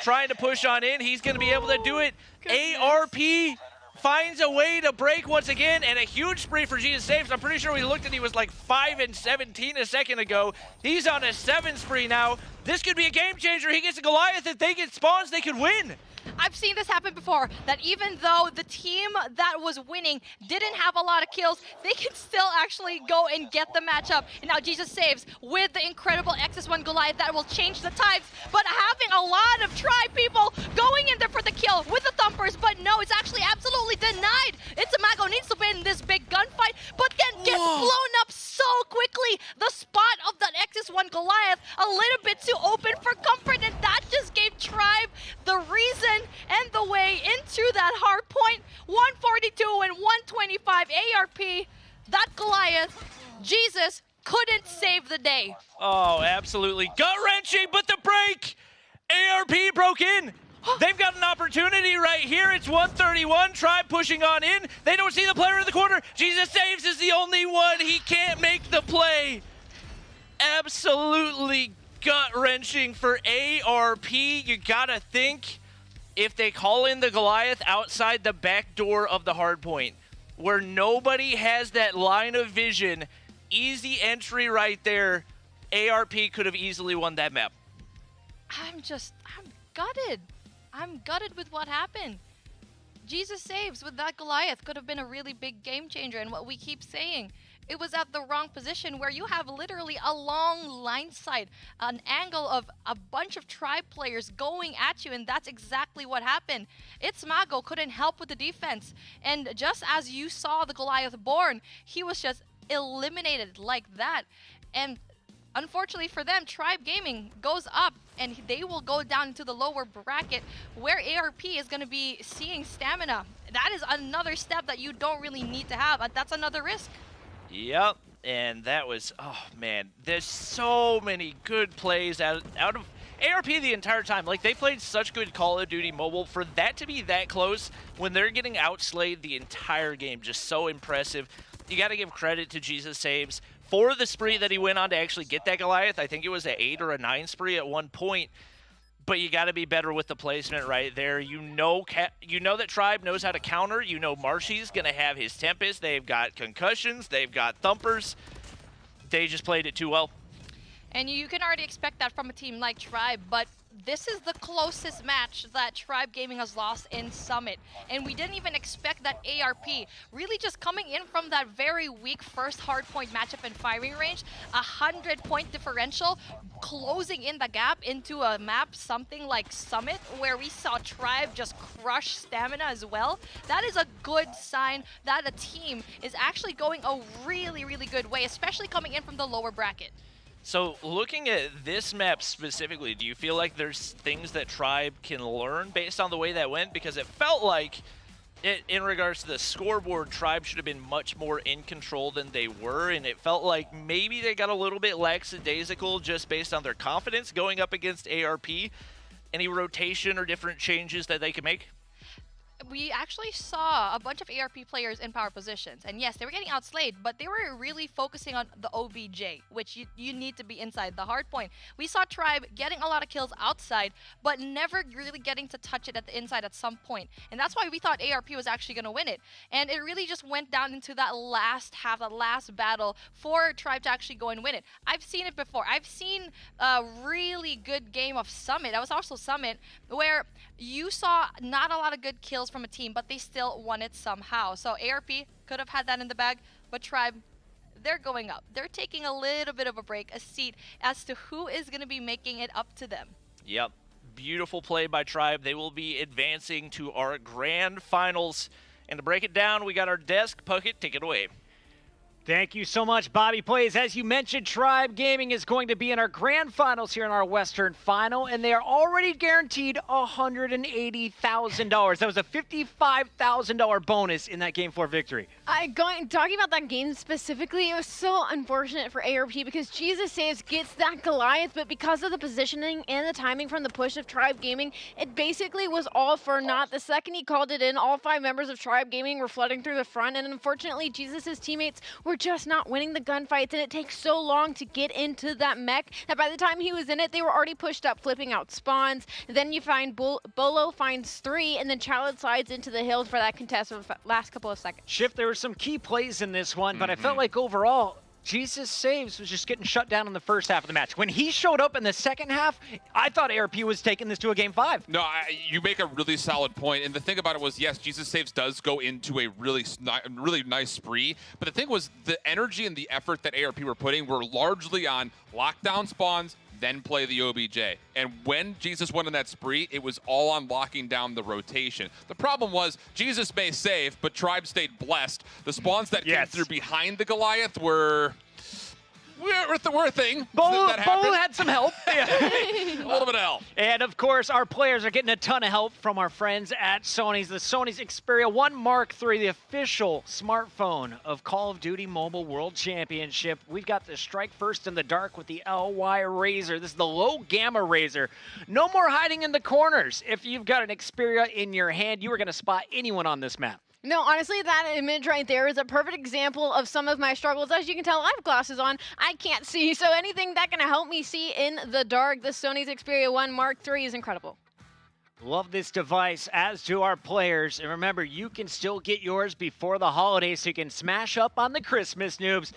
trying to push on in. He's going to be able to do it. Goodness. ARP finds a way to break once again, and a huge spree for Jesus saves. I'm pretty sure we looked and he was like 5 and 17 a second ago. He's on a 7 spree now. This could be a game changer. He gets a Goliath. If they get spawns, they could win. I've seen this happen before, that even though the team that was winning didn't have a lot of kills, they can still actually go and get the matchup. And now Jesus saves with the incredible XS1 Goliath that will change the tides, but having a lot of Tribe people going in there for the kill with the thumpers, but no, it's actually absolutely denied. Mago needs to win this big gunfight, but then gets blown up so quickly. The spot of that XS1 Goliath a little bit too open for comfort, and that just gave Tribe the reason and the way into that hard point. 142 and 125 ARP. That Goliath, Jesus couldn't save the day. Oh, absolutely gut-wrenching, but the break! ARP broke in. They've got an opportunity right here. It's 131. Tribe pushing on in. They don't see the player in the corner. Jesus saves is the only one. He can't make the play. Absolutely gut-wrenching for ARP. You gotta think, if they call in the Goliath outside the back door of the hardpoint, where nobody has that line of vision, easy entry right there, ARP could have easily won that map. I'm gutted. I'm gutted with what happened. Jesus saves with that Goliath could have been a really big game changer, and what we keep saying, it was at the wrong position where you have literally a long line sight, an angle of a bunch of Tribe players going at you, and that's exactly what happened. Mago couldn't help with the defense, and just as you saw the Goliath born, he was just eliminated like that. And unfortunately for them, Tribe Gaming goes up, and they will go down into the lower bracket where ARP is going to be seeing stamina. That is another step that you don't really need to have. That's another risk. Yep, and that was, oh man, there's so many good plays out of ARP the entire time. Like, they played such good Call of Duty Mobile. For that to be that close when they're getting outslayed the entire game, just so impressive. You got to give credit to Jesus Saves for the spree that he went on to actually get that Goliath. I think it was an 8 or a 9 spree at one point. But you got to be better with the placement right there. You know that Tribe knows how to counter. You know Marshy's going to have his Tempest. They've got concussions. They've got thumpers. They just played it too well. And you can already expect that from a team like Tribe, but this is the closest match that Tribe Gaming has lost in Summit. And we didn't even expect that ARP really just coming in from that very weak first hardpoint matchup and firing range, 100-point differential, closing in the gap into a map something like Summit, where we saw Tribe just crush stamina as well. That is a good sign that a team is actually going a really, really good way, especially coming in from the lower bracket. So looking at this map specifically, do you feel like there's things that Tribe can learn based on the way that went? Because it felt like, in regards to the scoreboard, Tribe should have been much more in control than they were, and it felt like maybe they got a little bit lackadaisical just based on their confidence going up against ARP. Any rotation or different changes that they could make? We actually saw a bunch of ARP players in power positions, and yes, they were getting outslayed, but they were really focusing on the OBJ, which you need to be inside the hard point. We saw Tribe getting a lot of kills outside, but never really getting to touch it at the inside at some point, and that's why we thought ARP was actually going to win it. And it really just went down into that last half, that last battle for Tribe to actually go and win it. I've seen it before. I've seen a really good game of Summit. That was also Summit, where you saw not a lot of good kills from a team, but they still won it somehow. So ARP could have had that in the bag, but Tribe, they're going up. They're taking a little bit of a break, a seat as to who is going to be making it up to them. Yep. Beautiful play by Tribe. They will be advancing to our grand finals. And to break it down, we got our desk. Puckett, take it away. Thank you so much, Bobby Plays. As you mentioned, Tribe Gaming is going to be in our grand finals here in our Western Final, and they are already guaranteed $180,000. That was a $55,000 bonus in that Game 4 victory. Talking about that game specifically, it was so unfortunate for ARP because Jesus Saves gets that Goliath, but because of the positioning and the timing from the push of Tribe Gaming, it basically was all for naught. The second he called it in, all 5 members of Tribe Gaming were flooding through the front, and unfortunately, Jesus' teammates were just not winning the gunfights, and it takes so long to get into that mech that by the time he was in it, they were already pushed up, flipping out spawns. Then you find Bolo finds 3, and then Charlotte slides into the hills for that contest for the last couple of seconds. Shift, there were some key plays in this one, but I felt like overall, Jesus Saves was just getting shut down in the first half of the match. When he showed up in the second half, I thought ARP was taking this to a Game 5. No, you make a really solid point. And the thing about it was, yes, Jesus Saves does go into a really nice spree. But the thing was, the energy and the effort that ARP were putting were largely on lockdown spawns, then play the OBJ. And when Jesus went on that spree, it was all on locking down the rotation. The problem was, Jesus may save, but Tribe stayed blessed. The spawns that came through behind the Goliath were a thing. Bolo had some help. A little bit of help. And of course, our players are getting a ton of help from our friends at Sony's. The Sony's Xperia 1 Mark III, the official smartphone of Call of Duty Mobile World Championship. We've got the Strike First in the Dark with the LY Razer. This is the low gamma Razer. No more hiding in the corners. If you've got an Xperia in your hand, you are going to spot anyone on this map. No, honestly, that image right there is a perfect example of some of my struggles. As you can tell, I have glasses on. I can't see, so anything that can help me see in the dark, the Sony's Xperia 1 Mark III is incredible. Love this device, as do our players. And remember, you can still get yours before the holidays, so you can smash up on the Christmas noobs.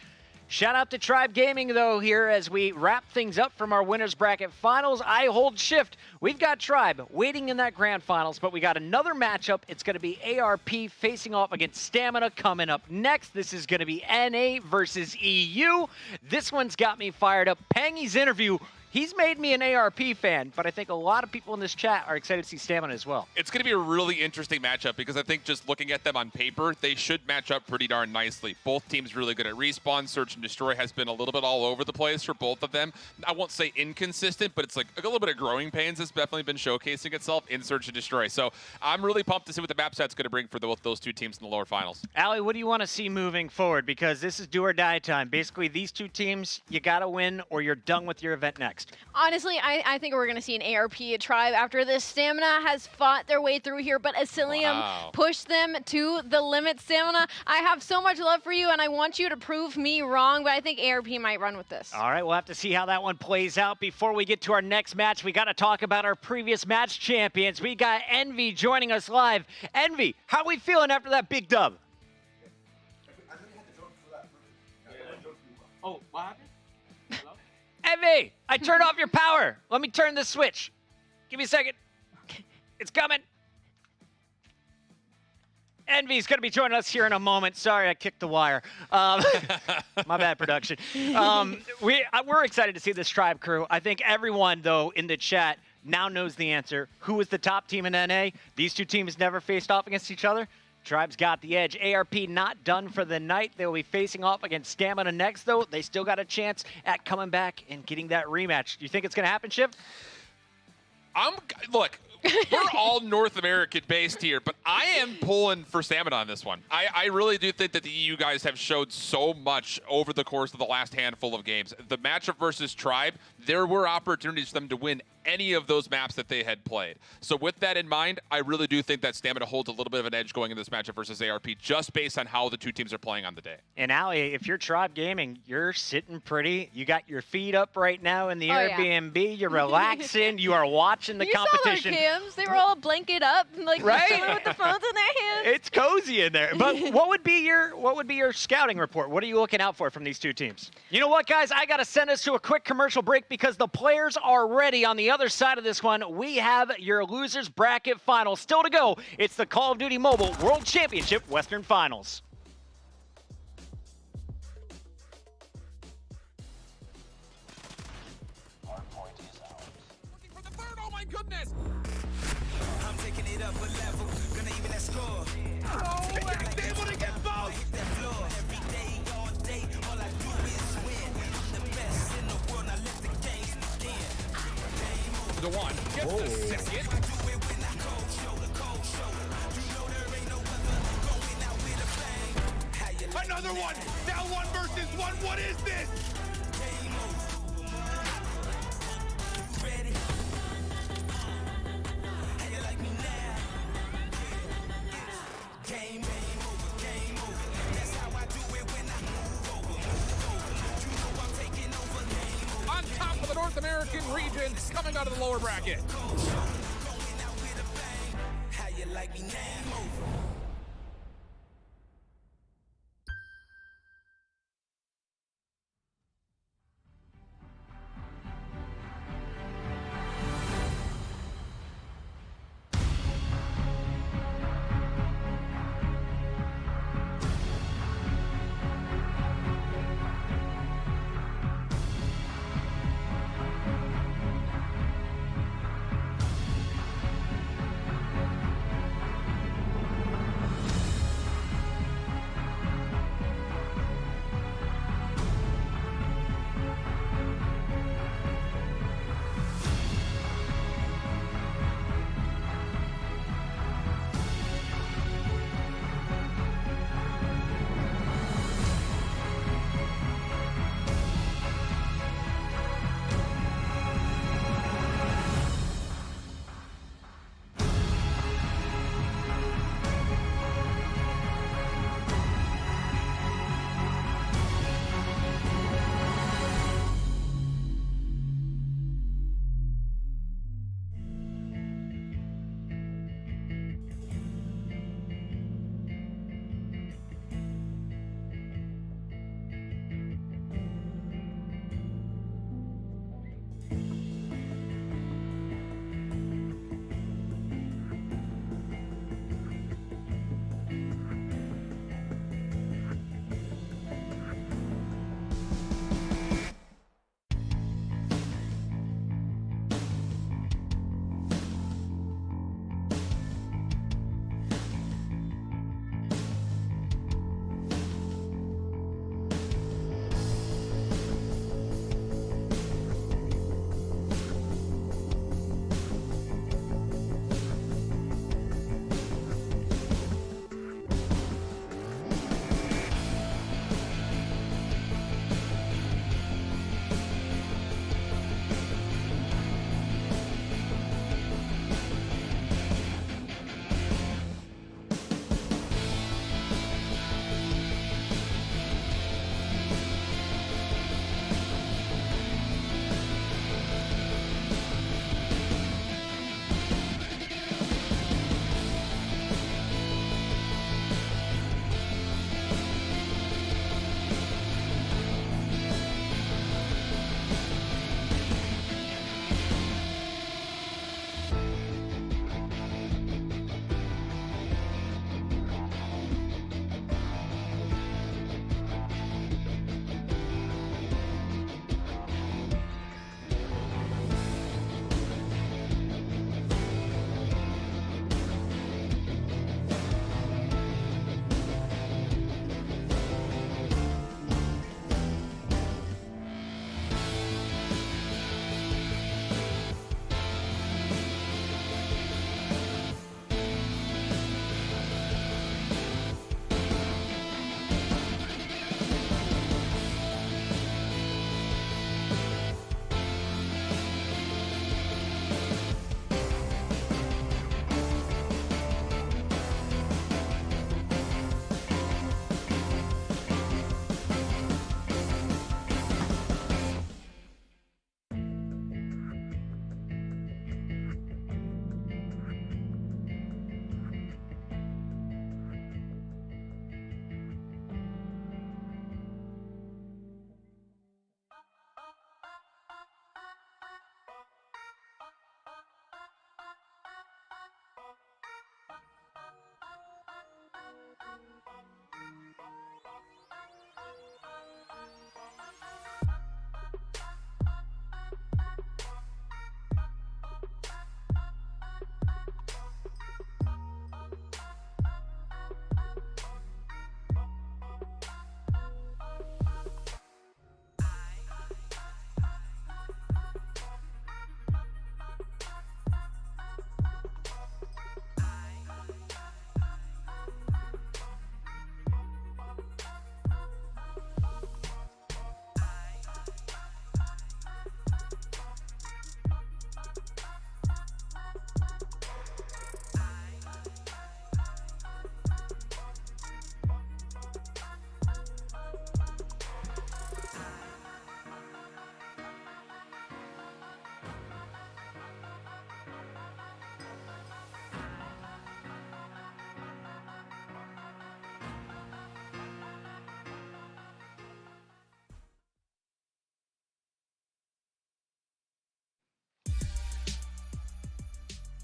Shout out to Tribe Gaming, though, here as we wrap things up from our Winners Bracket Finals. I hold Shift. We've got Tribe waiting in that Grand Finals, but we got another matchup. It's going to be ARP facing off against Stamina coming up next. This is going to be NA versus EU. This one's got me fired up. Pangy's interview, he's made me an ARP fan, but I think a lot of people in this chat are excited to see Stamina as well. It's going to be a really interesting matchup because I think just looking at them on paper, they should match up pretty darn nicely. Both teams really good at respawn. Search and Destroy has been a little bit all over the place for both of them. I won't say inconsistent, but it's like a little bit of growing pains has definitely been showcasing itself in Search and Destroy. So I'm really pumped to see what the map set's going to bring for both those two teams in the lower finals. Allie, what do you want to see moving forward? Because this is do or die time. Basically, these two teams, you got to win or you're done with your event next. Honestly, I think we're going to see an ARP Tribe after this. Stamina has fought their way through here, but Asylium pushed them to the limit. Stamina, I have so much love for you, and I want you to prove me wrong, but I think ARP might run with this. All right, we'll have to see how that one plays out. Before we get to our next match, we got to talk about our previous match champions. We got Envy joining us live. Envy, how are we feeling after that big dub? Oh, what happened? Envy, I turned off your power. Let me turn this switch. Give me a second. It's coming. Envy's going to be joining us here in a moment. Sorry, I kicked the wire. My bad, production. We're excited to see this Tribe crew. I think everyone, though, in the chat now knows the answer. Who is the top team in NA? These two teams never faced off against each other. Tribe's got the edge. ARP not done for the night. They will be facing off against Stamina next, though. They still got a chance at coming back and getting that rematch. Do you think it's going to happen, Chip? Look, we're all North American based here, but I am pulling for Stamina on this one. I really do think that the EU guys have showed so much over the course of the last handful of games. The matchup versus Tribe, there were opportunities for them to win any of those maps that they had played. So with that in mind, I really do think that Stamina holds a little bit of an edge going in this matchup versus ARP, just based on how the two teams are playing on the day. And Ali, if you're Tribe Gaming, you're sitting pretty. You got your feet up right now in the Airbnb. You're relaxing. You are watching the competition. You saw our cams. They were all blanketed up, like chilling with the phones in their hands. It's cozy in there. But what would be your scouting report? What are you looking out for from these two teams? You know what, guys? I got to send us to a quick commercial break because the players are ready. On the other side of this one, we have your losers bracket final still to go. It's the Call of Duty Mobile World Championship Western Finals. Oh my goodness! I'm taking it up a level, gonna even that score. Oh, they're able to get both! Hit that floor every day, all day, all I do is win. I'm the best in the world, I let the games begin. The one, gets the second. Another one! Now 1 versus 1, what is this? On top of the North American region, coming out of the lower bracket. How you like me now?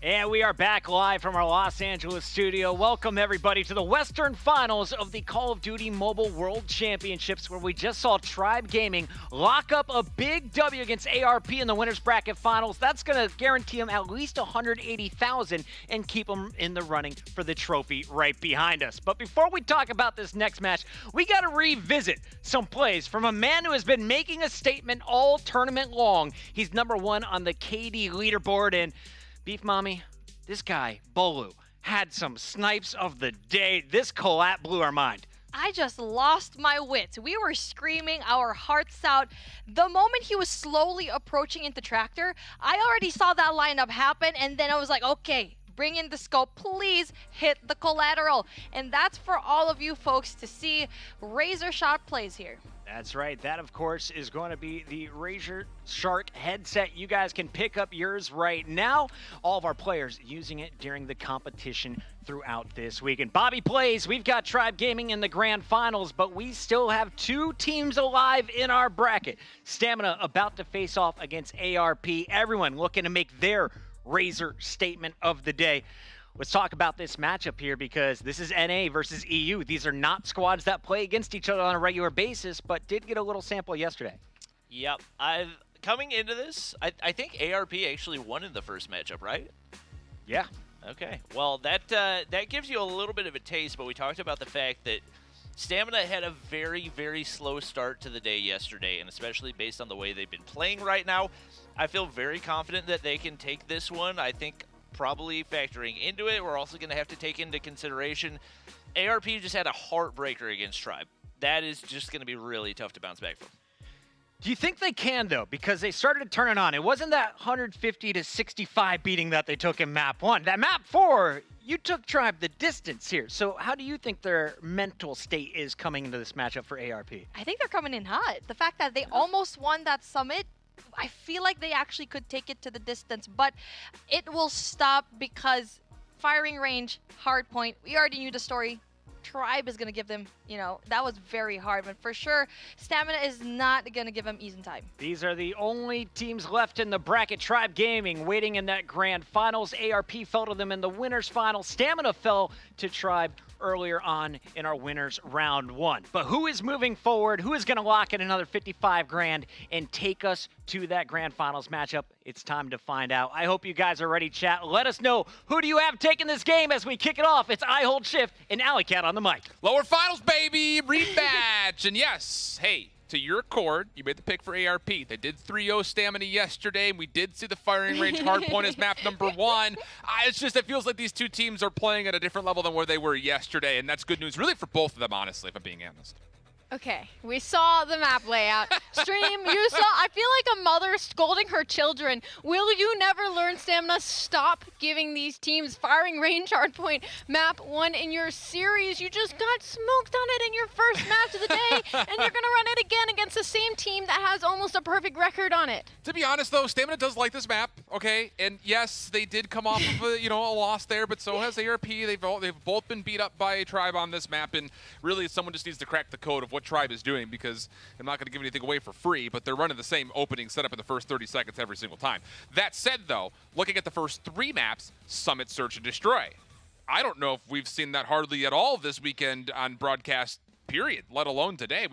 And we are back live from our Los Angeles studio. Welcome, everybody, to the Western Finals of the Call of Duty Mobile World Championships, where we just saw Tribe Gaming lock up a big W against ARP in the Winners Bracket Finals. That's going to guarantee them at least $180,000 and keep them in the running for the trophy right behind us. But before we talk about this next match, we got to revisit some plays from a man who has been making a statement all tournament long. He's #1 on the KD leaderboard, and Beef Mommy, this guy, Bolu, had some snipes of the day. This collab blew our mind. I just lost my wits. We were screaming our hearts out. The moment he was slowly approaching into Tractor, I already saw that lineup happen, and then I was like, okay, bring in the scope, please hit the collateral. And that's for all of you folks to see. Razer shot plays here. That's right. That, of course, is going to be the Razer Shark headset. You guys can pick up yours right now. All of our players using it during the competition throughout this week. And Bobby Plays, we've got Tribe Gaming in the grand finals, but we still have 2 teams alive in our bracket. Stamina about to face off against ARP. Everyone looking to make their Razer statement of the day. Let's talk about this matchup here, because this is NA versus EU. These are not squads that play against each other on a regular basis, but did get a little sample yesterday. Yep. Coming into this, I think ARP actually won in the first matchup, right? Yeah. Okay. Well, that gives you a little bit of a taste, but we talked about the fact that Stamina had a very, very slow start to the day yesterday, and especially based on the way they've been playing right now, I feel very confident that they can take this one. I think probably factoring into it, we're also going to have to take into consideration ARP just had a heartbreaker against Tribe. That is just going to be really tough to bounce back from. Do you think they can, though? Because they started to turn it on. It wasn't that 150-65 beating that they took in Map 1. That Map 4, you took Tribe the distance here. So how do you think their mental state is coming into this matchup for ARP? I think they're coming in hot. The fact that they almost won that summit, I feel like they actually could take it to the distance, but it will stop because firing range, hard point. We already knew the story. Tribe is going to give them, that was very hard, but for sure, Stamina is not going to give them ease in time. These are the only teams left in the bracket. Tribe Gaming waiting in that grand finals. ARP fell to them in the winners final. Stamina fell to Tribe earlier on in our winners round 1. But who is moving forward? Who is going to lock in another 55 grand and take us to that grand finals matchup? It's time to find out. I hope you guys are ready, chat. Let us know, who do you have taking this game as we kick it off? It's I Hold Shift and Alley Cat on the mic. Lower finals, baby! Rematch! And yes, hey, to your accord, you made the pick for ARP. They did 3-0 Stamina yesterday, and we did see the firing range hard point as map #1. It's just, it feels like these two teams are playing at a different level than where they were yesterday, and that's good news really for both of them, honestly, if I'm being honest. Okay, we saw the map layout. Stream, you saw, I feel like a mother scolding her children. Will you never learn, Stamina? Stop giving these teams firing range hardpoint map 1 in your series. You just got smoked on it in your first match of the day, and you're going to run it again against the same team that has almost a perfect record on it. To be honest, though, Stamina does like this map, okay? And yes, they did come off of a loss there, but so has ARP. They've both been beat up by Tribe on this map, and really someone just needs to crack the code of what Tribe is doing, because I'm not going to give anything away for free, but they're running the same opening setup in the first 30 seconds every single time. That said, though, looking at the first 3 maps, Summit, Search, and Destroy. I don't know if we've seen that hardly at all this weekend on broadcast, period, let alone today.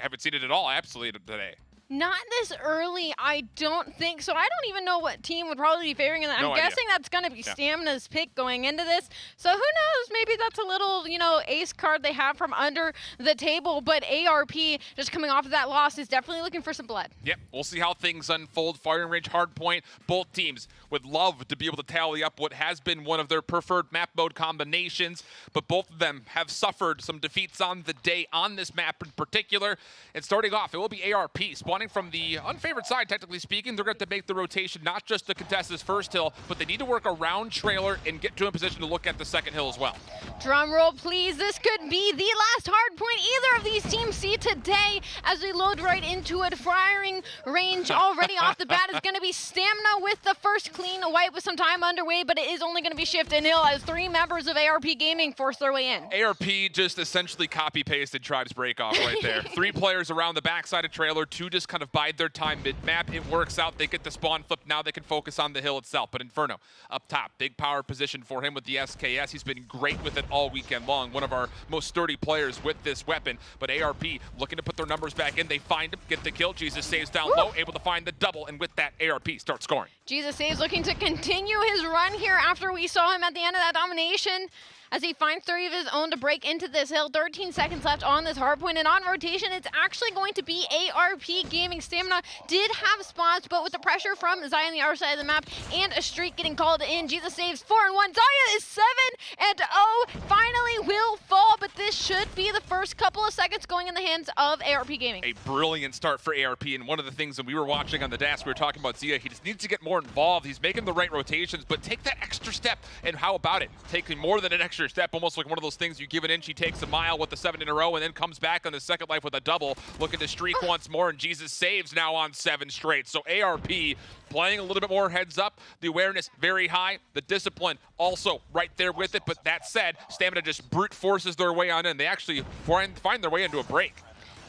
Haven't seen it at all, absolutely, today. Not this early, I don't think. So I don't even know what team would probably be favoring in that. I'm guessing that's going to be Stamina's pick going into this. So who knows? Maybe that's a little, ace card they have from under the table. But ARP, just coming off of that loss, is definitely looking for some blood. Yep, we'll see how things unfold. Firing range hardpoint. Both teams would love to be able to tally up what has been one of their preferred map mode combinations, but both of them have suffered some defeats on the day on this map in particular. And starting off, it will be ARP spawning from the unfavored side, technically speaking. They're going to have to make the rotation, not just to contest this first hill, but they need to work around trailer and get to a position to look at the second hill as well. Drum roll, please. This could be the last hard point either of these teams see today as we load right into it. Firing range already off the bat is going to be Stamina with the first clean wipe with some time underway, but it is only going to be Shift and Hill as 3 members of ARP Gaming force their way in. ARP just essentially copy-pasted Tribe's break-off right there. 3 players around the backside of trailer, 2 to just kind of bide their time mid-map. It works out. They get the spawn flip. Now they can focus on the hill itself. But Inferno up top, big power position for him with the SKS. He's been great with it all weekend long. One of our most sturdy players with this weapon. But ARP looking to put their numbers back in. They find him, get the kill. Jesus saves down low, able to find the double. And with that, ARP starts scoring. Jesus Saves looking to continue his run here after we saw him at the end of that domination, as he finds 3 of his own to break into this hill. 13 seconds left on this hard point, and on rotation, it's actually going to be ARP Gaming. Stamina did have spots, but with the pressure from Zaya on the other side of the map and a streak getting called in, Jesus Saves 4 and 1. Zaya is 7-0, finally will fall, but this should be the first couple of seconds going in the hands of ARP Gaming. A brilliant start for ARP, and one of the things that we were watching on the dash, we were talking about Zia, he just needs to get more involved. He's making the right rotations, but take that extra step, and how about it? Taking more than an extra step, almost like one of those things you give an inch, he takes a mile with the 7 in a row, and then comes back on the second life with a double, looking to streak once more, and Jesus Saves now on 7 straight. So ARP playing a little bit more heads up, the awareness very high, the discipline also right there with it. But that said, Stamina just brute forces their way on in. They actually find their way into a break.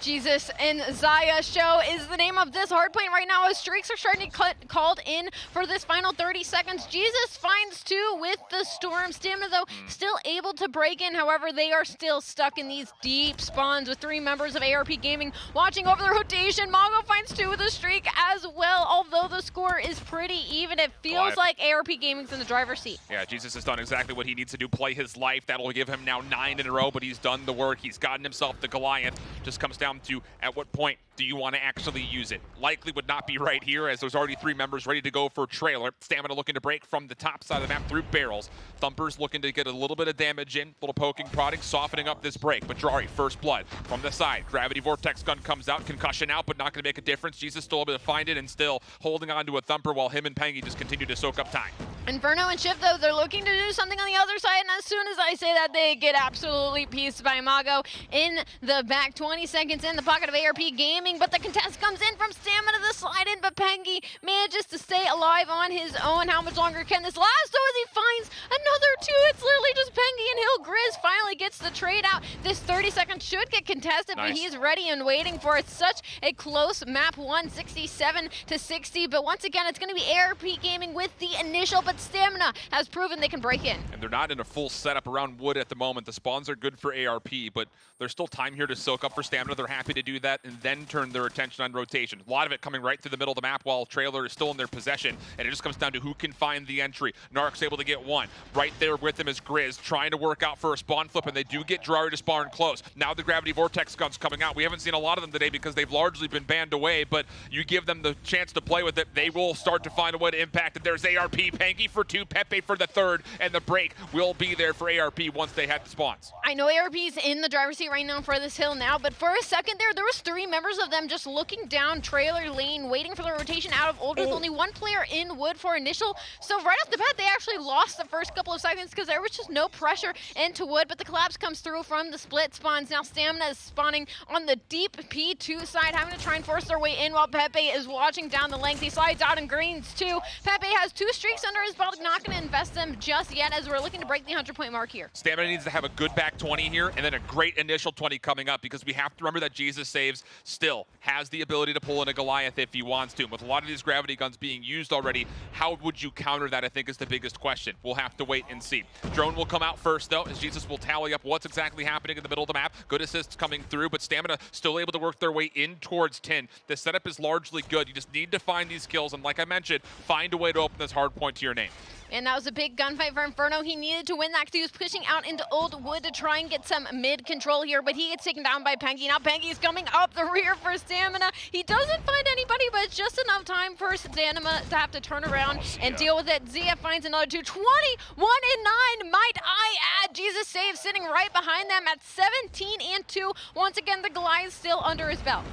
Jesus and Zaya Show is the name of this hardpoint right now, as streaks are starting to get called in for this final 30 seconds. Jesus finds 2 with the Storm. Stamina, though, still able to break in. However, they are still stuck in these deep spawns with 3 members of ARP Gaming watching over the rotation. Mongo finds 2 with a streak as well. Although the score is pretty even, it feels like ARP Gaming's in the driver's seat. Yeah, Jesus has done exactly what he needs to do, play his life. That'll give him now 9 in a row, but he's done the work. He's gotten himself the Goliath. Just comes down to at what point do you want to actually use it? Likely would not be right here, as there's already 3 members ready to go for trailer. Stamina looking to break from the top side of the map through barrels. Thumpers looking to get a little bit of damage in, little poking, prodding, softening up this break. But Drari, first blood from the side. Gravity Vortex gun comes out, concussion out, but not going to make a difference. Jesus still able to find it and still holding on to a Thumper, while him and Pengy just continue to soak up time. Inferno and Shift, though, they're looking to do something on the other side, and as soon as I say that, they get absolutely pieced by Mago in the back. 20 seconds in the pocket of ARP Gaming, but the contest comes in from Stamina, the slide in, but Pengy manages to stay alive on his own. How much longer can this last, though, as he finds another 2? It's literally just Pengy and Hill. Grizz finally gets the trade out. This 30 seconds should get contested, but he's ready and waiting for it. Such a close map, 167-60, but once again, it's going to be ARP Gaming with the initial, but Stamina has proven they can break in. And they're not in a full setup around wood at the moment. The spawns are good for ARP, but there's still time here to soak up for Stamina. They're happy to do that and then turn their attention on rotation. A lot of it coming right through the middle of the map while Trailer is still in their possession, and it just comes down to who can find the entry. Narc's able to get 1. Right there with him is Grizz, trying to work out for a spawn flip, and they do get Drari to spawn close. Now the Gravity Vortex gun's coming out. We haven't seen a lot of them today because they've largely been banned away, but you give them the chance to play with it, they will start to find a way to impact it. There's ARP, Pengy for 2, Pepe for the 3rd, and the break will be there for ARP once they had the spawns. I know ARP's in the driver's seat right now for this hill now, but for a second there was 3 members of them just looking down trailer lane, waiting for the rotation out of old with only 1 player in wood for initial. So right off the bat, they actually lost the first couple of seconds because there was just no pressure into wood, but the collapse comes through from the split spawns. Now Stamina is spawning on the deep P2 side, having to try and force their way in while Pepe is watching down the length. He slides out in greens too. Pepe has 2 streaks under his belt, not going to invest them just yet, as we're looking to break the 100-point mark here. Stamina needs to have a good back 20 here, and then a great initial 20 coming up, because we have to remember that Jesus Saves still has the ability to pull in a Goliath if he wants to. And with a lot of these gravity guns being used already, how would you counter that, I think, is the biggest question. We'll have to wait and see. Drone will come out first, though, as Jesus will tally up what's exactly happening in the middle of the map. Good assists coming through, but Stamina still able to work their way in towards 10. The setup is largely good. You just need to find these kills, and like I mentioned, find a way to open this hard point to your name. And that was a big gunfight for Inferno. He needed to win that because he was pushing out into Old Wood to try and get some mid control here, but he gets taken down by Pengy. Now Pengy's coming up the rear for Stamina. He doesn't find anybody, but it's just enough time for Stamina to have to turn around and deal with it. Zia finds another 2. 21 and 9, might I add. Jesus Saves sitting right behind them at 17 and 2. Once again, the Goliath still under his belt.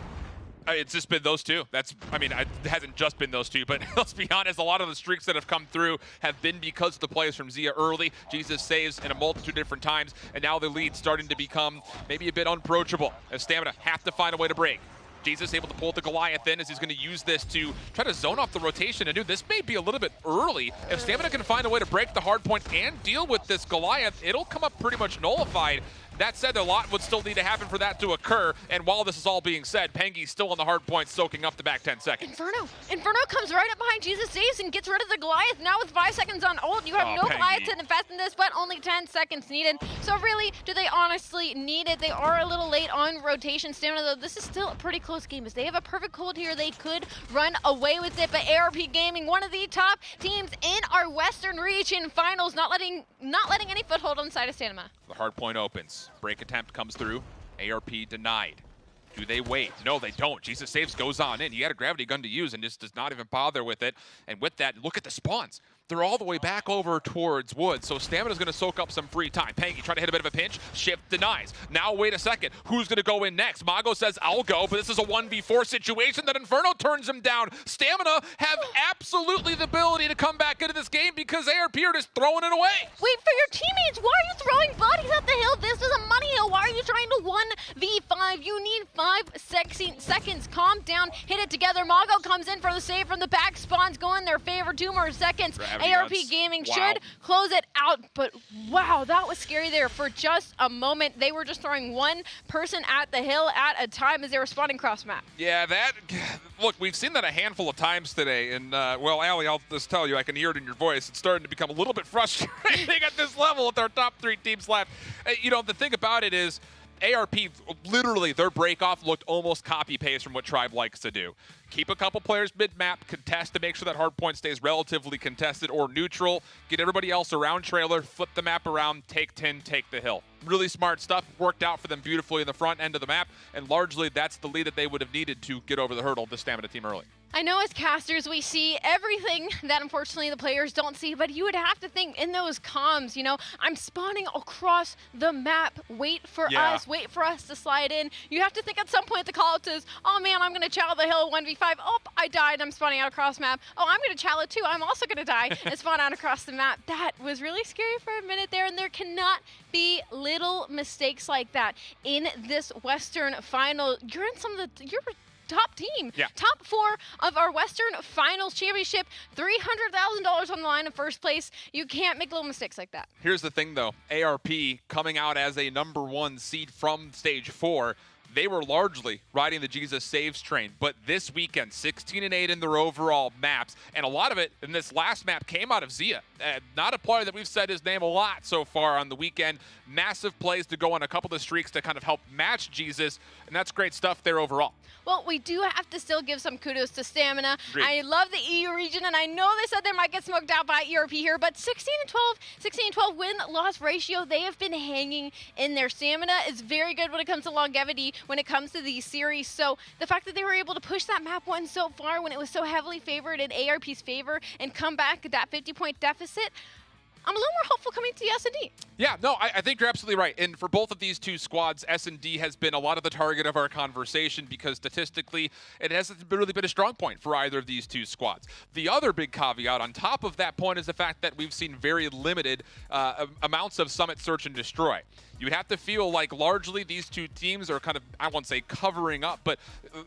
It's just been those 2. I mean, it hasn't just been those 2, but let's be honest, a lot of the streaks that have come through have been because of the plays from Zia early. Jesus Saves in a multitude of different times, and now the lead starting to become maybe a bit unapproachable, as Stamina have to find a way to break. Jesus able to pull the Goliath in, as he's going to use this to try to zone off the rotation. And dude, this may be a little bit early. If Stamina can find a way to break the hard point and deal with this Goliath, it'll come up pretty much nullified. That said, a lot would still need to happen for that to occur, and while this is all being said, Pengi's still on the hard point, soaking up the back 10 seconds. Inferno comes right up behind Jesus Saves and gets rid of the Goliath. Now with 5 seconds on ult, you have no Pengi. Goliath to invest in this, but only 10 seconds needed. So really, do they honestly need it? They are a little late on rotation stamina, though. This is still a pretty close game. As they have a perfect hold here, they could run away with it, but ARP Gaming, one of the top teams in our Western region finals, not letting any foothold on the side of Stamina. The hard point opens. Break attempt comes through. ARP denied. Do they wait? No, they don't. Jesus Saves goes on in. He had a gravity gun to use and just does not even bother with it. And with that, look at the spawns. They're all the way back over towards Wood, so Stamina's going to soak up some free time. Pengi trying to hit a bit of a pinch. Shift denies. Now wait a second. Who's going to go in next? Mago says, I'll go, but this is a 1v4 situation that Inferno turns him down. Stamina have absolutely the ability to come back into this game because ARP are just throwing it away. Wait for your teammates. Why are you throwing bodies up the hill? This is a money hill. Why are you trying to 1v5? You need 5 seconds. Calm down. Hit it together. Mago comes in for the save from the back. Spawns go in their favor. 2 more seconds. ARP Gaming should close it out, but wow, that was scary there for just a moment. They were just throwing one person at the hill at a time as they were spawning cross map. Yeah, look, we've seen that a handful of times today, and well, Allie, I'll just tell you, I can hear it in your voice. It's starting to become a little bit frustrating at this level with our top 3 teams left. You know, the thing about it is, ARP, literally, their break-off looked almost copy-paste from what Tribe likes to do. Keep a couple players mid-map, contest to make sure that hardpoint stays relatively contested or neutral, get everybody else around trailer, flip the map around, take 10, take the hill. Really smart stuff, worked out for them beautifully in the front end of the map, and largely that's the lead that they would have needed to get over the hurdle of the Stamina team early. I know as casters we see everything that unfortunately the players don't see, but you would have to think in those comms, you know, I'm spawning across the map, wait for us to slide in. You have to think at some point the call out is, oh man, I'm going to chow the hill 1v5. Oh, I died, I'm spawning out across map. Oh, I'm going to chow it too, I'm also going to die and spawn out across the map. That was really scary for a minute there, and there cannot be little mistakes like that in this Western final. You're in some of the, you're top team. Yeah. Top 4 of our Western Finals Championship. $300,000 on the line in first place. You can't make little mistakes like that. Here's the thing, though. ARP coming out as a #1 seed from Stage 4. They were largely riding the Jesus Saves train, but this weekend, 16-8 in their overall maps, and a lot of it in this last map came out of Zia. Not a player that we've said his name a lot so far on the weekend. Massive plays to go on a couple of streaks to kind of help match Jesus, and that's great stuff there overall. Well, we do have to still give some kudos to Stamina. Agreed. I love the EU region, and I know they said they might get smoked out by ERP here, but 16-12 win-loss ratio, they have been hanging in there. Stamina is very good when it comes to longevity, when it comes to these series. So the fact that they were able to push that map 1 so far when it was so heavily favored in ARP's favor and come back at that 50-point deficit, I'm a little more hopeful coming to S&D. Yeah, no, I think you're absolutely right. And for both of these two squads, S&D has been a lot of the target of our conversation because statistically, it hasn't really been a strong point for either of these two squads. The other big caveat on top of that point is the fact that we've seen very limited amounts of Summit Search and Destroy. You would have to feel like largely these two teams are kind of, I won't say covering up, but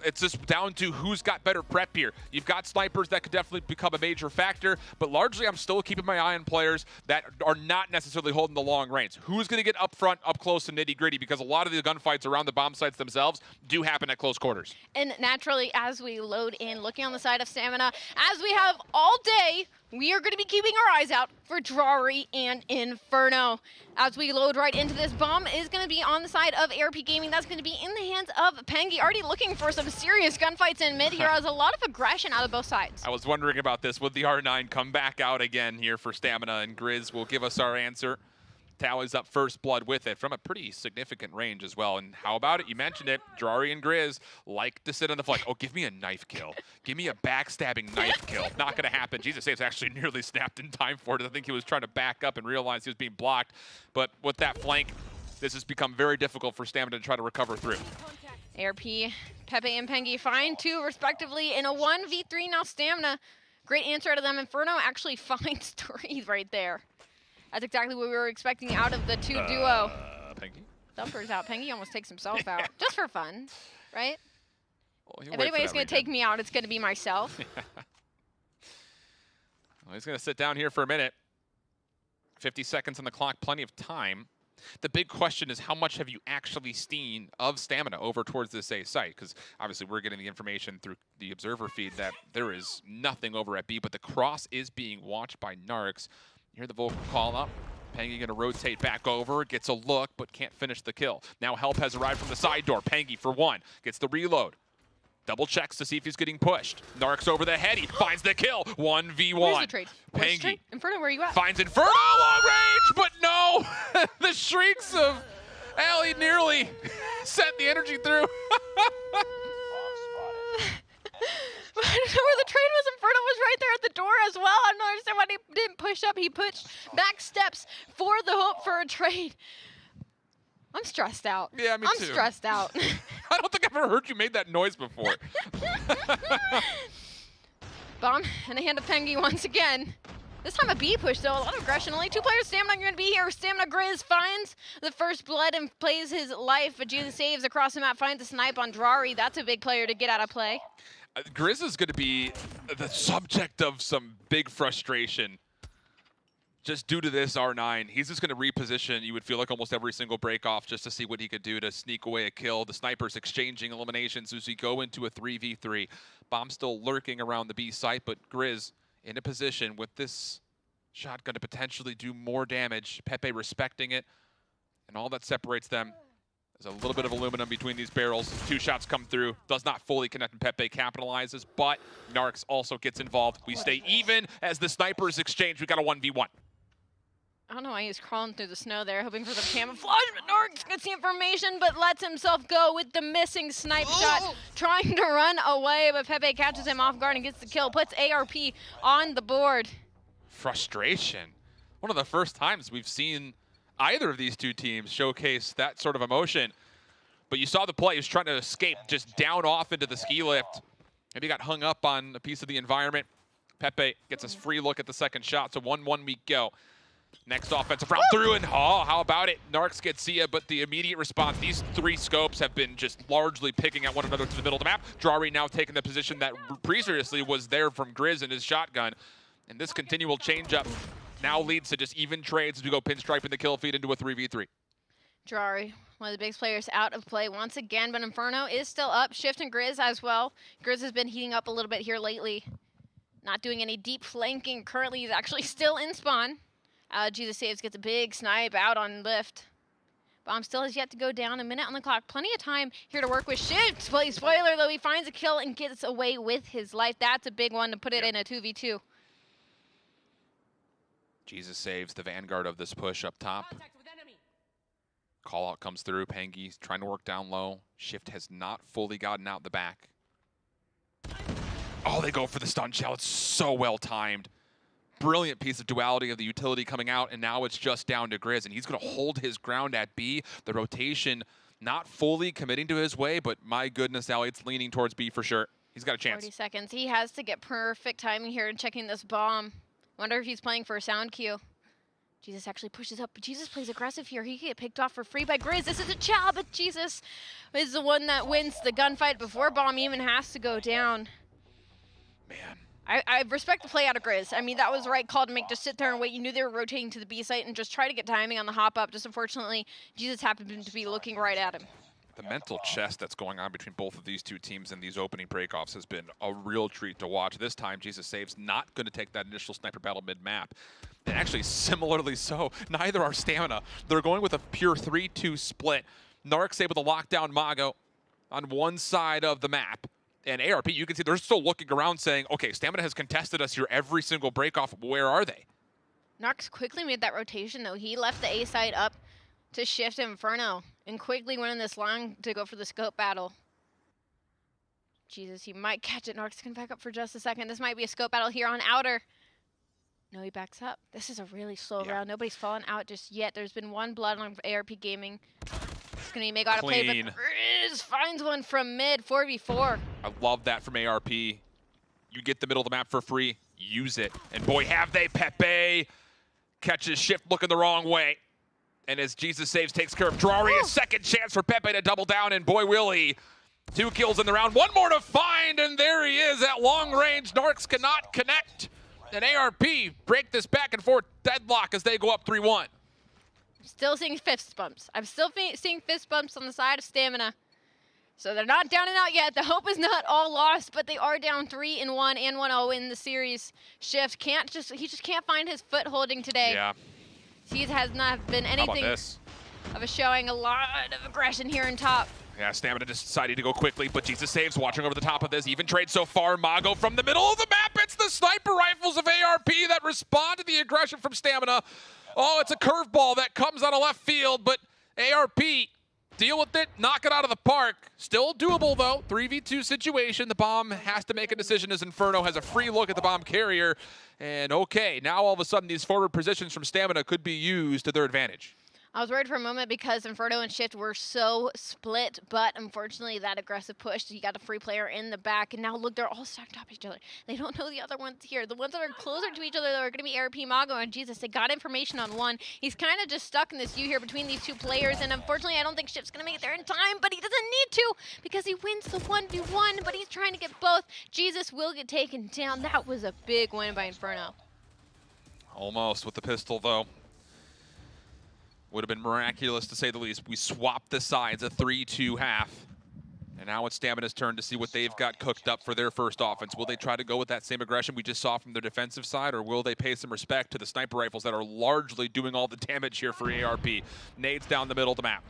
it's just down to who's got better prep here. You've got snipers that could definitely become a major factor, but largely I'm still keeping my eye on players that are not necessarily holding the long range. Who's going to get up front, up close and nitty-gritty, because a lot of the gunfights around the bomb sites themselves do happen at close quarters. And naturally, as we load in, looking on the side of Stamina, as we have all day, we are going to be keeping our eyes out for Drari and Inferno. As we load right into this, bomb is going to be on the side of ARP Gaming. That's going to be in the hands of Pengi, already looking for some serious gunfights in mid here. Has a lot of aggression out of both sides. I was wondering about this. Would the R9 come back out again here for Stamina? And Grizz will give us our answer. Tallies up first blood with it from a pretty significant range as well. And how about it? You mentioned it. Drari and Grizz like to sit on the flank. Oh, give me a knife kill. Give me a backstabbing knife kill. Not going to happen. Jesus Saves actually nearly snapped in time for it. I think he was trying to back up and realized he was being blocked. But with that flank, this has become very difficult for Stamina to try to recover through. ARP, Pepe, and Pengi find 2 respectively in a 1v3 now. Stamina, great answer out of them. Inferno actually finds 3 right there. That's exactly what we were expecting out of the 2 duo. Pengi? Thumper's out. Pengi almost takes himself out. Just for fun, right? Well, if anybody's going to take me out, it's going to be myself. Well, he's going to sit down here for a minute. 50 seconds on the clock, plenty of time. The big question is how much have you actually seen of Stamina over towards this A site? Because obviously we're getting the information through the observer feed that there is nothing over at B, but the cross is being watched by Narcs. You hear the vocal call up. Pengy gonna rotate back over, gets a look, but can't finish the kill. Now help has arrived from the side door. Pengy for one, gets the reload. Double checks to see if he's getting pushed. Narcs over the head, he finds the kill. 1v1. Where's the trade? Pengy Inferno, where are you at? finds Inferno long range, but no! The shrieks of Allie nearly sent the energy through. I don't know where the trade was. Inferno was right there at the door as well. I don't understand why he didn't push up. He pushed back steps for the hope for a trade. I'm stressed out. Yeah, me too. I'm stressed out. I don't think I've ever heard you made that noise before. Bomb in the hand of Pengy once again. This time a B push though, a lot of aggression. Only 2 players Stamina going to be here. Stamina Grizz finds the first blood and plays his life, but Jesus saves across the map, finds a snipe on Drari. That's a big player to get out of play. Grizz is going to be the subject of some big frustration just due to this R9. He's just going to reposition, you would feel like almost every single break off just to see what he could do to sneak away a kill. The snipers exchanging eliminations as we go into a 3v3. Bomb still lurking around the B site, but Grizz in a position with this shotgun to potentially do more damage. Pepe respecting it, and all that separates them. There's a little bit of aluminum between these barrels. 2 shots come through. Does not fully connect, and Pepe capitalizes, but Narcs also gets involved. We stay even as the snipers exchange. We got a 1v1. I don't know why he's crawling through the snow there, hoping for the camouflage, but Narcs gets the information, but lets himself go with the missing snipe shot, trying to run away, but Pepe catches him off guard and gets the kill, puts ARP on the board. Frustration. One of the first times we've seen either of these 2 teams showcase that sort of emotion. But you saw the play. He was trying to escape just down off into the ski lift. Maybe got hung up on a piece of the environment. Pepe gets his free look at the second shot, so 1-1 we go. Next offensive round through, and oh, how about it? Narcs gets Sia, but the immediate response, these 3 scopes have been just largely picking at one another to the middle of the map. Drari now taking the position that previously was there from Grizz and his shotgun. And this continual change-up now leads to just even trades as we go pinstriping the kill feed into a 3v3. Drari, one of the biggest players out of play once again, but Inferno is still up. Shift and Grizz as well. Grizz has been heating up a little bit here lately. Not doing any deep flanking. Currently, he's actually still in spawn. Jesus Saves gets a big snipe out on lift. Bomb still has yet to go down. A minute on the clock. Plenty of time here to work with. Shift. Spoiler, though, he finds a kill and gets away with his life. That's a big one to put it in a 2v2. Jesus Saves the vanguard of this push up top. Call out comes through. Pengy's trying to work down low. Shift has not fully gotten out the back. Oh, they go for the stun shell. It's so well timed. Brilliant piece of duality of the utility coming out, and now it's just down to Grizz, and he's going to hold his ground at B. The rotation not fully committing to his way, but my goodness, Allie, it's leaning towards B for sure. He's got a chance. 40 seconds. He has to get perfect timing here and checking this bomb. Wonder if he's playing for a sound cue. Jesus actually pushes up, but Jesus plays aggressive here. He can get picked off for free by Grizz. This is a chow, but Jesus is the one that wins the gunfight before bomb even has to go down. Man. I respect the play out of Grizz. I mean, that was the right call to make. Just sit there and wait. You knew they were rotating to the B site and just try to get timing on the hop up. Just unfortunately, Jesus happened to be looking right at him. The mental chess that's going on between both of these 2 teams in these opening breakoffs has been a real treat to watch. This time, Jesus Saves not going to take that initial sniper battle mid-map. And actually, similarly so, neither are Stamina. They're going with a pure 3-2 split. Narcs able to lock down Mago on one side of the map. And ARP, you can see they're still looking around saying, okay, Stamina has contested us here every single breakoff. Where are they? Narcs quickly made that rotation, though. He left the A side up to shift Inferno and quickly went in this line to go for the scope battle. Jesus, he might catch it. Narcs can back up for just a second. This might be a scope battle here on outer. No, he backs up. This is a really slow round. Nobody's fallen out just yet. There's been 1 blood on ARP Gaming. It's going to be Meg out of play, but Grizz finds one from mid, 4v4. I love that from ARP. You get the middle of the map for free, use it. And boy, have they. Pepe catches Shift looking the wrong way. And as Jesus Saves takes care of Drari, a second chance for Pepe to double down, and boy, will he. 2 kills in the round, 1 more to find, and there he is at long range. Narcs cannot connect. And ARP break this back and forth deadlock as they go up 3-1. Still seeing fist bumps. I'm still seeing fist bumps on the side of Stamina. So they're not down and out yet. The hope is not all lost, but they are down 3-1 and 1-0 in the series. Shift he just can't find his foot holding today. Yeah. He has not been anything of a showing. A lot of aggression here in top. Yeah, Stamina just decided to go quickly, but Jesus saves, watching over the top of this. Even trade so far. Mago from the middle of the map. It's the sniper rifles of ARP that respond to the aggression from Stamina. Oh, it's a curveball that comes out of left field, but ARP deal with it, knock it out of the park. Still doable, though. 3v2 situation. The bomb has to make a decision as Inferno has a free look at the bomb carrier. And okay, now all of a sudden these forward positions from Stamina could be used to their advantage. I was worried for a moment because Inferno and Shift were so split, but unfortunately that aggressive push, you got a free player in the back, and now look, they're all stacked up each other. They don't know the other ones here. The ones that are closer to each other are going to be ARP, Mago, and Jesus. They got information on one. He's kind of just stuck in this U here between these two players, and unfortunately I don't think Shift's going to make it there in time, but he doesn't need to because he wins the 1v1, but he's trying to get both. Jesus will get taken down. That was a big win by Inferno. Almost with the pistol, though. Would have been miraculous, to say the least. We swapped the sides, a 3-2 half. And now it's Stamina's turn to see what they've got cooked up for their first offense. Will they try to go with that same aggression we just saw from their defensive side, or will they pay some respect to the sniper rifles that are largely doing all the damage here for ARP? Nades down the middle of the map.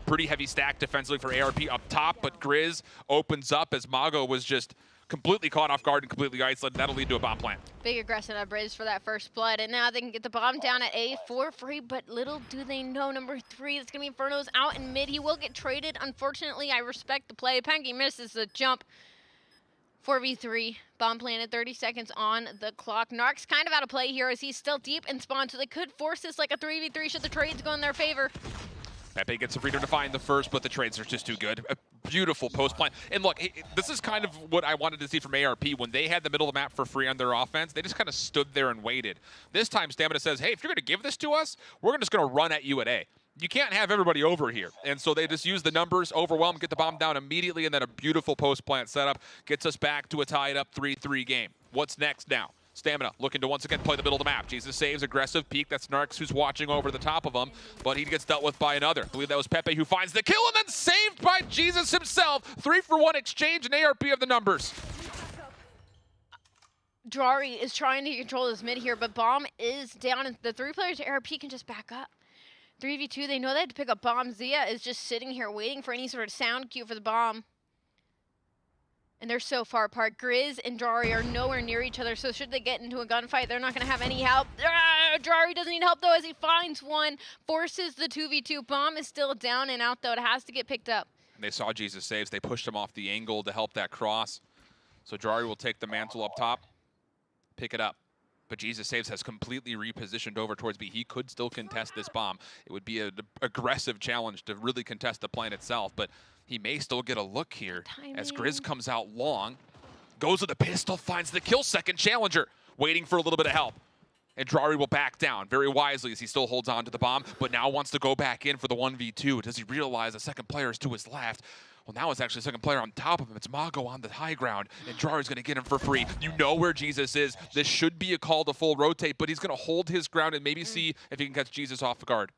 Pretty heavy stack defensively for ARP up top, but Grizz opens up as Mago was just completely caught off guard and completely isolated. That'll lead to a bomb plant. Big aggression on Bridge for that first blood, and now they can get the bomb down at A for free, but little do they know, number 3, it's going to be Inferno's out in mid. He will get traded. Unfortunately, I respect the play. Penky misses the jump. 4v3, bomb planted, 30 seconds on the clock. Narc's kind of out of play here as he's still deep in spawn, so they could force this like a 3v3 should the trades go in their favor. Pepe gets the freedom to find the first, but the trades are just too good. A beautiful post plant. And look, this is kind of what I wanted to see from ARP. When they had the middle of the map for free on their offense, they just kind of stood there and waited. This time, Stamina says, hey, if you're going to give this to us, we're just going to run at you at A. You can't have everybody over here. And so they just use the numbers, overwhelm, get the bomb down immediately, and then a beautiful post plant setup gets us back to a tied up 3-3 game. What's next now? Stamina looking to once again play the middle of the map. Jesus saves, aggressive peek. That's Narcs who's watching over the top of him, but he gets dealt with by another. I believe that was Pepe who finds the kill and then saved by Jesus himself. 3-for-1 exchange, and ARP of the numbers. Drari is trying to control this mid here, but bomb is down, and the 3 players at ARP can just back up. 3v2, they know they have to pick up bomb. Zia is just sitting here waiting for any sort of sound cue for the bomb. And they're so far apart. Grizz and Drari are nowhere near each other, so should they get into a gunfight, they're not going to have any help. Drari doesn't need help, though, as he finds one, forces the 2v2. Bomb is still down and out, though. It has to get picked up. They saw Jesus saves. They pushed him off the angle to help that cross. So Drari will take the mantle up top, pick it up. But Jesus saves has completely repositioned over towards B. He could still contest this bomb. It would be an aggressive challenge to really contest the plant itself, but he may still get a look here as Grizz comes out long, goes with the pistol, finds the kill. Second challenger, waiting for a little bit of help. And Drari will back down very wisely as he still holds on to the bomb, but now wants to go back in for the 1v2. Does he realize the second player is to his left? Well, now it's actually the second player on top of him. It's Mago on the high ground, and Drari's going to get him for free. You know where Jesus is. This should be a call to full rotate, but he's going to hold his ground and maybe see if he can catch Jesus off guard.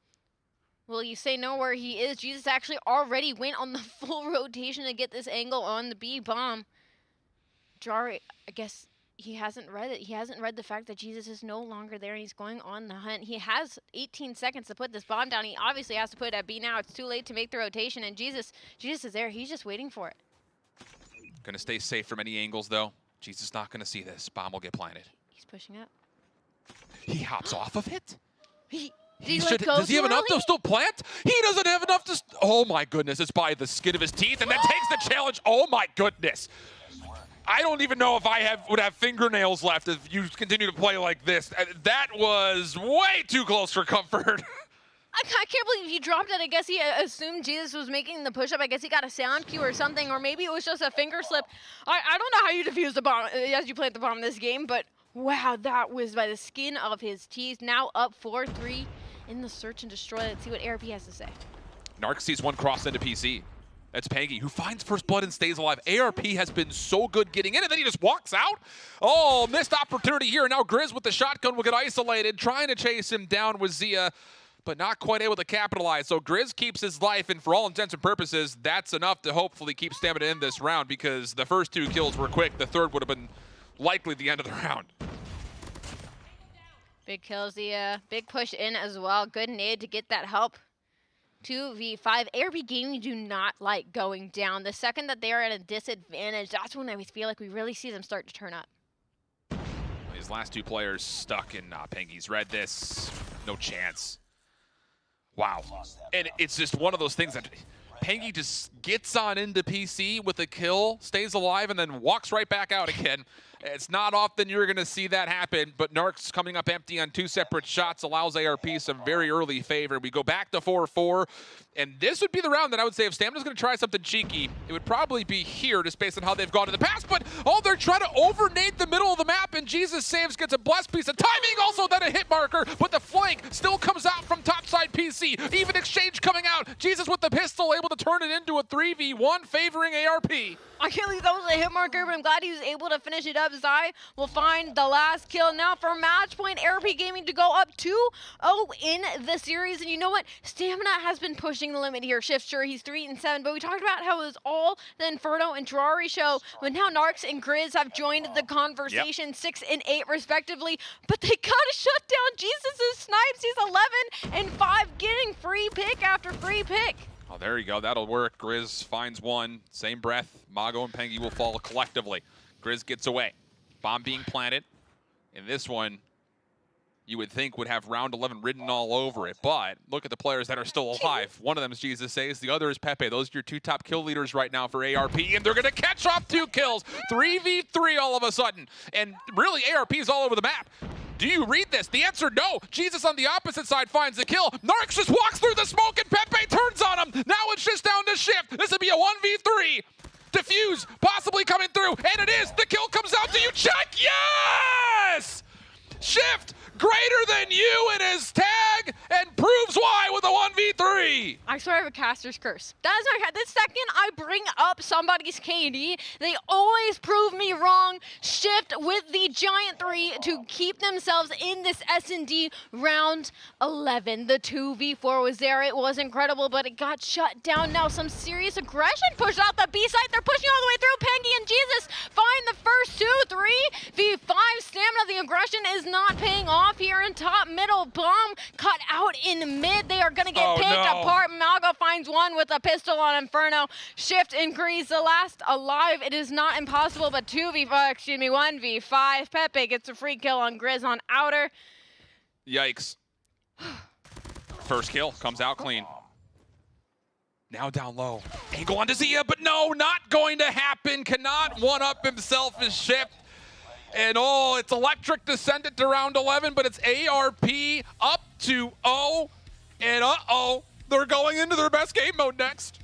Well, you say know where he is. Jesus actually already went on the full rotation to get this angle on the B bomb. Drari, I guess he hasn't read it. He hasn't read the fact that Jesus is no longer there and he's going on the hunt. He has 18 seconds to put this bomb down. He obviously has to put it at B now. It's too late to make the rotation, and Jesus is there. He's just waiting for it. Going to stay safe from any angles, though. Jesus not going to see this. Bomb will get planted. He's pushing up. He hops off of it? Does he have enough to still plant? He doesn't have enough to... Oh, my goodness. It's by the skin of his teeth, and then takes the challenge. Oh, my goodness. I don't even know if I would have fingernails left if you continue to play like this. That was way too close for comfort. I can't believe he dropped it. I guess he assumed Jesus was making the push-up. I guess he got a sound cue or something, or maybe it was just a finger slip. I don't know how you defuse the bomb as you plant the bomb in this game, but wow, that was by the skin of his teeth. Now up 4-3 in the search and destroy. Let's see what ARP has to say. Narc sees one cross into PC. That's Pangy, who finds first blood and stays alive. ARP has been so good getting in, and then he just walks out. Oh, missed opportunity here. Now Grizz with the shotgun will get isolated, trying to chase him down with Zia. but not quite able to capitalize. So Grizz keeps his life, and for all intents and purposes, that's enough to hopefully keep Stamina in this round, because the first 2 kills were quick. The third would have been likely the end of the round. Big kills, the big push in as well. Good nade to get that help. 2v5. ARP Gaming do not like going down. The second that they are at a disadvantage, that's when I feel like we really see them start to turn up. His last 2 players stuck in Pengy's read this. No chance. Wow. And it's just one of those things that Pengy just gets on into PC with a kill, stays alive, and then walks right back out again. It's not often you're going to see that happen, but Narcs coming up empty on 2 separate shots allows ARP some very early favor. We go back to 4-4, and this would be the round that I would say if Stamina's going to try something cheeky, it would probably be here just based on how they've gone in the past, but they're trying to over-nade the middle of the map, and Jesus Saves gets a blessed piece of timing, also then a hit marker, but the flank still comes out from topside PC. Even exchange coming out. Jesus with the pistol able to turn it into a 3v1 favoring ARP. I can't believe that was a hit marker, but I'm glad he was able to finish it up. Zai will find the last kill now for match point. ARP Gaming to go up 2-0 in the series. And you know what? Stamina has been pushing the limit here. Shift, sure, he's 3-7, but we talked about how it was all the Inferno and Terrari show, but now Narcs and Grizz have joined the conversation, 6 and 8 respectively, but they gotta shut down Jesus' snipes. He's 11-5, getting free pick after free pick. Oh, there you go. That'll work. Grizz finds one. Same breath. Mago and Pengy will fall collectively. Grizz gets away. Bomb being planted. And this one, you would think would have round 11 written all over it. But look at the players that are still alive. One of them is Jesus Says. The other is Pepe. Those are your 2 top kill leaders right now for ARP. And they're going to catch off 2 kills. 3v3 all of a sudden. And really, ARP is all over the map. Do you read this? The answer, no. Jesus on the opposite side finds the kill. Narcs just walks through the smoke and Pepe turns on him. Now it's just down to Shift. This would be a 1v3. Diffuse possibly coming through, and it is. The kill comes out. Do you check? Yes! Shift greater than you in his tag and proves why with a 1v3. I swear I have a caster's curse. That is my the second I bring up somebody's KD, they always prove me wrong. Shift with the giant 3 to keep themselves in this S&D round 11. The 2v4 was there. It was incredible, but it got shut down. Now some serious aggression pushed out the B side. They're pushing all the way through. Pengy and Jesus find the first 2. 3v5 Stamina. The aggression is not paying off here in top middle. Bomb cut out in mid. They are going to get picked apart. Malga finds one with a pistol on Inferno. Shift and Grease, the last alive. It is not impossible, but 1v5. Pepe gets a free kill on Grizz on Outer. Yikes. First kill comes out clean. Now down low. Angle onto Zia, but no, not going to happen. Cannot one-up himself as Shift. And it's electric to send it to round 11, but it's ARP up to 0. And they're going into their best game mode next.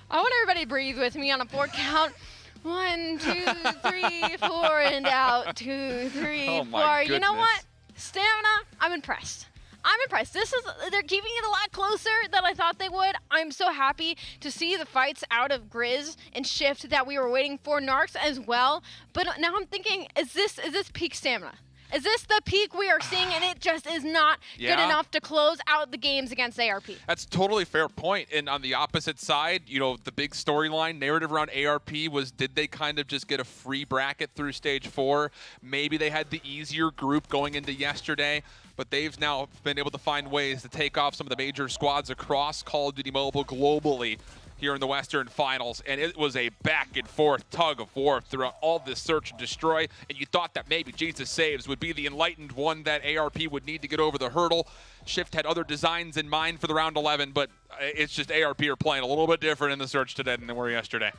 I want everybody to breathe with me on a 4 count. 1, 2, 3, 4, and out. 2, 3, 4. You know what? Stamina, I'm impressed. I'm impressed. They're keeping it a lot closer than I thought they would. I'm so happy to see the fights out of Grizz and Shift that we were waiting for. Narcs as well. But now I'm thinking, is this peak Stamina? Is this the peak we are seeing, and it just is not good enough to close out the games against ARP? That's a totally fair point. And on the opposite side, the big storyline narrative around ARP was, did they kind of just get a free bracket through stage 4? Maybe they had the easier group going into yesterday, but they've now been able to find ways to take off some of the major squads across Call of Duty Mobile globally here in the Western Finals, and it was a back and forth tug of war throughout all this search and destroy, and you thought that maybe Jesus Saves would be the enlightened one that ARP would need to get over the hurdle. Shift had other designs in mind for the round 11, but it's just ARP are playing a little bit different in the search today than they were yesterday.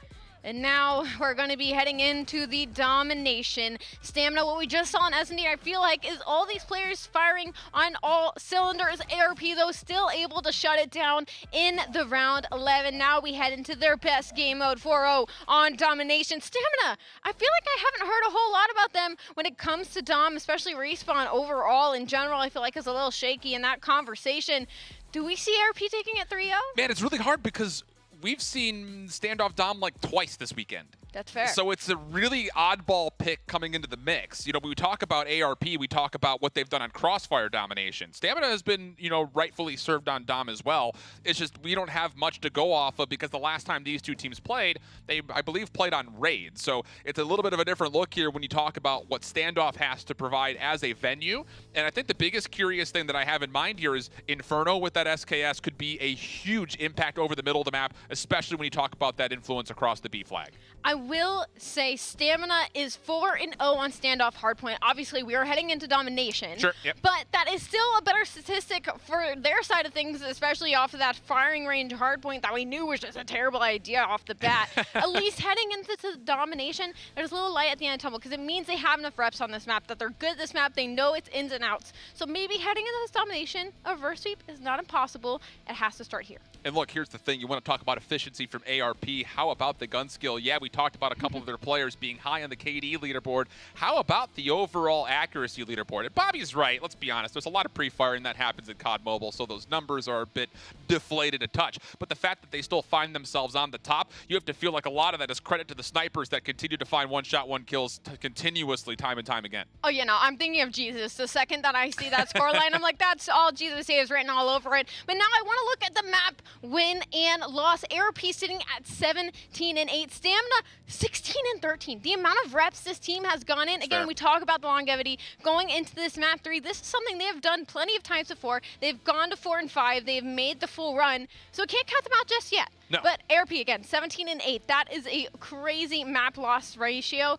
And now we're going to be heading into the domination. Stamina, what we just saw in S&D, I feel like, is all these players firing on all cylinders. ARP, though, still able to shut it down in the round 11. Now we head into their best game mode, 4-0 on domination. Stamina, I feel like I haven't heard a whole lot about them when it comes to Dom, especially Respawn overall. In general, I feel like it's a little shaky in that conversation. Do we see ARP taking it 3-0? Man, it's really hard because we've seen standoff Dom like twice this weekend. That's fair. So it's a really oddball pick coming into the mix. You know, we talk about ARP, we talk about what they've done on Crossfire domination. Stamina has been, you know, rightfully served on Dom as well. It's just we don't have much to go off of because the last time these two teams played, they, I believe, played on Raid. So it's a little bit of a different look here when you talk about what Standoff has to provide as a venue. And I think the biggest curious thing that I have in mind here is Inferno with that SKS could be a huge impact over the middle of the map, especially when you talk about that influence across the B flag. I will say Stamina is 4-0 on Standoff Hardpoint. Obviously, we are heading into domination. Sure, yep. But that is still a better statistic for their side of things, especially off of that firing range hardpoint that we knew was just a terrible idea off the bat. At least heading into the domination, there's a little light at the end of the tunnel because it means they have enough reps on this map, that they're good at this map, they know its ins and outs. So maybe heading into this domination, a reverse sweep is not impossible. It has to start here. And look, here's the thing. You want to talk about efficiency from ARP. How about the gun skill? Yeah, we talked about a couple of their players being high on the KD leaderboard. How about the overall accuracy leaderboard? And Bobby's right. Let's be honest. There's a lot of pre-firing that happens in COD Mobile, so those numbers are a bit deflated a touch. But the fact that they still find themselves on the top, you have to feel like a lot of that is credit to the snipers that continue to find one-shot, one kills continuously time and time again. Oh, yeah, no, I'm thinking of Jesus. The second that I see that scoreline, I'm like, that's all Jesus is written all over it. But now I want to look at the map win and loss. ARP sitting at 17-8. Stamina 16-13. The amount of reps this team has gone in. Again, we talk about the longevity going into this map 3. This is something they have done plenty of times before. They've gone to 4 and 5. They've made the full run. So can't count them out just yet. No. But ARP again, 17-8. That is a crazy map loss ratio.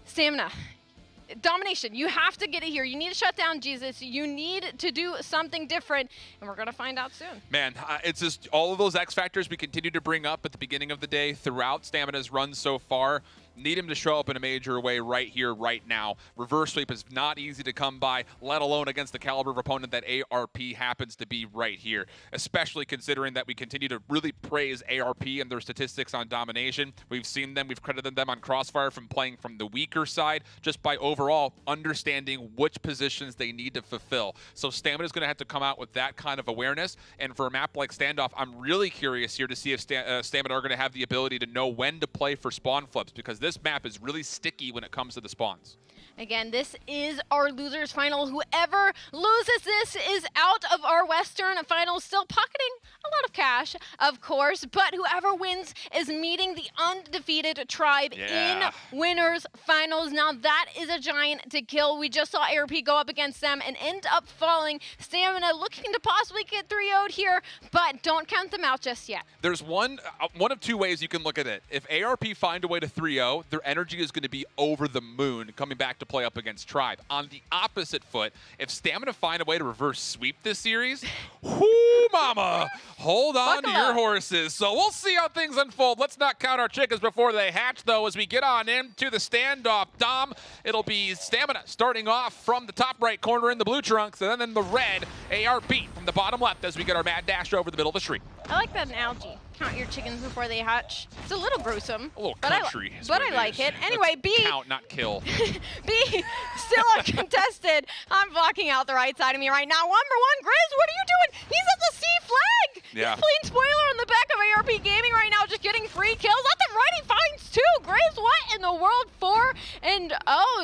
Stamina. Domination, you have to get it here. You need to shut down Jesus. You need to do something different, and we're going to find out soon. Man, it's just all of those X factors we continue to bring up at the beginning of the day throughout Stamina's run so far. Need him to show up in a major way right here, right now. Reverse sweep is not easy to come by, let alone against the caliber of opponent that ARP happens to be right here, especially considering that we continue to really praise ARP and their statistics on domination. We've seen them, we've credited them on Crossfire from playing from the weaker side, just by overall understanding which positions they need to fulfill. So Stamina's going to have to come out with that kind of awareness, and for a map like Standoff, I'm really curious here to see if Stamina are going to have the ability to know when to play for spawn flips, because this map is really sticky when it comes to the spawns. Again, this is our losers final. Whoever loses this is out of our Western finals, still pocketing a lot of cash, of course, but whoever wins is meeting the undefeated tribe in winners finals. Now that is a giant to kill. We just saw ARP go up against them and end up falling. Stamina looking to possibly get 3-0'd here, but don't count them out just yet. There's one of two ways you can look at it. If ARP find a way to 3-0, their energy is going to be over the moon coming back to play up against Tribe. On the opposite foot, if Stamina find a way to reverse sweep this series, whoo mama, hold on to your horses. So we'll see how things unfold. Let's not count our chickens before they hatch, though, as we get on into the standoff. Dom, it'll be Stamina starting off from the top right corner in the blue trunks, and then in the red, ARP from the bottom left as we get our mad dash over the middle of the street. I like that analogy. Count your chickens before they hatch. It's a little gruesome. A little country. But I like it. Anyway, B. Count, not kill. B, still uncontested. I'm blocking out the right side of me right now. Number 1, Grizz, what are you doing? He's at the C flag. Yeah. He's playing spoiler on the back of ARP Gaming right now, just getting free kills. At the right, he finds 2. Grizz, what in the world for? And,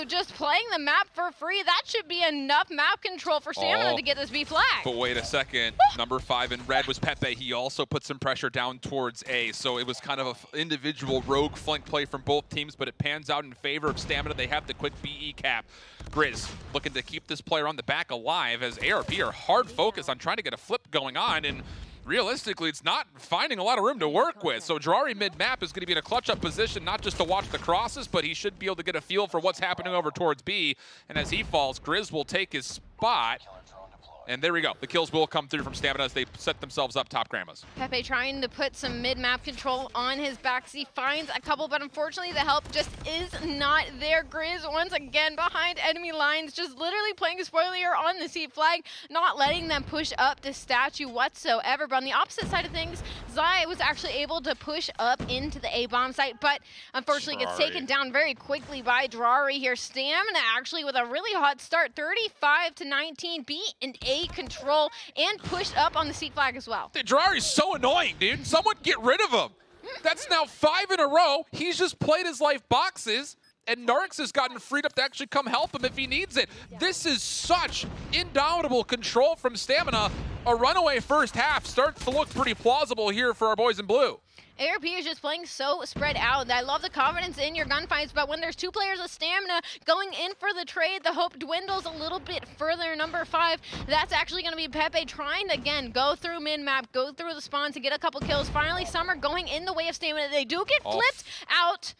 just playing the map for free. That should be enough map control for Stamina to get this B flag. But wait a second. Number 5 in red was Pepe. He also put some pressure down towards A, so it was kind of an individual rogue flank play from both teams, but it pans out in favor of Stamina. They have the quick BE cap. Grizz looking to keep this player on the back alive as ARP are hard focused on trying to get a flip going on, and realistically, it's not finding a lot of room to work with. So Drari mid-map is going to be in a clutch-up position, not just to watch the crosses, but he should be able to get a feel for what's happening over towards B. And as he falls, Grizz will take his spot. And there we go. The kills will come through from Stamina as they set themselves up top grandmas. Pepe trying to put some mid-map control on his back. He finds a couple, but unfortunately the help just is not there. Grizz once again behind enemy lines, just literally playing a spoiler on the C flag, not letting them push up the statue whatsoever. But on the opposite side of things, Zai was actually able to push up into the A-bomb site, but unfortunately gets taken down very quickly by Drari here. Stamina actually with a really hot start, 35-19, B and A control and pushed up on the C flag as well. Drari's so annoying, dude. Someone get rid of him. That's now 5 in a row. He's just played his life boxes, and Narks has gotten freed up to actually come help him if he needs it. This is such indomitable control from Stamina. A runaway first half starts to look pretty plausible here for our boys in blue. ARP is just playing so spread out. I love the confidence in your gunfights, but when there's 2 players of Stamina going in for the trade, the hope dwindles a little bit further. Number 5, that's actually going to be Pepe trying to, again, go through mid-map, go through the spawn to get a couple kills. Finally, Summer going in the way of Stamina. They do get flipped out.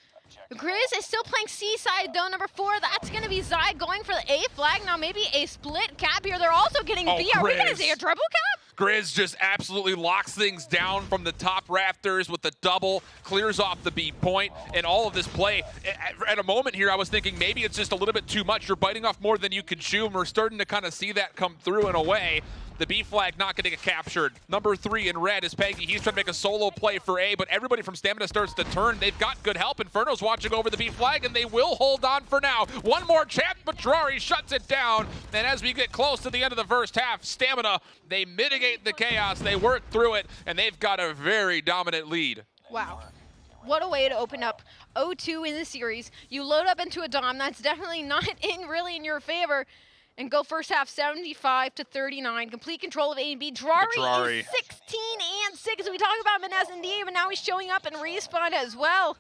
Grizz is still playing C-side though. Number 4, that's going to be Zai going for the A flag. Now maybe a split cap here. They're also getting B. Are we going to see a triple cap? Grizz just absolutely locks things down from the top rafters with the double, clears off the B point, and all of this play. At a moment here, I was thinking maybe it's just a little bit too much. You're biting off more than you can chew, and we're starting to kind of see that come through in a way. The B flag not going to get captured. Number 3 in red is Peggy. He's trying to make a solo play for A, but everybody from Stamina starts to turn. They've got good help. Inferno's watching over the B flag, and they will hold on for now. One more chance, but Drari shuts it down. And as we get close to the end of the first half, Stamina, they mitigate the chaos. They work through it, and they've got a very dominant lead. Wow. What a way to open up 0-2 in the series. You load up into a Dom that's definitely not really in your favor. And go first half 75-39. Complete control of A and B. Drari is 16-6. We talk about him in S&D, but now he's showing up in Respawn as well.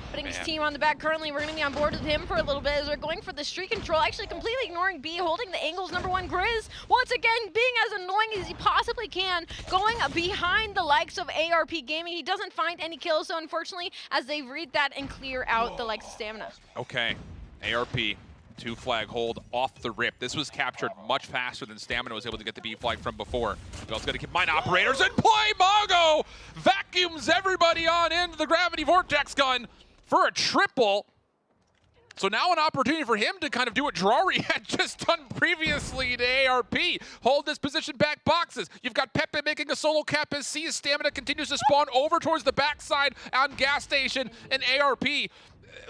Putting his team on the back currently. We're going to be on board with him for a little bit as they're going for the streak control. Actually completely ignoring B, holding the angles. Number 1, Grizz, once again being as annoying as he possibly can. Going behind the likes of ARP Gaming. He doesn't find any kills, so unfortunately, as they read that and clear out the likes of Stamina. Okay, ARP. 2 flag hold off the rip. This was captured much faster than Stamina was able to get the B flag from before. Bell's gonna keep mine operators in play. Mago vacuums everybody on into the gravity vortex gun for a triple. So now an opportunity for him to kind of do what Drari had just done previously to ARP. Hold this position back boxes. You've got Pepe making a solo cap as C. Stamina continues to spawn over towards the backside on gas station, and ARP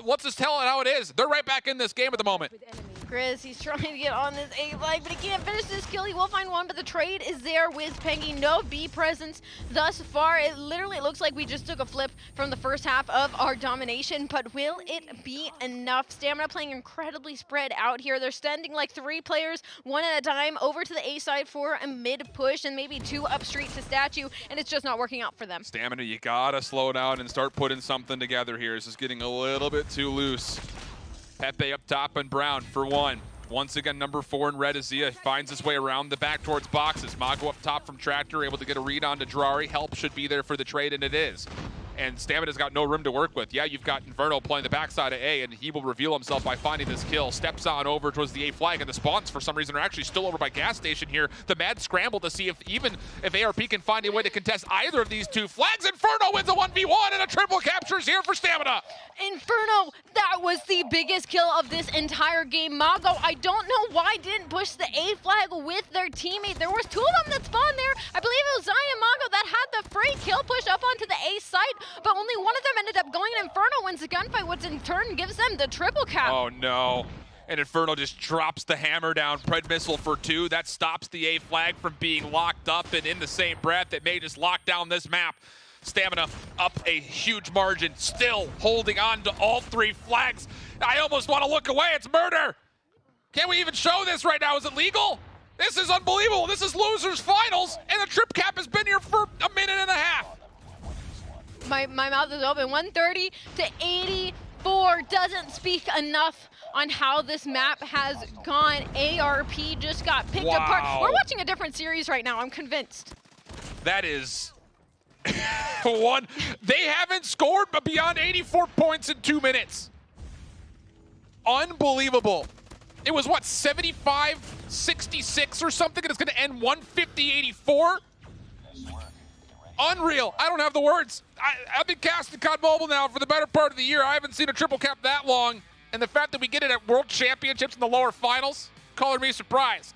let's just tell it how it is. They're right back in this game at the moment. Grizz, he's trying to get on this A flag, but he can't finish this kill. He will find one, but the trade is there with Peggy. No B presence thus far. It literally looks like we just took a flip from the first half of our domination, but will it be enough? Stamina playing incredibly spread out here. They're sending like 3 players, 1 at a time, over to the A side for a mid push and maybe 2 up street to Statue, and it's just not working out for them. Stamina, you gotta slow down and start putting something together here. This is getting a little bit too loose. Pepe up top and Brown for 1. Once again, number 4 in red, Azia finds his way around the back towards boxes. Mago up top from Tractor, able to get a read on to Drari. Help should be there for the trade, and it is. And Stamina's got no room to work with. Yeah, you've got Inferno playing the backside of A, and he will reveal himself by finding this kill. Steps on over towards the A flag, and the spawns, for some reason, are actually still over by gas station here. The mad scramble to see if ARP can find a way to contest either of these 2 flags. Inferno wins a 1v1, and a triple captures here for Stamina. Inferno, that was the biggest kill of this entire game. Mago, I don't know why didn't push the A flag with their teammate. There was 2 of them that spawned there. I believe it was Zai and Mago that had the free kill push up onto the A site, but only one of them ended up going, and Inferno wins the gunfight, which in turn gives them the triple cap. Oh no. And Inferno just drops the hammer down. Pred missile for 2. That stops the A flag from being locked up, and in the same breath, it may just lock down this map. Stamina up a huge margin, still holding on to all 3 flags. I almost want to look away. It's murder. Can't we even show this right now? Is it legal? This is unbelievable. This is losers finals, and the trip cap has been here for a minute and a half. My mouth is open. 130 to 84 doesn't speak enough on how this map has gone. ARP just got picked apart. We're watching a different series right now, I'm convinced. That is one. They haven't scored but beyond 84 points in 2 minutes. Unbelievable. It was what, 75-66 or something, and it's going to end 150-84? Unreal. I don't have the words. I've been casting COD Mobile now for the better part of the year. I haven't seen a triple cap that long, and the fact that we get it at World Championships in the lower finals, color me surprised.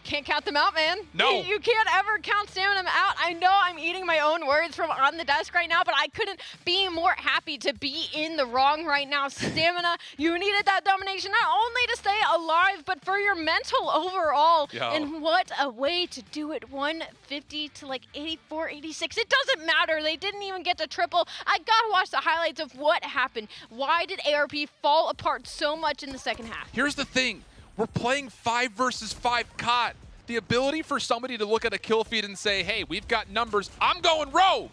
Can't count them out, man. No. You can't ever count Stamina out. I know I'm eating my own words from on the desk right now, but I couldn't be more happy to be in the wrong right now. Stamina, you needed that domination not only to stay alive, but for your mental overall. Yo. And what a way to do it. 150 to like 84, 86. It doesn't matter. They didn't even get to triple. I gotta watch the highlights of what happened. Why did ARP fall apart so much in the second half? Here's the thing. We're playing 5 versus 5 COD. The ability for somebody to look at a kill feed and say, hey, we've got numbers. I'm going rogue.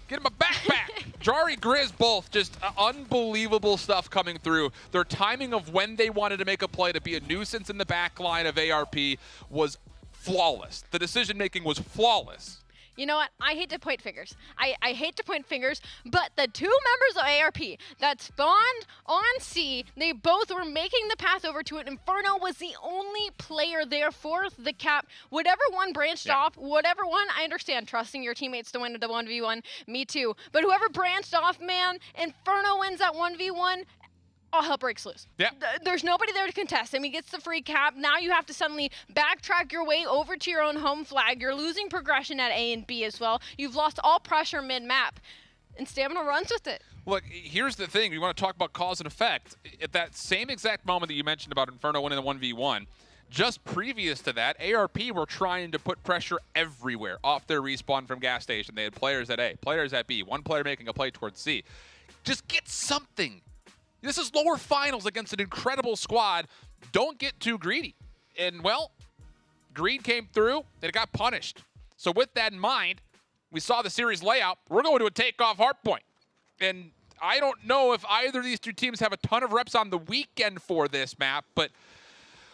Get him a backpack. Jari, Grizz, both just unbelievable stuff coming through. Their timing of when they wanted to make a play to be a nuisance in the back line of ARP was flawless. The decision-making was flawless. You know what? I hate to point fingers. I hate to point fingers, but the two members of ARP that spawned on C, they both were making the path over to it. Inferno was the only player there for the cap. Whatever one branched off, whatever one, I understand trusting your teammates to win the 1v1, me too. But whoever branched off, man, Inferno wins that 1v1. All hell breaks loose. Yeah. There's nobody there to contest him. He gets the free cap. Now you have to suddenly backtrack your way over to your own home flag. You're losing progression at A and B as well. You've lost all pressure mid-map. And Stamina runs with it. Look, here's the thing. We want to talk about cause and effect. At that same exact moment that you mentioned about Inferno winning the 1v1, just previous to that, ARP were trying to put pressure everywhere off their respawn from gas station. They had players at A, players at B, one player making a play towards C. Just get something. This is lower finals against an incredible squad. Don't get too greedy. And, well, greed came through, and it got punished. So with that in mind, we saw the series layout. We're going to a takeoff hardpoint. And I don't know if either of these two teams have a ton of reps on the weekend for this map, but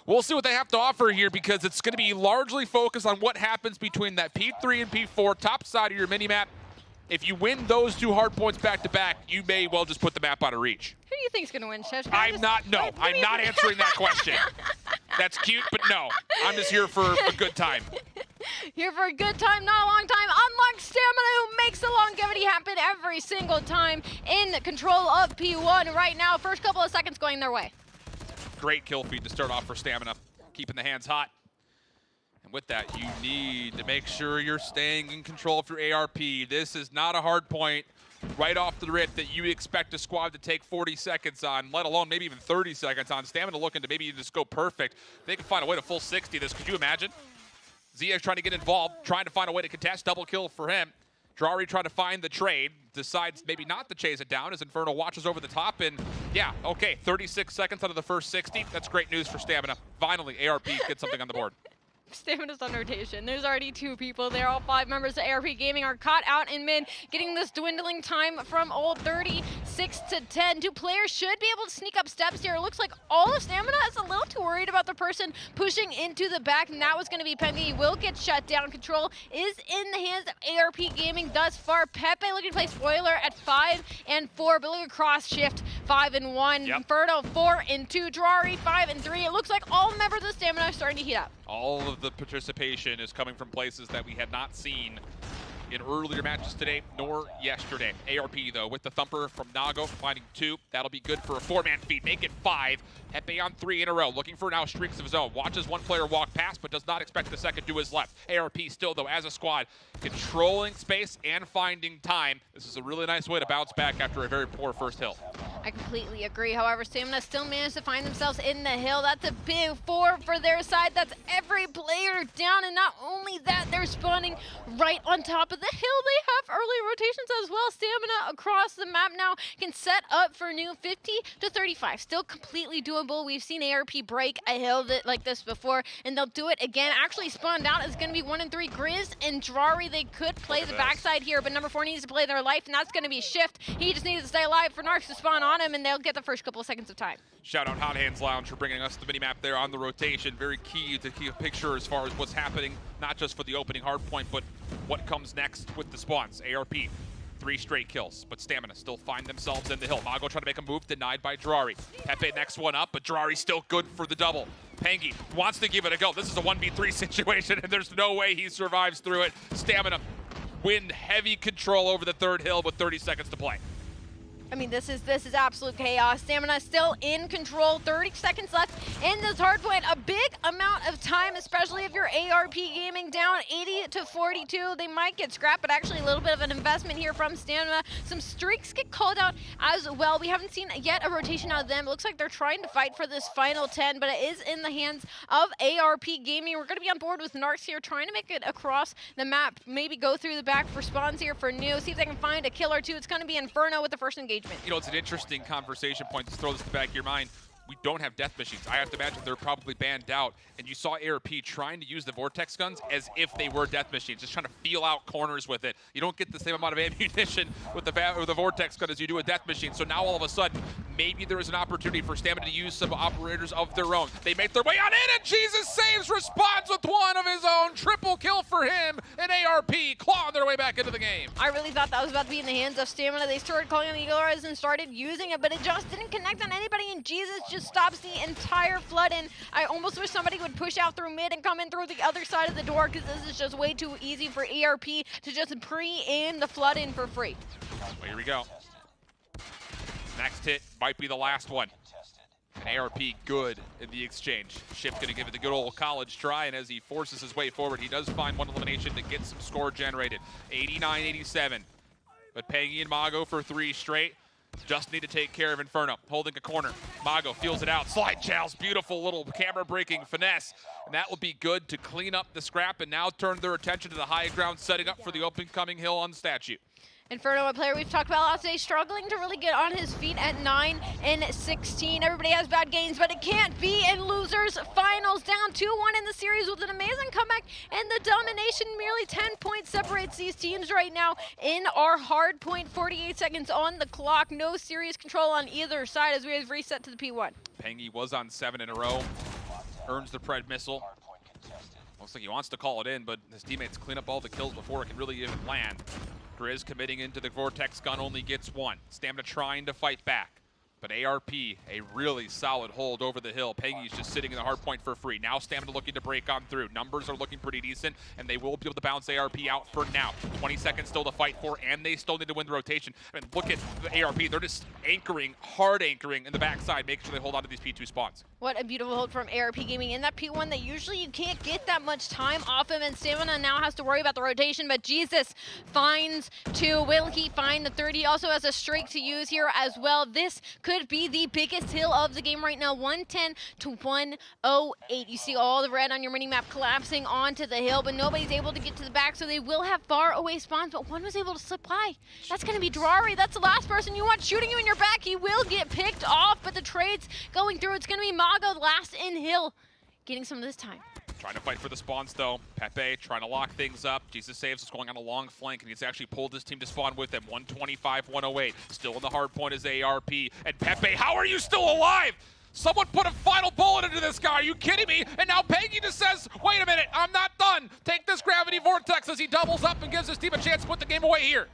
we'll see what they have to offer here because it's going to be largely focused on what happens between that P3 and P4, top side of your mini-map. If you win those two hard points back-to-back, you may well just put the map out of reach. Who do you think's gonna win, Chef? I'm not answering that question. That's cute, but no. I'm just here for a good time. Here for a good time, not a long time. Unlock Stamina, who makes the longevity happen every single time in control of P1 right now. First couple of seconds going their way. Great kill feed to start off for Stamina, keeping the hands hot. And with that, you need to make sure you're staying in control of your ARP. This is not a hard point right off the rip that you expect a squad to take 40 seconds on, let alone maybe even 30 seconds on. Stamina looking to maybe just go perfect. They can find a way to full 60 this. Could you imagine? ZX trying to get involved, trying to find a way to contest. Double kill for him. Drari trying to find the trade, decides maybe not to chase it down as Inferno watches over the top. And yeah, okay, 36 seconds out of the first 60. That's great news for Stamina. Finally, ARP gets something on the board. Stamina's on rotation. There's already two people there. All 5 members of ARP Gaming are caught out in mid, getting this dwindling time from old 36 to 10. 2 players should be able to sneak up steps here. It looks like all of Stamina is a little too worried about the person pushing into the back, and that was going to be Pepe. He will get shut down. Control is in the hands of ARP Gaming thus far. Pepe looking to play spoiler at 5 and 4, but look at cross shift 5 and 1. Yep. Inferno 4 and 2. Drari 5 and 3. It looks like all members of Stamina are starting to heat up. All of the participation is coming from places that we had not seen in earlier matches today, nor yesterday. ARP, though, with the thumper from Nago, finding 2. That'll be good for a 4-man feed. Make it 5. Pepe on 3 in a row, looking for now streaks of his own. Watches one player walk past, but does not expect the second to his left. ARP still, though, as a squad, controlling space and finding time. This is a really nice way to bounce back after a very poor first hill. I completely agree. However, Stamina still managed to find themselves in the hill. That's a big 4 for their side. That's every player down, and not only that, they're spawning right on top of the hill. They have early rotations as well. Stamina across the map now can set up for new 50 to 35. Still completely doable. We've seen ARP break a hill like this before, and they'll do it again. Actually spawned out is going to be 1 and 3. Grizz and Drari, they could play the backside here, but number 4 needs to play their life, and that's going to be Shift. He just needs to stay alive for Narcs to spawn on him, and they'll get the first couple of seconds of time. Shout out Hot Hands Lounge for bringing us the minimap there on the rotation. Very key to keep a picture as far as what's happening, not just for the opening hardpoint, but what comes next with the spawns. ARP, 3 straight kills, but Stamina still find themselves in the hill. Mago trying to make a move, denied by Drari. Pepe next one up, but Drari still good for the double. Pengi wants to give it a go. This is a 1v3 situation, and there's no way he survives through it. Stamina win heavy control over the 3rd hill with 30 seconds to play. I mean, this is absolute chaos. Stamina still in control. 30 seconds left in this hard point. A big amount of time, especially if you're ARP Gaming down 80 to 42. They might get scrapped, but actually a little bit of an investment here from Stamina. Some streaks get called out as well. We haven't seen yet a rotation out of them. It looks like they're trying to fight for this final 10, but it is in the hands of ARP Gaming. We're going to be on board with Narcs here, trying to make it across the map. Maybe go through the back for spawns here for New. See if they can find a kill or two. It's going to be Inferno with the first engagement. You know, it's an interesting conversation point. Just throw this in the back of your mind. We don't have death machines. I have to imagine they're probably banned out. And you saw ARP trying to use the Vortex guns as if they were death machines, just trying to feel out corners with it. You don't get the same amount of ammunition with the Vortex gun as you do a death machine. So now all of a sudden, maybe there is an opportunity for Stamina to use some operators of their own. They make their way on in, and Jesus saves, responds with one of his own. Triple kill for him, and ARP clawing their way back into the game. I really thought that was about to be in the hands of Stamina. They started calling on the Eagle Eyes and started using it, but it just didn't connect on anybody, and Jesus just stops the entire flood in. I almost wish somebody would push out through mid and come in through the other side of the door, because this is just way too easy for ARP to just pre-in the flood in for free. Well, here we go. Next hit might be the last one. And ARP good in the exchange. Shift gonna give it the good old college try, and as he forces his way forward, he does find one elimination to get some score generated. 89-87. But Pangy and Mago for 3 straight. Just need to take care of Inferno. Holding a corner. Mago feels it out. Slide chows. Beautiful little camera-breaking finesse. And that will be good to clean up the scrap and now turn their attention to the high ground, setting up for the open-coming hill on the statue. Inferno, a player we've talked about a lot today, struggling to really get on his feet at 9 and 16. Everybody has bad games, but it can't be. And losers finals down 2-1 in the series with an amazing comeback, and the domination. Merely 10 points separates these teams right now in our hard point. 48 seconds on the clock. No serious control on either side as we have reset to the P1. Pangy was on 7 in a row. Earns the Pred missile. Looks like he wants to call it in, but his teammates clean up all the kills before it can really even land. Grizz committing into the Vortex gun, only gets 1. Stamina trying to fight back. But ARP, a really solid hold over the hill. Pangy's just sitting in the hard point for free. Now Stamina looking to break on through. Numbers are looking pretty decent, and they will be able to bounce ARP out for now. 20 seconds still to fight for, and they still need to win the rotation. I mean, look at the ARP. They're just anchoring, hard anchoring in the backside, making sure they hold on to these P2 spawns. What a beautiful hold from ARP Gaming in that P1 that usually you can't get that much time off him, and Stamina now has to worry about the rotation, but Jesus finds 2. Will he find the 3rd? He also has a streak to use here as well. This could be the biggest hill of the game right now, 110 to 108. You see all the red on your minimap collapsing onto the hill, but nobody's able to get to the back, so they will have far away spawns, but one was able to slip by. That's going to be Drari. That's the last person you want shooting you in your back. He will get picked off, but the trade's going through. It's going to be Mago last in hill, getting some of this time. Trying to fight for the spawns, though. Pepe trying to lock things up. Jesus saves is going on a long flank, and he's actually pulled his team to spawn with him. 125-108. Still in the hard point is ARP. And Pepe, how are you still alive? Someone put a final bullet into this guy. Are you kidding me? And now Pangy just says, wait a minute, I'm not done. Take this gravity vortex as he doubles up and gives his team a chance to put the game away here.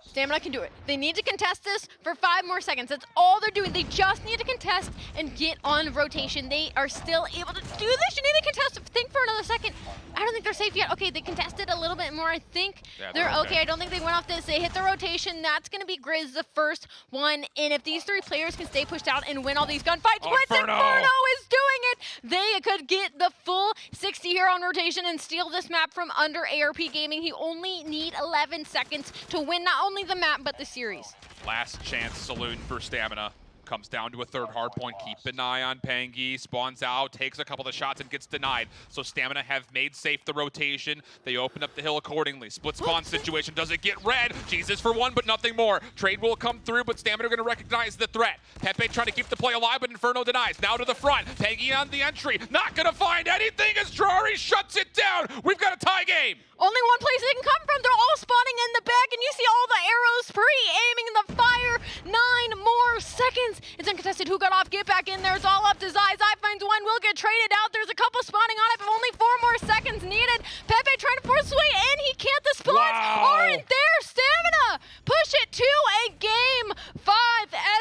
Stamina can do it. They need to contest this for 5 more seconds. That's all they're doing. They just need to contest and get on rotation. They are still able to do this. You need to contest. Think for another second. I don't think they're safe yet. Okay, they contested a little bit more. I think they're okay. I don't think they went off this. They hit the rotation. That's going to be Grizz, the first one. And if these 3 players can stay pushed out and win all these gunfights, Inferno is doing it. They could get the full 60 here on rotation and steal this map from under ARP Gaming. He only need 11 seconds to win not only the map, but the series. Last chance saloon for Stamina. Comes down to a 3rd hard point. Keep an eye on Pangy. Spawns out, takes a couple of shots, and gets denied. So Stamina have made safe the rotation. They open up the hill accordingly. Split spawn situation. Does it get red? Jesus for 1, but nothing more. Trade will come through, but Stamina are going to recognize the threat. Pepe trying to keep the play alive, but Inferno denies. Now to the front. Pangy on the entry. Not going to find anything as Drari shuts it down. We've got a tie game. Only one place they can come from. They're all spawning in the back, and you see all the arrows pre-aiming the fire. 9 more seconds. It's uncontested. Who got off? Get back in there. It's all up to Zai. Zai finds 1. Will get traded out. There's a couple spawning on it, but only 4 more seconds needed. Pepe trying to force his way in. He can't. The spawns aren't there. Stamina push it to a game 5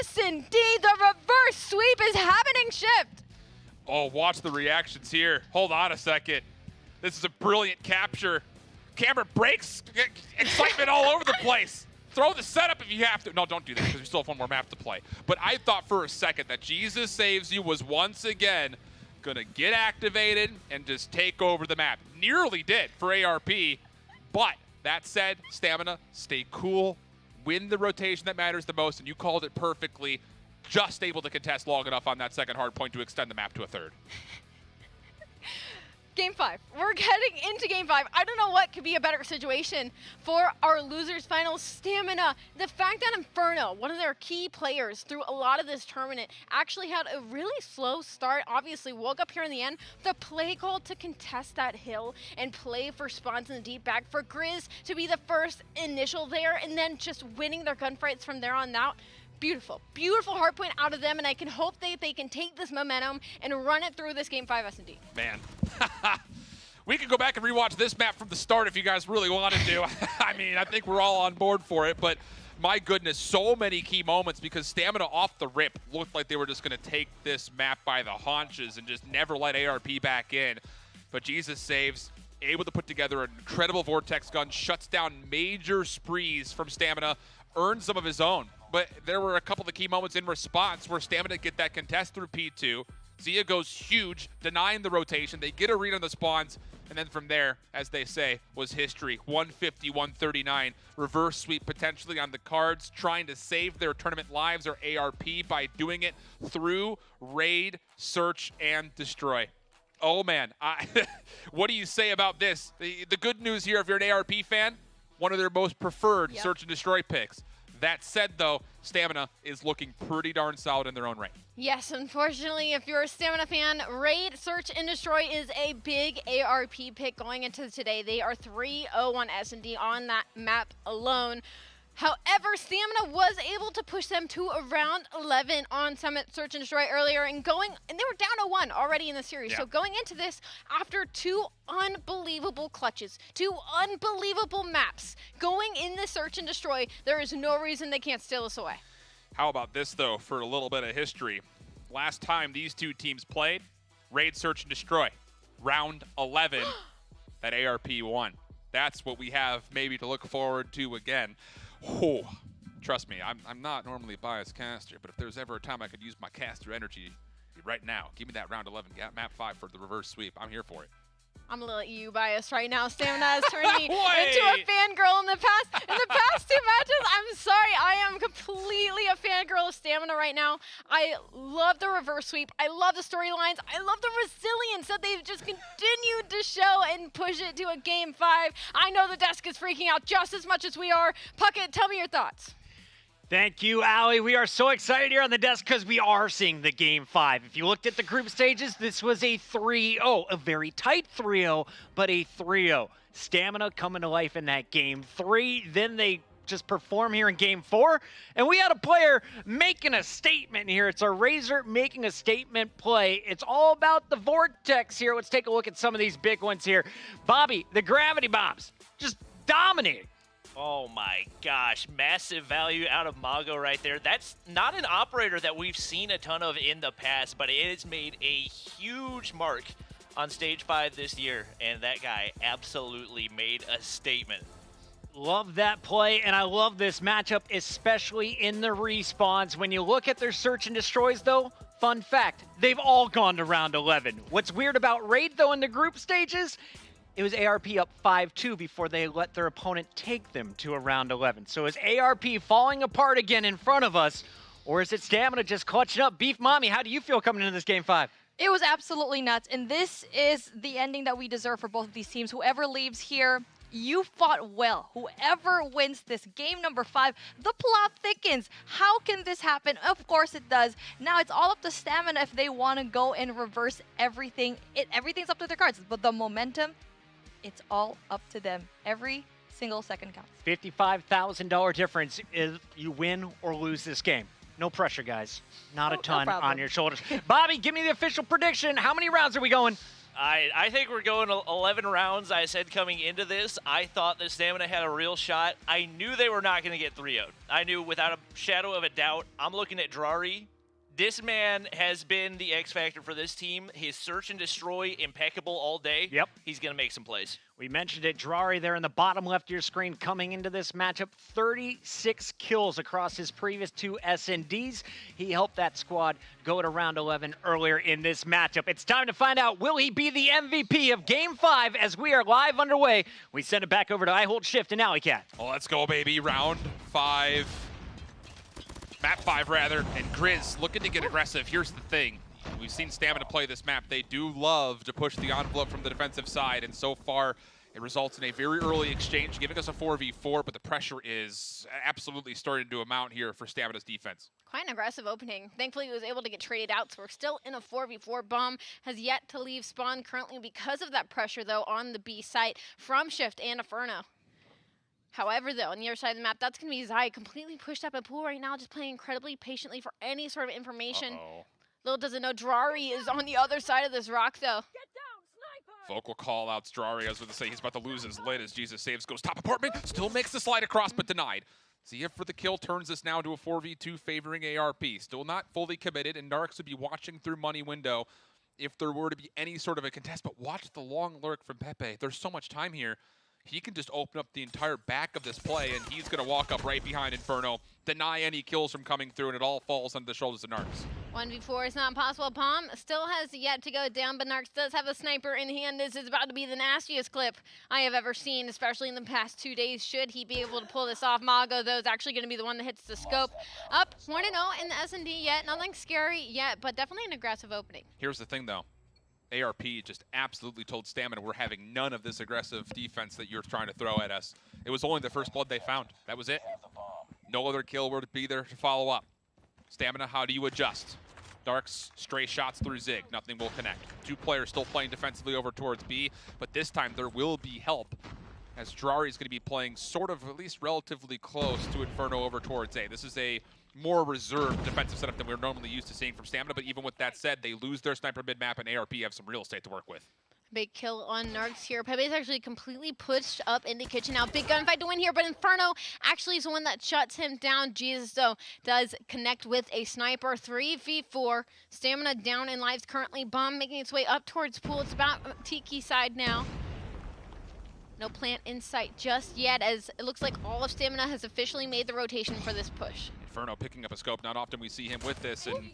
S&D. The reverse sweep is happening. Shift. Oh, watch the reactions here. Hold on a second. This is a brilliant capture. Camera breaks. Excitement all over the place. Throw the setup if you have to. No, don't do that because we still have one more map to play. But I thought for a second that Jesus Saves You was once again going to get activated and just take over the map. Nearly did for ARP. But that said, Stamina, stay cool, win the rotation that matters the most, and you called it perfectly. Just able to contest long enough on that second hard point to extend the map to a third. Game 5. We're getting into Game 5. I don't know what could be a better situation for our losers final. Stamina. The fact that Inferno, one of their key players through a lot of this tournament, actually had a really slow start. Obviously woke up here in the end. The play call to contest that hill and play for spawns in the deep back. For Grizz to be the first initial there and then just winning their gunfights from there on out. Beautiful, beautiful hard point out of them, and I can hope that they can take this momentum and run it through this Game 5 S&D. Man, we could go back and rewatch this map from the start if you guys really wanted to. I mean, I think we're all on board for it, but my goodness, so many key moments because Stamina off the rip looked like they were just going to take this map by the haunches and just never let ARP back in. But Jesus Saves, able to put together an incredible Vortex gun, shuts down major sprees from Stamina, earns some of his own. But there were a couple of the key moments in response where Stamina get that contest through P2. Zia goes huge, denying the rotation. They get a read on the spawns, and then from there, as they say, was history. 150-139, reverse sweep potentially on the cards, trying to save their tournament lives or ARP by doing it through raid, search, and destroy. Oh man, what do you say about this? The good news here, if you're an ARP fan, one of their most preferred search and destroy picks. That said, though, Stamina is looking pretty darn solid in their own right. Yes, unfortunately, if you're a Stamina fan, Raid, Search, and Destroy is a big ARP pick going into today. They are 3-0 on S&D on that map alone. However, Stamina was able to push them to around 11 on Summit Search and Destroy earlier and they were down 0-1 already in the series. So going into this, after 2 unbelievable clutches, 2 unbelievable maps, going in the Search and Destroy, there is no reason they can't steal us away. How about this, though, for a little bit of history? Last time these two teams played, Raid, Search, and Destroy. Round 11 that ARP won. That's what we have maybe to look forward to again. Oh, trust me, I'm not normally a biased caster, but if there's ever a time I could use my caster energy, right now, give me that round 11 map 5 for the reverse sweep. I'm here for it. I'm a little EU biased right now. Stamina is turning me into a fangirl in the past 2 matches. I'm sorry, I am completely a fangirl of Stamina right now. I love the reverse sweep. I love the storylines. I love the resilience that they've just continued to show and push it to a Game 5. I know the desk is freaking out just as much as we are. Puckett, tell me your thoughts. Thank you, Allie. We are so excited here on the desk because we are seeing the Game 5. If you looked at the group stages, this was a 3-0, a very tight 3-0, but a 3-0. Stamina coming to life in that Game 3. Then they just perform here in Game 4, and we had a player making a statement here. It's our Razer making a statement play. It's all about the Vortex here. Let's take a look at some of these big ones here. Bobby, the gravity bombs, just dominating. Oh my gosh, massive value out of Mago right there. That's not an operator that we've seen a ton of in the past, but it has made a huge mark on Stage 5 this year, and that guy absolutely made a statement. Love that play, and I love this matchup, especially in the respawns. When you look at their search and destroys, though, fun fact, they've all gone to round 11. What's weird about Raid, though, in the group stages, it was ARP up 5-2 before they let their opponent take them to a round 11. So is ARP falling apart again in front of us, or is it Stamina just clutching up? Beef Mommy, how do you feel coming into this Game 5? It was absolutely nuts, and this is the ending that we deserve for both of these teams. Whoever leaves here, you fought well. Whoever wins this game number 5, the plot thickens. How can this happen? Of course it does. Now it's all up to Stamina if they want to go and reverse everything. Everything's up to their cards, but the momentum, it's all up to them. Every single second counts. $55,000 difference if you win or lose this game. No pressure, guys. Not a ton on your shoulders. Bobby, give me the official prediction. How many rounds are we going? I think we're going 11 rounds. I said coming into this, I thought that Stamina had a real shot. I knew they were not going to get 3-0'd. I knew without a shadow of a doubt. I'm looking at Drari, This man has been the X factor for this team. His search and destroy impeccable all day. Yep. He's going to make some plays. We mentioned it, Drari there in the bottom left of your screen coming into this matchup. 36 kills across his previous 2 SNDs. He helped that squad go to round 11 earlier in this matchup. It's time to find out, will he be the MVP of Game 5 as we are live underway. We send it back over to I Hold Shift and Alleycat. Well, let's go, baby. Round 5. Map 5, rather. And Grizz looking to get aggressive. Here's the thing. We've seen Stamina play this map. They do love to push the envelope from the defensive side, and so far it results in a very early exchange, giving us a 4v4, but the pressure is absolutely starting to amount here for Stamina's defense. Quite an aggressive opening. Thankfully, he was able to get traded out, so we're still in a 4v4. Bomb has yet to leave spawn currently because of that pressure, though, on the B site from Shift and Inferno. However, though, on the other side of the map, that's going to be Zai, completely pushed up a pool right now, just playing incredibly patiently for any sort of information. Little does it know, Drari is on the other side of this rock, though. Vocal call-outs, Drari, I was going to say he's about to lose his lid as Jesus Saves goes top apartment, still makes the slide across, but denied. Zia for the kill turns this now to a 4v2 favoring ARP. Still not fully committed, and Narcs would be watching through money window if there were to be any sort of a contest, but watch the long lurk from Pepe. There's so much time here. He can just open up the entire back of this play, and he's going to walk up right behind Inferno, deny any kills from coming through, and it all falls on the shoulders of Narcs. 1v4 is not possible. Palm still has yet to go down, but Narcs does have a sniper in hand. This is about to be the nastiest clip I have ever seen, especially in the past 2 days. Should he be able to pull this off? Mago, though, is actually going to be the one that hits the scope. Up 1-0 in the S&D yet. Nothing scary yet, but definitely an aggressive opening. Here's the thing, though. ARP just absolutely told Stamina we're having none of this aggressive defense that you're trying to throw at us. It was only the first blood they found. That was it. No other kill were to be there to follow up. Stamina, how do you adjust? Dark's stray shots through Zig. Nothing will connect. 2 players still playing defensively over towards B, but this time there will be help as Drari is going to be playing sort of at least relatively close to Inferno over towards A. This is a more reserved defensive setup than we're normally used to seeing from Stamina, but even with that said, they lose their sniper mid-map, and ARP have some real estate to work with. Big kill on Narcs here. Pepe's actually completely pushed up into kitchen now. Big gunfight to win here, but Inferno actually is the one that shuts him down. Jesus, though, does connect with a sniper. 3v4. Stamina down in lives currently. Bomb making its way up towards pool. It's about Tiki side now. No plant in sight just yet, as it looks like all of Stamina has officially made the rotation for this push. Inferno picking up a scope. Not often we see him with this, and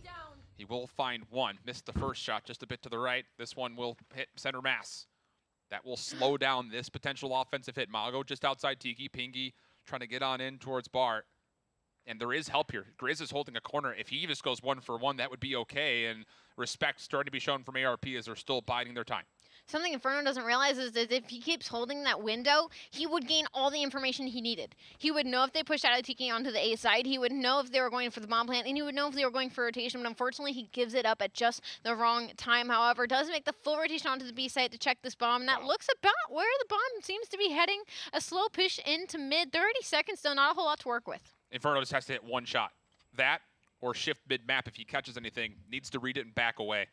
he will find one. Missed the first shot just a bit to the right. This one will hit center mass. That will slow down this potential offensive hit. Mago just outside Tiki. Pingy trying to get on in towards Bart. And there is help here. Grizz is holding a corner. If he just goes 1-for-1, that would be okay. And respect starting to be shown from ARP as they're still biding their time. Something Inferno doesn't realize is that if he keeps holding that window, he would gain all the information he needed. He would know if they pushed out of Tiki onto the A side, he would know if they were going for the bomb plant, and he would know if they were going for rotation, but unfortunately he gives it up at just the wrong time. However, does make the full rotation onto the B side to check this bomb, and that looks about where the bomb seems to be heading. A slow push into mid, 30 seconds, though not a whole lot to work with. Inferno just has to hit one shot. That, or shift mid-map if he catches anything, needs to read it and back away.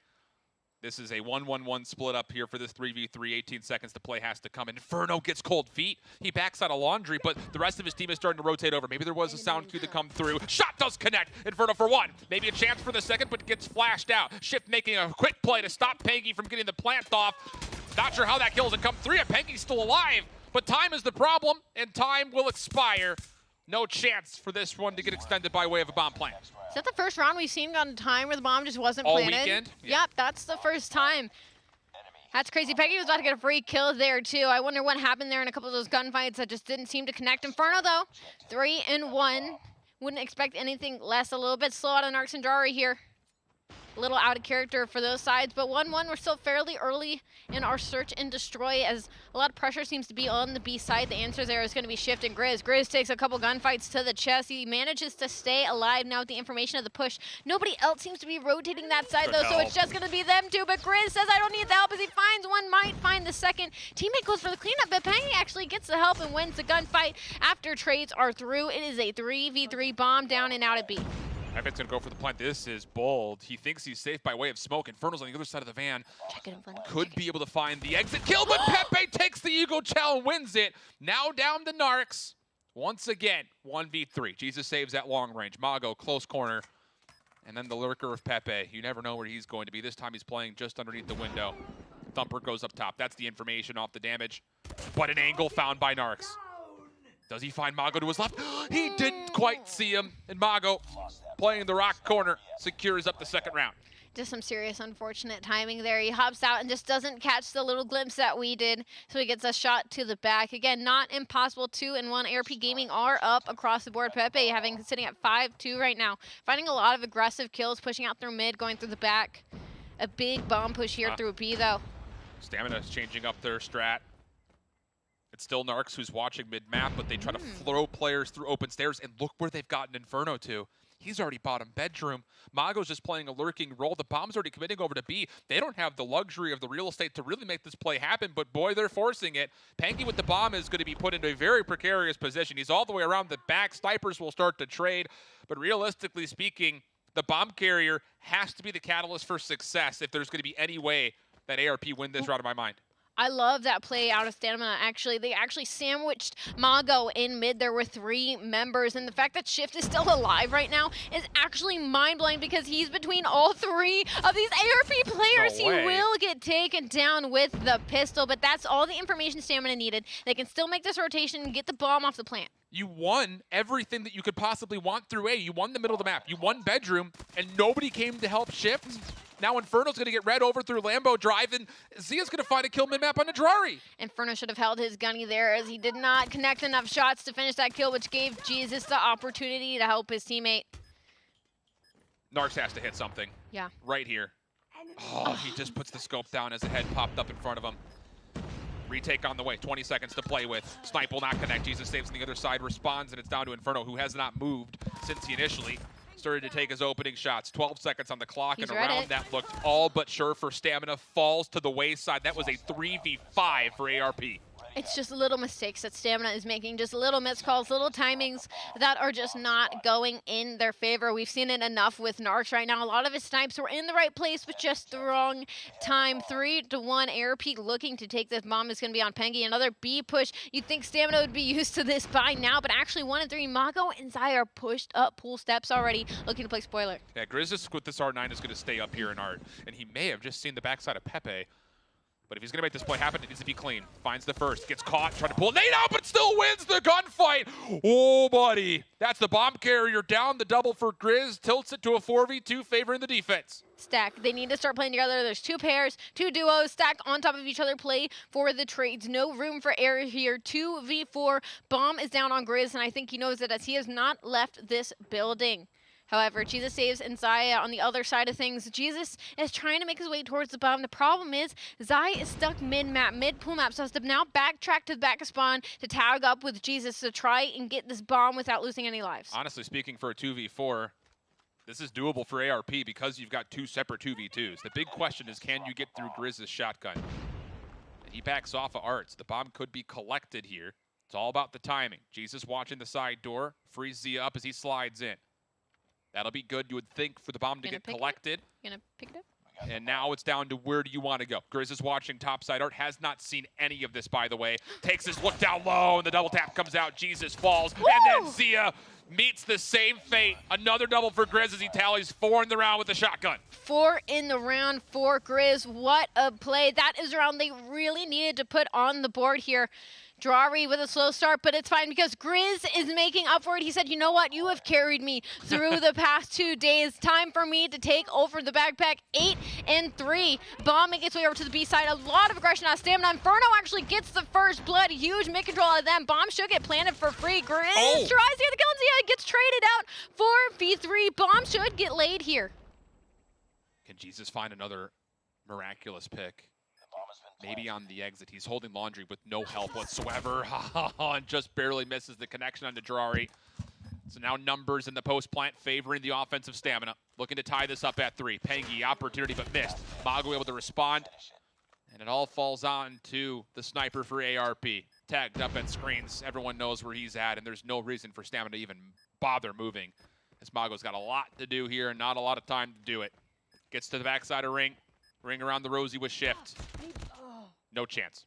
This is a 1-1-1 split up here for this 3v3. 18 seconds to play has to come. Inferno gets cold feet. He backs out of laundry, but the rest of his team is starting to rotate over. Maybe there was a sound cue to come through. Shot does connect. Inferno for one. Maybe a chance for the second, but gets flashed out. Shift making a quick play to stop Pangy from getting the plant off. Not sure how that kills it come 3, and Pangy's still alive. But time is the problem, and time will expire. No chance for this one to get extended by way of a bomb plant. Is that the first round we've seen on time where the bomb just wasn't all planted? Weekend? Yeah. Yep, that's the first time. That's crazy. Peggy was about to get a free kill there, too. I wonder what happened there in a couple of those gunfights that just didn't seem to connect. Inferno, though, 3-1. Wouldn't expect anything less. A little bit slow out of Narcs and Drari here. A little out of character for those sides, but 1-1, we're still fairly early in our search and destroy, as a lot of pressure seems to be on the B side. The answer there is going to be Shift and Grizz. Grizz takes a couple gunfights to the chest. He manages to stay alive now with the information of the push. Nobody else seems to be rotating that side, though, so it's just going to be them two, but Grizz says, I don't need the help, as he finds one, might find the second. Teammate goes for the cleanup, but Pangy actually gets the help and wins the gunfight after trades are through. It is a 3v3 bomb down and out at B. Evan's going to go for the plant. This is bold. He thinks he's safe by way of smoke. Inferno's on the other side of the van. Could be able to find the exit kill, but Pepe takes the Eagle Chow and wins it. Now down to Narcs. Once again, 1v3. Jesus saves at long range. Mago, close corner. And then the lurker of Pepe. You never know where he's going to be. This time he's playing just underneath the window. Thumper goes up top. That's the information off the damage. But an angle found by Narks. Does he find Mago to his left? He didn't quite see him. And Mago, playing the rock corner, secures up the second round. Just some serious unfortunate timing there. He hops out and just doesn't catch the little glimpse that we did. So he gets a shot to the back. Again, not impossible. 2-1. ARP Gaming are up across the board. Pepe sitting at 5-2 right now. Finding a lot of aggressive kills, pushing out through mid, going through the back. A big bomb push here through B though. Stamina is changing up their strat. It's still Narks who's watching mid-map, but they try to throw players through open stairs, and look where they've gotten Inferno to. He's already bottom bedroom. Mago's just playing a lurking role. The bomb's already committing over to B. They don't have the luxury of the real estate to really make this play happen, but boy, they're forcing it. Panky with the bomb is going to be put into a very precarious position. He's all the way around the back. Snipers will start to trade, but realistically speaking, the bomb carrier has to be the catalyst for success if there's going to be any way that ARP win this round in my mind. I love that play out of Stamina, actually. They actually sandwiched Mago in mid. There were 3 members, and the fact that Shift is still alive right now is actually mind-blowing because he's between all 3 of these ARP players. He will get taken down with the pistol, but that's all the information Stamina needed. They can still make this rotation and get the bomb off the plant. You won everything that you could possibly want through A. You won the middle of the map. You won bedroom, and nobody came to help Shift. Now Inferno's going to get red over through Lambo Drive, and Zia's going to find a kill mid-map on Nadrari. Inferno should have held his gunny there as he did not connect enough shots to finish that kill, which gave Jesus the opportunity to help his teammate. Narks has to hit something. Yeah. Right here. Oh, he just puts the scope down as a head popped up in front of him. Retake on the way, 20 seconds to play with. Snipe will not connect. Jesus saves on the other side, responds, and it's down to Inferno, who has not moved since he initially started to take his opening shots. 12 seconds on the clock, and a round that looked all but sure for Stamina falls to the wayside. That was a 3v5 for ARP. It's just little mistakes that Stamina is making, just little missed calls, little timings that are just not going in their favor. We've seen it enough with Narks right now. A lot of his snipes were in the right place, but just the wrong time. 3-1, ARP looking to take this bomb is going to be on Pengi. Another B push. You'd think Stamina would be used to this by now, but actually 1 and 3. Mago and Zai are pushed up pool steps already, looking to play spoiler. Yeah, Grizzis with this R9 is going to stay up here in Art, and he may have just seen the backside of Pepe. But if he's going to make this play happen, it needs to be clean. Finds the first, gets caught, trying to pull nade out, but still wins the gunfight. Oh, buddy. That's the bomb carrier down, the double for Grizz. Tilts it to a 4v2, favoring the defense. Stack. They need to start playing together. There's 2 pairs, 2 duos, stack on top of each other, play for the trades. No room for error here. 2v4. Bomb is down on Grizz, and I think he knows it as he has not left this building. However, Jesus saves and Zaya on the other side of things. Jesus is trying to make his way towards the bomb. The problem is Zaya is stuck mid-map, mid-pool map, so has to now backtrack to the back of spawn to tag up with Jesus to try and get this bomb without losing any lives. Honestly speaking, for a 2v4, this is doable for ARP because you've got 2 separate 2v2s. The big question is, can you get through Grizz's shotgun? And he backs off of Arts. The bomb could be collected here. It's all about the timing. Jesus watching the side door, frees Zia up as he slides in. That'll be good, you would think, for the bomb to get collected. Gonna pick it up? And now it's down to where do you want to go. Grizz is watching topside. Art has not seen any of this, by the way. Takes his look down low, and the double tap comes out. Jesus falls, and then Zia meets the same fate. Another double for Grizz as he tallies 4 in the round with the shotgun. 4 in the round for Grizz. What a play. That is a round they really needed to put on the board here. Drari with a slow start, but it's fine because Grizz is making up for it. He said, you know what? You have carried me through the past 2 days. Time for me to take over the backpack. 8 and 3. Bomb making its way over to the B side. A lot of aggression out of Stamina. Inferno actually gets the first blood. Huge mid-control out of them. Bomb should get planted for free. Grizz tries to get the kill, and Zia gets traded out for V3. Bomb should get laid here. Can Jesus find another miraculous pick? Maybe on the exit. He's holding laundry with no help whatsoever. And just barely misses the connection on Nadrari. So now numbers in the post plant favoring the offensive Stamina. Looking to tie this up at 3. Pengi, opportunity but missed. Mago able to respond. And it all falls on to the sniper for ARP. Tagged up at screens. Everyone knows where he's at, and there's no reason for Stamina to even bother moving. As Mago's got a lot to do here and not a lot of time to do it. Gets to the backside of ring. Ring around the Rosie with shift. No chance.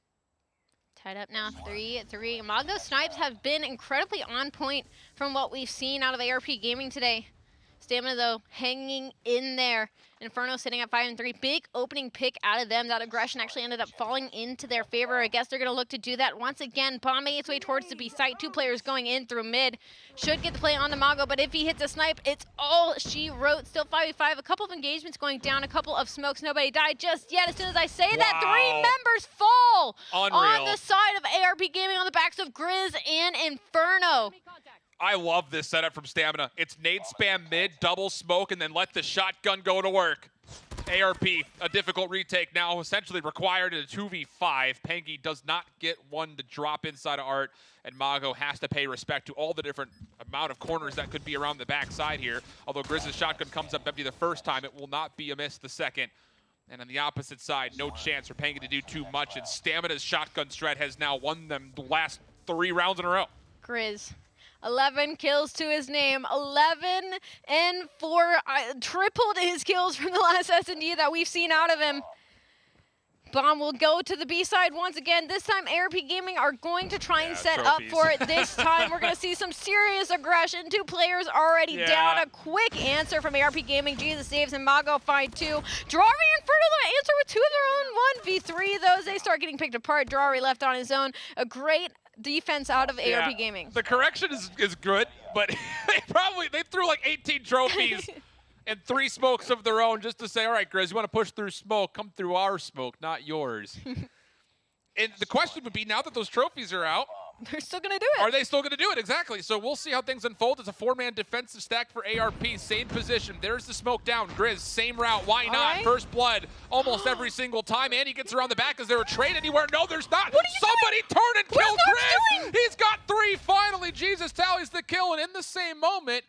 Tied up now, 3-3. Mago snipes have been incredibly on point from what we've seen out of ARP Gaming today. Stamina, though, hanging in there. Inferno sitting at 5-3. Big opening pick out of them. That aggression actually ended up falling into their favor. I guess they're going to look to do that once again. Bomb making its way towards the B site. 2 players going in through mid. Should get the play on the Mago, but if he hits a snipe, it's all she wrote. Still 5v5. A couple of engagements going down. A couple of smokes. Nobody died just yet. As soon as I say that, 3 members fall on the side of ARP Gaming on the backs of Grizz and Inferno. I love this setup from Stamina. It's nade spam mid, double smoke, and then let the shotgun go to work. ARP, a difficult retake now, essentially required in a 2v5. Pengi does not get one to drop inside of Art, and Mago has to pay respect to all the different amount of corners that could be around the backside here. Although Grizz's shotgun comes up empty the first time, it will not be a miss the second. And on the opposite side, no chance for Pengi to do too much, and Stamina's shotgun strat has now won them the last 3 rounds in a row. Grizz. 11 kills to his name. 11 and 4. Tripled his kills from the last S&D that we've seen out of him. Bomb will go to the B side once again. This time, ARP Gaming are going to try and set up for it this time. We're going to see some serious aggression. 2 players already down. A quick answer from ARP Gaming. Jesus saves and Mago find 2. Drari and Inferno answer with 2 of their own 1v3. Those, they start getting picked apart. Drari left on his own. A great defense out of ARP Gaming. The correction is good, but they threw like 18 trophies and 3 smokes of their own just to say, all right, Grizz, you want to push through smoke, come through our smoke, not yours. And the question would be, now that those trophies are out, they're still going to do it. Are they still going to do it? Exactly. So we'll see how things unfold. It's a 4-man defensive stack for ARP. Same position. There's the smoke down. Grizz, same route. Why not? First blood almost every single time. And he gets around the back. Is there a trade anywhere? No, there's not. Somebody turn and kill Grizz. He's got 3 finally. Jesus tallies the kill. And in the same moment,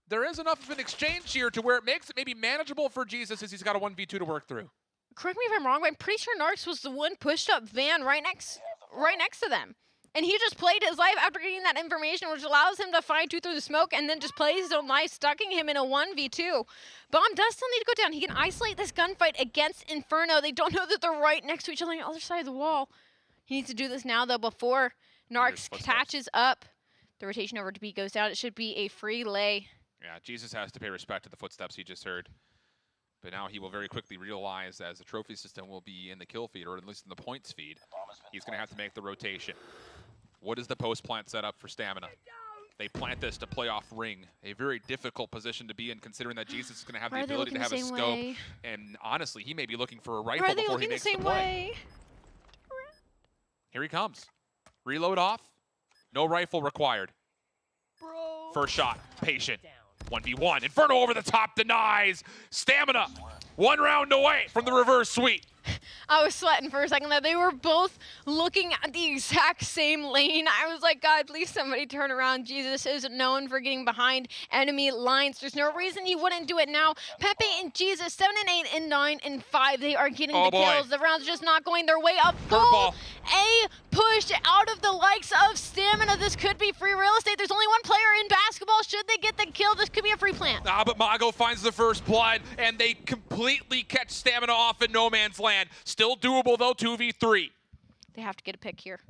there is enough of an exchange here to where it makes it maybe manageable for Jesus as he's got a 1v2 to work through. Correct me if I'm wrong, but I'm pretty sure Narks was the one pushed up Van right next to them. And he just played his life after getting that information, which allows him to find 2 through the smoke and then just plays his own life, stucking him in a 1v2. Bomb does still need to go down. He can isolate this gunfight against Inferno. They don't know that they're right next to each other on the other side of the wall. He needs to do this now, though, before Narks catches up. The rotation over to B goes down. It should be a free lay. Yeah, Jesus has to pay respect to the footsteps he just heard. But now he will very quickly realize, as the trophy system will be in the kill feed, or at least in the points feed, he's going to have to make the rotation. What is the post plant setup for Stamina? They plant this to play off ring. A very difficult position to be in, considering that Jesus is going to have the ability to have a scope. And honestly, he may be looking for a rifle before he makes the play. Here he comes. Reload off. No rifle required. First shot. Patient. 1v1. Inferno over the top denies. Stamina. 1 round away from the reverse sweep. I was sweating for a second there. They were both looking at the exact same lane. I was like, God, please somebody turn around. Jesus is known for getting behind enemy lines. There's no reason he wouldn't do it now. Pepe and Jesus, 7 and 8 and 9 and 5. They are getting the kills. The round's just not going their way. A full A push out of the likes of Stamina. This could be free real estate. There's only 1 player in basketball. Should they get the kill, this could be a free plant. But Mago finds the first blood, and they completely catch Stamina off in no man's land. Still doable, though, 2v3. They have to get a pick here.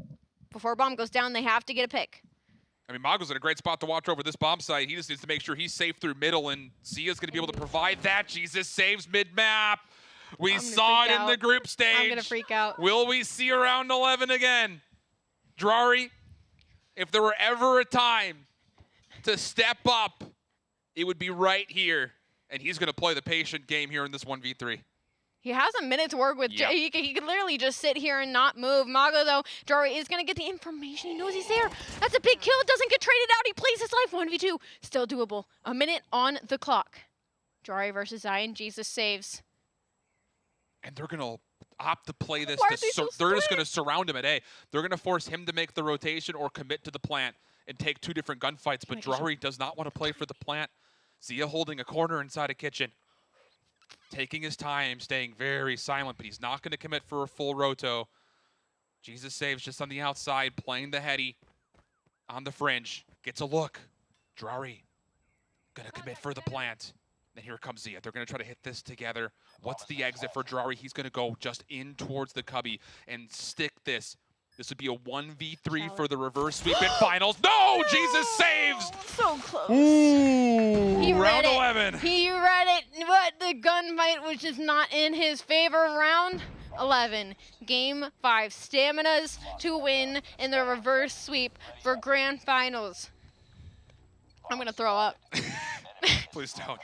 Before bomb goes down, they have to get a pick. I mean, Mago's in a great spot to watch over this bomb site. He just needs to make sure he's safe through middle, and Zia's going to be able to provide that. Jesus saves mid-map. We saw it in the group stage. I'm going to freak out. Will we see round 11 again? Drari, if there were ever a time to step up, it would be right here. And he's going to play the patient game here in this 1v3. He has a minute to work with. Yep. He could literally just sit here and not move. Mago, though, Drari is going to get the information. He knows he's there. That's a big kill. It doesn't get traded out. He plays his life 1v2. Still doable. A minute on the clock. Drari versus Zion. Jesus saves. And they're going to opt to play this. They're just going to surround him at A. They're going to force him to make the rotation or commit to the plant and take 2 different gunfights. But Drari does not want to play for the plant. Zia holding a corner inside a kitchen. Taking his time, staying very silent, but he's not going to commit for a full roto. Jesus saves just on the outside, playing the heady on the fringe. Gets a look. Drari going to commit for the plant. Then here comes Zia. They're going to try to hit this together. What's the exit for Drari? He's going to go just in towards the cubby and stick this This would be a 1v3 for the reverse sweep in finals. No! Jesus saves! So close. Ooh, He read round it. 11. He read it, but the gunfight was just not in his favor. Round 11, game 5. Staminas to win in the reverse sweep for grand finals. I'm gonna throw up. Please don't.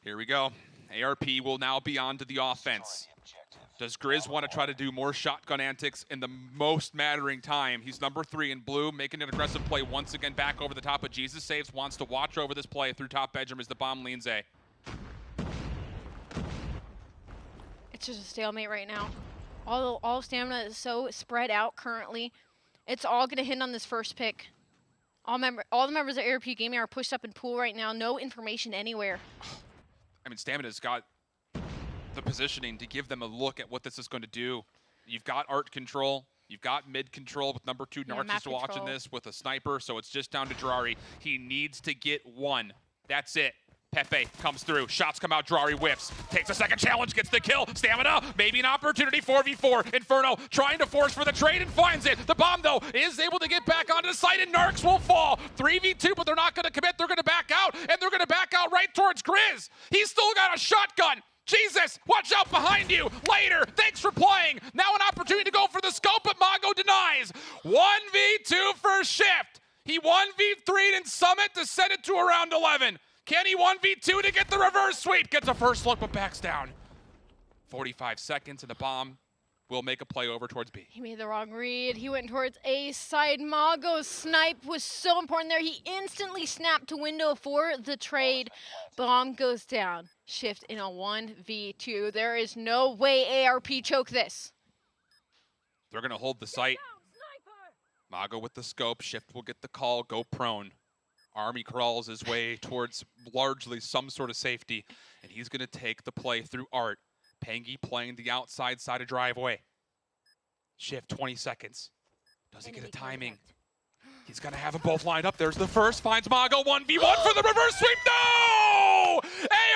Here we go. ARP will now be on to the offense. Does Grizz want to try to do more shotgun antics in the most mattering time? He's number 3 in blue, making an aggressive play once again back over the top, but Jesus saves, wants to watch over this play through top bedroom as the bomb leans A. It's just a stalemate right now. All stamina is so spread out currently. It's all gonna hit on this first pick. All the members of ARP Gaming are pushed up in pool right now. No information anywhere. I mean, Stamina's got the positioning to give them a look at what this is going to do. You've got art control. You've got mid control with number 2 Narcissus watching this with a sniper, so it's just down to Drari. He needs to get 1. That's it. Pepe comes through. Shots come out. Drari whiffs. Takes a second challenge. Gets the kill. Stamina. Maybe an opportunity. 4v4. Inferno trying to force for the trade and finds it. The bomb, though, is able to get back onto the site, and Narcs will fall. 3v2, but they're not going to commit. They're going to back out, and they're going to back out right towards Grizz. He's still got a shotgun. Jesus, watch out behind you. Later, thanks for playing. Now an opportunity to go for the scope, but Mago denies. 1v2 for Shift. He 1v3'd in Summit to send it to around 11. Can he 1v2 to get the reverse sweep? Gets a first look, but backs down. 45 seconds, and the bomb will make a play over towards B. He made the wrong read. He went towards A side. Mago's snipe was so important there. He instantly snapped to window for the trade. Bomb goes down. Shift in a 1v2. There is no way ARP choke this. They're going to hold the site. Mago with the scope. Shift will get the call. Go prone. Army crawls his way towards largely some sort of safety, and he's going to take the play through Art. Pangy playing the outside side of driveway. Shift 20 seconds. Does he get a timing? He's going to have them both lined up. There's the first. Finds Mago. 1v1 for the reverse sweep. No!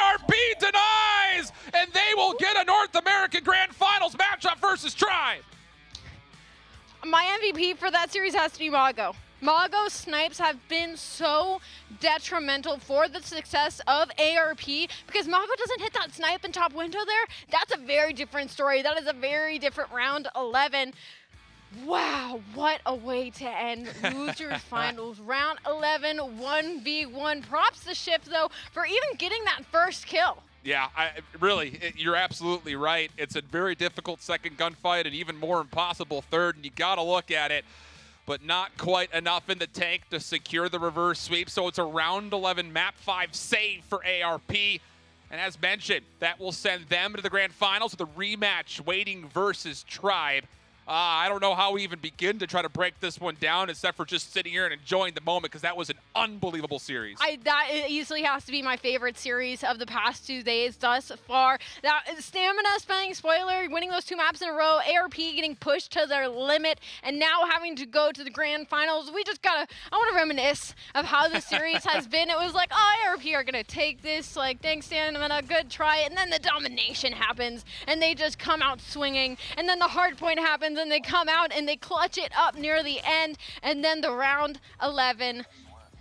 ARP denies! And they will get a North American Grand Finals matchup versus Tribe. My MVP for that series has to be Mago. Mago's snipes have been so detrimental for the success of ARP because Mago doesn't hit that snipe in top window there. That's a very different story. That is a very different round 11. Wow, what a way to end losers finals. Round 11, 1v1. Props to Shift, though, for even getting that first kill. Yeah, you're absolutely right. It's a very difficult second gunfight and even more impossible third, and you got to look at it. But not quite enough in the tank to secure the reverse sweep. So it's a round 11 map 5 save for ARP. And as mentioned, that will send them to the grand finals with a rematch waiting versus Tribe. I don't know how we even begin to try to break this one down except for just sitting here and enjoying the moment because that was an unbelievable series. That easily has to be my favorite series of the past 2 days thus far. That Stamina spelling spoiler, winning those 2 maps in a row, ARP getting pushed to their limit, and now having to go to the grand finals. We just gotta, I want to reminisce of how the series has been. It was like, oh, ARP are gonna take this, like, thanks Stamina, good try, and then the domination happens, and they just come out swinging, and then the hard point happens, and they come out and they clutch it up near the end, and then the round 11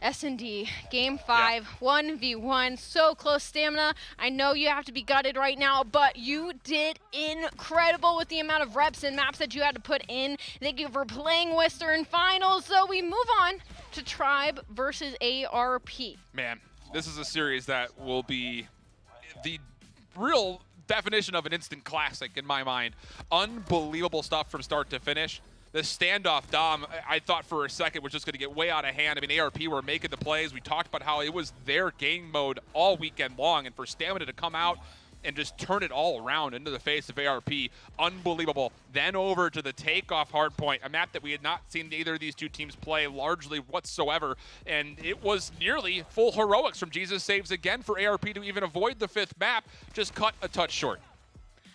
S&D game 5 1v1, so close. Stamina, I know you have to be gutted right now, but you did incredible with the amount of reps and maps that you had to put in. Thank you for playing Western Finals. So we move on to Tribe versus ARP. Man, this is a series that will be the real definition of an instant classic in my mind. Unbelievable stuff from start to finish. The standoff, Dom, I thought for a second was just going to get way out of hand. I mean, ARP were making the plays. We talked about how it was their game mode all weekend long, and for Stamina to come out and just turn it all around into the face of ARP, unbelievable. Then over to the takeoff hardpoint, a map that we had not seen either of these two teams play largely whatsoever, and it was nearly full heroics from Jesus Saves again for ARP to even avoid the 5th map, just cut a touch short.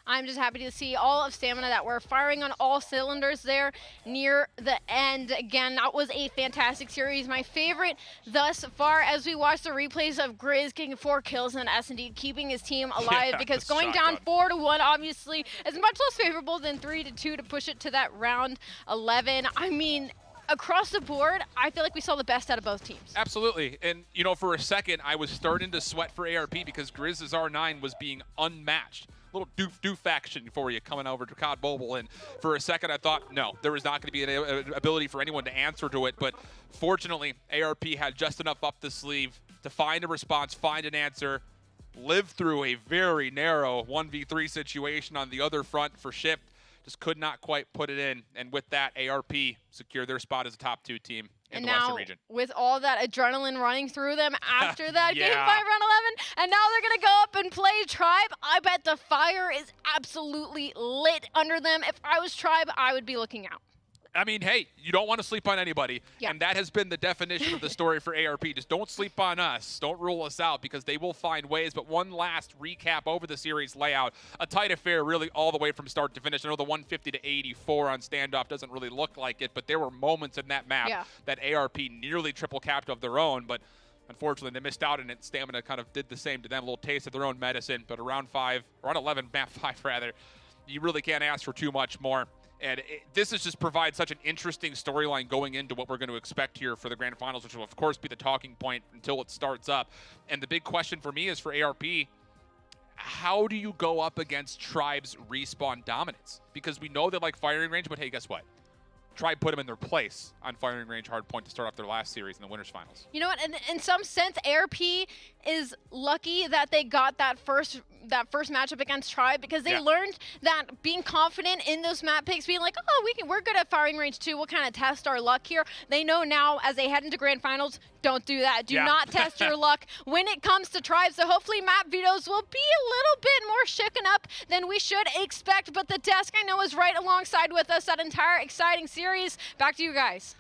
I'm just happy to see all of Stamina that we're firing on all cylinders there near the end. Again, that was a fantastic series. My favorite thus far as we watch the replays of Grizz getting 4 kills and S&D keeping his team alive, because going down 4-1 obviously is much less favorable than 3-2 to push it to that round 11. I mean, across the board, I feel like we saw the best out of both teams. Absolutely. And, you know, for a second, I was starting to sweat for ARP because Grizz's R9 was being unmatched. Little doof action for you coming over to COD Mobile. And for a second, I thought, no, there was not going to be an ability for anyone to answer to it. But fortunately, ARP had just enough up the sleeve to find a response, find an answer, live through a very narrow 1v3 situation on the other front for Shift. Just could not quite put it in. And with that, ARP secured their spot as a top 2 team in the Western region. With all that adrenaline running through them after that Yeah. Game 5 round 11, and now they're going to go up and play Tribe. I bet the fire is absolutely lit under them. If I was Tribe, I would be looking out. I mean, hey, you don't want to sleep on anybody. Yeah. And that has been the definition of the story for ARP. Just don't sleep on us. Don't rule us out, because they will find ways. But one last recap over the series layout. A tight affair really all the way from start to finish. I know the 150 to 84 on standoff doesn't really look like it, but there were moments in that map that ARP nearly triple capped of their own. But unfortunately, they missed out, and Stamina kind of did the same to them. A little taste of their own medicine. But around 11, map 5 rather, you really can't ask for too much more. And this is just provides such an interesting storyline going into what we're going to expect here for the Grand Finals, which will, of course, be the talking point until it starts up. And the big question for me is for ARP, how do you go up against Tribe's respawn dominance? Because we know they like firing range, but hey, guess what? Tribe put them in their place on firing range hardpoint to start off their last series in the Winners Finals. You know what? In some sense, ARP is lucky that they got that first matchup against Tribe, because they learned that being confident in those map picks, being like, oh, we're good at firing range too. We'll kind of test our luck here. They know now as they head into Grand Finals, don't do that. Do not test your luck when it comes to Tribe. So hopefully map vetoes will be a little bit more shaken up than we should expect. But the desk, I know, is right alongside with us that entire exciting series. Back to you guys.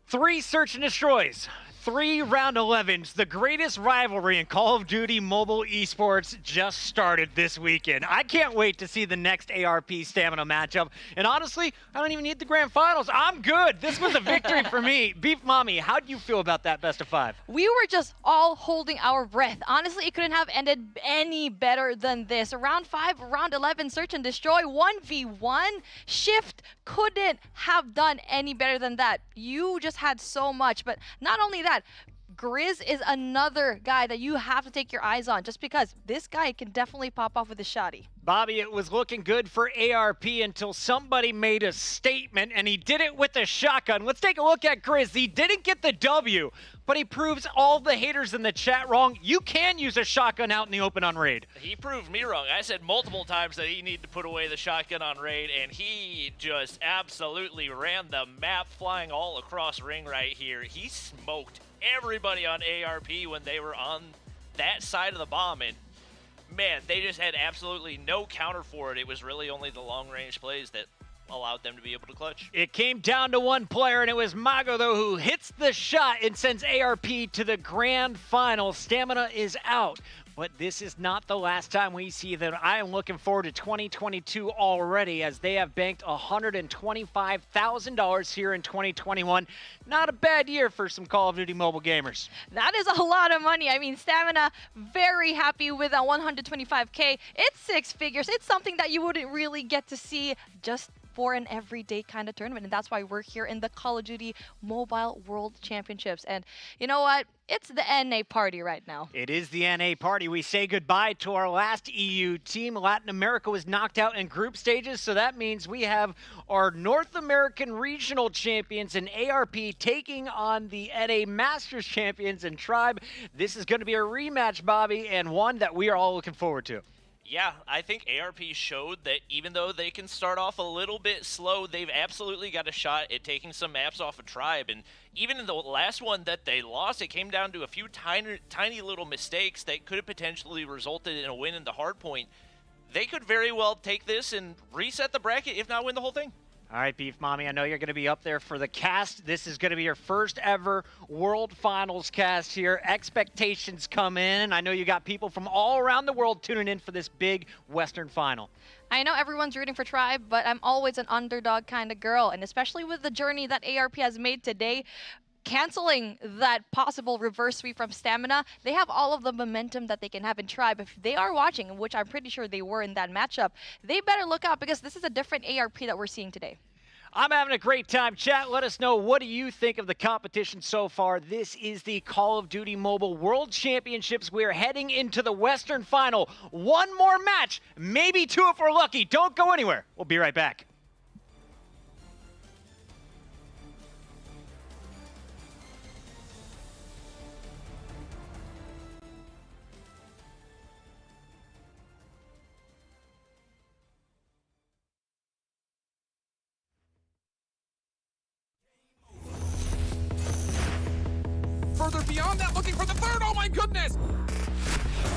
3 search and destroys, 3 round 11s. The greatest rivalry in Call of Duty mobile esports just started this weekend. I can't wait to see the next ARP Stamina matchup. And honestly, I don't even need the Grand Finals. I'm good. This was a victory for me. Beef Mommy, how do you feel about that best of 5? We were just all holding our breath. Honestly, it couldn't have ended any better than this. Round 5, round 11, search and destroy, 1v1. Shift couldn't have done any better than that. You just had so much. But not only that, Grizz is another guy that you have to take your eyes on, just because this guy can definitely pop off with a shotty. Bobby, it was looking good for ARP until somebody made a statement, and he did it with a shotgun. Let's take a look at Grizz. He didn't get the W, but he proves all the haters in the chat wrong. You can use a shotgun out in the open on raid. He proved me wrong. I said multiple times that he needed to put away the shotgun on raid, and he just absolutely ran the map, flying all across ring right here. He smoked everybody on ARP when they were on that side of the bomb, and man, they just had absolutely no counter for it. It was really only the long-range plays that allowed them to be able to clutch. It came down to one player, and it was Mago, though, who hits the shot and sends ARP to the grand final. Stamina is out, but this is not the last time we see them. I am looking forward to 2022 already, as they have banked $125,000 here in 2021. Not a bad year for some Call of Duty mobile gamers. That is a lot of money. I mean, Stamina, very happy with that 125K. It's 6 figures. It's something that you wouldn't really get to see just for an everyday kind of tournament, and that's why we're here in the Call of Duty Mobile World Championships. And you know what? It's the NA party right now. It is the NA party. We say goodbye to our last EU team. Latin America was knocked out in group stages, so that means we have our North American regional champions in ARP taking on the NA Masters champions in Tribe. This is going to be a rematch, Bobby, and one that we are all looking forward to. Yeah, I think ARP showed that even though they can start off a little bit slow, they've absolutely got a shot at taking some maps off of Tribe. And even in the last one that they lost, it came down to a few tiny little mistakes that could have potentially resulted in a win in the hardpoint. They could very well take this and reset the bracket, if not win the whole thing. All right, Beef Mommy, I know you're going to be up there for the cast. This is going to be your first ever World Finals cast here. Expectations come in. I know you got people from all around the world tuning in for this big Western final. I know everyone's rooting for Tribe, but I'm always an underdog kind of girl, and especially with the journey that ARP has made today, canceling that possible reverse sweep from Stamina, they have all of the momentum that they can have in Tribe. If they are watching, which I'm pretty sure they were in that matchup, they better look out because this is a different ARP that we're seeing today. I'm having a great time. Chat, let us know, what do you think of the competition so far? This is the Call of Duty Mobile World Championships. We're heading into the Western Final. One more match, maybe two if we're lucky. Don't go anywhere. We'll be right back. Further beyond that, looking for the third. Oh my goodness!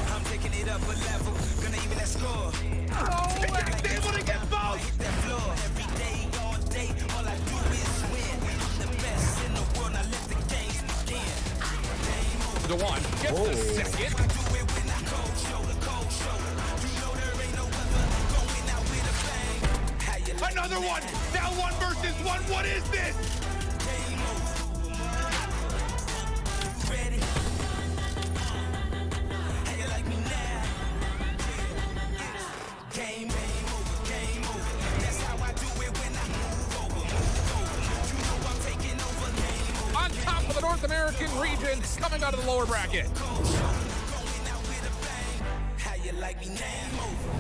I'm taking it up a level, gonna even that score. Oh, and able to get both! Hit that floor every day, all day. All I do is win. I'm the best in the world, now let the games begin. The one gets the second. I do it when I cold shoulder, cold shoulder. You know there ain't no other going out with a bang. How you like Another one! Now 1 versus 1, what is this? game over? Ready? How you like me now? Game over, game over. That's how I do it when I move over, move over. You know I'm taking over, game over. On top of the North American region, coming out of the lower bracket. Going out with a bang. How you like me now? Over.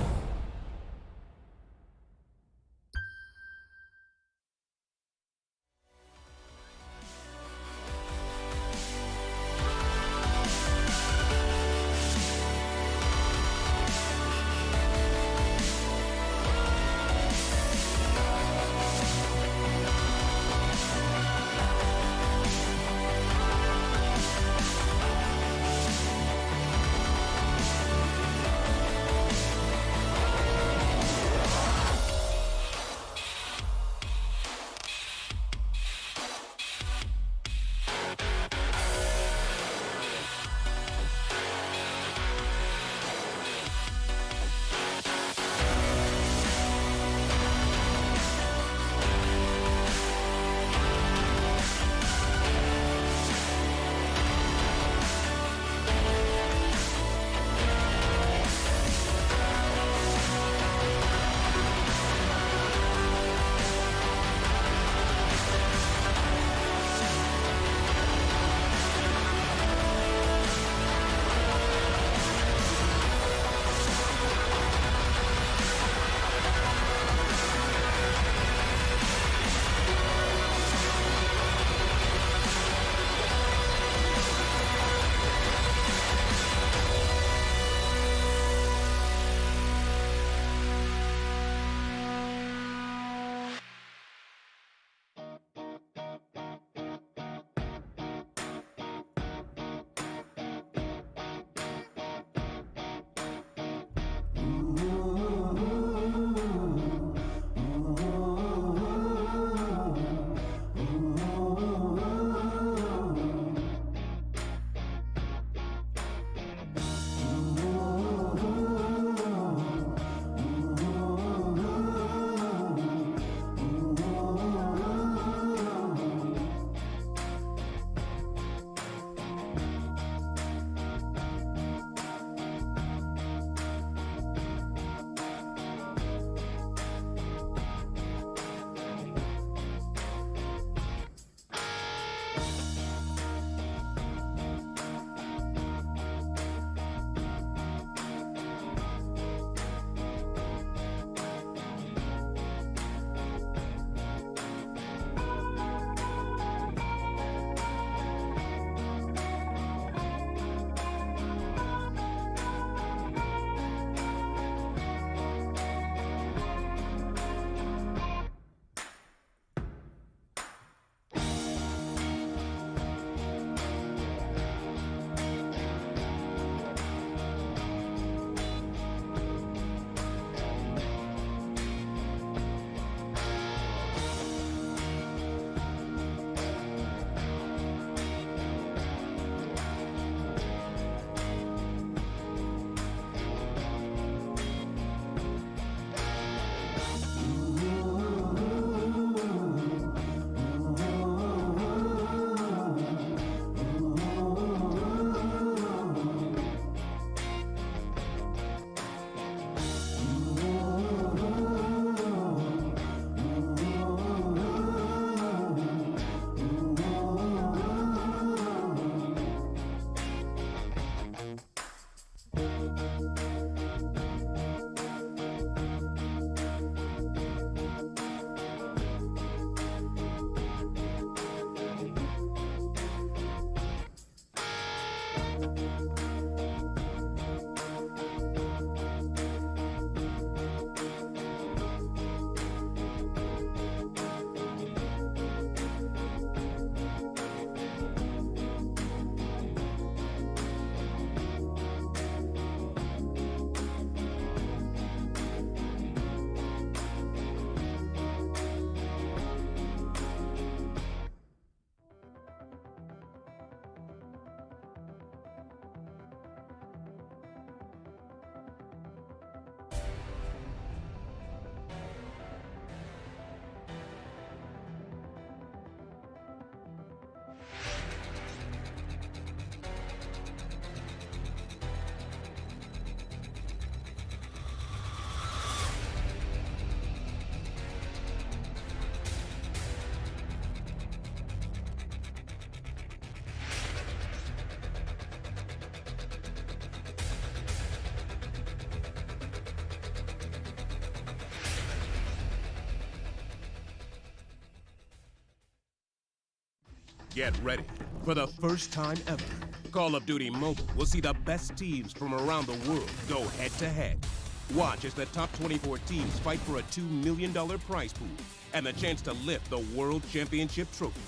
Get ready. For the first time ever, Call of Duty Mobile will see the best teams from around the world go head-to-head. Watch as the top 24 teams fight for a $2 million prize pool and the chance to lift the World Championship trophy.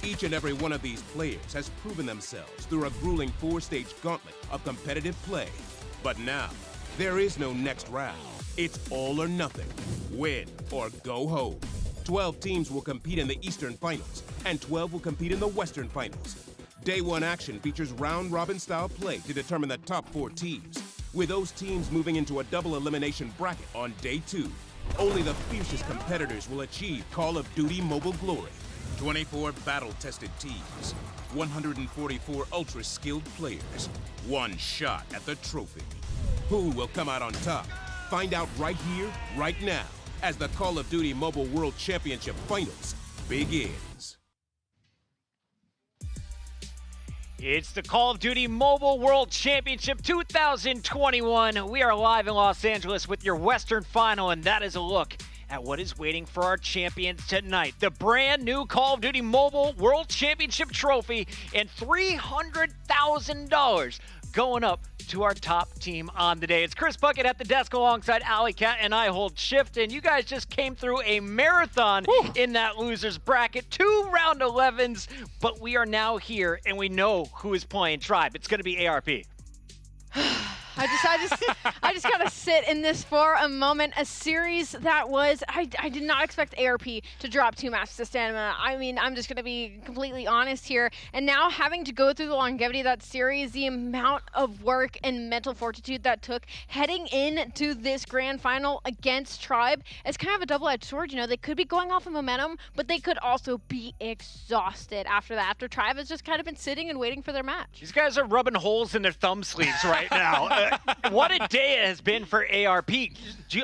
Each and every one of these players has proven themselves through a grueling 4-stage gauntlet of competitive play. But now, there is no next round. It's all or nothing. Win or go home. 12 teams will compete in the Eastern Finals, and 12 will compete in the Western Finals. Day 1 action features round-robin style play to determine the top 4 teams, with those teams moving into a double elimination bracket on Day 2. Only the fiercest competitors will achieve Call of Duty Mobile glory. 24 battle-tested teams, 144 ultra-skilled players, one shot at the trophy. Who will come out on top? Find out right here, right now, as the Call of Duty Mobile World Championship Finals begins. It's the Call of Duty Mobile World Championship 2021. We are live in Los Angeles with your Western Final, and that is a look at what is waiting for our champions tonight. The brand new Call of Duty Mobile World Championship trophy and $300,000 going up to our top team on the day. It's Chris Bucket at the desk alongside Alley Cat, and I hold shift, and you guys just came through a marathon in that losers bracket. 2 round 11s, but we are now here, and we know who is playing Tribe. It's going to be ARP. I just gotta sit in this for a moment. A series that was, I did not expect ARP to drop 2 matches to stamina. I mean, I'm just gonna be completely honest here. And now having to go through the longevity of that series, the amount of work and mental fortitude that took heading into this grand final against Tribe, it's kind of a double-edged sword. You know, they could be going off of momentum, but they could also be exhausted after that. After Tribe has just kind of been sitting and waiting for their match. These guys are rubbing holes in their thumb sleeves right now. What a day it has been for ARP.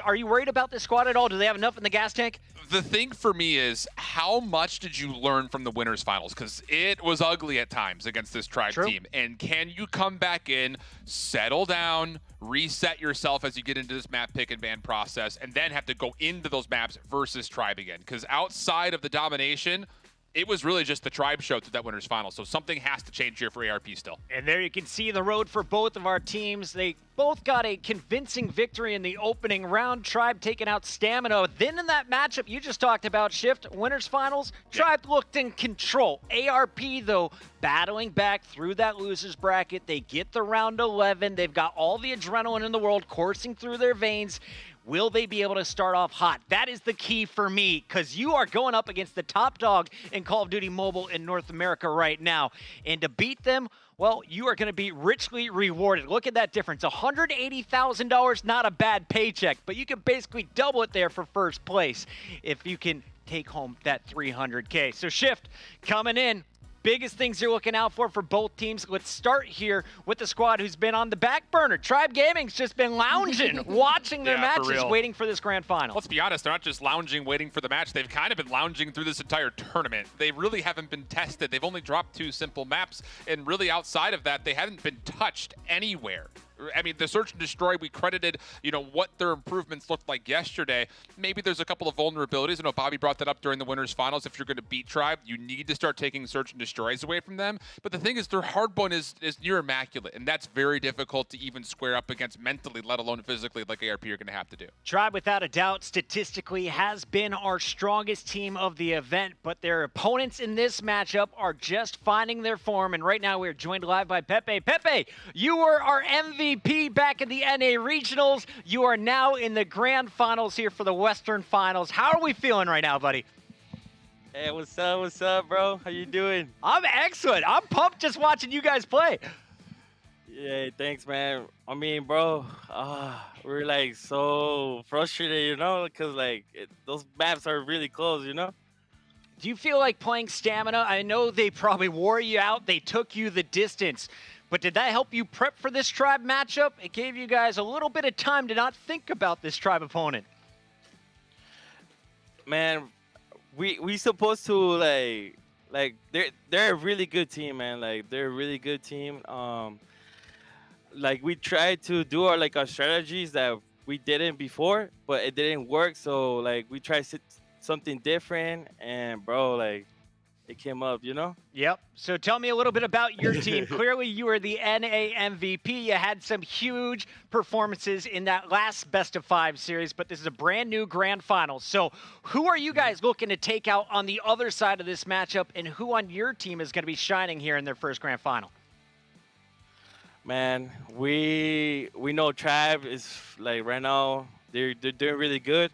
Are you worried about this squad at all? Do they have enough in the gas tank? The thing for me is, how much did you learn from the winners finals? Because it was ugly at times against this Tribe team. And can you come back in, settle down, reset yourself as you get into this map pick and ban process, and then have to go into those maps versus Tribe again? Because outside of the domination, it was really just the Tribe show through that winners final. So something has to change here for ARP still. And there you can see the road for both of our teams. They both got a convincing victory in the opening round. Tribe taking out Stamina. Then in that matchup you just talked about, Shift, winners finals, Tribe looked in control. ARP, though, battling back through that losers bracket. They get the round 11. They've got all the adrenaline in the world coursing through their veins. Will they be able to start off hot? That is the key for me, because you are going up against the top dog in Call of Duty Mobile in North America right now. And to beat them, well, you are going to be richly rewarded. Look at that difference. $180,000, not a bad paycheck, but you can basically double it there for first place if you can take home that $300K. So Shift coming in. Biggest things you're looking out for both teams. Let's start here with the squad who's been on the back burner. Tribe Gaming's just been lounging, watching their matches, waiting for this grand final. Let's be honest, they're not just lounging, waiting for the match. They've kind of been lounging through this entire tournament. They really haven't been tested. They've only dropped 2 simple maps, and really outside of that, they haven't been touched anywhere. I mean, the Search and Destroy, we credited, you know, what their improvements looked like yesterday. Maybe there's a couple of vulnerabilities. I know Bobby brought that up during the winners finals. If you're going to beat Tribe, you need to start taking Search and Destroys away from them. But the thing is, their hardpoint is near immaculate, and that's very difficult to even square up against mentally, let alone physically, like ARP are going to have to do. Tribe, without a doubt, statistically has been our strongest team of the event, but their opponents in this matchup are just finding their form. And right now, we're joined live by Pepe. Pepe, you were our MVP back in the NA Regionals. You are now in the Grand Finals here for the Western Finals. How are we feeling right now, buddy? Hey, what's up, bro? How you doing? I'm excellent. I'm pumped just watching you guys play. Yeah, thanks, man. I mean, bro, we're like so frustrated, you know, because like those maps are really close, you know? Do you feel like playing Stamina? I know they probably wore you out. They took you the distance. But did that help you prep for this Tribe matchup? It gave you guys a little bit of time to not think about this Tribe opponent. Man, we supposed to like they're a really good team, man. Like they're a really good team. Like we tried to do our strategies that we didn't before, but it didn't work. So like we tried something different, and bro, like it came up, you know? Yep. So tell me a little bit about your team. Clearly, you were the NA MVP. You had some huge performances in that last best of 5 series, but this is a brand new grand final. So who are you guys looking to take out on the other side of this matchup, and who on your team is going to be shining here in their first grand final? Man, we know Tribe is like right now they're doing really good,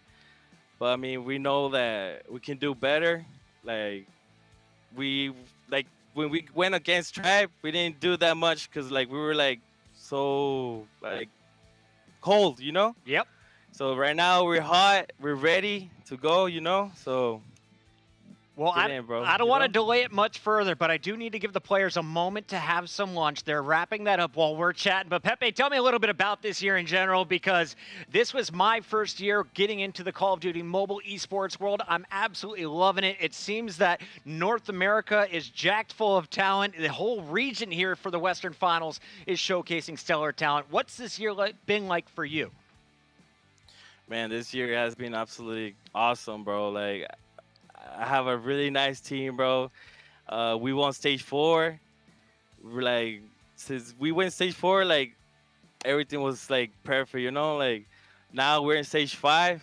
but I mean we know that we can do better. Like when we went against Tribe, we didn't do that much because like we were like so like cold, you know. Yep. So right now we're hot, we're ready to go, you know. So. Well, I don't want to delay it much further, but I do need to give the players a moment to have some lunch. They're wrapping that up while we're chatting. But Pepe, tell me a little bit about this year in general, because this was my first year getting into the Call of Duty mobile esports world. I'm absolutely loving it. It seems that North America is jacked full of talent. The whole region here for the Western Finals is showcasing stellar talent. What's this year been like for you? Man, this year has been absolutely awesome, bro. Like, I have a really nice team, bro. We won stage 4. We're like, since we went stage 4, like everything was like perfect, you know. Like now we're in stage 5,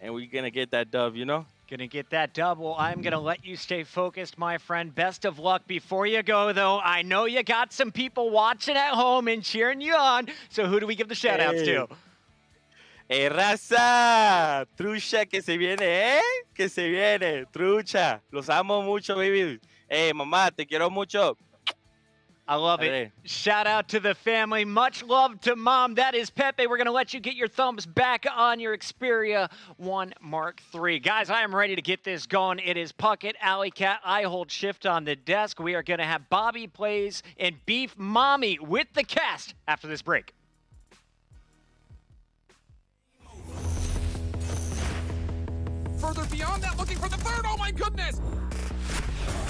and we're gonna get that dub, you know. Gonna get that dub. Well, I'm gonna let you stay focused, my friend. Best of luck. Before you go, though, I know you got some people watching at home and cheering you on. So who do we give the shout outs to? Hey, raza, trucha que se viene, ¿eh? Que se viene, trucha. Los amo mucho, baby. Hey, mamá, te quiero mucho. I love it. Shout out to the family. Much love to Mom. That is Pepe. We're going to let you get your thumbs back on your Xperia 1 Mark III. Guys, I am ready to get this going. It is Puckett, Alley Cat. I hold shift on the desk. We are going to have Bobby Plays and Beef Mommy with the cast after this break. Further beyond that, looking for the third. Oh my goodness!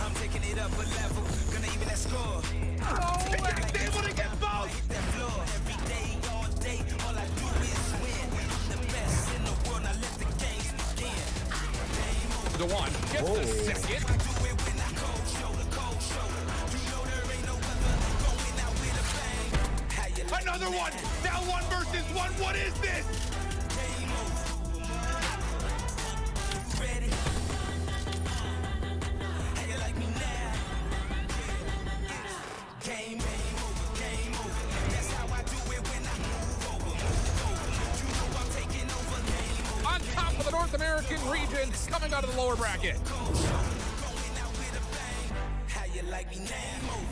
I'm taking it up a level, gonna even that score. Oh, it's able to get both! Hit that floor every day, all day. All I do is win. I'm the best in the world. Now let the games begin. The one gets the second. I do it when I cold shoulder, cold shoulder. You know there ain't no other going out with a bang. How you like Another one! Now 1 versus 1. What is this? game over? Ready? How you like me now? Game over, game over. That's how I do it when I move over, move over. You know I'm taking over, game over. On top of the North American region, coming out of the lower bracket. Going out with a bang. How you like me now? Over.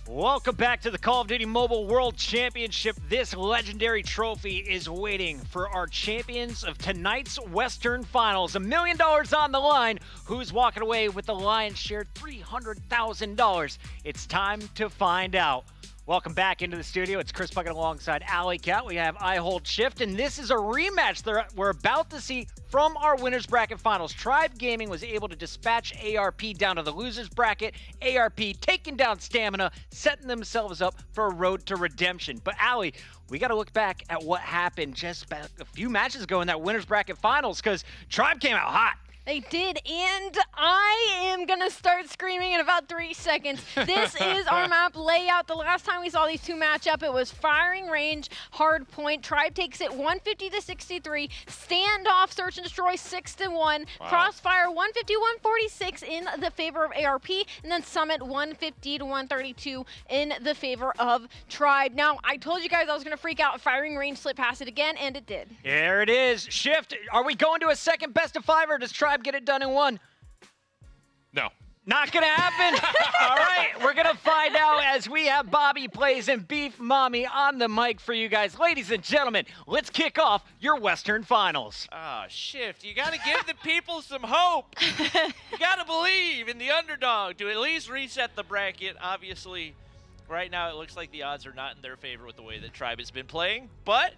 Welcome back to the Call of Duty Mobile World Championship. This legendary trophy is waiting for our champions of tonight's Western Finals. $1 million on the line. Who's walking away with the lion's share, $300,000? It's time to find out. Welcome back into the studio. It's Chris Bucket alongside Alley Cat. We have I Hold Shift, and this is a rematch that we're about to see from our winners bracket finals. Tribe Gaming was able to dispatch ARP down to the losers bracket. ARP taking down Stamina, setting themselves up for a road to redemption. But Alley, we got to look back at what happened just a few matches ago in that winners bracket finals, because Tribe came out hot. They did, and I am going to start screaming in about 3 seconds. This is our map layout. The last time we saw these two match up, it was firing range, hard point. Tribe takes it 150-63. Standoff, search and destroy 6-1. Wow. Crossfire 150-146 in the favor of ARP, and then Summit 150-132 in the favor of Tribe. Now, I told you guys I was going to freak out. Firing range slipped past it again, and it did. There it is. Shift, are we going to a second best of 5, or does Tribe get it done in 1? No. Not gonna happen. All right, we're gonna find out as we have Bobby Plays and Beef Mommy on the mic for you guys. Ladies and gentlemen, let's kick off your Western Finals. Ah, Shift, you gotta give the people some hope. You gotta believe in the underdog to at least reset the bracket. Obviously, right now it looks like the odds are not in their favor with the way that Tribe has been playing, but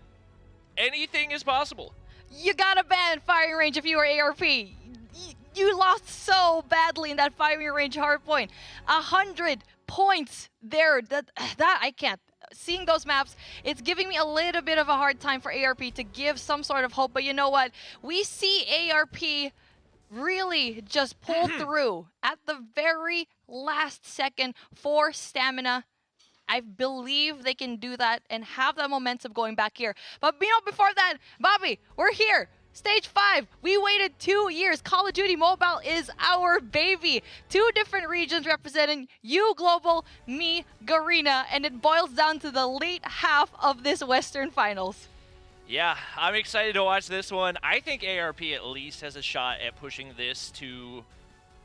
anything is possible. You gotta ban firing range if you are ARP. You lost so badly in that firing range hard point. 100 points there. That I can't. Seeing those maps, it's giving me a little bit of a hard time for ARP to give some sort of hope. But you know what? We see ARP really just pull through at the very last second for Stamina. I believe they can do that and have that momentum going back here. But before that, Bobby, we're here. Stage 5, we waited 2 years. Call of Duty Mobile is our baby. 2 different regions representing you, Global, me, Garena, and it boils down to the late half of this Western Finals. Yeah, I'm excited to watch this one. I think ARP at least has a shot at pushing this to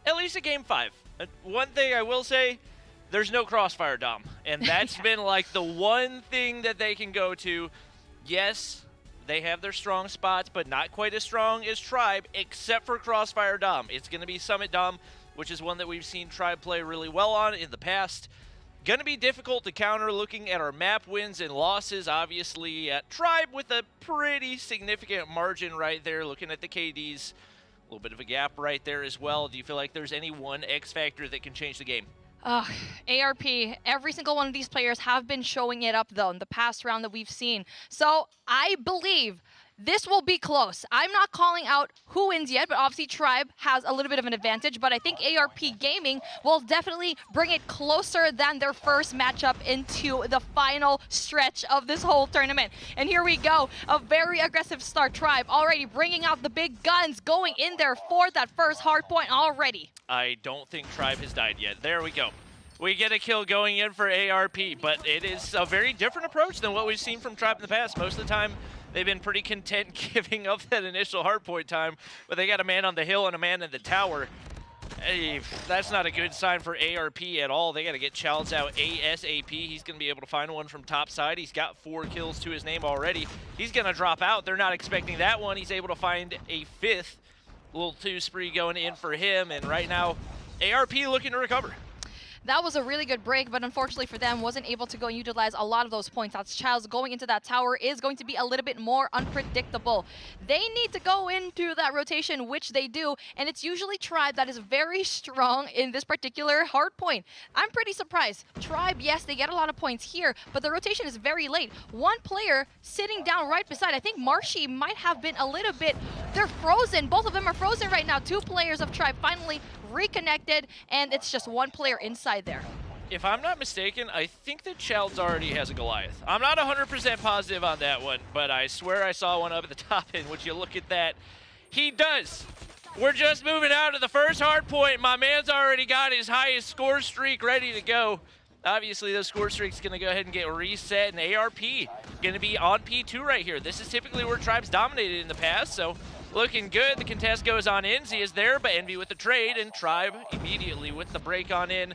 at least a Game 5. One thing I will say, there's no Crossfire Dom, and that's been like the one thing that they can go to. Yes, they have their strong spots, but not quite as strong as Tribe, except for Crossfire Dom. It's going to be Summit Dom, which is one that we've seen Tribe play really well on in the past. Going to be difficult to counter looking at our map wins and losses, obviously, at Tribe with a pretty significant margin right there, looking at the KDs. A little bit of a gap right there as well. Do you feel like there's any one X factor that can change the game? ARP, every single one of these players have been showing it up, though, in the past round that we've seen. So I believe this will be close. I'm not calling out who wins yet, but obviously Tribe has a little bit of an advantage. But I think ARP Gaming will definitely bring it closer than their first matchup into the final stretch of this whole tournament. And here we go. A very aggressive start. Tribe already bringing out the big guns, going in there for that first hard point already. I don't think Tribe has died yet. There we go. We get a kill going in for ARP, but it is a very different approach than what we've seen from Tribe in the past. Most of the time, they've been pretty content giving up that initial hardpoint time, but they got a man on the hill and a man in the tower. Hey, that's not a good sign for ARP at all. They got to get Childs out ASAP. He's going to be able to find one from top side. He's got 4 kills to his name already. He's going to drop out. They're not expecting that one. He's able to find a 5th. Little 2 spree going in for him, and right now, ARP looking to recover. That was a really good break, but unfortunately for them, wasn't able to go and utilize a lot of those points. That's Childs going into that tower is going to be a little bit more unpredictable. They need to go into that rotation, which they do, and it's usually Tribe that is very strong in this particular hard point. I'm pretty surprised. Tribe, yes, they get a lot of points here, but the rotation is very late. One player sitting down right beside, I think Marshy might have been a little bit, they're frozen. Both of them are frozen right now. 2 players of Tribe finally reconnected, and it's just 1 player inside there. If I'm not mistaken, I think that Childs already has a Goliath. I'm not 100% positive on that one, but I swear I saw one up at the top end. Would you look at that? He does. We're just moving out of the first hard point. My man's already got his highest score streak ready to go. Obviously, those score streaks going to go ahead and get reset, and ARP going to be on P2 right here. This is typically where Tribe's dominated in the past, so looking good. The contest goes on in. Z is there, but Envy with the trade, and Tribe immediately with the break on in.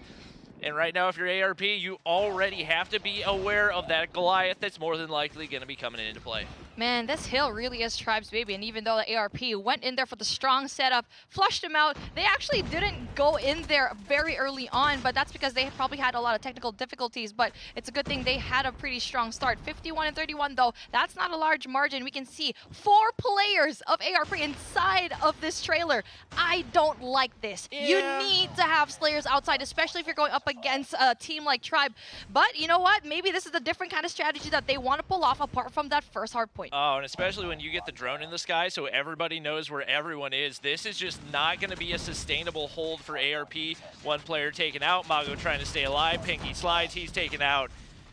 And right now, if you're ARP, you already have to be aware of that Goliath that's more than likely going to be coming into play. Man, this hill really is Tribe's baby, and even though the ARP went in there for the strong setup, flushed him out, they actually didn't go in there very early on, but that's because they probably had a lot of technical difficulties, but it's a good thing they had a pretty strong start. 51 and 31 though, that's not a large margin. We can see 4 players of ARP inside of this trailer. I don't like this. Yeah. You need to have Slayers outside, especially if you're going up against a team like Tribe. But you know what? Maybe this is a different kind of strategy that they want to pull off apart from that first hard point. Oh, and especially when you get the drone in the sky so everybody knows where everyone is. This is just not going to be a sustainable hold for ARP. One player taken out, Mago trying to stay alive, Pinky slides, he's taken out.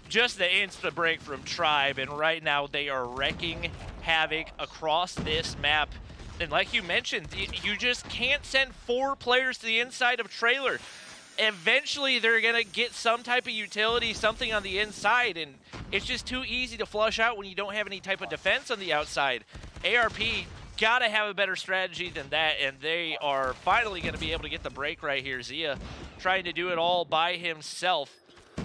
Just the insta break from Tribe, and right now they are wrecking havoc across this map. And like you mentioned, you just can't send 4 players to the inside of trailer. Eventually they're going to get some type of utility, something on the inside, and it's just too easy to flush out when you don't have any type of defense on the outside. ARP got to have a better strategy than that, and they are finally going to be able to get the break right here. Zia trying to do it all by himself.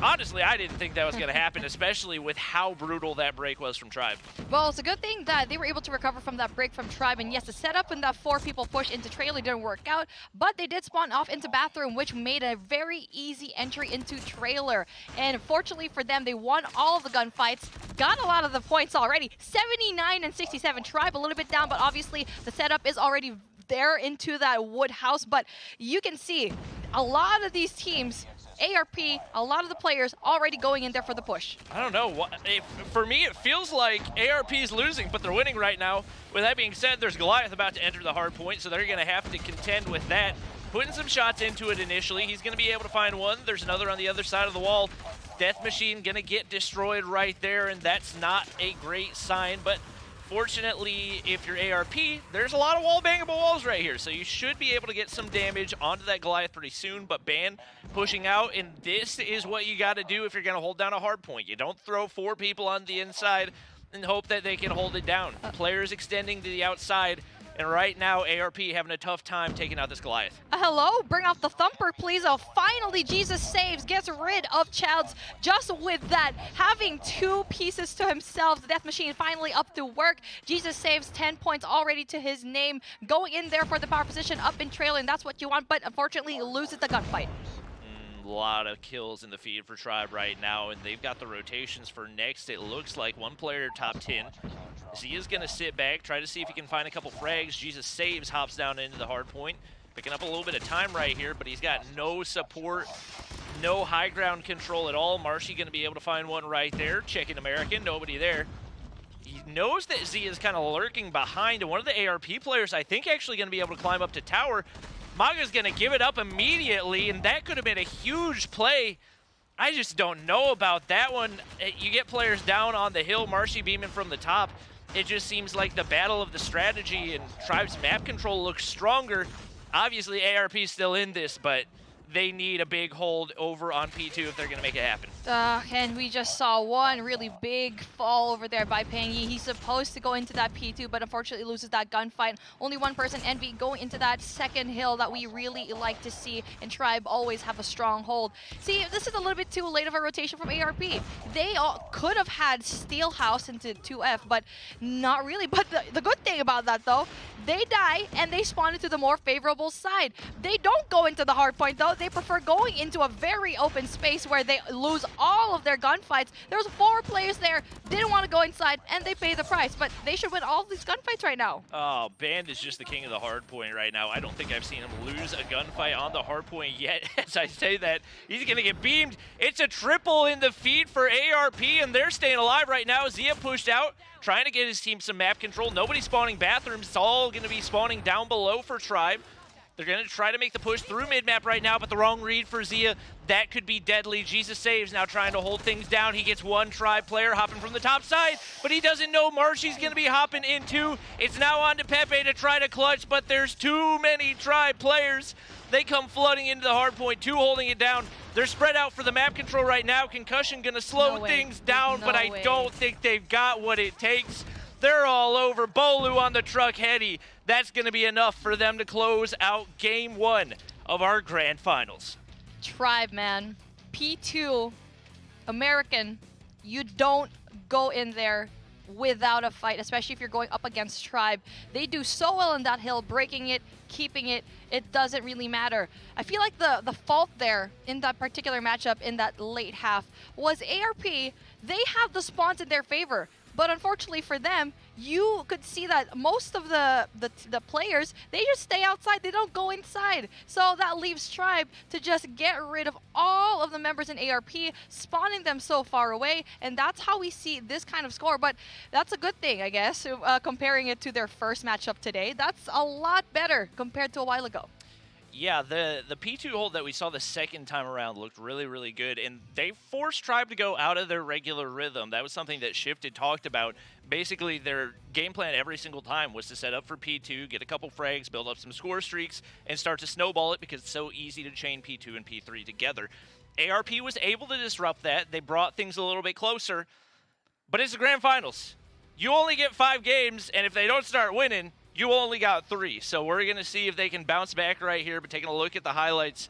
Honestly, I didn't think that was going to happen, especially with how brutal that break was from Tribe. Well, it's a good thing that they were able to recover from that break from Tribe, and yes, the setup and that 4 people push into trailer didn't work out, but they did spawn off into bathroom, which made a very easy entry into trailer. And fortunately for them, they won all of the gunfights, got a lot of the points already. 79 and 67. Tribe a little bit down, but obviously the setup is already there into that wood house. But you can see a lot of these teams, ARP, a lot of the players already going in there for the push. I don't know. For me, it feels like ARP is losing, but they're winning right now. With that being said, there's Goliath about to enter the hard point, so they're going to have to contend with that. Putting some shots into it initially. He's going to be able to find one. There's another on the other side of the wall. Death Machine going to get destroyed right there, and that's not a great sign. But fortunately, if you're ARP, there's a lot of wall-bangable walls right here, so you should be able to get some damage onto that Goliath pretty soon. But Ban pushing out, and this is what you got to do if you're going to hold down a hard point. You don't throw 4 people on the inside and hope that they can hold it down. Players extending to the outside, and right now ARP having a tough time taking out this Goliath. Hello, bring out the thumper, please. Oh, finally, Jesus saves, gets rid of Childs. Just with that, having 2 pieces to himself, the Death Machine finally up to work. Jesus saves 10 points already to his name, going in there for the power position up in trailer, and that's what you want, but unfortunately loses the gunfight. A lot of kills in the feed for Tribe right now, and they've got the rotations for next. It looks like 1 player top 10. Zia's going to sit back, try to see if he can find a couple frags. Jesus saves, hops down into the hard point. Picking up a little bit of time right here, but he's got no support, no high ground control at all. Marshy going to be able to find one right there. Checking American, nobody there. He knows that Zia's kind of lurking behind, and one of the ARP players, I think, actually going to be able to climb up to tower. Maga's going to give it up immediately, and that could have been a huge play. I just don't know about that one. You get players down on the hill, Marshy beaming from the top. It just seems like the battle of the strategy, and Tribe's map control looks stronger. Obviously, ARP's still in this, but they need a big hold over on P2 if they're going to make it happen. And we just saw one really big fall over there by Pangy. He's supposed to go into that P2, but unfortunately loses that gunfight. Only 1 person, Envy, going into that second hill that we really like to see, and Tribe always have a strong hold. See, this is a little bit too late of a rotation from ARP. They all could have had Steelhouse into 2F, but not really. But the good thing about that, though, they die and they spawn into the more favorable side. They don't go into the hard point, though. They prefer going into a very open space where they lose all of their gunfights. There was 4 players there, didn't want to go inside, and they pay the price. But they should win all of these gunfights right now. Oh, Band is just the king of the hard point right now. I don't think I've seen him lose a gunfight on the hard point yet. As I say that, he's going to get beamed. It's a triple in the feed for ARP, and they're staying alive right now. Zia pushed out, trying to get his team some map control. Nobody's spawning bathrooms. It's all going to be spawning down below for Tribe. They're going to try to make the push through mid-map right now, but the wrong read for Zia. That could be deadly. Jesus saves, now trying to hold things down. He gets 1 Tribe player hopping from the top side, but he doesn't know Marshy's going to be hopping into. It's now on to Pepe to try to clutch, but there's too many Tribe players. They come flooding into the hard point, 2 holding it down. They're spread out for the map control right now. Concussion going to slow things down, but I don't think they've got what it takes. They're all over. Bolu on the truck, Hetty. That's going to be enough for them to close out Game 1 of our Grand Finals. Tribe, man. P2 American, you don't go in there without a fight, especially if you're going up against Tribe. They do so well in that hill, breaking it, keeping it. It doesn't really matter. I feel like the fault there in that particular matchup in that late half was ARP. They have the spawns in their favor, but unfortunately for them, you could see that most of the players, they just stay outside. They don't go inside. So that leaves Tribe to just get rid of all of the members in ARP, spawning them so far away. And that's how we see this kind of score. But that's a good thing, I guess, comparing it to their first matchup today. That's a lot better compared to a while ago. Yeah, the P2 hold that we saw the second time around looked really, really good, and they forced Tribe to go out of their regular rhythm. That was something that Shifted talked about. Basically, their game plan every single time was to set up for P2, get a couple frags, build up some score streaks, and start to snowball it because it's so easy to chain P2 and P3 together. ARP was able to disrupt that. They brought things a little bit closer, but it's the grand finals. You only get 5 games, and if they don't start winning, you only got 3, so we're going to see if they can bounce back right here. But taking a look at the highlights,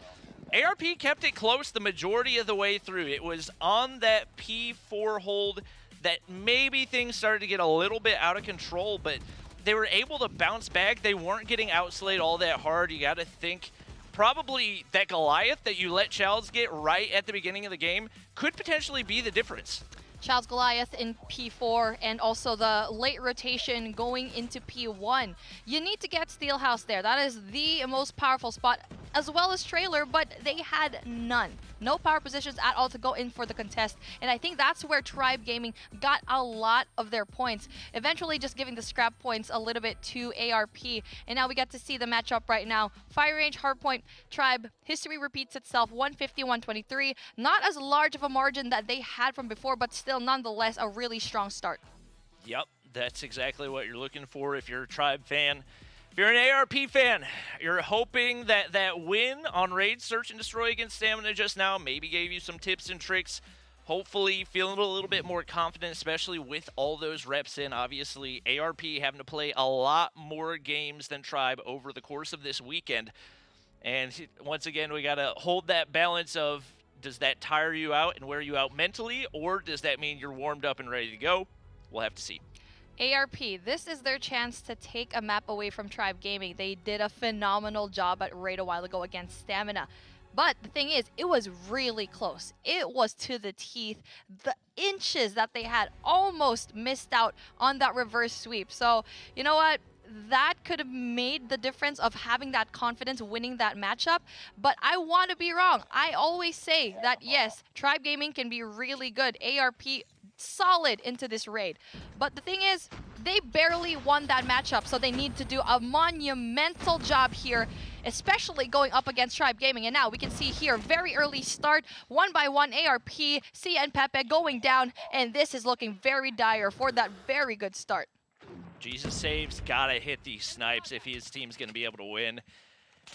ARP kept it close the majority of the way through. It was on that P4 hold that maybe things started to get a little bit out of control, but they were able to bounce back. They weren't getting outslayed all that hard. You got to think probably that Goliath that you let Childs get right at the beginning of the game could potentially be the difference. Childs Goliath in P4 and also the late rotation going into P1. You need to get Steelhouse there. That is the most powerful spot, as well as Trailer, but they had none. No power positions at all to go in for the contest. And I think that's where Tribe Gaming got a lot of their points, eventually just giving the scrap points a little bit to ARP. And now we get to see the matchup right now. Fire Range, Hardpoint, Tribe. History repeats itself, 150-123. Not as large of a margin that they had from before, but still nonetheless a really strong start. Yep, that's exactly what you're looking for if you're a Tribe fan. If you're an ARP fan, you're hoping that that win on Raid Search and Destroy against Stamina just now maybe gave you some tips and tricks. Hopefully feeling a little bit more confident, especially with all those reps in. Obviously, ARP having to play a lot more games than Tribe over the course of this weekend. And once again, we got to hold that balance of, does that tire you out and wear you out mentally, or does that mean you're warmed up and ready to go? We'll have to see. ARP, this is their chance to take a map away from Tribe Gaming. They did a phenomenal job at Raid a while ago against Stamina. But the thing is, it was really close. It was to the teeth. The inches that they had almost missed out on that reverse sweep. So, you know what? That could have made the difference of having that confidence, winning that matchup. But I want to be wrong. I always say that, yes, Tribe Gaming can be really good. ARP, solid into this raid. But the thing is, they barely won that matchup, so they need to do a monumental job here, especially going up against Tribe Gaming. And now we can see here, very early start, 1-by-1 ARP, Sia and Pepe going down, and this is looking very dire for that very good start. Jesus Saves gotta hit these snipes if his team's gonna be able to win.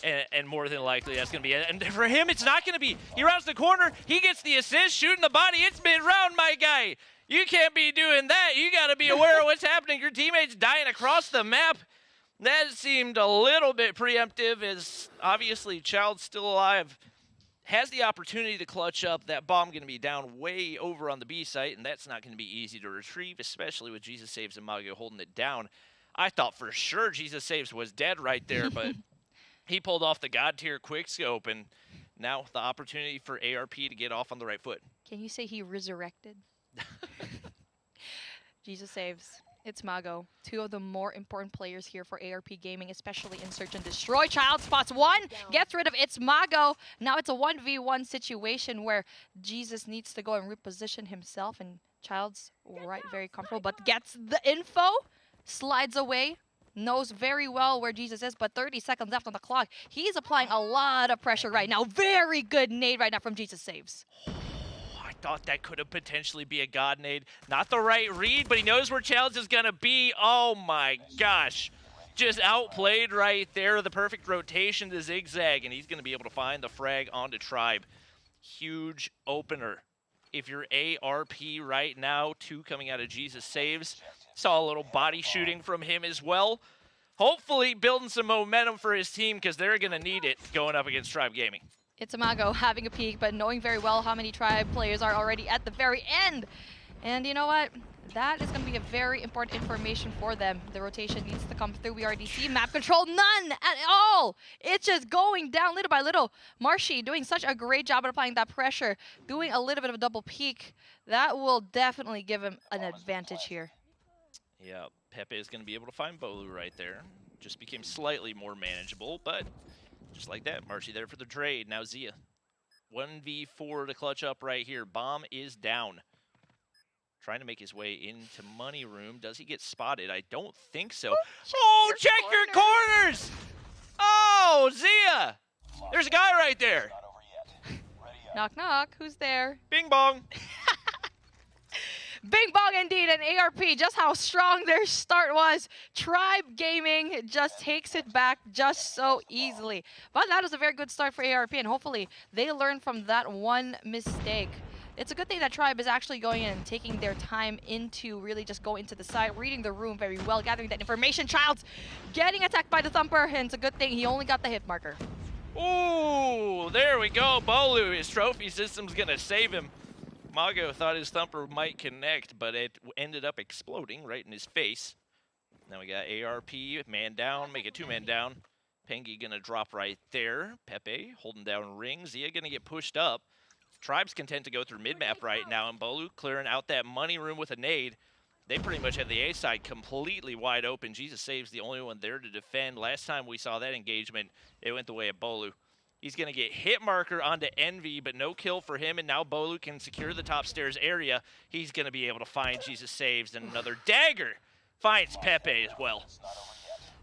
And more than likely, that's going to be it. And for him, it's not going to be. He rounds the corner. He gets the assist, shooting the body. It's mid-round, my guy. You can't be doing that. You got to be aware of what's happening. Your teammate's dying across the map. That seemed a little bit preemptive, as obviously Child's still alive. Has the opportunity to clutch up. That bomb going to be down way over on the B site, and that's not going to be easy to retrieve, especially with Jesus Saves and Mago holding it down. I thought for sure Jesus Saves was dead right there, but he pulled off the God tier quick scope, and now the opportunity for ARP to get off on the right foot. Can you say he resurrected? Jesus Saves. It's Mago. Two of the more important players here for ARP Gaming, especially in Search and Destroy. Child spots one, gets rid of It's Mago. Now it's a 1v1 situation where Jesus needs to go and reposition himself, and Child's right very comfortable, but gets the info, slides away. Knows very well where Jesus is, but 30 seconds left on the clock. He's applying a lot of pressure right now. Very good nade right now from Jesus Saves. I thought that could have potentially be a God nade. Not the right read, but he knows where Challenge is going to be. Oh my gosh. Just outplayed right there. The perfect rotation to zigzag, and he's going to be able to find the frag onto Tribe. Huge opener. If you're ARP right now, 2 coming out of Jesus Saves. Saw a little body shooting from him as well. Hopefully building some momentum for his team, because they're going to need it going up against Tribe Gaming. It's Amago having a peek, but knowing very well how many Tribe players are already at the very end. And you know what? That is going to be a very important information for them. The rotation needs to come through. We already see map control, none at all. It's just going down little by little. Marshy doing such a great job at applying that pressure, doing a little bit of a double peek. That will definitely give him an advantage here. Yeah, Pepe is going to be able to find Bolu right there. Just became slightly more manageable, but just like that, Marshy there for the trade. Now Zia, 1v4 to clutch up right here. Bomb is down. Trying to make his way into money room. Does he get spotted? I don't think so. Oh, check your corners! Oh, Zia! There's a guy right there. Knock, knock. Who's there? Bing bong. Bing bong indeed, and ARP, just how strong their start was. Tribe Gaming just takes it back just so easily. But that was a very good start for ARP, and hopefully they learn from that one mistake. It's a good thing that Tribe is actually going in and taking their time into really just going into the side, reading the room very well, gathering that information. Child's getting attacked by the Thumper, and it's a good thing he only got the hit marker. Ooh, there we go. Bolu, his trophy system's going to save him. Mago thought his Thumper might connect, but it ended up exploding right in his face. Now we got ARP, man down, make it 2-man down. Pengi going to drop right there. Pepe holding down Ring. Zia going to get pushed up. Tribe's content to go through mid-map right now, and Bolu clearing out that money room with a nade. They pretty much had the A side completely wide open. Jesus Saves the only one there to defend. Last time we saw that engagement, it went the way of Bolu. He's going to get hit marker onto Envy, but no kill for him, and now Bolu can secure the top stairs area. He's going to be able to find Jesus Saves, and another dagger finds Pepe as well.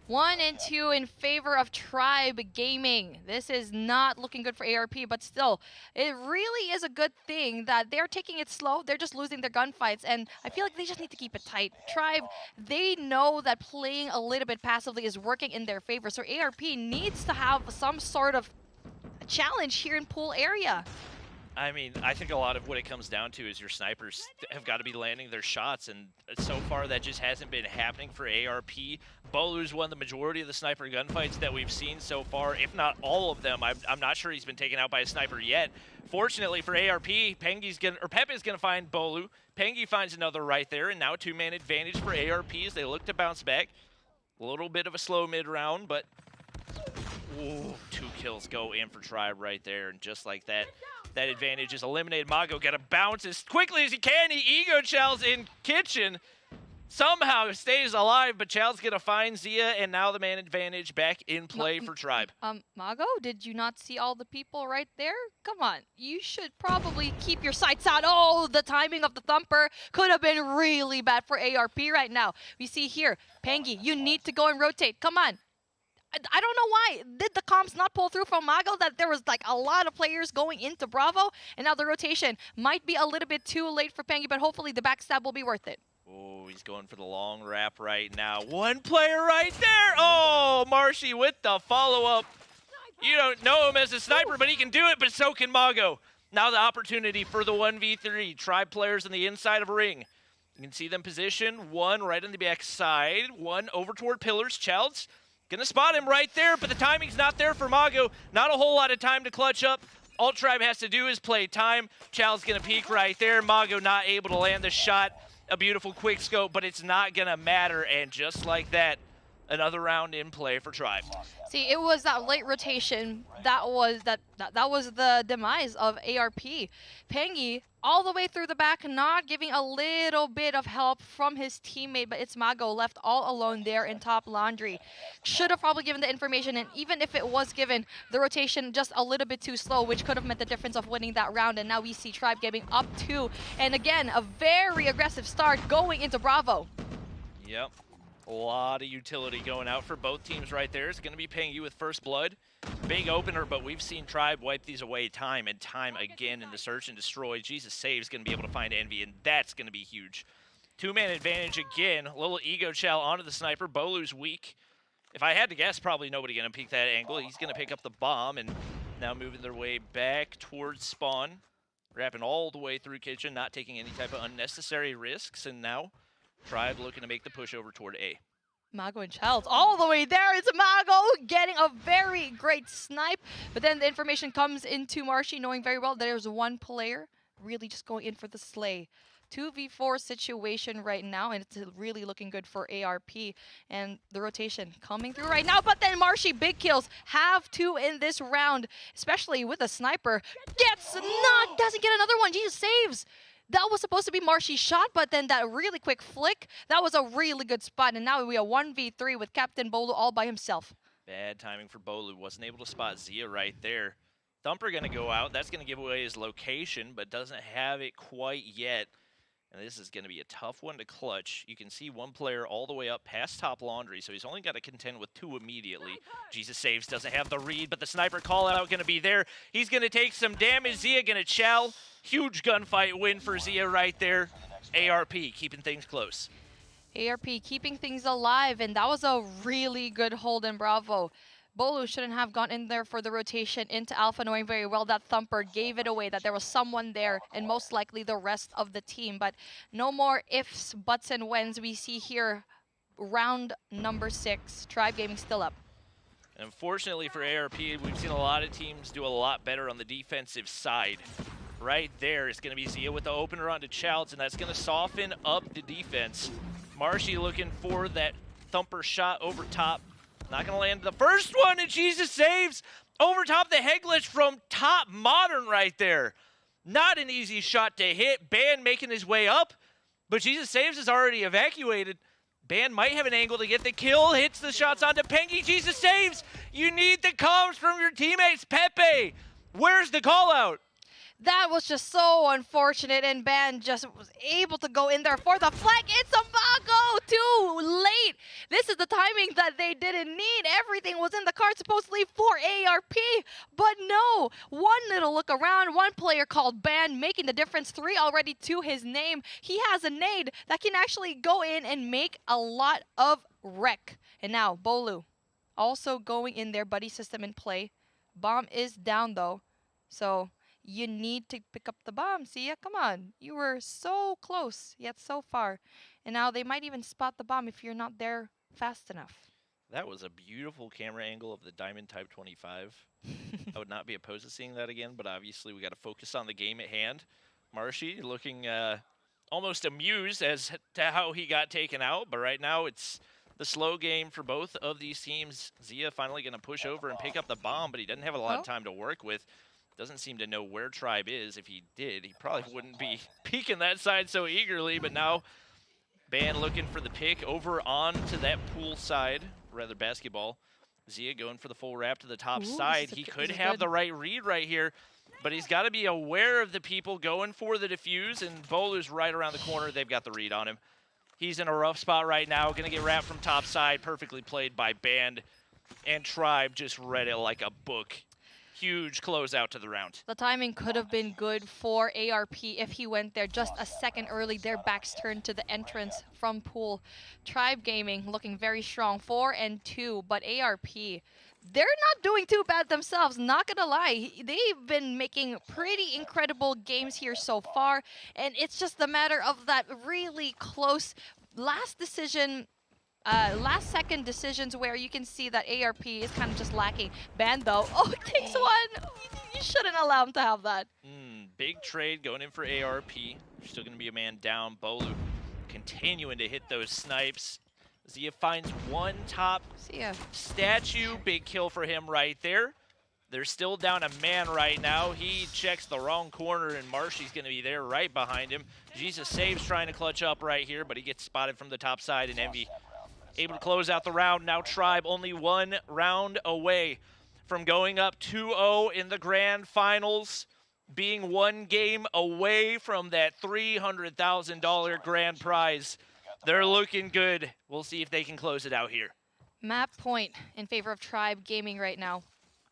1 and 2 in favor of Tribe Gaming. This is not looking good for ARP, but still, it really is a good thing that they're taking it slow. They're just losing their gunfights, and I feel like they just need to keep it tight. Tribe, they know that playing a little bit passively is working in their favor, so ARP needs to have some sort of challenge here in pool area. I mean, I think a lot of what it comes down to is your snipers have got to be landing their shots, and so far that just hasn't been happening for ARP. Bolu's won the majority of the sniper gunfights that we've seen so far, if not all of them. I'm not sure he's been taken out by a sniper yet. Fortunately for ARP, Pepe's gonna find Bolu. Pengi finds another right there, and now a 2-man advantage for ARP as they look to bounce back. A little bit of a slow mid-round, but ooh, 2 kills go in for Tribe right there, and just like that, that advantage is eliminated. Mago got to bounce as quickly as he can. He ego Chal's in kitchen. Somehow stays alive, but Chal's going to find Zia, and now the man advantage back in play for Tribe. Mago, did you not see all the people right there? Come on, you should probably keep your sights out. Oh, the timing of the Thumper could have been really bad for ARP right now. We see here, Pengi, you need to go and rotate. Come on. I don't know why. Did the comms not pull through from Mago that there was like a lot of players going into Bravo, and now the rotation might be a little bit too late for Pengi, but hopefully the backstab will be worth it. Oh, he's going for the long wrap right now. One player right there. Oh, Marshy with the follow-up. You don't know him as a sniper, but he can do it, but so can Mago. Now the opportunity for the 1v3. Tribe players on the inside of a ring. You can see them position. One right on the back side. One over toward pillars. Childs gonna spot him right there, but the timing's not there for Mago. Not a whole lot of time to clutch up. All Tribe has to do is play time. Child's gonna peek right there. Mago not able to land the shot. A beautiful quick scope, but it's not gonna matter. And just like that, another round in play for Tribe. See, it was that late rotation that was the demise of ARP. Pengi all the way through the back, not giving a little bit of help from his teammate, but it's Mago left all alone there in top laundry. Should have probably given the information, and even if it was given, the rotation just a little bit too slow, which could have meant the difference of winning that round. And now we see Tribe getting up 2, and again, a very aggressive start going into Bravo. Yep. A lot of utility going out for both teams right there. It's going to be Pengi with first blood. Big opener, but we've seen Tribe wipe these away time and time again in the search and destroy. Jesus Saves going to be able to find Envy, and that's going to be huge. 2-man advantage again. A little ego chow onto the sniper. Bolu's weak. If I had to guess, probably nobody going to peek that angle. He's going to pick up the bomb, and now moving their way back towards spawn. Wrapping all the way through kitchen, not taking any type of unnecessary risks, and now Tribe looking to make the push over toward A. Mago and Childs all the way there. It's Mago getting a very great snipe. But then the information comes into Marshy knowing very well there's one player really just going in for the slay. 2v4 situation right now, and it's really looking good for ARP. And the rotation coming through right now. But then Marshy, big kills, have 2 in this round, especially with a sniper. Doesn't get another one. Jesus saves. That was supposed to be Marshy's shot, but then that really quick flick, that was a really good spot. And now we are 1v3 with Captain Bolu all by himself. Bad timing for Bolu. Wasn't able to spot Zia right there. Thumper going to go out. That's going to give away his location, but doesn't have it quite yet. And this is going to be a tough one to clutch. You can see one player all the way up past top laundry, so he's only got to contend with 2 immediately. Jesus saves, doesn't have the read, but the sniper call out going to be there. He's going to take some damage. Zia going to chow. Huge gunfight win for Zia right there. ARP keeping things close. ARP keeping things alive, and that was a really good hold in Bravo. Bolu shouldn't have gone in there for the rotation into Alpha, knowing very well that Thumper gave it away, that there was someone there, and most likely the rest of the team. But no more ifs, buts, and whens. We see here round number 6. Tribe Gaming still up. Unfortunately for ARP, we've seen a lot of teams do a lot better on the defensive side. Right there is going to be Zia with the opener onto Childs, and that's going to soften up the defense. Marshy looking for that Thumper shot over top. Not going to land the first one, and Jesus saves over top the head glitch from Top Modern right there. Not an easy shot to hit. Ban making his way up, but Jesus saves is already evacuated. Ban might have an angle to get the kill. Hits the shots onto Pengi. Jesus saves. You need the comms from your teammates. Pepe, where's the call out? That was just so unfortunate, and Ban just was able to go in there for the flag. It's a Mago! Too late! This is the timing that they didn't need. Everything was in the card supposedly for ARP, but no! One little look around, one player called Ban, making the difference. 3 already to his name. He has a nade that can actually go in and make a lot of wreck. And now, Bolu also going in there, buddy system in play. Bomb is down though, so you need to pick up the bomb. See ya? Come on. You were so close, yet so far. And now they might even spot the bomb if you're not there fast enough. That was a beautiful camera angle of the Diamond Type 25. I would not be opposed to seeing that again, but obviously we got to focus on the game at hand. Marshy looking almost amused as to how he got taken out, but right now it's the slow game for both of these teams. Zia finally going to push over and pick up the bomb, but he doesn't have a lot of time to work with. Doesn't seem to know where Tribe is. If he did, he probably wouldn't be peeking that side so eagerly, but now Ban looking for the pick over onto that pool side, rather basketball. Zia going for the full wrap to the top side. He could have the right read right here, but he's got to be aware of the people going for the defuse, and Bolu's right around the corner. They've got the read on him. He's in a rough spot right now. Going to get wrapped from top side. Perfectly played by Band, and Tribe just read it like a book. Huge closeout to the round. The timing could have been good for ARP if he went there just a second early. Their backs turned to the entrance from pool. Tribe Gaming looking very strong, 4-2, but ARP, they're not doing too bad themselves, not gonna lie. They've been making pretty incredible games here so far, and it's just a matter of that really close last decision. Last second decisions where you can see that ARP is kind of just lacking. Ban though, oh, it takes one. You shouldn't allow him to have that. Big trade going in for ARP. Still going to be a man down. Bolu continuing to hit those snipes. Zia finds one top statue. Big kill for him right there. They're still down a man right now. He checks the wrong corner, and Marshy's going to be there right behind him. Jesus saves trying to clutch up right here, but he gets spotted from the top side, and Envy able to close out the round. Now Tribe only 1 round away from going up 2-0 in the grand finals, being 1 game away from that $300,000 grand prize. They're looking good. We'll see if they can close it out here. Map point in favor of Tribe Gaming right now.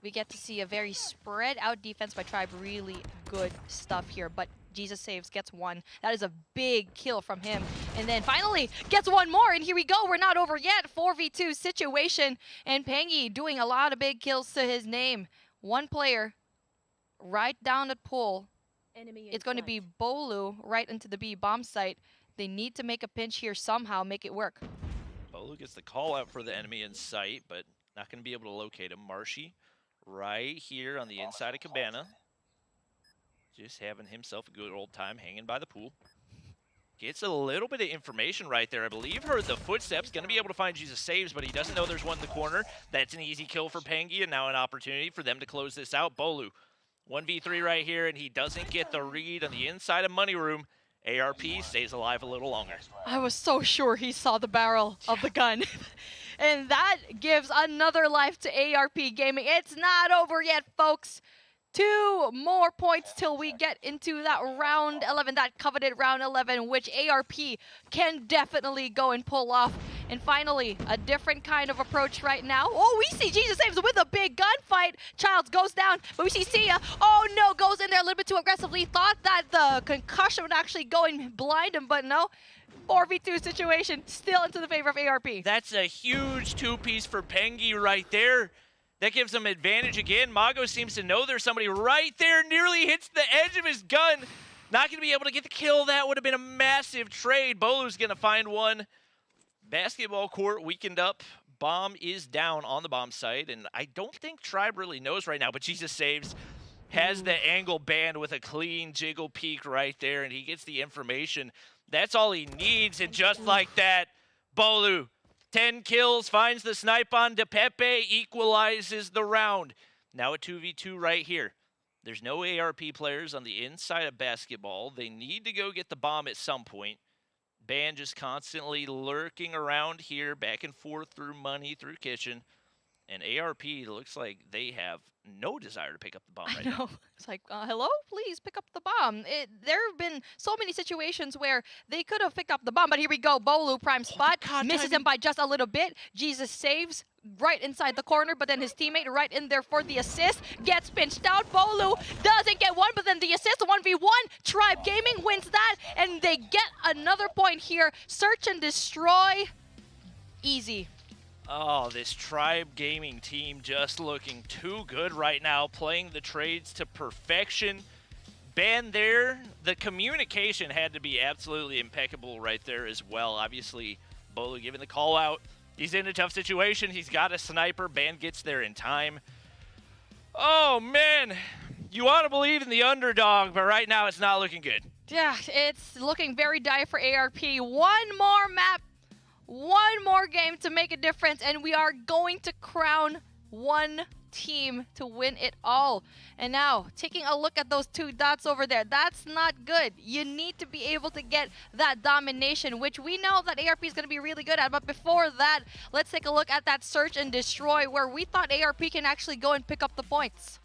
We get to see a very spread out defense by Tribe. Really good stuff here, but Jesus saves, gets 1. That is a big kill from him. And then finally gets 1 more, and here we go. We're not over yet. 4v2 situation, and Pengi doing a lot of big kills to his name. 1 player right down at pool. It's going to be Bolu right into the B bomb site. They need to make a pinch here somehow, make it work. Bolu gets the call out for the enemy in sight, but not going to be able to locate him. Marshy right here on the inside of Cabana. Just having himself a good old time hanging by the pool. Gets a little bit of information right there. I believe heard the footsteps. Going to be able to find Jesus Saves, but he doesn't know there's one in the corner. That's an easy kill for Pengi, and now an opportunity for them to close this out. Bolu, 1v3 right here, and he doesn't get the read on the inside of Money Room. ARP stays alive a little longer. I was so sure he saw the barrel of the gun. And that gives another life to ARP Gaming. It's not over yet, folks. 2 more points till we get into that round 11, that coveted round 11, which ARP can definitely go and pull off. And finally, a different kind of approach right now. Oh, we see Jesus Saves with a big gunfight. Childs goes down, but we see Sia. Oh no, goes in there a little bit too aggressively. Thought that the concussion would actually go and blind him, but no. 4v2 situation, still into the favor of ARP. That's a huge 2-piece for Pengi right there. That gives him advantage again. Mago seems to know there's somebody right there, nearly hits the edge of his gun. Not going to be able to get the kill. That would have been a massive trade. Bolu's going to find one. Basketball court weakened up. Bomb is down on the bomb site, and I don't think Tribe really knows right now, but Jesus Saves. Has the angle banned with a clean jiggle peek right there, and he gets the information. That's all he needs, and just like that, Bolu, 10 kills, finds the snipe on DePepe, equalizes the round. Now a 2v2 right here. There's no ARP players on the inside of basketball. They need to go get the bomb at some point. Ban just constantly lurking around here, back and forth through Money, through Kitchen. And ARP looks like they have no desire to pick up the bomb right now. It's like, hello? Please pick up the bomb. There have been so many situations where they could have picked up the bomb, but here we go. Bolu, prime spot, misses him by just a little bit. Jesus Saves right inside the corner, but then his teammate right in there for the assist. Gets pinched out. Bolu doesn't get one, but then the assist, 1v1. Tribe Gaming wins that, and they get another point here. Search and destroy. Easy. Oh, this Tribe Gaming team just looking too good right now, playing the trades to perfection. Ban there, the communication had to be absolutely impeccable right there as well. Obviously, Bolu giving the call out. He's in a tough situation. He's got a sniper. Ban gets there in time. Oh, man. You want to believe in the underdog, but right now it's not looking good. Yeah, it's looking very dire for ARP. One more map. One more game to make a difference, and we are going to crown one team to win it all. And now, taking a look at those 2 dots over there, that's not good. You need to be able to get that domination, which we know that ARP is going to be really good at. But before that, let's take a look at that search and destroy, where we thought ARP can actually go and pick up the points.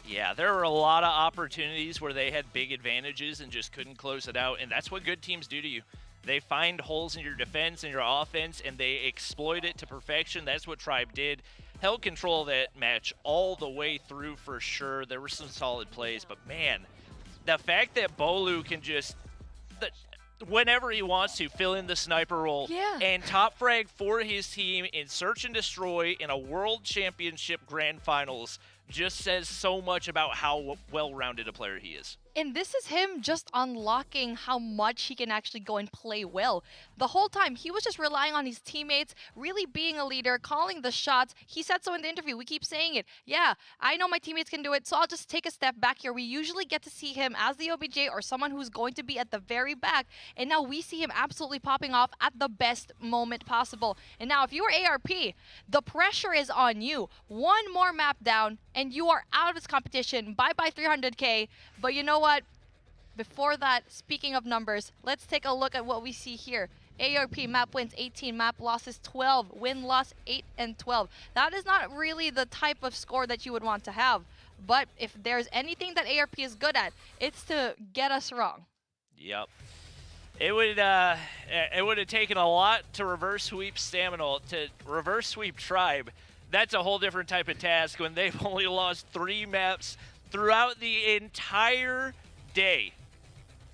Yeah, there were a lot of opportunities where they had big advantages and just couldn't close it out, and that's what good teams do to you. They find holes in your defense and your offense, and they exploit it to perfection. That's what Tribe did. Held control of that match all the way through for sure. There were some solid plays, but man, the fact that Bolu can just, whenever he wants to, fill in the sniper role and top frag for his team in search and destroy in a World Championship Grand Finals just says so much about how well-rounded a player he is. And this is him just unlocking how much he can actually go and play well. The whole time, he was just relying on his teammates, really being a leader, calling the shots. He said so in the interview. We keep saying it. Yeah, I know my teammates can do it, so I'll just take a step back here. We usually get to see him as the OBJ or someone who's going to be at the very back. And now we see him absolutely popping off at the best moment possible. And now if you are ARP, the pressure is on you. One more map down, and you are out of this competition. Bye-bye 300K. But you know what? Before that, speaking of numbers, let's take a look at what we see here. ARP map wins 18, map losses 12, win-loss 8 and 12. That is not really the type of score that you would want to have. But if there's anything that ARP is good at, it's to get us wrong. Yep. It would have taken a lot to reverse sweep Staminal, to reverse sweep Tribe. That's a whole different type of task when they've only lost 3 maps throughout the entire day.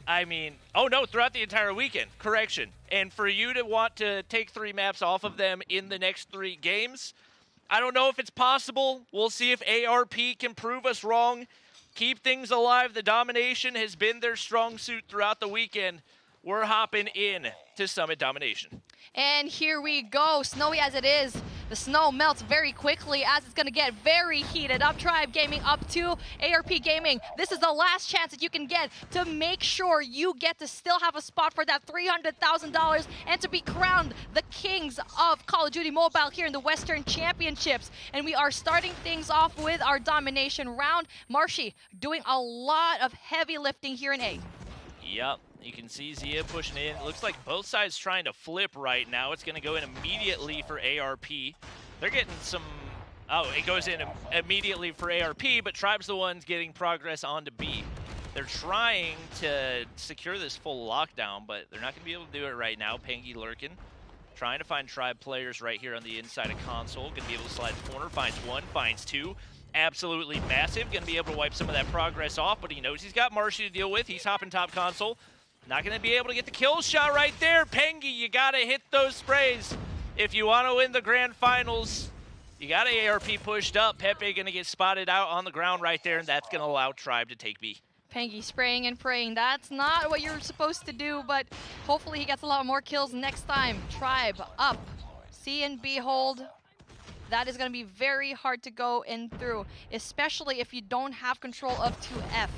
I mean, oh no, throughout the entire weekend, correction. And for you to want to take 3 maps off of them in the next 3 games, I don't know if it's possible. We'll see if ARP can prove us wrong, keep things alive. The domination has been their strong suit throughout the weekend. we're hopping in to Summit Domination. And here we go, snowy as it is. The snow melts very quickly as it's going to get very heated up. Tribe Gaming up to ARP Gaming. This is the last chance that you can get to make sure you get to still have a spot for that $300,000 and to be crowned the kings of Call of Duty Mobile here in the Western Championships. And we are starting things off with our domination round. Marshy doing a lot of heavy lifting here in A. Yep. You can see Zia pushing in. It looks like both sides trying to flip right now. It's going to go in immediately for ARP. They're getting some... Oh, it goes in immediately for ARP, but Tribe's the ones getting progress onto B. They're trying to secure this full lockdown, but they're not going to be able to do it right now. Pengy lurking. Trying to find Tribe players right here on the inside of console. Going to be able to slide corner. Finds one, finds two. Absolutely massive. Going to be able to wipe some of that progress off, but he knows he's got Marshy to deal with. He's hopping top console. Not going to be able to get the kill shot right there. Pengy, you got to hit those sprays. If you want to win the grand finals, you got ARP pushed up. Pepe going to get spotted out on the ground right there, and that's going to allow Tribe to take B. Pengy spraying and praying. That's not what you're supposed to do, but hopefully he gets a lot more kills next time. Tribe up. C and B hold. That is going to be very hard to go in through, especially if you don't have control of 2F.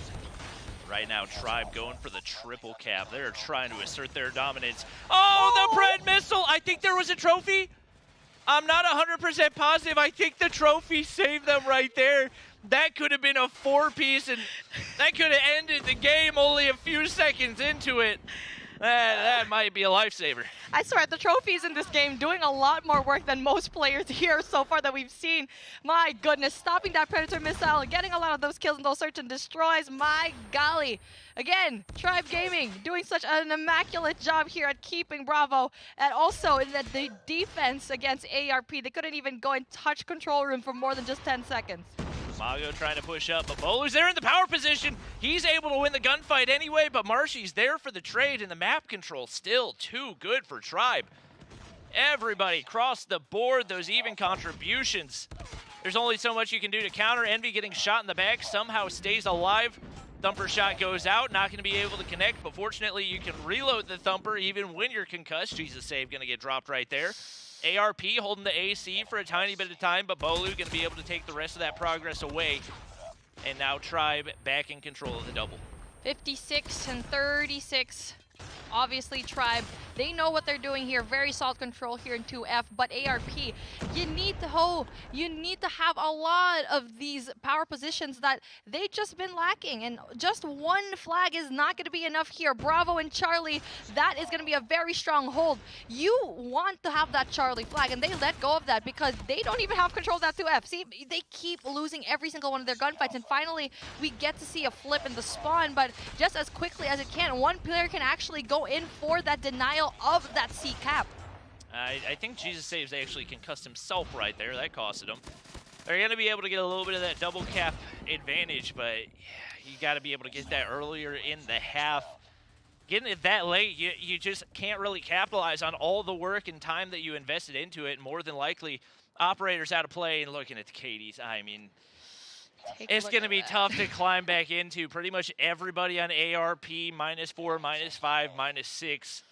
Right now, Tribe going for the triple cap. They're trying to assert their dominance. Oh, the bread missile! I think there was a trophy. I'm not 100% positive. I think the trophy saved them right there. That could have been a 4-piece, and that could have ended the game only a few seconds into it. That might be a lifesaver. I swear, the trophies in this game doing a lot more work than most players here so far that we've seen. My goodness, stopping that Predator missile, getting a lot of those kills and those search and destroys. My golly. Again, Tribe Gaming doing such an immaculate job here at keeping Bravo. And also in the defense against ARP, they couldn't even go and touch control room for more than just 10 seconds. Mago trying to push up, but Bolu's there in the power position. He's able to win the gunfight anyway, but Marshy's there for the trade, and the map control still too good for Tribe. Everybody across the board, those even contributions. There's only so much you can do to counter. Envy getting shot in the back, somehow stays alive. Thumper shot goes out, not going to be able to connect, but fortunately you can reload the Thumper even when you're concussed. Jesus save going to get dropped right there. ARP holding the AC for a tiny bit of time, but Bolu going to be able to take the rest of that progress away. And now Tribe back in control of the double. 56 and 36. Obviously, Tribe, they know what they're doing here. Very solid control here in 2F, but ARP, you need to have a lot of these power positions that they've just been lacking, and just one flag is not going to be enough here. Bravo and Charlie, that is going to be a very strong hold. You want to have that Charlie flag, and they let go of that because they don't even have control of that 2F. See, they keep losing every single one of their gunfights, and finally, we get to see a flip in the spawn, but just as quickly as it can, one player can actually go in for that denial of that C cap. I think Jesus Saves actually concussed himself right there. That costed him. They're going to be able to get a little bit of that double cap advantage, but you got to be able to get that earlier in the half. Getting it that late, you just can't really capitalize on all the work and time that you invested into it. More than likely, operators out of play and looking at the KDs. I mean, it's going to be tough to climb back into. Pretty much everybody on ARP, -4, -5, -6.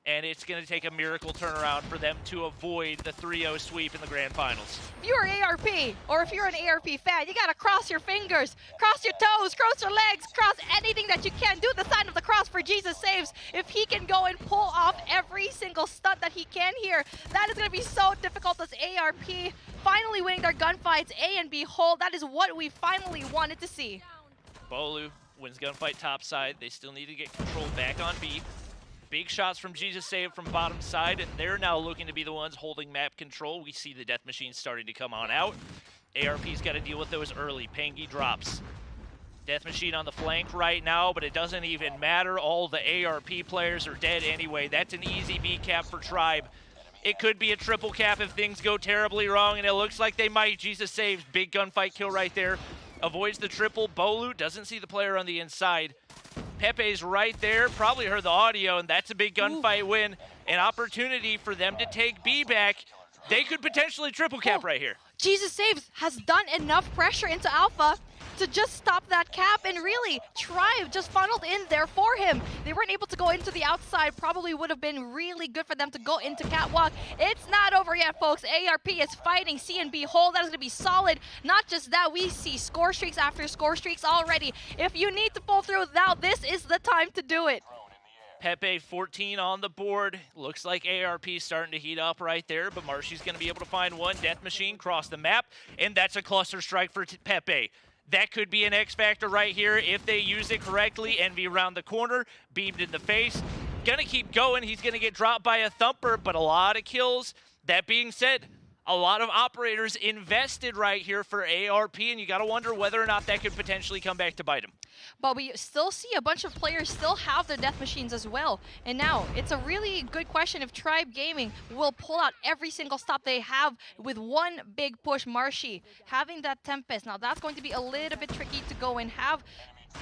And it's going to take a miracle turnaround for them to avoid the 3-0 sweep in the grand finals. If you're ARP, or if you're an ARP fan, you got to cross your fingers, cross your toes, cross your legs, cross anything that you can. Do the sign of the cross for Jesus Saves. If he can go and pull off every single stunt that he can here, that is going to be so difficult as ARP finally winning their gunfights. A and B hold. That is what we finally wanted to see. Bolu wins gunfight topside. They still need to get control back on B. Big shots from Jesus Save from bottom side, and they're now looking to be the ones holding map control. We see the death machines starting to come on out. ARP's got to deal with those early. Pengy drops. Death machine on the flank right now, but it doesn't even matter. All the ARP players are dead anyway. That's an easy B cap for Tribe. It could be a triple cap if things go terribly wrong, and it looks like they might. Jesus Saves, big gunfight kill right there. Avoids the triple. Bolu doesn't see the player on the inside. Pepe's right there, probably heard the audio, and that's a big gunfight win. An opportunity for them to take B back. They could potentially triple cap right here. Jesus Saves has done enough pressure into Alpha to just stop that cap, and really, Tribe just funneled in there for him. They weren't able to go into the outside. Probably would have been really good for them to go into Catwalk. It's not over yet, folks. ARP is fighting CNB Hole. That is going to be solid. Not just that, we see score streaks after score streaks already. If you need to pull through now, this is the time to do it. Pepe 14 on the board. Looks like ARP starting to heat up right there, but Marshy's going to be able to find one. Death Machine cross the map, and that's a cluster strike for Pepe. That could be an X factor right here if they use it correctly. Envy around the corner, beamed in the face. Gonna keep going. He's gonna get dropped by a thumper, but a lot of kills. That being said, a lot of operators invested right here for ARP, and you gotta wonder whether or not that could potentially come back to bite him. But we still see a bunch of players still have their death machines as well. And now, it's a really good question if Tribe Gaming will pull out every single stop they have with one big push. Marshy having that Tempest. Now, that's going to be a little bit tricky to go and have.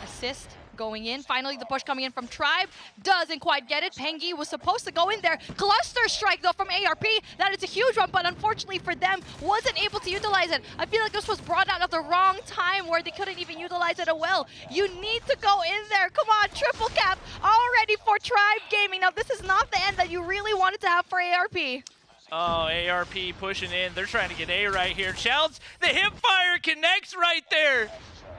Assist going in. Finally, the push coming in from Tribe. Doesn't quite get it. Pengi was supposed to go in there. Cluster strike, though, from ARP. That is a huge one, but unfortunately for them, wasn't able to utilize it. I feel like this was brought out at the wrong time where they couldn't even utilize it well. You need to go in there. Come on, triple cap already for Tribe Gaming. Now, this is not the end that you really wanted to have for ARP. Oh, ARP pushing in. They're trying to get A right here. Childs, the hip fire connects right there.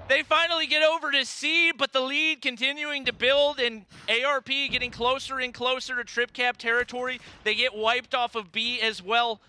They finally get over to C, but the lead continuing to build, and ARP getting closer and closer to trip cap territory. They get wiped off of B as well.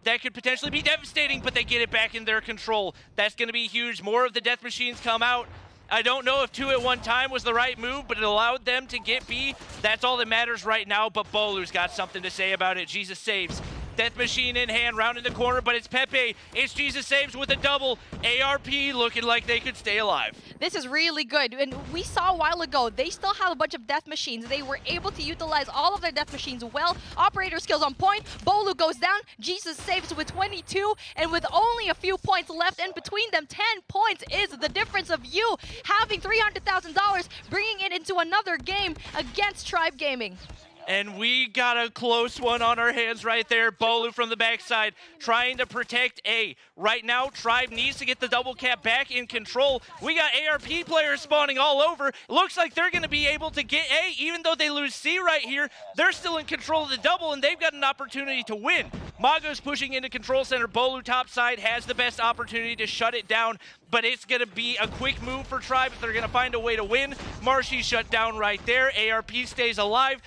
That could potentially be devastating, but they get it back in their control. That's going to be huge. More of the death machines come out. I don't know if 2 at one time was the right move, but it allowed them to get B. That's all that matters right now, but Bolu's got something to say about it. Jesus Saves. Death Machine in hand, round in the corner, but it's Pepe. It's Jesus Saves with a double. ARP looking like they could stay alive. This is really good, and we saw a while ago, they still have a bunch of death machines. They were able to utilize all of their death machines well. Operator skills on point. Bolu goes down. Jesus Saves with 22, and with only a few points left in between them, 10 points is the difference of you having $300,000, bringing it into another game against Tribe Gaming. And we got a close one on our hands right there. Bolu from the backside trying to protect A. Right now, Tribe needs to get the double cap back in control. We got ARP players spawning all over. Looks like they're going to be able to get A, even though they lose C right here. They're still in control of the double, and they've got an opportunity to win. Mago's pushing into control center. Bolu topside has the best opportunity to shut it down, but it's going to be a quick move for Tribe if they're going to find a way to win. Marshy shut down right there. ARP stays alive.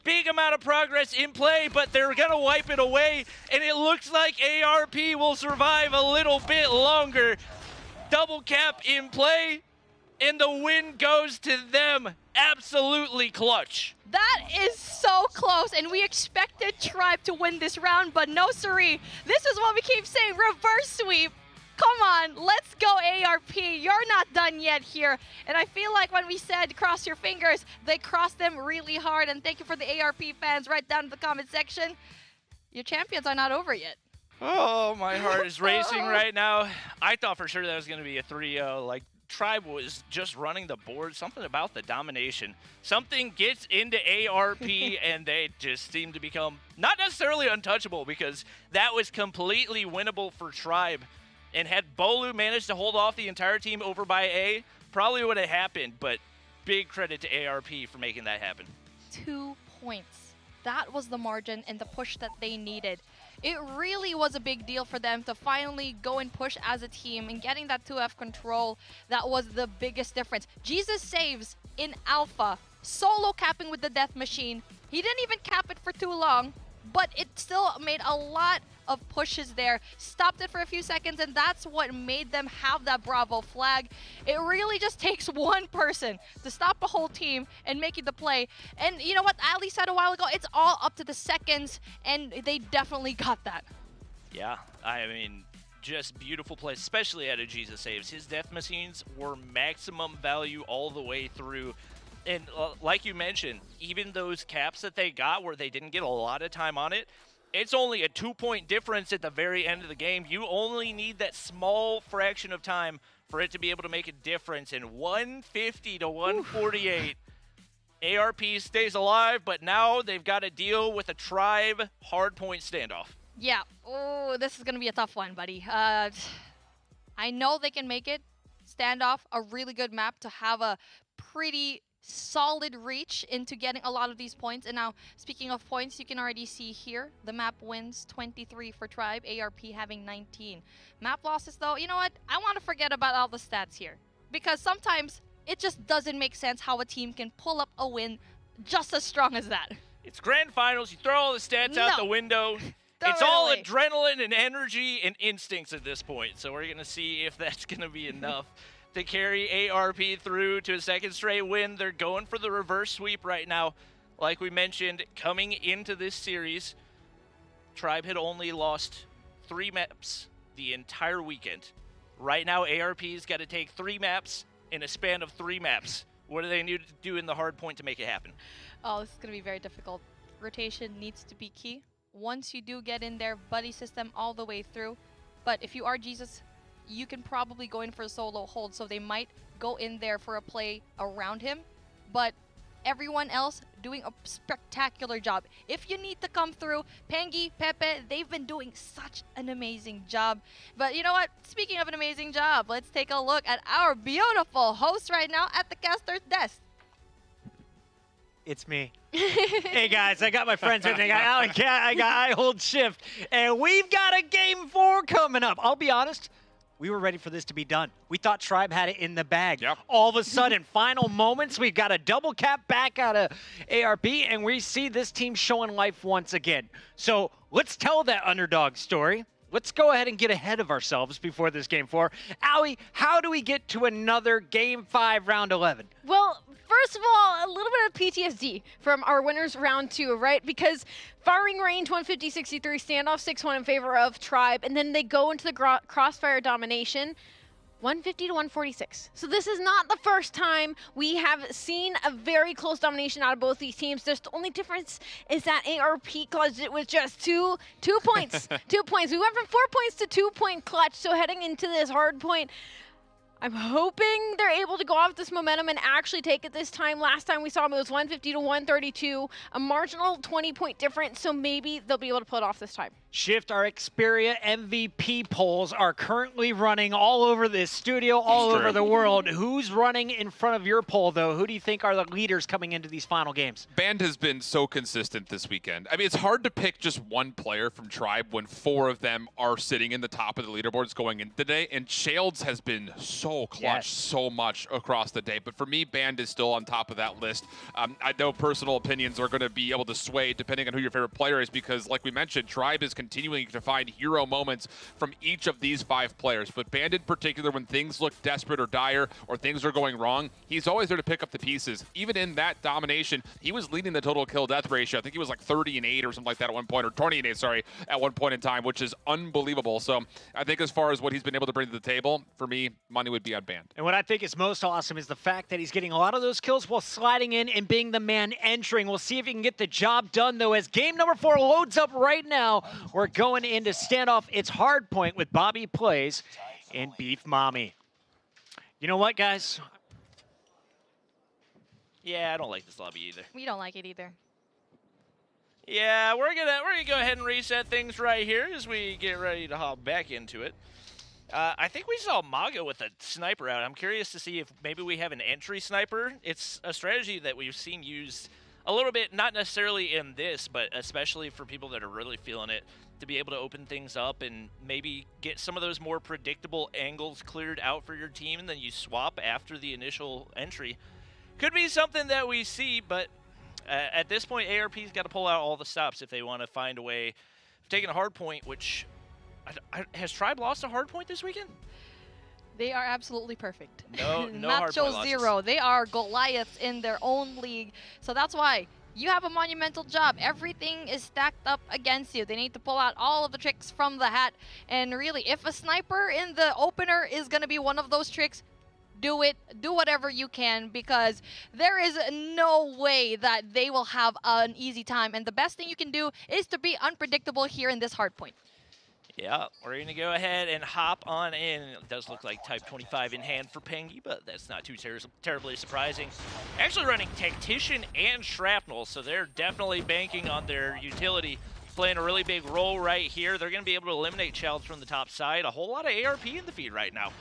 Big amount of progress in play, but they're going to wipe it away, and it looks like ARP will survive a little bit longer. Double cap in play, and the win goes to them. Absolutely clutch. That is so close, and we expected Tribe to win this round, but no siree. This is what we keep saying, reverse sweep. Come on, let's go ARP. You're not done yet here. And I feel like when we said cross your fingers, they crossed them really hard. And thank you for the ARP fans right down in the comment section. Your champions are not over yet. Oh, my heart is racing right now. I thought for sure that was going to be a 3-0. Like, Tribe was just running the board. Something about the domination. Something gets into ARP, and they just seem to become not necessarily untouchable, because that was completely winnable for Tribe. And had Bolu managed to hold off the entire team over by A, probably would have happened, but big credit to ARP for making that happen. 2 points. That was the margin and the push that they needed. It really was a big deal for them to finally go and push as a team, and getting that 2F control, that was the biggest difference. Jesus Saves in Alpha, solo capping with the Death Machine. He didn't even cap it for too long, but it still made a lot of pushes there, stopped it for a few seconds, and that's what made them have that Bravo flag. It really just takes one person to stop a whole team and make it the play. And you know what Ali said a while ago, it's all up to the seconds, and they definitely got that. Yeah, I mean, just beautiful play, especially out of Jesus Saves. His death machines were maximum value all the way through. And like you mentioned, even those caps that they got where they didn't get a lot of time on it, it's only a 2-point difference at the very end of the game. You only need that small fraction of time for it to be able to make a difference. In 150 to 148, ARP stays alive, but now they've got to deal with a Tribe hardpoint standoff. Yeah. Oh, this is going to be a tough one, buddy. I know they can make it. Standoff, a really good map to have a pretty solid reach into getting a lot of these points. And now, speaking of points, you can already see here, the map wins 23 for Tribe, ARP having 19. Map losses, though, you know what? I want to forget about all the stats here. Because sometimes it just doesn't make sense how a team can pull up a win just as strong as that. It's grand finals. You throw all the stats out the window. It's all adrenaline and energy and instincts at this point. So we're going to see if that's going to be enough to carry ARP through to a second straight win. They're going for the reverse sweep right now. Like we mentioned, coming into this series, Tribe had only lost 3 maps the entire weekend. Right now, ARP's got to take 3 maps in a span of 3 maps. What do they need to do in the hard point to make it happen? Oh, this is going to be very difficult. Rotation needs to be key. Once you do get in there, buddy system all the way through. But if you are Jesus, you can probably go in for a solo hold, so they might go in there for a play around him. But everyone else doing a spectacular job. If you need to come through, Pengi, Pepe, they've been doing such an amazing job. But you know what? Speaking of an amazing job, let's take a look at our beautiful host right now at the caster's desk. It's me. Hey guys, I got my friends with me. I hold shift, and we've got a game 4 coming up. I'll be honest, we were ready for this to be done. We thought Tribe had it in the bag. Yep. All of a sudden, final moments, we've got a double cap back out of ARP, and we see this team showing life once again. So let's tell that underdog story. Let's go ahead and get ahead of ourselves before this game 4. Allie, how do we get to another game 5, round 11? Well, first of all, a little bit of PTSD from our winners round 2, right? Because firing range 150-63, standoff 6-1 in favor of Tribe, and then they go into the crossfire domination 150-146. So this is not the first time we have seen a very close domination out of both these teams. There's the only difference is that ARP clutched it with just two points. 2 points. We went from 4 points to 2-point clutch. So heading into this hard point, I'm hoping they're able to go off this momentum and actually take it this time. Last time we saw them, it was 150-132, a marginal 20-point difference, so maybe they'll be able to pull it off this time. Shift, our Xperia MVP polls are currently running all over this studio, all over the world. Who's running in front of your poll, though? Who do you think are the leaders coming into these final games? Band has been so consistent this weekend. I mean, it's hard to pick just one player from Tribe when 4 of them are sitting in the top of the leaderboards going into today, and Shields has been so clutch so much across the day. But for me, Band is still on top of that list. I know personal opinions are going to be able to sway depending on who your favorite player is because, like we mentioned, Tribe is continuing to find hero moments from each of these 5 players. But Band in particular, when things look desperate or dire or things are going wrong, he's always there to pick up the pieces. Even in that domination, he was leading the total kill death ratio. I think he was like 30-8 or something like that at one point, or 20-8, sorry, at one point in time, which is unbelievable. So I think as far as what he's been able to bring to the table, for me, money would be on Band. And what I think is most awesome is the fact that he's getting a lot of those kills while sliding in and being the man entering. We'll see if he can get the job done, though, as game number 4 loads up right now. We're going into standoff. It's hard point with Bobby Plays and Beef Mommy. You know what, guys? Yeah, I don't like this lobby either. We don't like it either. Yeah, we're gonna go ahead and reset things right here as we get ready to hop back into it. I think we saw Mago with a sniper out. I'm curious to see if maybe we have an entry sniper. It's a strategy that we've seen used a little bit, not necessarily in this, but especially for people that are really feeling it, to be able to open things up and maybe get some of those more predictable angles cleared out for your team, and then you swap after the initial entry. Could be something that we see, but at this point, ARP's got to pull out all the stops if they want to find a way of taking a hard point, which... has Tribe lost a hard point this weekend? They are absolutely perfect. No hard point losses. 0. They are Goliaths in their own league. So that's why you have a monumental job. Everything is stacked up against you. They need to pull out all of the tricks from the hat. And really, if a sniper in the opener is going to be one of those tricks, do it. Do whatever you can, because there is no way that they will have an easy time. And the best thing you can do is to be unpredictable here in this hard point. Yeah, we're going to go ahead and hop on in. It does look like Type 25 in hand for Pengi, but that's not too terribly surprising. Actually running Tactician and Shrapnel, so they're definitely banking on their utility playing a really big role right here. They're going to be able to eliminate Childs from the top side. A whole lot of ARP in the feed right now.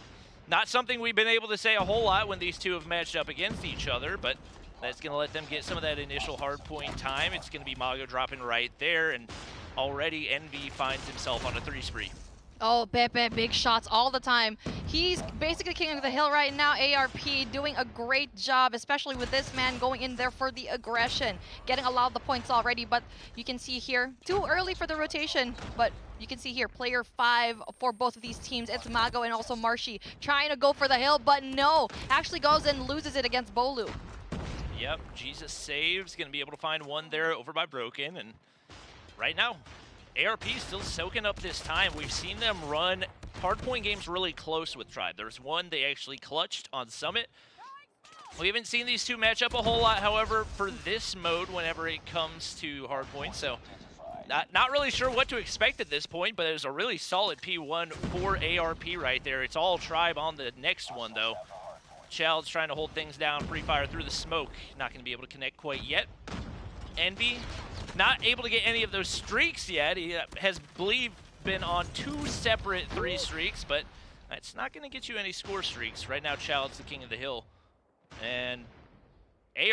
Not something we've been able to say a whole lot when these two have matched up against each other, but that's going to let them get some of that initial hard point time. It's going to be Mago dropping right there, and already Envy finds himself on a 3 spree. Oh, Pepe, big shots all the time. He's basically king of the hill right now. ARP doing a great job, especially with this man going in there for the aggression. Getting a lot of the points already, but you can see here, too early for the rotation, but you can see here, player 5 for both of these teams. It's Mago and also Marshy trying to go for the hill, but no. Actually goes and loses it against Bolu. Yep, Jesus saves. Going to be able to find one there over by Broken, and right now, ARP still soaking up this time. We've seen them run hardpoint games really close with Tribe. There's one they actually clutched on Summit. We haven't seen these two match up a whole lot, however, for this mode whenever it comes to hardpoint. So not really sure what to expect at this point, but it was a really solid P1 for ARP right there. It's all Tribe on the next one, though. Child's trying to hold things down, pre-fire through the smoke. Not going to be able to connect quite yet. Envy, not able to get any of those streaks yet. He has, believe, been on 2 separate 3 streaks, but it's not going to get you any score streaks. Right now, Child's the king of the hill. And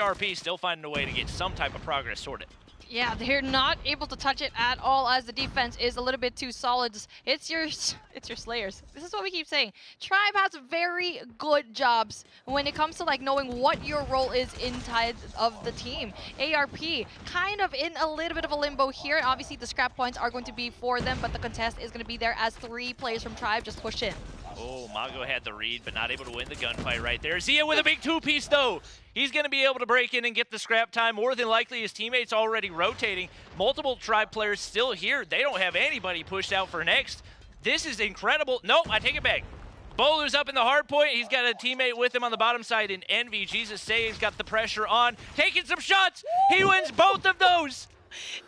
ARP still finding a way to get some type of progress toward it. Yeah, they're not able to touch it at all as the defense is a little bit too solid. It's your Slayers. This is what we keep saying. Tribe has very good jobs when it comes to like knowing what your role is inside of the team. ARP kind of in a little bit of a limbo here. Obviously, the scrap points are going to be for them, but the contest is going to be there as 3 players from Tribe just push in. Oh, Mago had the read, but not able to win the gunfight right there. Zia with a big 2-piece, though. He's going to be able to break in and get the scrap time. More than likely, his teammates already rotating. Multiple Tribe players still here. They don't have anybody pushed out for next. This is incredible. Nope, I take it back. Bolu's up in the hard point. He's got a teammate with him on the bottom side in Envy. Jesus saves, got the pressure on. Taking some shots. He wins both of those.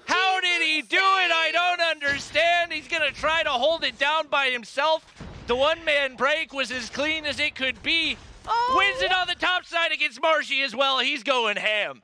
How did he do it? I don't understand. He's going to try to hold it down by himself. The one-man break was as clean as it could be. Oh. Wins it on the top side against Marshy as well. He's going ham.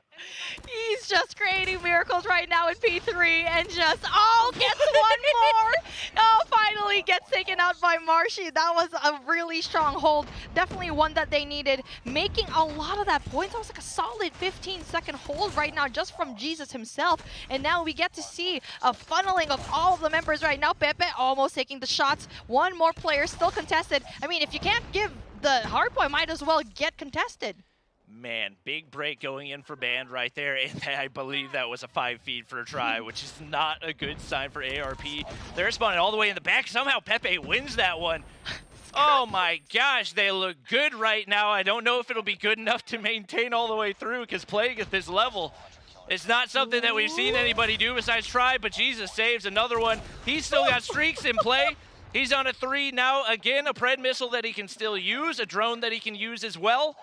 He's just creating miracles right now in P3 and just, oh, gets one more. Oh, finally gets taken out by Marshy. That was a really strong hold. Definitely one that they needed. Making a lot of that point. That was like a solid 15-second hold right now just from Jesus himself. And now we get to see a funneling of all of the members right now. Pepe almost taking the shots. One more player still contested. I mean, if you can't give the hardpoint, might as well get contested. Man, big break going in for Band right there, and I believe that was a 5 feed for a try, which is not a good sign for ARP. They're spawning all the way in the back. Somehow Pepe wins that one. Oh my gosh, they look good right now. I don't know if it'll be good enough to maintain all the way through, because playing at this level, it's not something that we've seen anybody do besides try, but Jesus saves another one. He's still got streaks in play. He's on a 3 now. Again, a Pred missile that he can still use, a drone that he can use as well.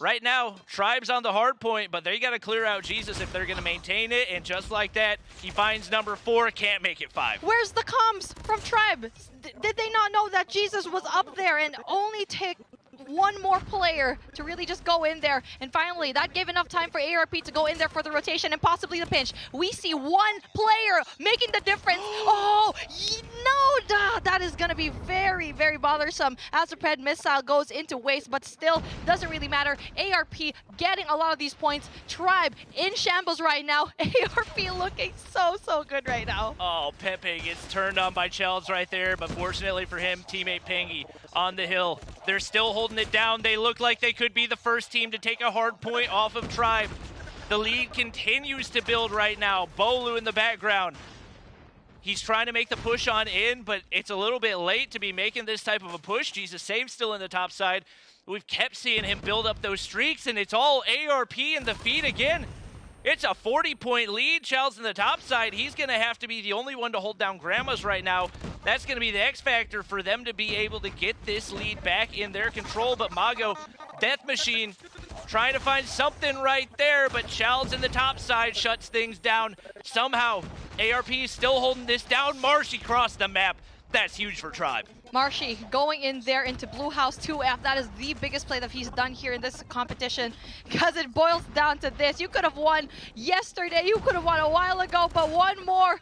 Right now, Tribe's on the hard point, but they got to clear out Jesus if they're going to maintain it. And just like that, he finds number 4, can't make it 5. Where's the comms from Tribe? Did they not know that Jesus was up there and only take one more player to really just go in there? And finally, that gave enough time for ARP to go in there for the rotation and possibly the pinch. We see one player making the difference. Oh, no, that is going to be very, very bothersome as the Pred missile goes into waste, but still doesn't really matter. ARP getting a lot of these points. Tribe in shambles right now. ARP looking so good right now. Oh, Pepe gets turned on by Chels right there, but fortunately for him, teammate Pengy on the hill. They're still holding it down. They look like they could be the first team to take a hard point off of Tribe. The lead continues to build right now. Bolu in the background. He's trying to make the push on in, but it's a little bit late to be making this type of a push. Jesus saves still in the top side. We've kept seeing him build up those streaks, and it's all ARP in the feed again. It's a 40-point lead. Child's in the top side. He's going to have to be the only one to hold down Grandma's right now. That's going to be the X factor for them to be able to get this lead back in their control. But Mago, Death Machine, trying to find something right there. But Child's in the top side, shuts things down. Somehow, ARP is still holding this down. Marshy crossed the map. That's huge for Tribe. Marshy going in there into Blue House 2F. That is the biggest play that he's done here in this competition because it boils down to this. You could have won yesterday. You could have won a while ago, but one more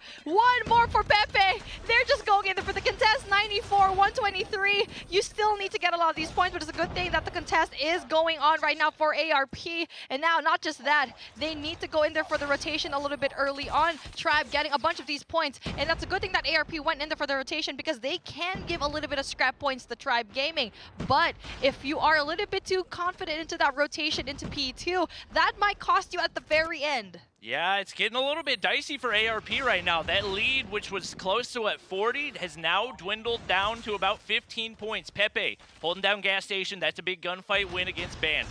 for Pepe. They're just going in there for the contest. 94, 123. You still need to get a lot of these points, but it's a good thing that the contest is going on right now for ARP. And now, not just that, they need to go in there for the rotation a little bit early on. Tribe getting a bunch of these points, and that's a good thing that ARP went in there for the rotation because they can give a little bit of scrap points to Tribe Gaming. But if you are a little bit too confident into that rotation into P2, that might cost you at the very end. Yeah, it's getting a little bit dicey for ARP right now. That lead, which was close to 40, has now dwindled down to about 15 points. Pepe holding down gas station. That's a big gunfight win against Ban.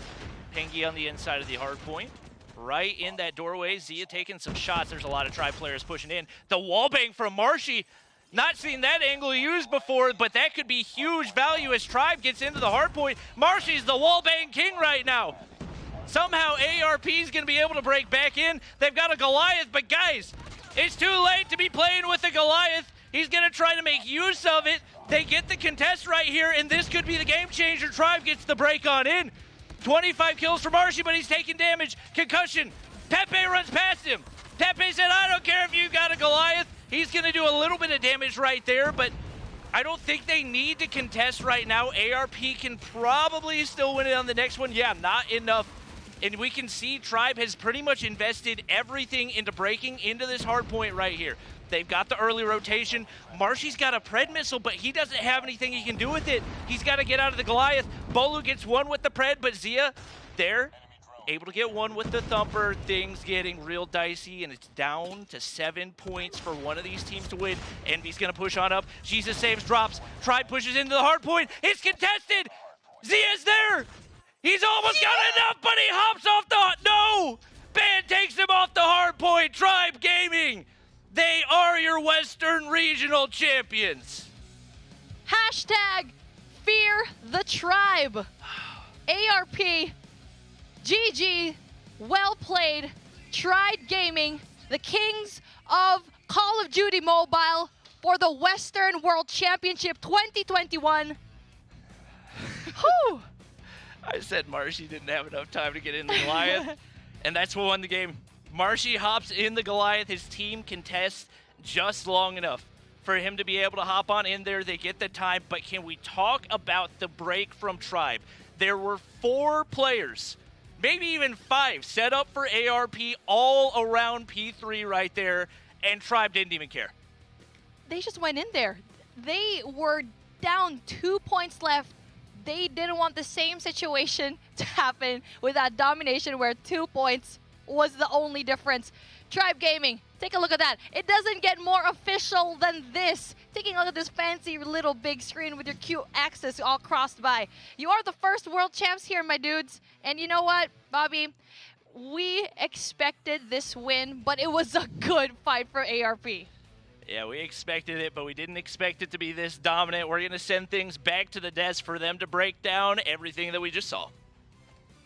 Pengi on the inside of the hard point. Right in that doorway, Zia taking some shots. There's a lot of Tribe players pushing in. The wallbang from Marshy. Not seen that angle used before, but that could be huge value as Tribe gets into the hard point. Marshy's the wallbang king right now. Somehow ARP is going to be able to break back in. They've got a Goliath, but guys, it's too late to be playing with the Goliath. He's going to try to make use of it. They get the contest right here, and this could be the game changer. Tribe gets the break on in. 25 kills for Marshy, but he's taking damage. Concussion. Pepe runs past him. Pepe said, I don't care if you got a Goliath. He's going to do a little bit of damage right there, but I don't think they need to contest right now. ARP can probably still win it on the next one. Yeah, not enough. And we can see Tribe has pretty much invested everything into breaking into this hard point right here. They've got the early rotation. Marshy's got a Pred missile, but he doesn't have anything he can do with it. He's got to get out of the Goliath. Bolu gets one with the Pred, but Zia there, able to get one with the Thumper. Things getting real dicey, and it's down to 7 points for one of these teams to win. Envy's going to push on up. Jesus saves, drops. Tribe pushes into the hard point. It's contested. Zia's there. He's almost got enough, but he hops off the... No! Ban takes him off the hard point. Tribe Gaming. They are your Western Regional champions. Hashtag Fear the Tribe. ARP, GG, well played. Tribe Gaming, the kings of Call of Duty Mobile for the Western World Championship 2021. Whew. I said Marshy didn't have enough time to get in the Goliath, and that's what won the game. Marshy hops in the Goliath. His team contests just long enough for him to be able to hop on in there. They get the time, but can we talk about the break from Tribe? There were 4 players, maybe even 5, set up for ARP all around P3 right there, and Tribe didn't even care. They just went in there. They were down 2 points left. They didn't want the same situation to happen with that domination where 2 points was the only difference. Tribe Gaming, take a look at that. It doesn't get more official than this. Taking a look at this fancy little big screen with your cute axis all crossed by. You are the first world champs here, my dudes. And you know what, Bobby? We expected this win, but it was a good fight for ARP. Yeah, we expected it, but we didn't expect it to be this dominant. We're going to send things back to the desk for them to break down everything that we just saw.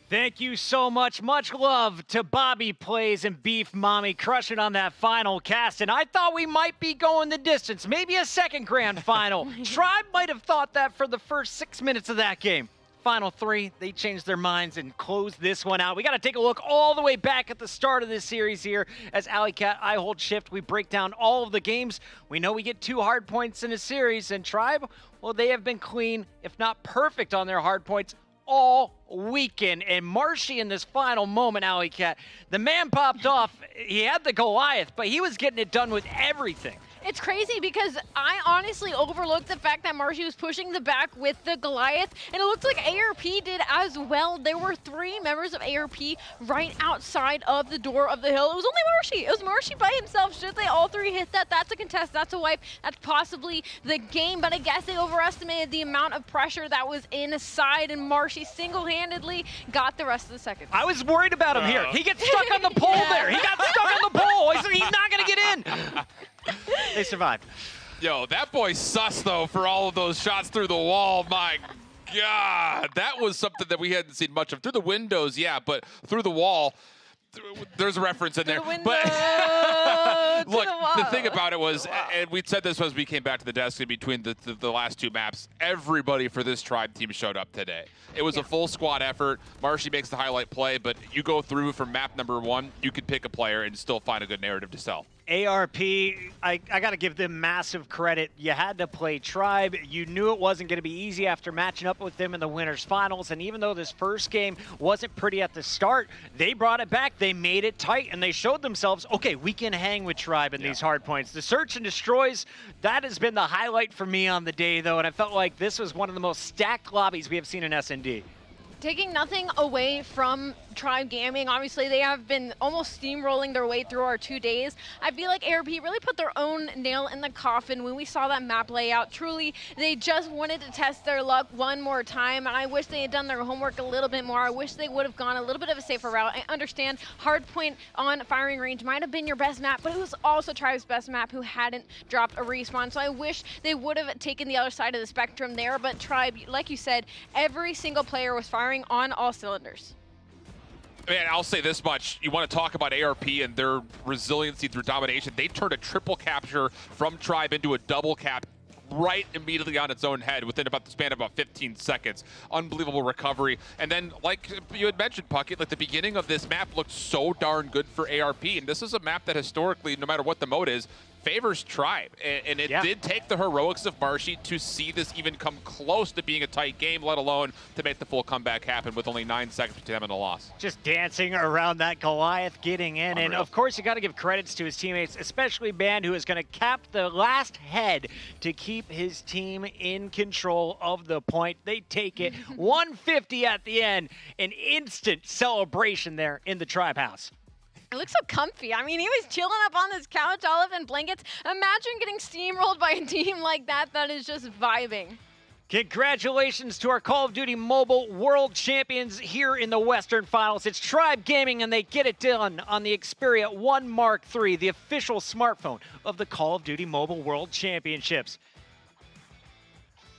Thank you so much. Much love to Bobby Plays and Beef Mommy crushing on that final cast. And I thought we might be going the distance, maybe a second grand final. Tribe might have thought that for the first 6 minutes of that game. Final 3, they changed their minds and closed this one out. We got to take a look all the way back at the start of this series here. As Alley Cat, I hold shift, we break down all of the games. We know we get 2 hard points in a series, and Tribe, well, they have been clean, if not perfect on their hard points all weekend. And Marshy in this final moment, Alley Cat, the man popped off. He had the Goliath, but he was getting it done with everything. It's crazy because I honestly overlooked the fact that Marshy was pushing the back with the Goliath, and it looked like ARP did as well. There were 3 members of ARP right outside of the door of the hill. It was only Marshy. It was Marshy by himself. Should they all 3 hit that? That's a contest. That's a wipe. That's possibly the game, but I guess they overestimated the amount of pressure that was inside, and Marshy single-handedly got the rest of the second. I was worried about him here. He gets stuck on the pole there. He got stuck on the pole. I said he's not going to get in. They survived. Yo, that boy's sus, though, for all of those shots through the wall. My God, that was something that we hadn't seen much of. Through the windows, yeah, but through the wall, There's a reference in there. But look, the thing about it was, and we said this as we came back to the desk in between the last two maps, everybody for this Tribe team showed up today. It was a full squad effort. Marshy makes the highlight play, but you go through from map number 1, you could pick a player and still find a good narrative to sell. ARP, I got to give them massive credit. You had to play Tribe. You knew it wasn't going to be easy after matching up with them in the winners finals. And even though this first game wasn't pretty at the start, they brought it back. They made it tight, and they showed themselves, okay, we can hang with Tribe in these hard points. The search and destroys, that has been the highlight for me on the day, though. And I felt like this was one of the most stacked lobbies we have seen in S&D. Taking nothing away from Tribe Gaming, obviously they have been almost steamrolling their way through our 2 days. I feel like ARP really put their own nail in the coffin when we saw that map layout. Truly, they just wanted to test their luck one more time, and I wish they had done their homework a little bit more. I wish they would have gone a little bit of a safer route. I understand hardpoint on firing range might have been your best map, but it was also Tribe's best map who hadn't dropped a respawn, so I wish they would have taken the other side of the spectrum there, but Tribe, like you said, every single player was firing on all cylinders. Man, I'll say this much. You want to talk about ARP and their resiliency through domination. They turned a triple capture from Tribe into a double cap right immediately on its own head within about the span of about 15 seconds. Unbelievable recovery. And then, like you had mentioned, Puckett, like the beginning of this map looked so darn good for ARP. And this is a map that historically, no matter what the mode is, favors Tribe. And it did take the heroics of Marshy to see this even come close to being a tight game, let alone to make the full comeback happen with only 9 seconds between them and the loss. Just dancing around that Goliath, getting in. Unreal. And of course, you got to give credits to his teammates, especially Band, who is going to cap the last head to keep his team in control of the point. They take it 150 at the end. An instant celebration there in the Tribe house. It looks so comfy. I mean, he was chilling up on this couch, all up in blankets. Imagine getting steamrolled by a team like that. That is just vibing. Congratulations to our Call of Duty Mobile World Champions here in the Western Finals. It's Tribe Gaming, and they get it done on the Xperia 1 Mark III, the official smartphone of the Call of Duty Mobile World Championships.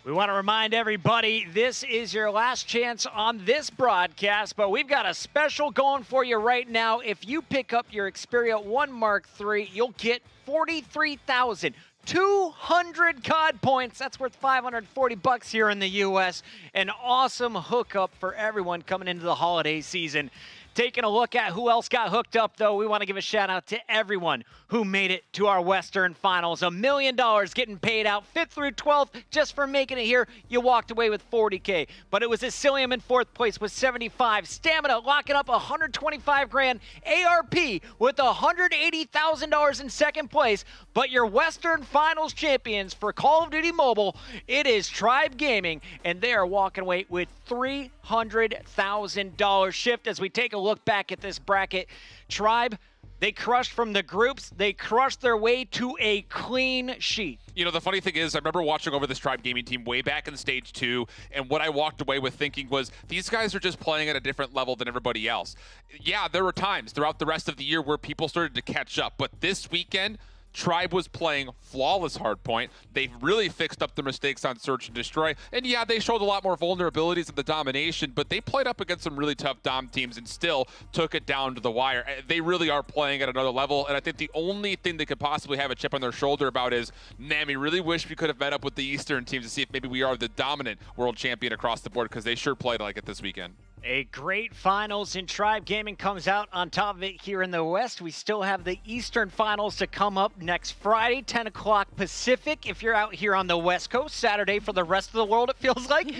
We want to remind everybody, this is your last chance on this broadcast, but we've got a special going for you right now. If you pick up your Xperia 1 Mark III, you'll get 43,200 COD points. That's worth $540 here in the U.S. An awesome hookup for everyone coming into the holiday season. Taking a look at who else got hooked up, though, we want to give a shout out to everyone who made it to our Western Finals. $1 million getting paid out 5th through 12th just for making it here. You walked away with $40K, but it was Asylium in 4th place with 75. Stamina locking up 125 grand. ARP with $180,000 in 2nd place. But your Western Finals champions for Call of Duty Mobile, it is Tribe Gaming, and they are walking away with $300,000 shift. As we take a look back at this bracket, Tribe, they crushed from the groups. They crushed their way to a clean sheet. You know, the funny thing is, I remember watching over this Tribe Gaming team way back in Stage 2, and what I walked away with thinking was, these guys are just playing at a different level than everybody else. Yeah, there were times throughout the rest of the year where people started to catch up, but this weekend, Tribe was playing flawless hardpoint. They've really fixed up their mistakes on search and destroy. And yeah, they showed a lot more vulnerabilities in the domination, but they played up against some really tough dom teams and still took it down to the wire. They really are playing at another level, and I think the only thing they could possibly have a chip on their shoulder about is, man, we really wish we could have met up with the Eastern teams to see if maybe we are the dominant world champion across the board, because they sure played like it this weekend. A great finals, and Tribe Gaming comes out on top of it here in the West. We still have the Eastern finals to come up next Friday, 10 o'clock Pacific, if you're out here on the West Coast. Saturday for the rest of the world, it feels like.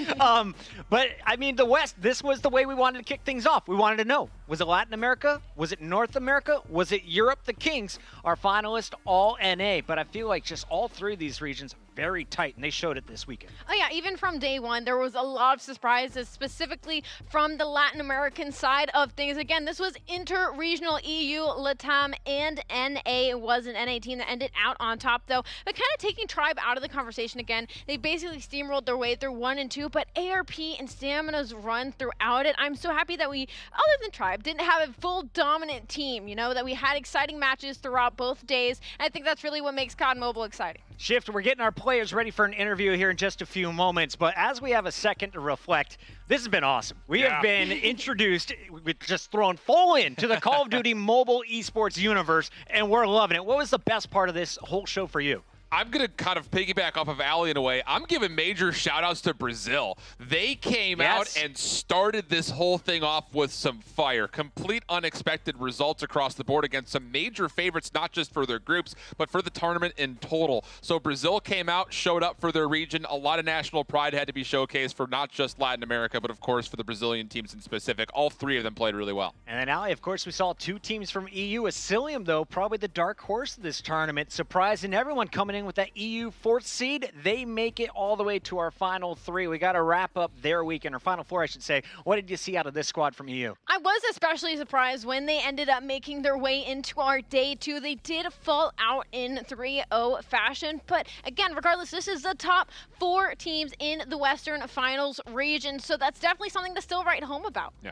But, I mean, the West, this was the way we wanted to kick things off. We wanted to know, was it Latin America? Was it North America? Was it Europe? The Kings are finalists, all NA. But I feel like just all three of these regions very tight, and they showed it this weekend. Oh yeah, even from day one, there was a lot of surprises, specifically from the Latin American side of things. Again, this was inter-regional EU, LATAM, and NA. It was an NA team that ended out on top, though. But kind of taking Tribe out of the conversation again, they basically steamrolled their way through 1 and 2, but ARP and Stamina's run throughout it. I'm so happy that we, other than Tribe, didn't have a full dominant team, you know, that we had exciting matches throughout both days. And I think that's really what makes COD Mobile exciting. Shift, we're getting our players ready for an interview here in just a few moments, but as we have a second to reflect, this has been awesome. We have been introduced, we've just thrown full into the Call of Duty mobile esports universe, and we're loving it. What was the best part of this whole show for you? I'm going to kind of piggyback off of Ali in a way. I'm giving major shout-outs to Brazil. They came out and started this whole thing off with some fire. Complete unexpected results across the board against some major favorites, not just for their groups, but for the tournament in total. So Brazil came out, showed up for their region. A lot of national pride had to be showcased for not just Latin America, but of course for the Brazilian teams in specific. All three of them played really well. And then, Ali, of course, we saw two teams from EU. Asylium, though, probably the dark horse of this tournament, surprising everyone coming in with that EU 4th seed. They make it all the way to our final three. We got to wrap up their weekend, or final four, I should say. What did you see out of this squad from EU? I was especially surprised when they ended up making their way into our day two. They did fall out in 3-0 fashion, but again, regardless, this is the top 4 teams in the Western Finals region, so that's definitely something to still write home about. Yeah.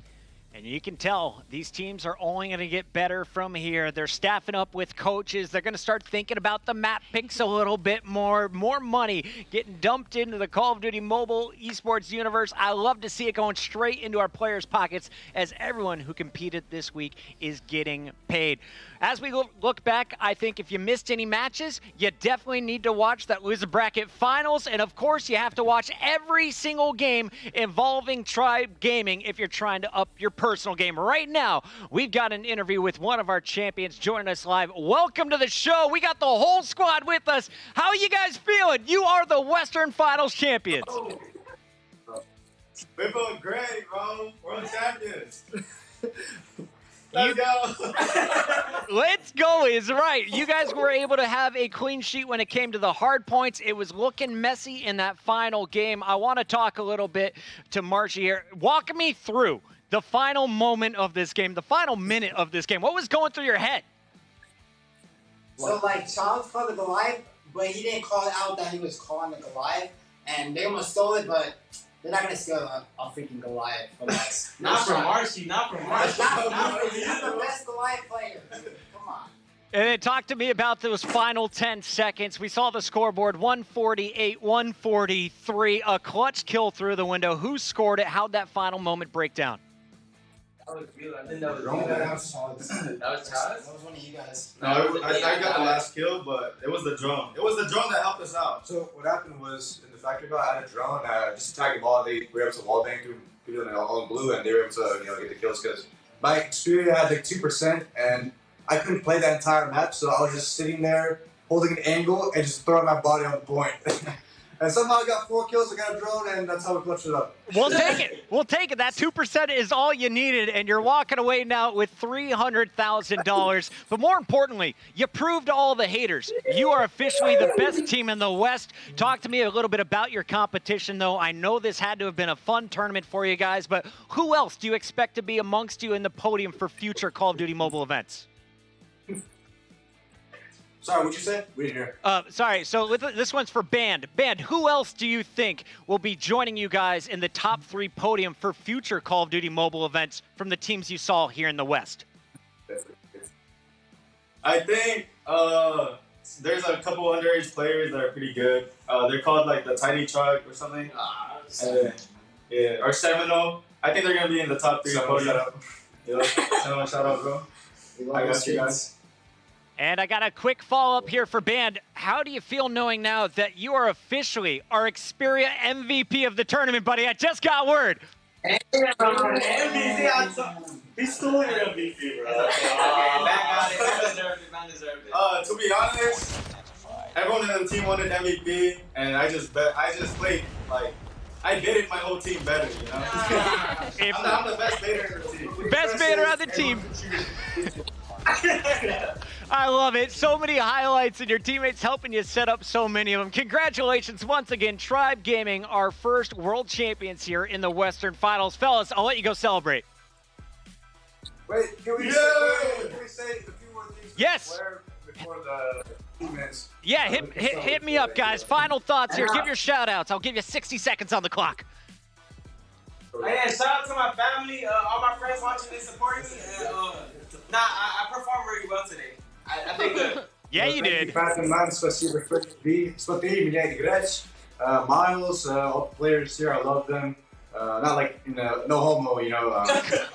And you can tell these teams are only going to get better from here. They're staffing up with coaches. They're going to start thinking about the map picks a little bit more. More money getting dumped into the Call of Duty mobile esports universe. I love to see it going straight into our players' pockets as everyone who competed this week is getting paid. As we look back, I think if you missed any matches, you definitely need to watch that loser bracket finals. And of course, you have to watch every single game involving Tribe Gaming if you're trying to up your personal game. Right now, we've got an interview with one of our champions joining us live. Welcome to the show. We got the whole squad with us. How are you guys feeling? You are the Western Finals champions. Oh. We're feeling great, bro. We're the champions. Let's go. Let's go is right. You guys were able to have a clean sheet when it came to the hard points. It was looking messy in that final game. I want to talk a little bit to Margie here. Walk me through the final moment of this game, the final minute of this game. What was going through your head? So, like, Charles called the Goliath, but he didn't call it out that he was calling the Goliath. And they almost stole it, but they're not going to steal a freaking Goliath from us. Not from Marcy, not from Marcy. Not from He's the best Goliath player, dude. Come on. And then talk to me about those final 10 seconds. We saw the scoreboard, 148, 143, a clutch kill through the window. Who scored it? How'd that final moment break down? That was real. I think that was wrong. That was Chaz? That was one of you guys. No, I got the last kill, but it was the drone. It was the drone that helped us out. So what happened was, in the factory ball, I had a drone, just attacked the ball. They were able to wall bang through people all in blue, and they were able to get the kills because my Xperia had like 2%, and I couldn't play that entire map, so I was just sitting there holding an angle and just throwing my body on the point. And somehow I got 4 kills, I got a drone, and that's how we clutched it up. We'll take it. We'll take it. That 2% is all you needed, and you're walking away now with $300,000. But more importantly, you proved to all the haters. You are officially the best team in the West. Talk to me a little bit about your competition, though. I know this had to have been a fun tournament for you guys, but who else do you expect to be amongst you in the podium for future Call of Duty mobile events? Sorry, what'd you say? We didn't hear. Sorry, so this one's for Band. Band, who else do you think will be joining you guys in the top 3 podium for future Call of Duty mobile events from the teams you saw here in the West? I think there's a couple underage players that are pretty good. They're called like the Tiny Truck or something. Yeah, or Seminole. I think they're going to be in the top 3 podium. Seminole, shout out, bro. I got you guys. And I got a quick follow-up here for Band. How do you feel knowing now that you are officially our Xperia MVP of the tournament, buddy? I just got word. MVP, he's still your MVP, bro. To be honest, everyone in the team wanted MVP, and I just played like I baited my whole team better, you know. I'm the best baiter in the team. Best baiter on the team. I love it. So many highlights and your teammates helping you set up so many of them. Congratulations once again, Tribe Gaming, our first world champions here in the Western Finals. Fellas, I'll let you go celebrate. Wait, can we say a few more things? Yes. Before the 2 minutes. Yeah, hit me up, guys. Final thoughts here. Give your shout-outs. I'll give you 60 seconds on the clock. Hey, shout out to my family, all my friends watching and supporting me. I performed really well today. I think Yeah, you did. Fatima, спасибо, смотри, меня играть. Miles, all the players here, I love them. Not like no homo, you know.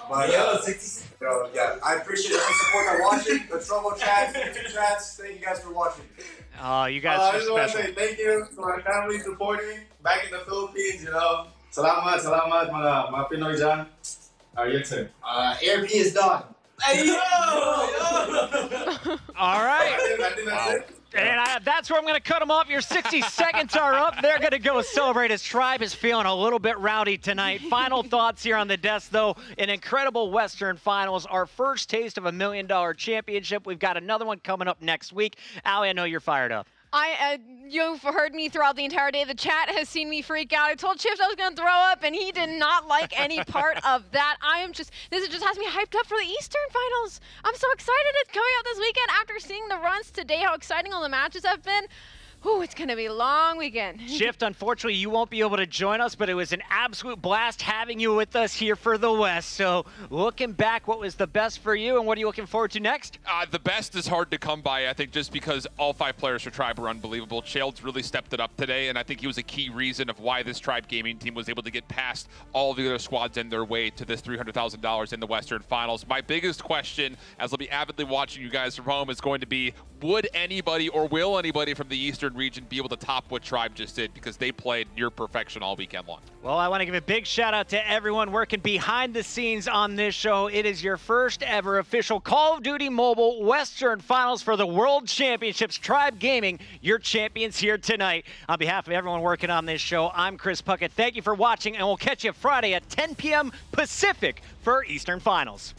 But yeah, I appreciate every support that watching. The Trouble chats, YouTube chats. Thank you guys for watching. Oh, you guys I are just want to special. say thank you to my family supporting me back in the Philippines. You know, salamat, mga Pinoy dyan. Your turn. ARP is done. Hey, yo! All right. I think that's it. And that's where I'm going to cut them off. Your 60 seconds are up. They're going to go celebrate. His tribe is feeling a little bit rowdy tonight. Final thoughts here on the desk, though. An incredible Western Finals. Our first taste of $1 million championship. We've got another one coming up next week. Allie, I know you're fired up. You've heard me throughout the entire day. The chat has seen me freak out. I told Chips I was going to throw up, and he did not like any part of that. This just has me hyped up for the Eastern Finals. I'm so excited it's coming out this weekend after seeing the runs today, how exciting all the matches have been. Ooh, it's going to be a long weekend. Shift, unfortunately, you won't be able to join us, but it was an absolute blast having you with us here for the West. So looking back, what was the best for you, and what are you looking forward to next? The best is hard to come by, I think, just because all 5 players for Tribe were unbelievable. Child's really stepped it up today, and I think he was a key reason of why this Tribe gaming team was able to get past all the other squads in their way to this $300,000 in the Western Finals. My biggest question, as I'll be avidly watching you guys from home, is going to be, would anybody or will anybody from the Eastern region be able to top what Tribe just did, because they played near perfection all weekend long? Well, I want to give a big shout out to everyone working behind the scenes on this show. It is your first ever official Call of Duty Mobile Western Finals for the World Championships. Tribe Gaming, your champions here tonight. On behalf of everyone working on this show, I'm Chris Puckett. Thank you for watching, and we'll catch you Friday at 10 p.m. Pacific for Eastern Finals.